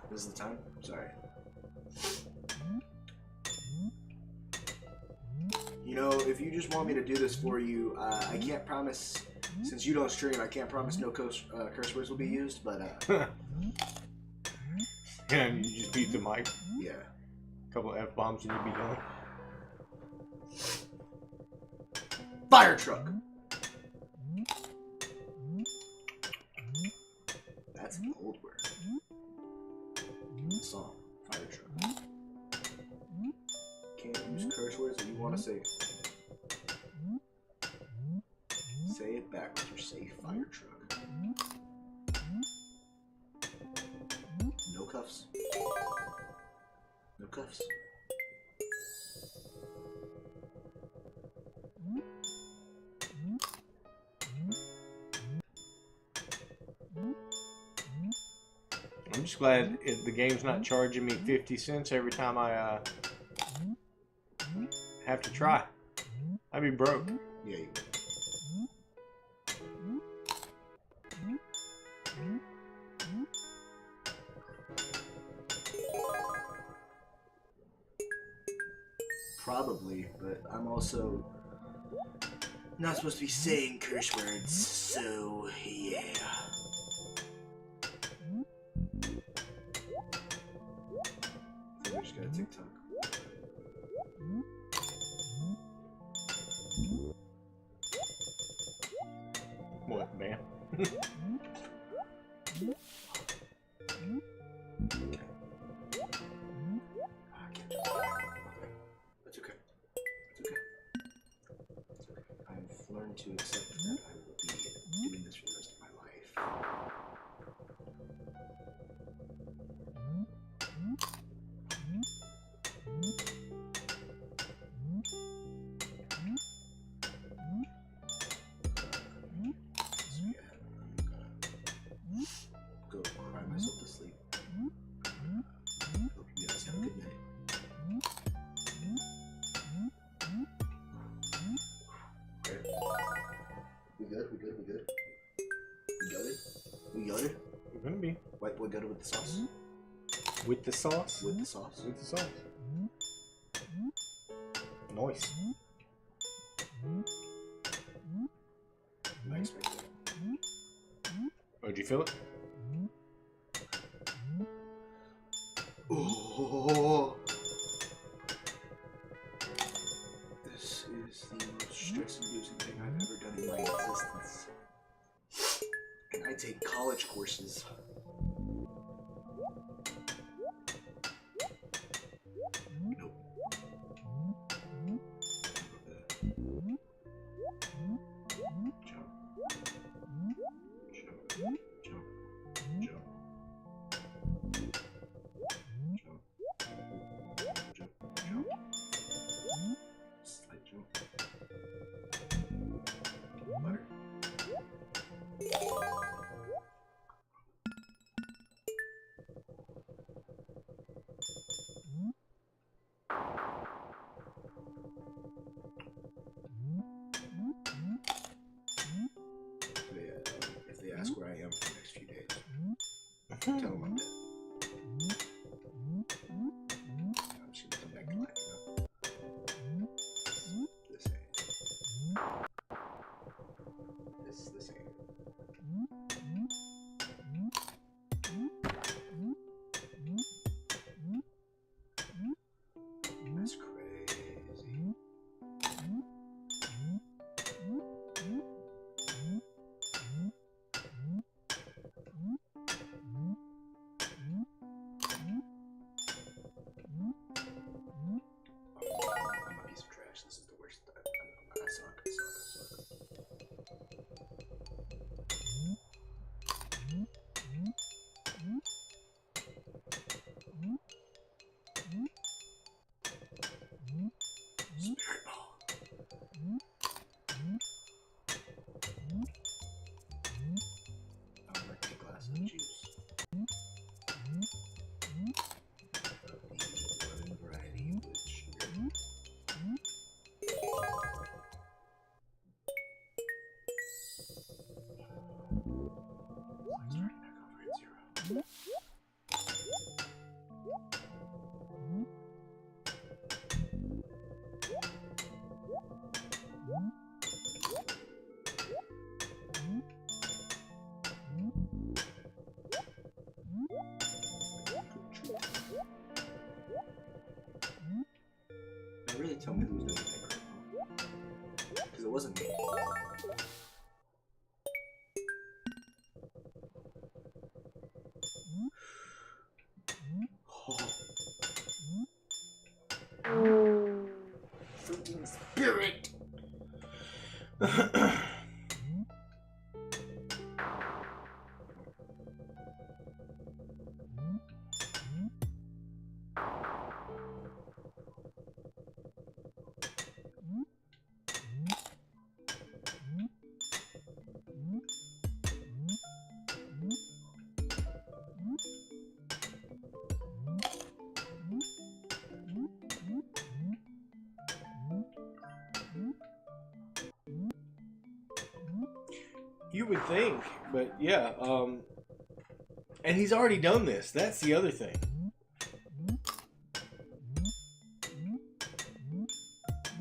[SPEAKER 6] This is the time? Sorry. You know, if you just want me to do this for you, I can't promise, since you don't stream, I can't promise no curse words will be used, but,
[SPEAKER 5] And you just beat the mic.
[SPEAKER 6] yeah.
[SPEAKER 5] A couple of F-bombs and you'd be done.
[SPEAKER 6] Fire truck! That's an old word. Song. Fire truck. Can't use curse words if you want to say it. Say it backwards or say fire truck. No cuffs. No cuffs.
[SPEAKER 5] I'm just glad the game's not charging me 50 cents every time I have to try. I'd be broke.
[SPEAKER 6] Yeah, you probably, but I'm also not supposed to be saying curse words, so yeah. I just got a TikTok.
[SPEAKER 5] What, man?
[SPEAKER 6] That's okay. That's okay. I've learned to accept that I will be doing this for the rest of my life. So yeah, I'm gonna go cry myself to sleep. Hope you guys have a good night. Okay. We good? We good? We good? We got it? We got it?
[SPEAKER 5] You're gonna be.
[SPEAKER 6] White boy got it with the sauce?
[SPEAKER 5] With the sauce?
[SPEAKER 6] With the sauce?
[SPEAKER 5] With the sauce. Nice.
[SPEAKER 6] I expect that.
[SPEAKER 5] Oh, did you feel it?
[SPEAKER 6] Oh, this is the most stress-inducing thing I've ever done in my existence. And I take college courses. Nope. Jump. Jump. Jump. Jump. Jump. Jump. Jump. Tell him I'm dead. I'm just gonna come back to life, you know? This ain't. This ain't. That's crazy. I'm a piece of trash. This is the worst. I suck. Spirit ball. I'll make a glass of juice. The lemon variety with sugar. Starting back over at 0. Now really tell me who's doing that because it wasn't me. Freaking spirit!
[SPEAKER 5] You would think, but yeah, and he's already done this. That's the other thing.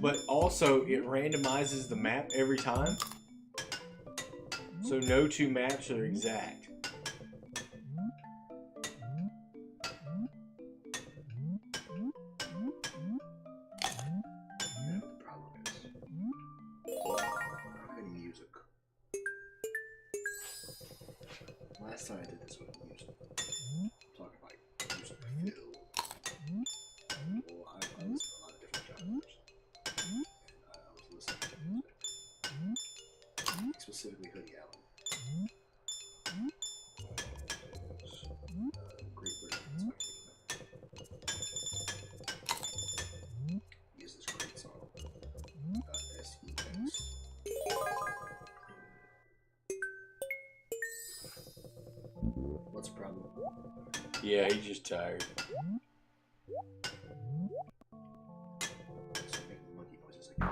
[SPEAKER 5] But also, it randomizes the map every time. So no two maps are exact.
[SPEAKER 6] You know what the problem is? Fucking music. Last time I did this with music. I'm talking like music fill. Well, I listen to a lot of different genres. And I was listening to music. Specifically Hoodie Allen. Great Britain. He has this great song. SEX. What's the problem?
[SPEAKER 5] Yeah, he's just tired.
[SPEAKER 6] So making monkey noises again.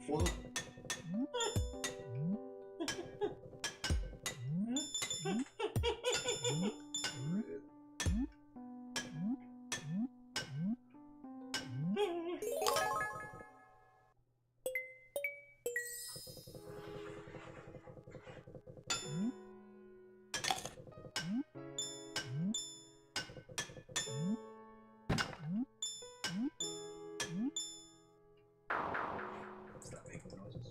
[SPEAKER 6] What? Stop making noises.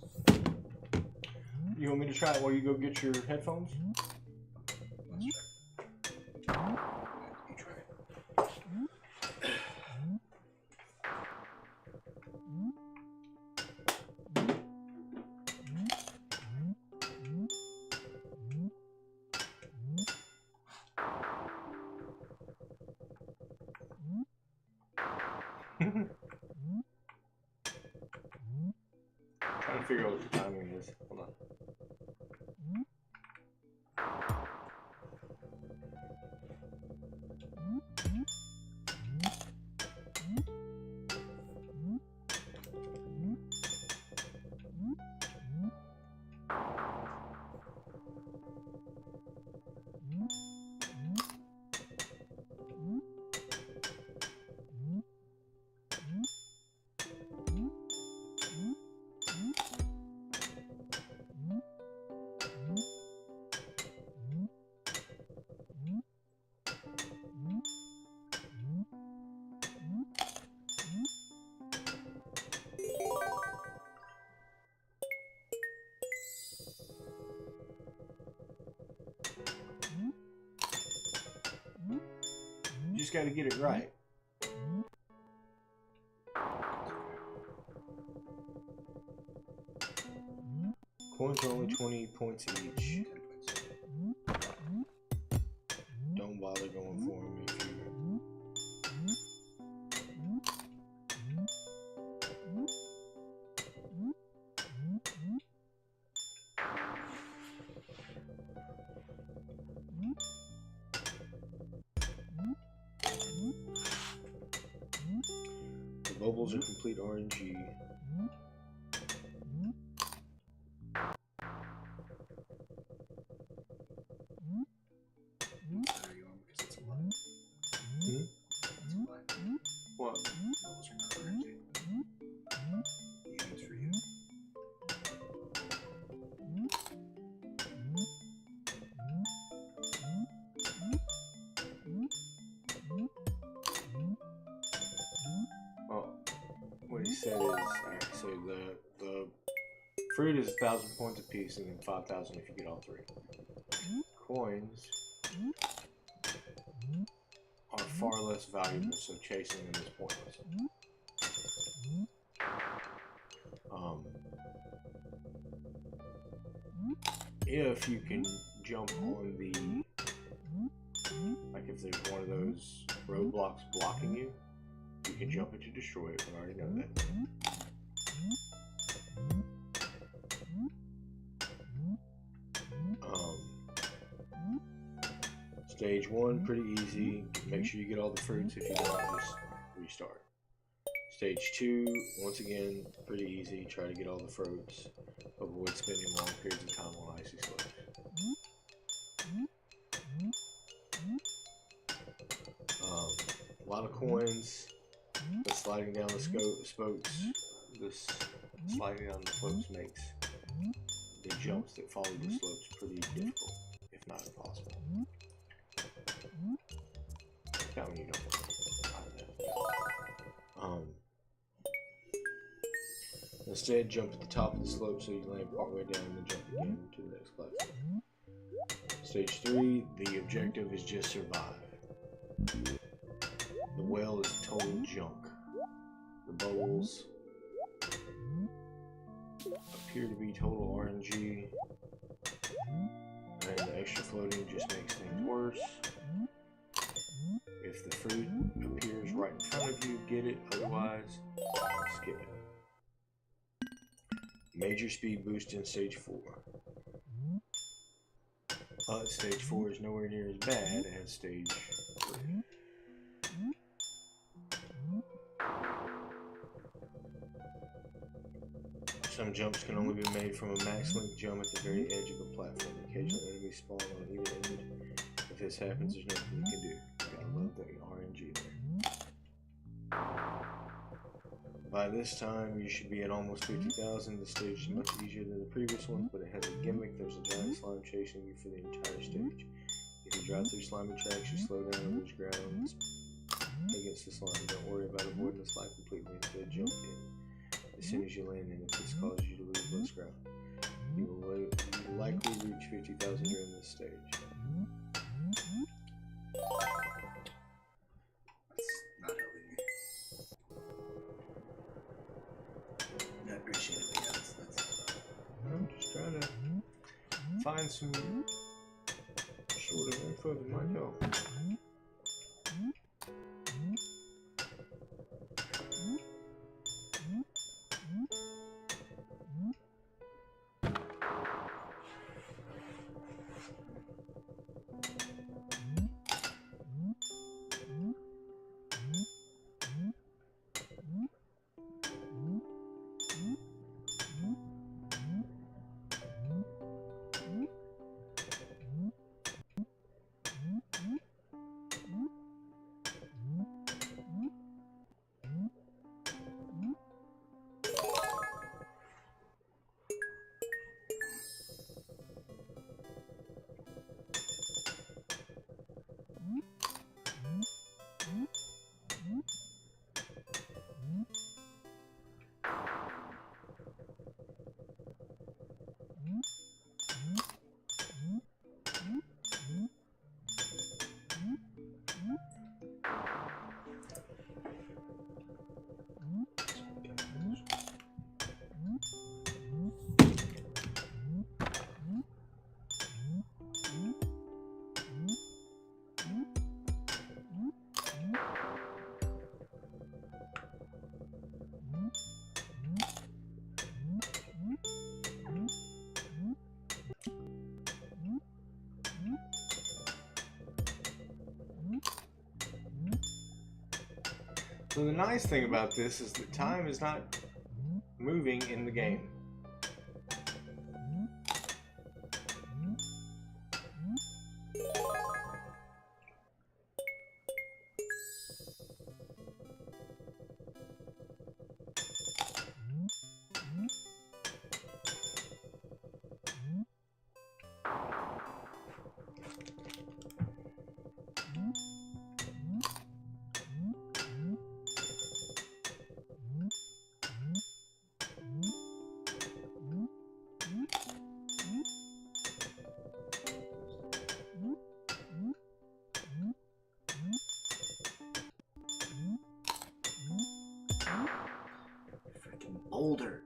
[SPEAKER 5] You want me to try it while you go get your headphones?
[SPEAKER 6] Let's try. You try it.
[SPEAKER 5] Trying to figure out what the timing is. Hold on. just got to get it right. Coins are only 20 points each. Don't bother going for them if you. The bubbles are complete RNG.
[SPEAKER 6] Are you on because it's a lot?
[SPEAKER 5] Hmm?
[SPEAKER 6] It's a lot.
[SPEAKER 5] What?
[SPEAKER 6] Those are not RNG. Evens for you.
[SPEAKER 5] Well, what he said is, alright, so the fruit is 1,000 points apiece, and then 5,000 if you get all three. Coins are far less valuable, so chasing them is pointless. If you can jump on the, like if there's one of those roadblocks blocking you, you can jump it to destroy it. We already know that. Stage 1, pretty easy. Make sure you get all the fruits. If you don't, just restart. Stage 2, once again, pretty easy. Try to get all the fruits. Avoid spending long periods of time on icy slopes. A lot of coins. The sliding down the spokes. This sliding down the slopes makes the jumps that follow the slopes pretty difficult, if not impossible. That one you don't want. Instead, jump at the top of the slope so you land partway down and then jump again to the next platform. Stage 3, the objective is just survive. The well is total junk. The bubbles appear to be total RNG, and the extra floating just makes things worse. If the fruit appears right in front of you, get it, otherwise, skip it. Major speed boost in stage 4. But stage 4 is nowhere near as bad as stage 3. Some jumps can only be made from a max length jump at the very edge of a platform. Occasional enemies spawn on either end. If this happens, there's nothing you can do. You gotta love the RNG there. By this time, you should be at almost 50,000. The stage is much easier than the previous ones, but it has a gimmick. There's a giant slime chasing you for the entire stage. If you drive through slimy tracks, you slow down and lose ground against the slime. Don't worry about avoiding the slime completely. Instead, jump in as soon as you land in. If this causes you to lose less ground, you will likely reach 50,000 during this stage.
[SPEAKER 6] That's not helping me. I appreciate it, but yeah, that's
[SPEAKER 5] I'm just trying to find some sort of info that might help. So the nice thing about this is that time is not moving in the game.
[SPEAKER 6] Freaking boulder.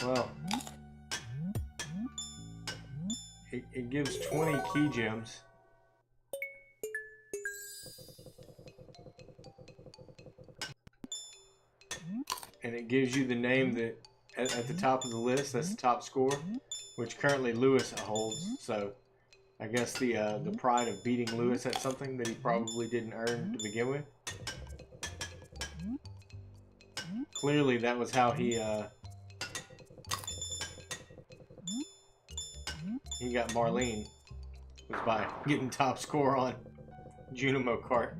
[SPEAKER 5] Well, it gives 20 key gems. And it gives you the name that at the top of the list. That's the top score, which currently Lewis holds. So I guess the pride of beating Lewis at something that he probably didn't earn to begin with. Clearly, that was how he got Marlene, was by getting top score on Junimo Kart.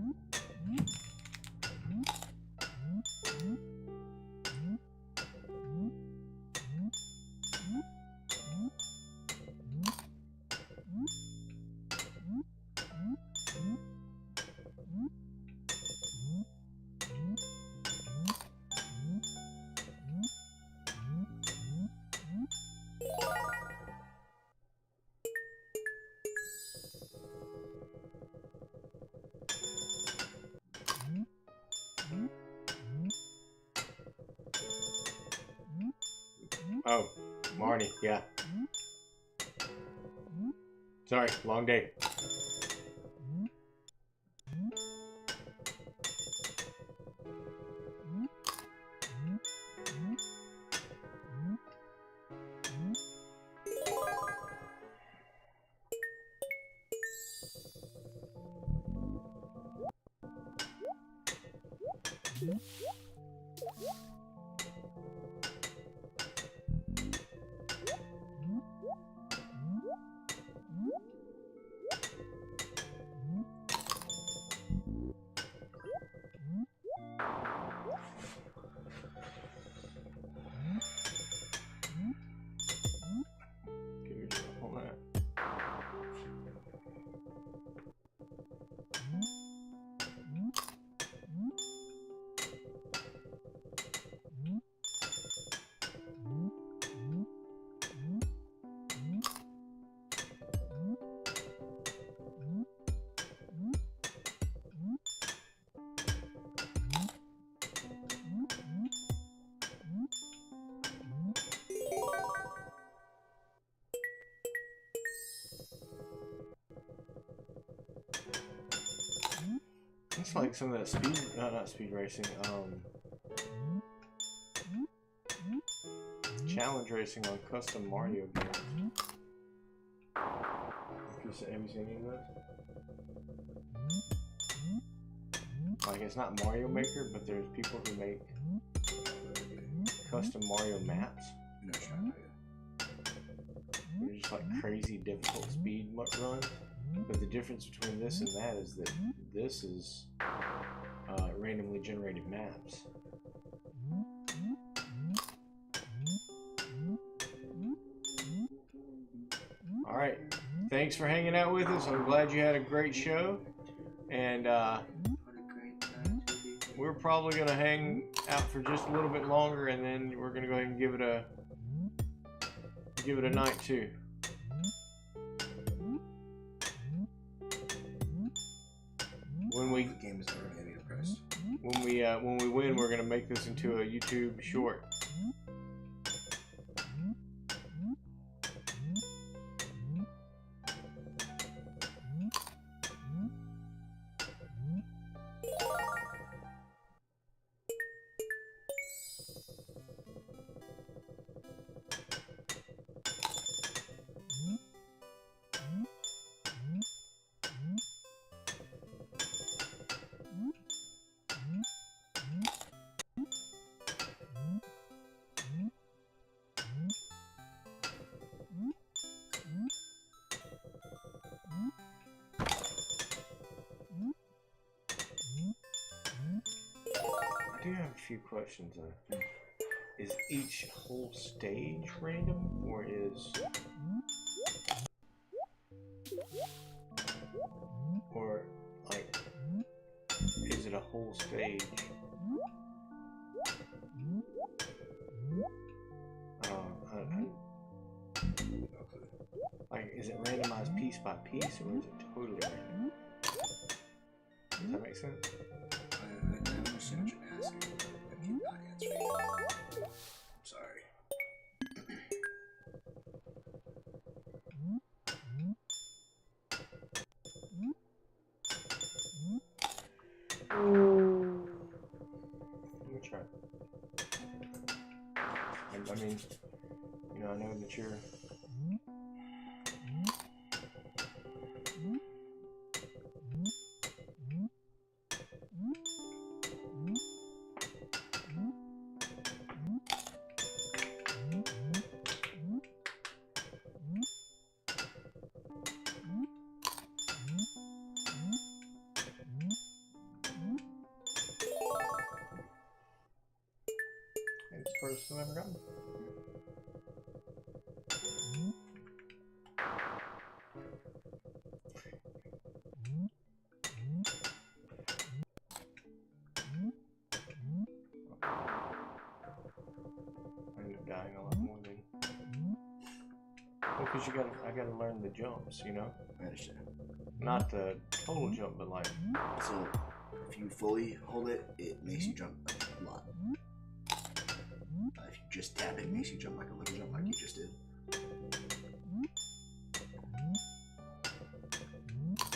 [SPEAKER 5] Oh, Marnie, yeah. Sorry, long day. Hold on. It's like some of that speed, not speed racing, challenge racing on custom Mario games. Have you seen any of those? Like, it's not Mario Maker, but there's people who make custom Mario maps.
[SPEAKER 6] No shot.
[SPEAKER 5] They're just like crazy difficult speed runs. But the difference between this and that is that this is randomly generated maps. Alright, thanks for hanging out with us. I'm glad you had a great show. And
[SPEAKER 6] What a great time to be.
[SPEAKER 5] we're probably gonna hang out for just a little bit longer, and then we're gonna go ahead and give it a night too. When we
[SPEAKER 6] The game is never gonna be depressed.
[SPEAKER 5] when we win, we're gonna make this into a YouTube short. I do have a few questions though. Is each whole stage random, or is is it a whole stage? Like, is it randomized piece by piece, or is it totally random? Does that make sense?
[SPEAKER 6] I understand what you're asking, but I cannot answer you. I'm sorry.
[SPEAKER 5] Let me try. I mean, you know, I know that you're. It's the first I've ever gotten. I ended up dying a lot more than. Well, because I gotta learn the jumps, you know?
[SPEAKER 6] I understand.
[SPEAKER 5] Not the total jump, but like.
[SPEAKER 6] So, if you fully hold it, it makes you jump a lot. If you just tap it, it makes you jump like a little jump like you just did.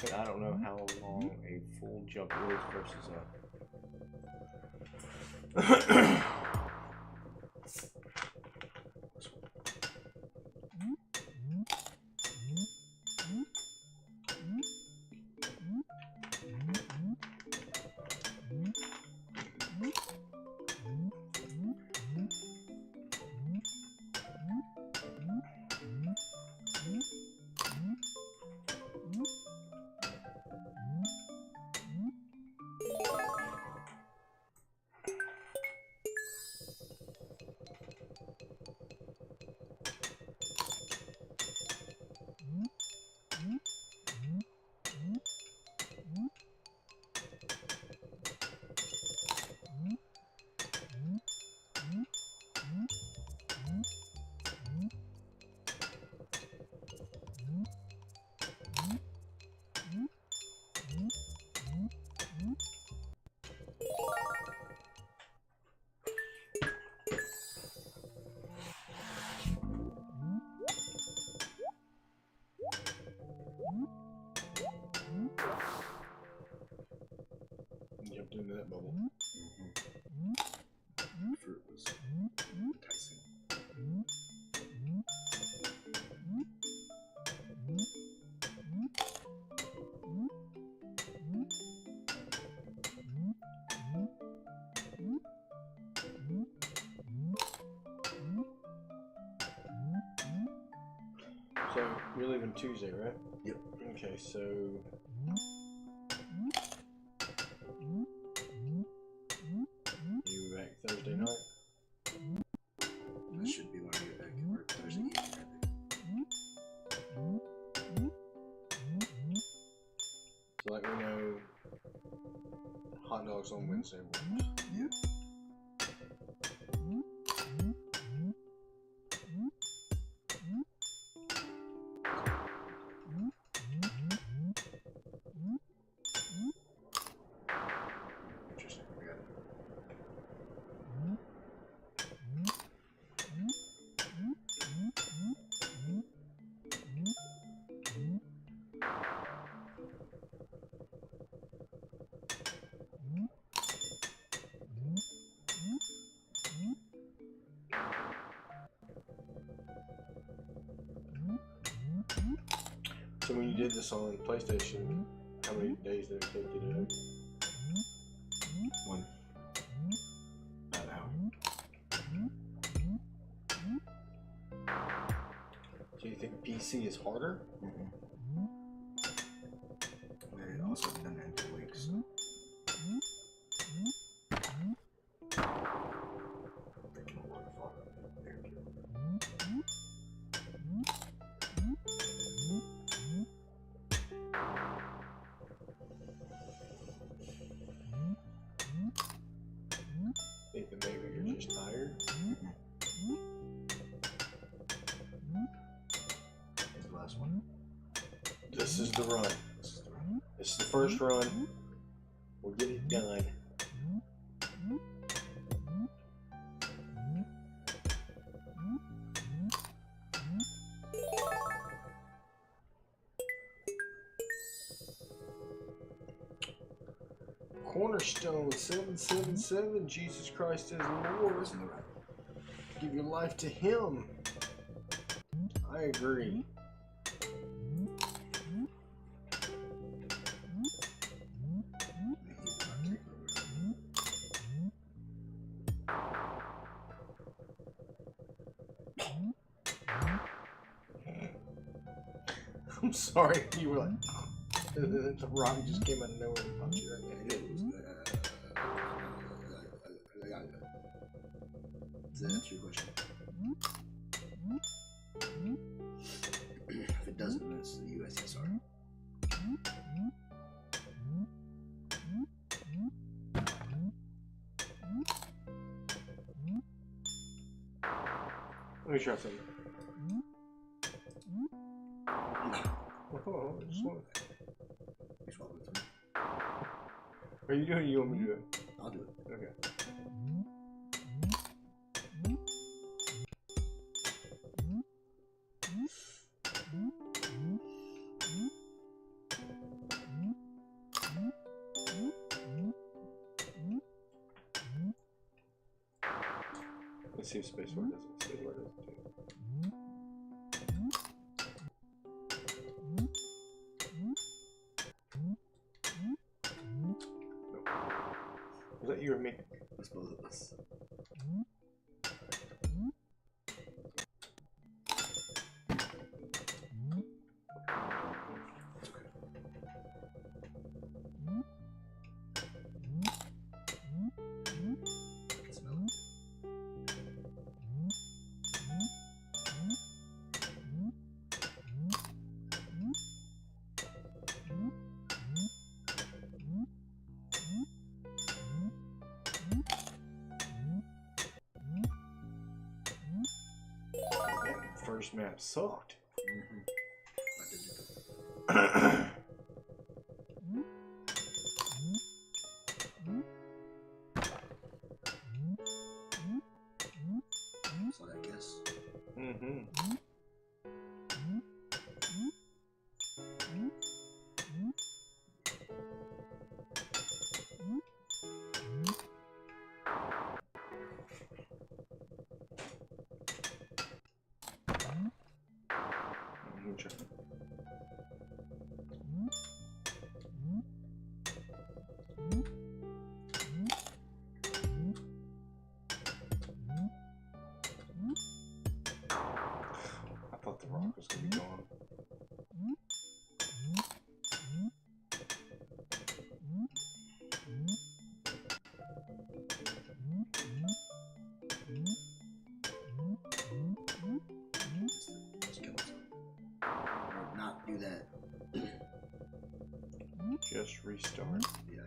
[SPEAKER 5] But I don't know how long a full jump is versus a. Jumped into that bubble.
[SPEAKER 6] Fruit was enticing.
[SPEAKER 5] So you're leaving Tuesday, right?
[SPEAKER 6] Yep.
[SPEAKER 5] Okay, so. You back Thursday night?
[SPEAKER 6] That should be when I get back to work Thursday evening, I think.
[SPEAKER 5] So like we know
[SPEAKER 2] hot dogs on Wednesday.
[SPEAKER 6] Yeah. Interesting. We got it.
[SPEAKER 2] So when you did this on PlayStation, how many days did it take you to do?
[SPEAKER 6] One. About an hour.
[SPEAKER 2] So you think PC is harder?
[SPEAKER 6] They also done that in 2 weeks. Freaking waterfall. There we go.
[SPEAKER 2] Think that maybe you're just tired?
[SPEAKER 6] That's the last one.
[SPEAKER 2] This is the run.
[SPEAKER 6] This is the run.
[SPEAKER 2] This is the first run. We'll get it done. Cornerstone 777, Jesus Christ is Lord.
[SPEAKER 6] This is the run.
[SPEAKER 2] Give your life to Him. I agree. I'm sorry, you were like, the rock just came out of nowhere and punched you right there.
[SPEAKER 6] Does that answer your question? If it doesn't, then it's the USSR.
[SPEAKER 2] Let me try something. Oh, I just want to...
[SPEAKER 6] You swallow it through.
[SPEAKER 2] Are you doing it? You want me to do it?
[SPEAKER 6] I'll do it.
[SPEAKER 2] Okay. Let's see if spacebar does it. Spacebar does it too. Nope. Was that you or me?
[SPEAKER 6] That's both of us. Smell it.
[SPEAKER 2] That first map sucked.
[SPEAKER 6] I did do that. So I guess.
[SPEAKER 2] Mm-hmm. I thought the rock was gonna be gone.
[SPEAKER 6] Just kill myself. Or not do that.
[SPEAKER 2] Just restart.
[SPEAKER 6] Yeah.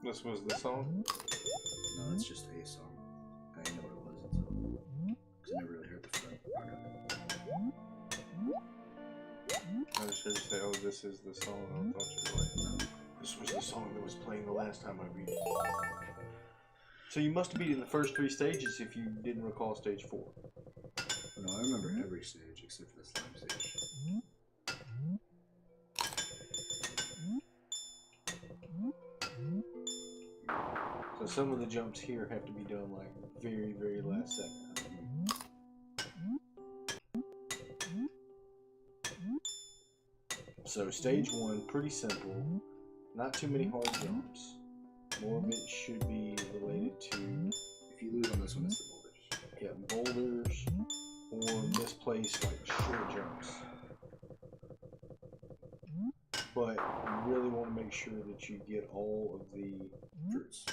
[SPEAKER 2] This was the song?
[SPEAKER 6] No, it's just a song. I didn't know what it was until. Because I never really heard the front part of it.
[SPEAKER 2] I just heard you say, oh, this is the song. I thought you were like, no, this was the song that was playing the last time I beat it. So you must have beaten the first 3 stages if you didn't recall stage 4.
[SPEAKER 6] No, I remember every stage except for the slime stage.
[SPEAKER 2] So some of the jumps here have to be done like very, very last second. So stage 1, pretty simple. Not too many hard jumps. More of it should be related to,
[SPEAKER 6] If you lose on this one, it's the boulders.
[SPEAKER 2] boulders or misplaced like short jumps. But you really want to make sure that you get all of the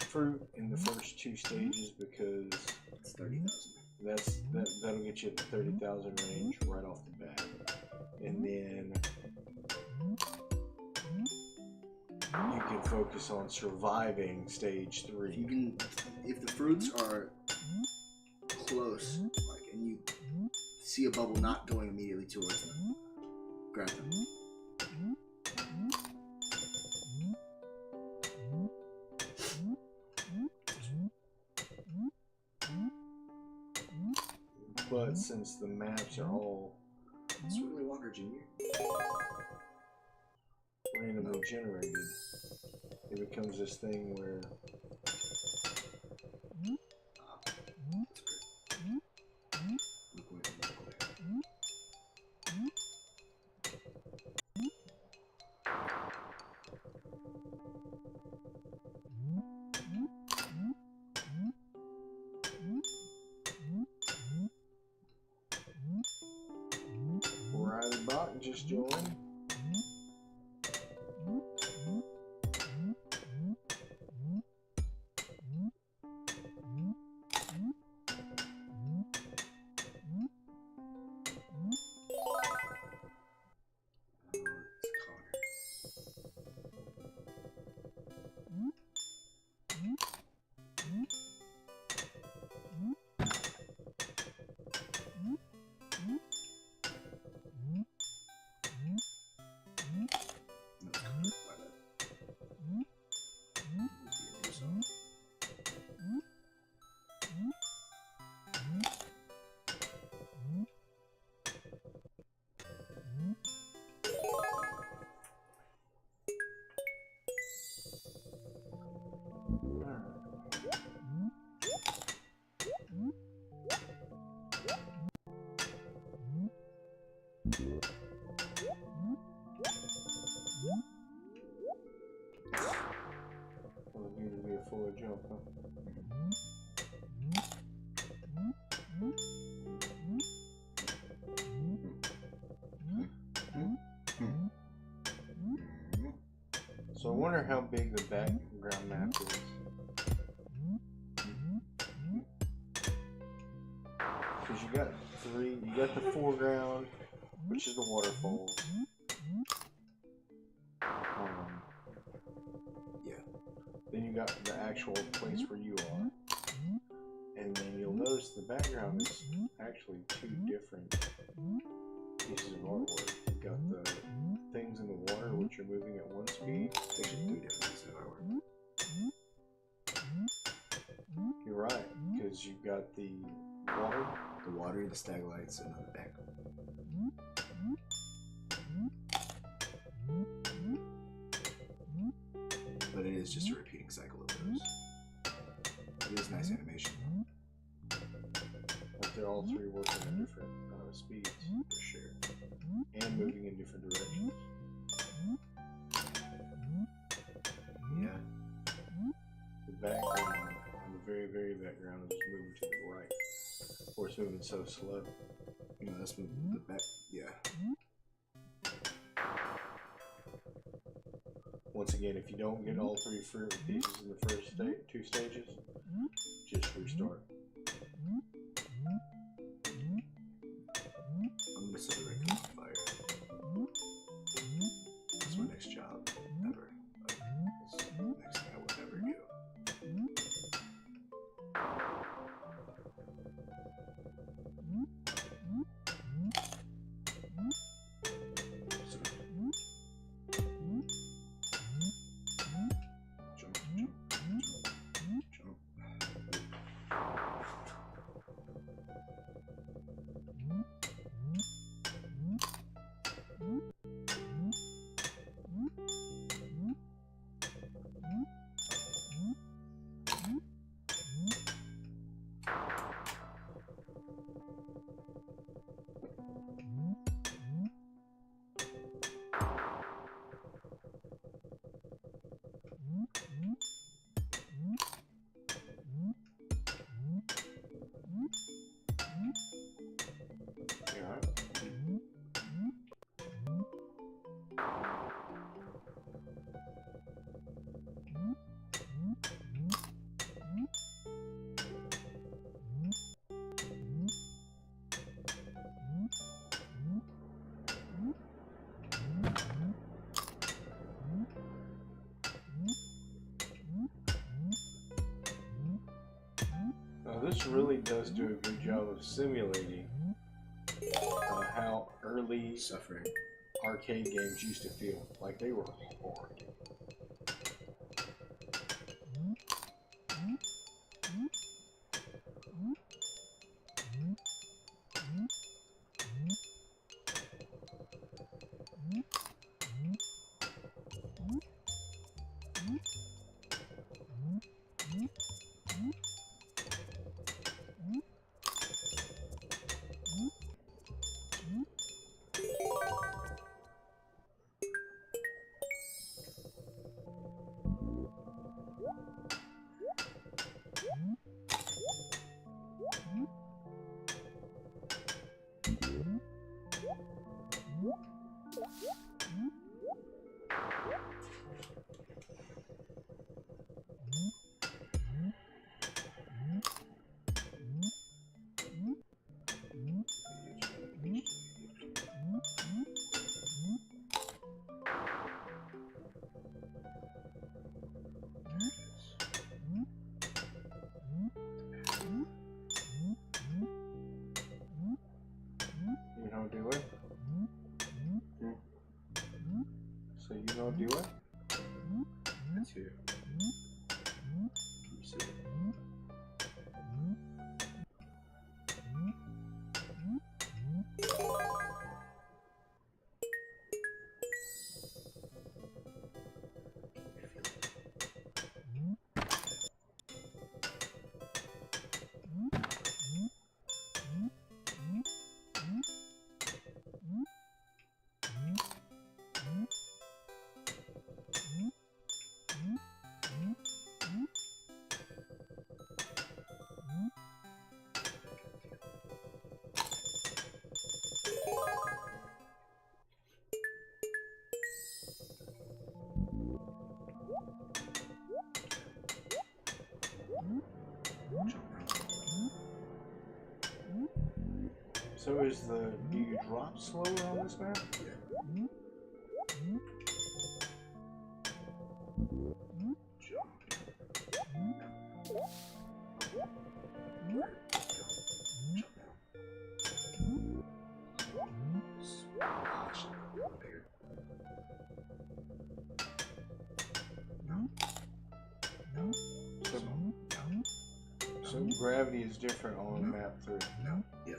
[SPEAKER 2] fruit in the first 2 stages because
[SPEAKER 6] It's 30,000.
[SPEAKER 2] that'll get you at the 30,000 range right off the bat. And then you can focus on surviving stage 3.
[SPEAKER 6] If the fruits are close, like, and you see a bubble not going immediately towards them, grab them.
[SPEAKER 2] But since the maps are all
[SPEAKER 6] Swiggly Walker Jr.
[SPEAKER 2] randomly generated, it becomes this thing where Riley Bach just joined. Well, it needed to be a forward jump, huh? So I wonder how big the background map is. Because you got 3, you got the foreground, which is the waterfalls.
[SPEAKER 6] Yeah.
[SPEAKER 2] Then you got the actual place where you are. And then you'll notice the background is actually 2 different pieces of artwork. You've got the things in the water which are moving at 1 speed.
[SPEAKER 6] Actually, 3 different pieces of artwork.
[SPEAKER 2] You're right, because you've got the water.
[SPEAKER 6] The water, the staglites, and on the back. But it is just a repeating cycle of those. It is nice animation, though.
[SPEAKER 2] But they're all 3 working at different speeds, for sure. And moving in different directions.
[SPEAKER 6] Yeah.
[SPEAKER 2] The background, on the very, very background, is moving to the right. Or it's moving so slow.
[SPEAKER 6] You know, that's the back. Yeah.
[SPEAKER 2] Once again, if you don't get all 3 fruit pieces in the first 2 stages, just restart.
[SPEAKER 6] I'm gonna set the record on fire. That's my next job ever. Like, that's the next thing I would ever do.
[SPEAKER 2] Now this really does do a good job of simulating how early
[SPEAKER 6] Suffering.
[SPEAKER 2] arcade games used to feel. Like they were hard. You know do it? So you know do it?
[SPEAKER 6] That's here. You see it?
[SPEAKER 2] So is the do you drop slower on this map?
[SPEAKER 6] Yeah.
[SPEAKER 2] So gravity is different on map 3.
[SPEAKER 6] No. Yeah.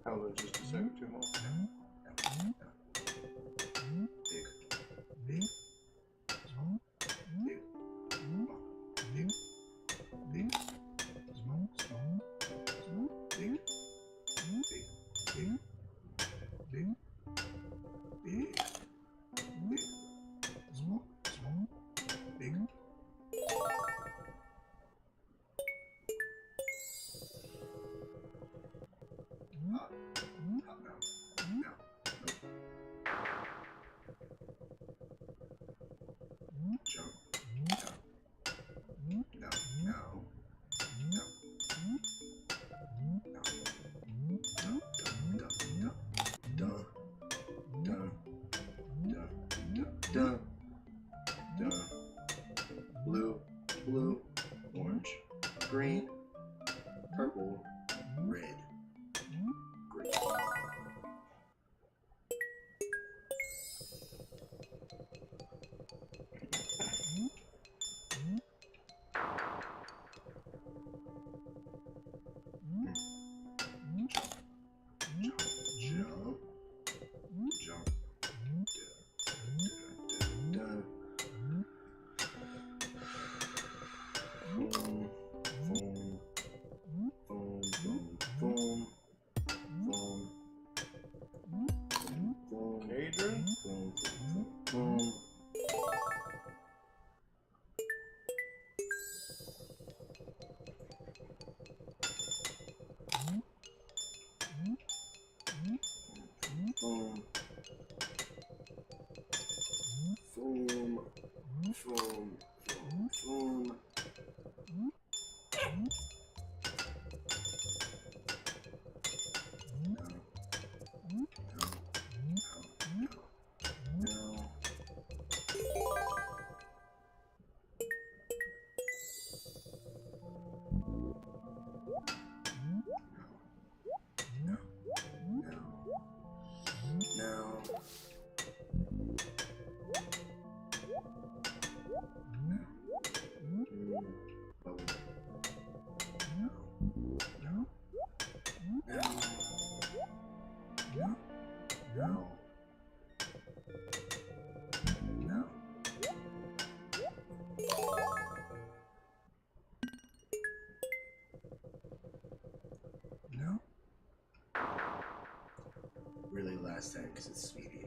[SPEAKER 2] Hold on just a second, 2 more.
[SPEAKER 6] Big. Big. Small. Big. Small. Big. Big. Small. Small. Small. Big. Big. Big. Big. Big. Big. Small. Small. Big. Up. Up now. Now. Really last time because it's speedy.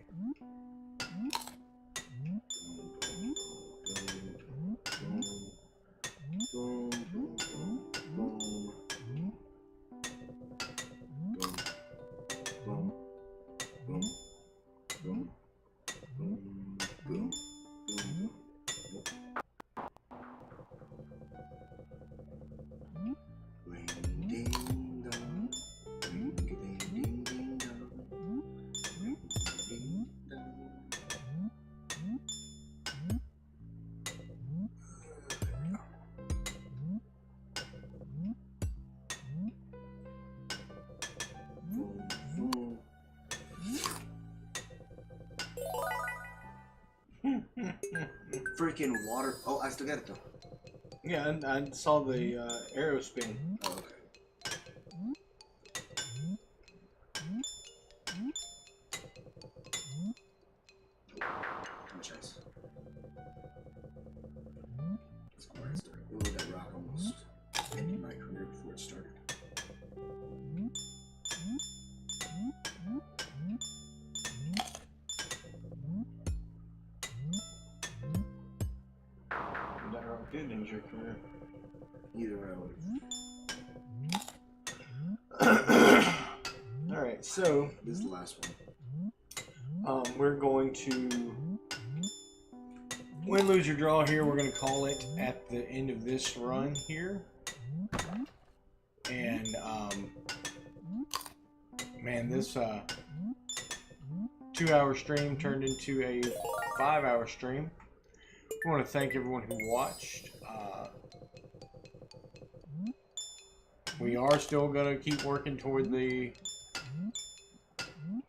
[SPEAKER 6] Freaking water. Oh, I still got it though.
[SPEAKER 5] Yeah, I saw the arrow spin.
[SPEAKER 6] Oh, okay. Much ice. That's where I started. Ooh, that rock almost ended my career before it started.
[SPEAKER 5] That rock did end your career.
[SPEAKER 6] Either way, I would
[SPEAKER 5] Alright, so
[SPEAKER 6] This is the last one.
[SPEAKER 5] we're going to win, lose, or draw here. We're going to call it at the end of this run here. And, man, this 2-hour stream turned into a 5-hour stream. I want to thank everyone who watched. We are still going to keep working toward the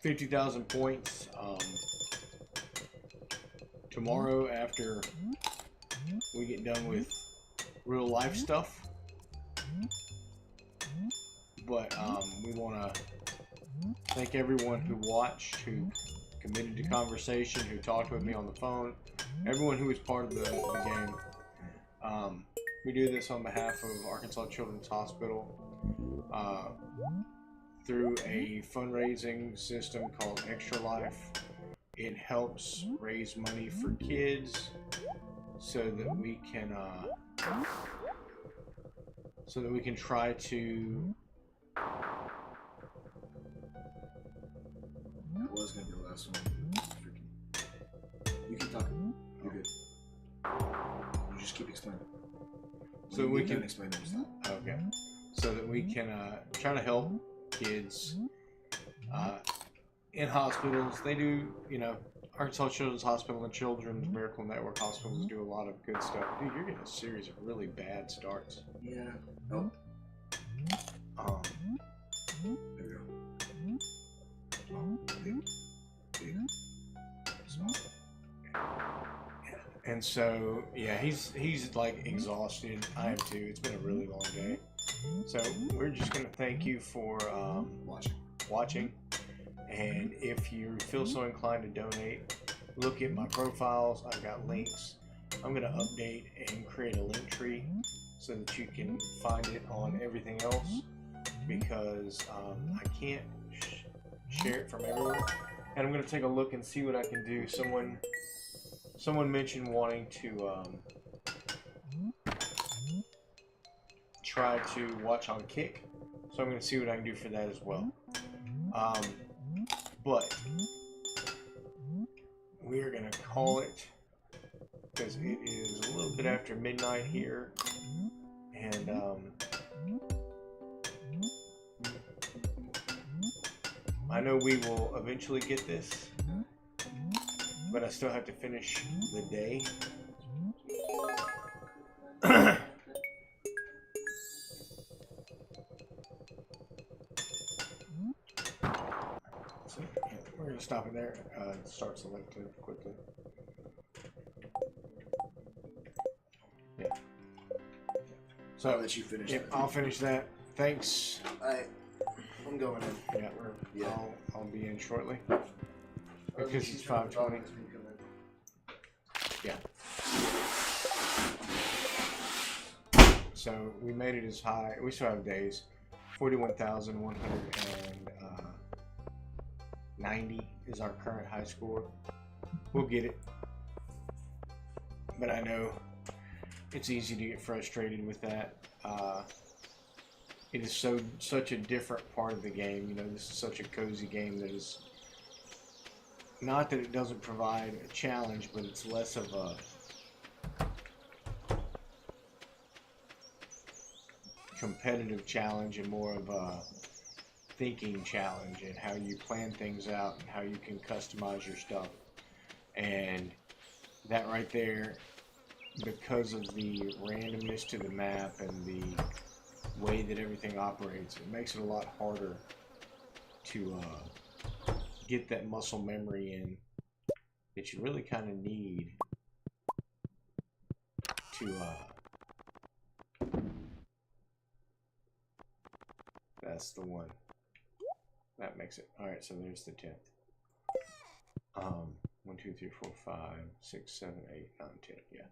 [SPEAKER 5] 50,000 points. Tomorrow, after we get done with real life stuff. But we want to thank everyone who watched, who committed to conversation, who talked with me on the phone, everyone who was part of the game. We do this on behalf of Arkansas Children's Hospital through a fundraising system called Extra Life. It helps raise money for kids so that we can try to.
[SPEAKER 6] That was gonna be the last one. You keep talking. You're good. You just keep explaining.
[SPEAKER 5] So
[SPEAKER 6] When
[SPEAKER 5] we
[SPEAKER 6] you're
[SPEAKER 5] can
[SPEAKER 6] done explaining. Stop.
[SPEAKER 5] Okay, so that we can try to help kids in hospitals. They do, Arkansas Children's Hospital and Children's Miracle Network hospitals do a lot of good stuff. Dude, you're getting a series of really bad starts.
[SPEAKER 6] Yeah. Oh. There we go. Small. Big. Big. Small.
[SPEAKER 5] And so, yeah, he's like exhausted. I am too. It's been a really long day. So we're just gonna thank you for watching. And if you feel so inclined to donate, look at my profiles. I've got links. I'm gonna update and create a link tree so that you can find it on everything else, because I can't share it from everywhere. And I'm gonna take a look and see what I can do. Someone mentioned wanting to try to watch on Kick, so I'm going to see what I can do for that as well. But we are going to call it, because it is a little bit after midnight here, and I know we will eventually get this, but I still have to finish the day. So, yeah,
[SPEAKER 2] We're gonna stop it there. Start selecting quickly. Yeah. So
[SPEAKER 6] I'll let you finish
[SPEAKER 2] yep,
[SPEAKER 6] that.
[SPEAKER 2] I'll finish that. Thanks.
[SPEAKER 6] I'm going in.
[SPEAKER 2] Yeah,
[SPEAKER 6] Yeah.
[SPEAKER 2] I'll be in shortly. Because it's 5:20. Yeah. So we made it as high. We still have days. 41,190 is our current high score. We'll get it. But I know it's easy to get frustrated with that. It is such a different part of the game. You know, this is such a cozy game that is not that it doesn't provide a challenge, but it's less of a competitive challenge and more of a thinking challenge, and how you plan things out and how you can customize your stuff. And that right there, because of the randomness to the map and the way that everything operates, it makes it a lot harder to get that muscle memory in that you really kind of need to that's the one that makes it. All right, so there's the 10th. 1 2 3 4 5 6 7 8 9 10. Yeah.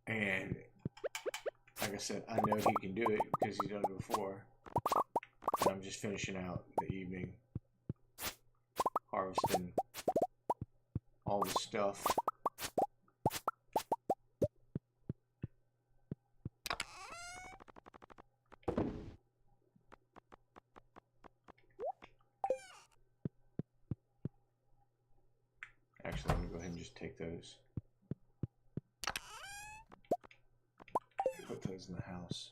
[SPEAKER 2] And like I said, I know he can do it because he's done it before. And I'm just finishing out the evening, harvesting all the stuff. Actually, I'm gonna go ahead and just take those. Put those in the house.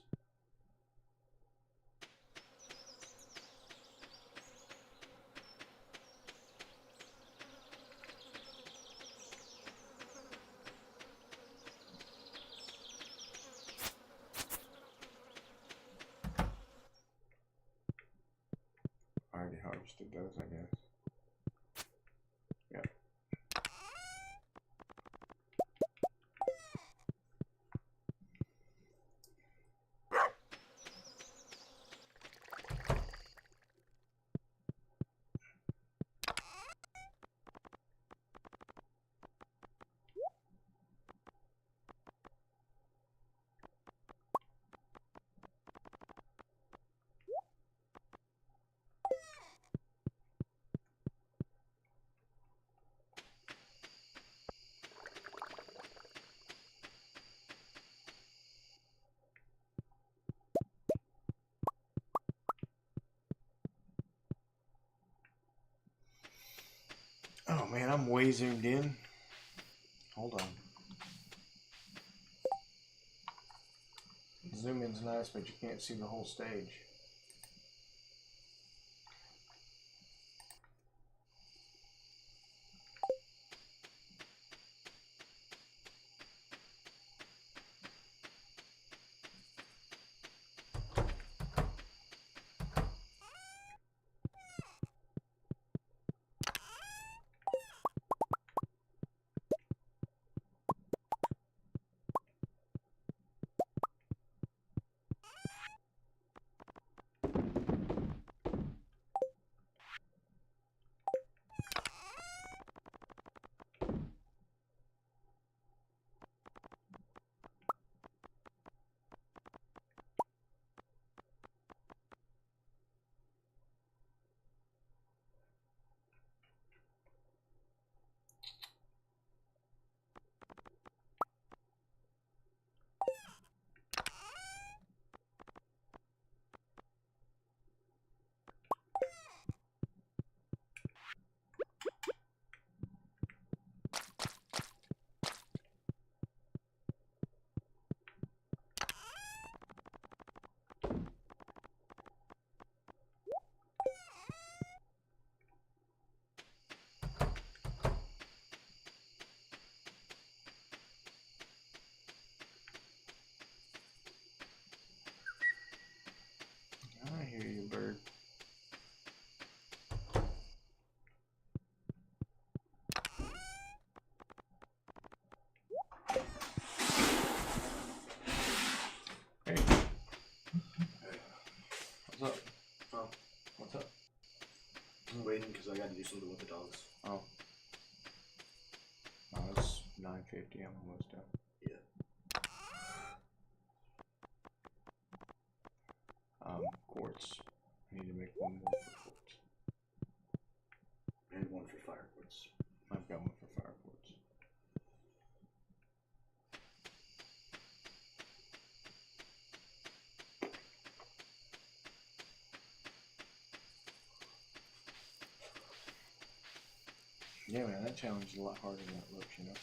[SPEAKER 2] I already harvested those, I guess. Yep. Oh man, I'm way zoomed in. Hold on. Zoom in's nice, but you can't see the whole stage.
[SPEAKER 5] What's up?
[SPEAKER 6] Oh,
[SPEAKER 5] What's up?
[SPEAKER 6] I'm waiting because I got to do something with the dogs.
[SPEAKER 5] Oh. Oh, it's 9:50. I'm almost done.
[SPEAKER 6] Yeah.
[SPEAKER 5] Quartz. I need to make one more for quartz.
[SPEAKER 6] And one for fire quartz.
[SPEAKER 5] I've got one for fire quartz. Yeah, man, that challenge is a lot harder than it looks, you know?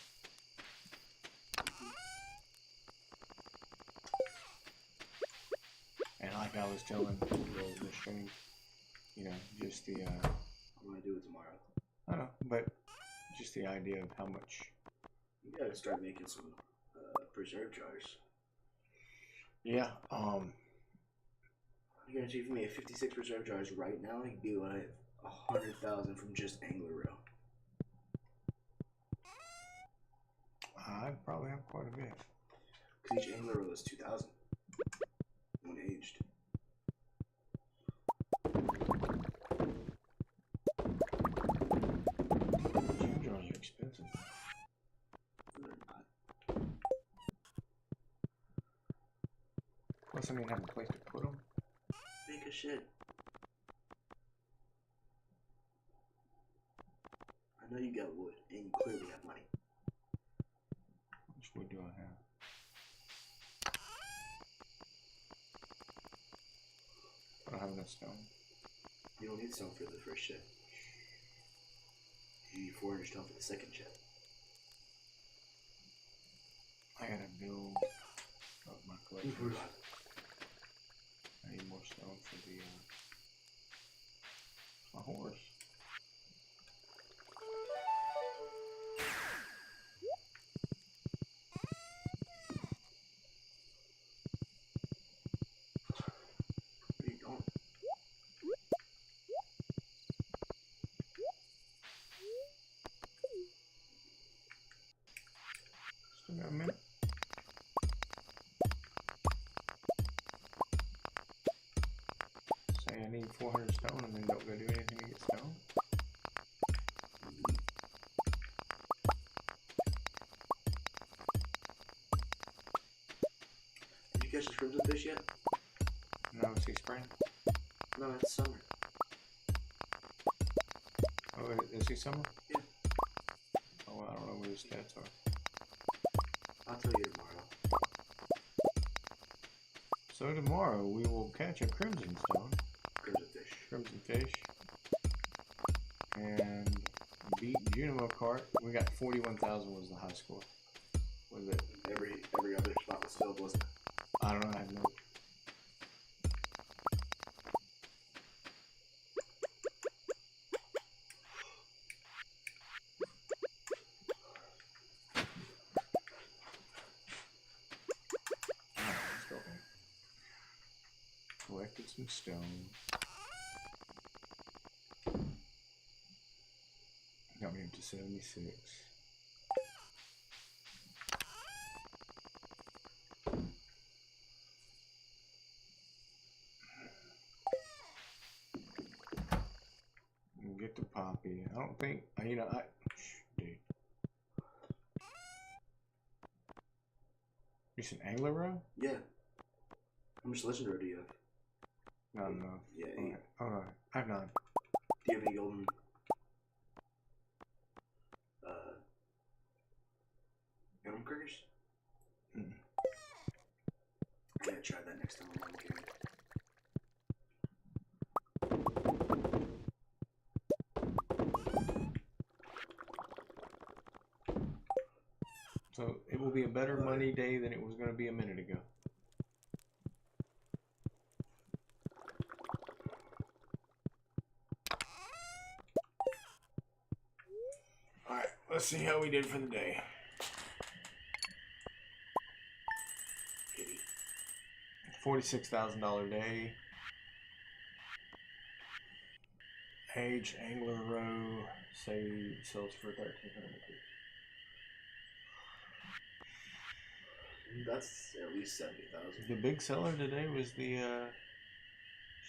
[SPEAKER 5] And like I was telling the stream, you know, just the,
[SPEAKER 6] I'm going to do it tomorrow.
[SPEAKER 5] I don't know, but just the idea of how much.
[SPEAKER 6] You got to start making some preserve jars.
[SPEAKER 5] Yeah,
[SPEAKER 6] You're going to achieve me 56 preserve jars right now. You'd be like 100,000 from just angler row.
[SPEAKER 5] I probably have quite a bit.
[SPEAKER 6] Because each angler row is 2,000 when aged.
[SPEAKER 5] Gym jars are expensive.
[SPEAKER 6] They're not.
[SPEAKER 5] Plus, I mean, have a place to put them.
[SPEAKER 6] Make a shit. I know you got wood, and you clearly have money.
[SPEAKER 5] Which wood do I have? I don't have enough stone.
[SPEAKER 6] You don't need stone for the first shed. You need 400 stone for the second shed.
[SPEAKER 5] I gotta build up my collection. I need more stone for the my horse.
[SPEAKER 6] Where are you going?
[SPEAKER 5] Still got a minute. Say I need 400 stone and then don't go do anything to get stone.
[SPEAKER 6] Did you catch the crimson fish yet?
[SPEAKER 5] No, it's spring.
[SPEAKER 6] No, it's summer.
[SPEAKER 5] Oh, is he summer?
[SPEAKER 6] Yeah.
[SPEAKER 5] Oh, well, I don't know what his stats are.
[SPEAKER 6] I'll tell you tomorrow.
[SPEAKER 5] So tomorrow we will catch a crimson stone,
[SPEAKER 6] Crimson fish.
[SPEAKER 5] and beat Junimo Cart. We got 41,000 was the high score. Was it?
[SPEAKER 6] Every other spot was filled, wasn't it?
[SPEAKER 5] I don't know. I have no. Alright, let's go in. Collected some stone. Got me up to 76. We'll get the poppy. I don't think, you know, dude. You said angler row?
[SPEAKER 6] Yeah. How much legendary do you have?
[SPEAKER 5] Not enough.
[SPEAKER 6] Yeah,
[SPEAKER 5] Okay.
[SPEAKER 6] 8.
[SPEAKER 5] Oh, no. I have 9.
[SPEAKER 6] Do you have any golden? Animal critters?
[SPEAKER 5] Mm-mm.
[SPEAKER 6] I gotta try that next time I'm on the game.
[SPEAKER 5] So it will be a better money day than it was going to be a minute ago. Alright, let's see how we did for the day. $46,000 day. Age angler row, say sells for 1,300.
[SPEAKER 6] That's at least 70,000.
[SPEAKER 5] The big seller today was the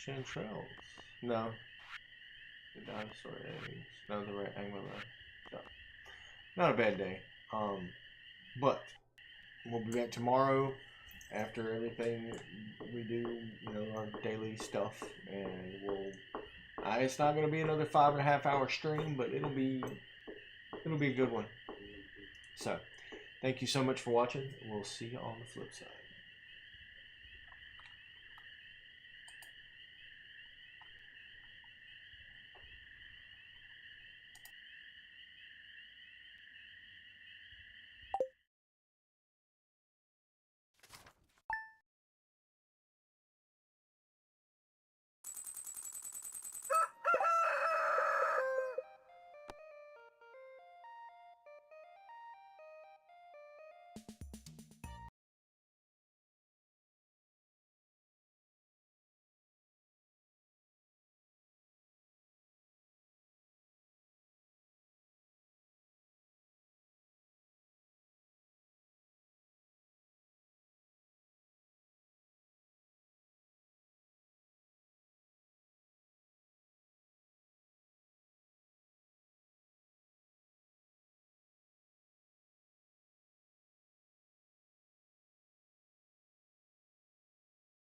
[SPEAKER 5] Chanterelles. No. The dinosaur eggs. No, the red angler. So, not a bad day. But we'll be back tomorrow after everything we do, you know, our daily stuff, and it's not going to be another 5.5 hour stream, but it'll be a good one. So, thank you so much for watching. We'll see you on the flip side.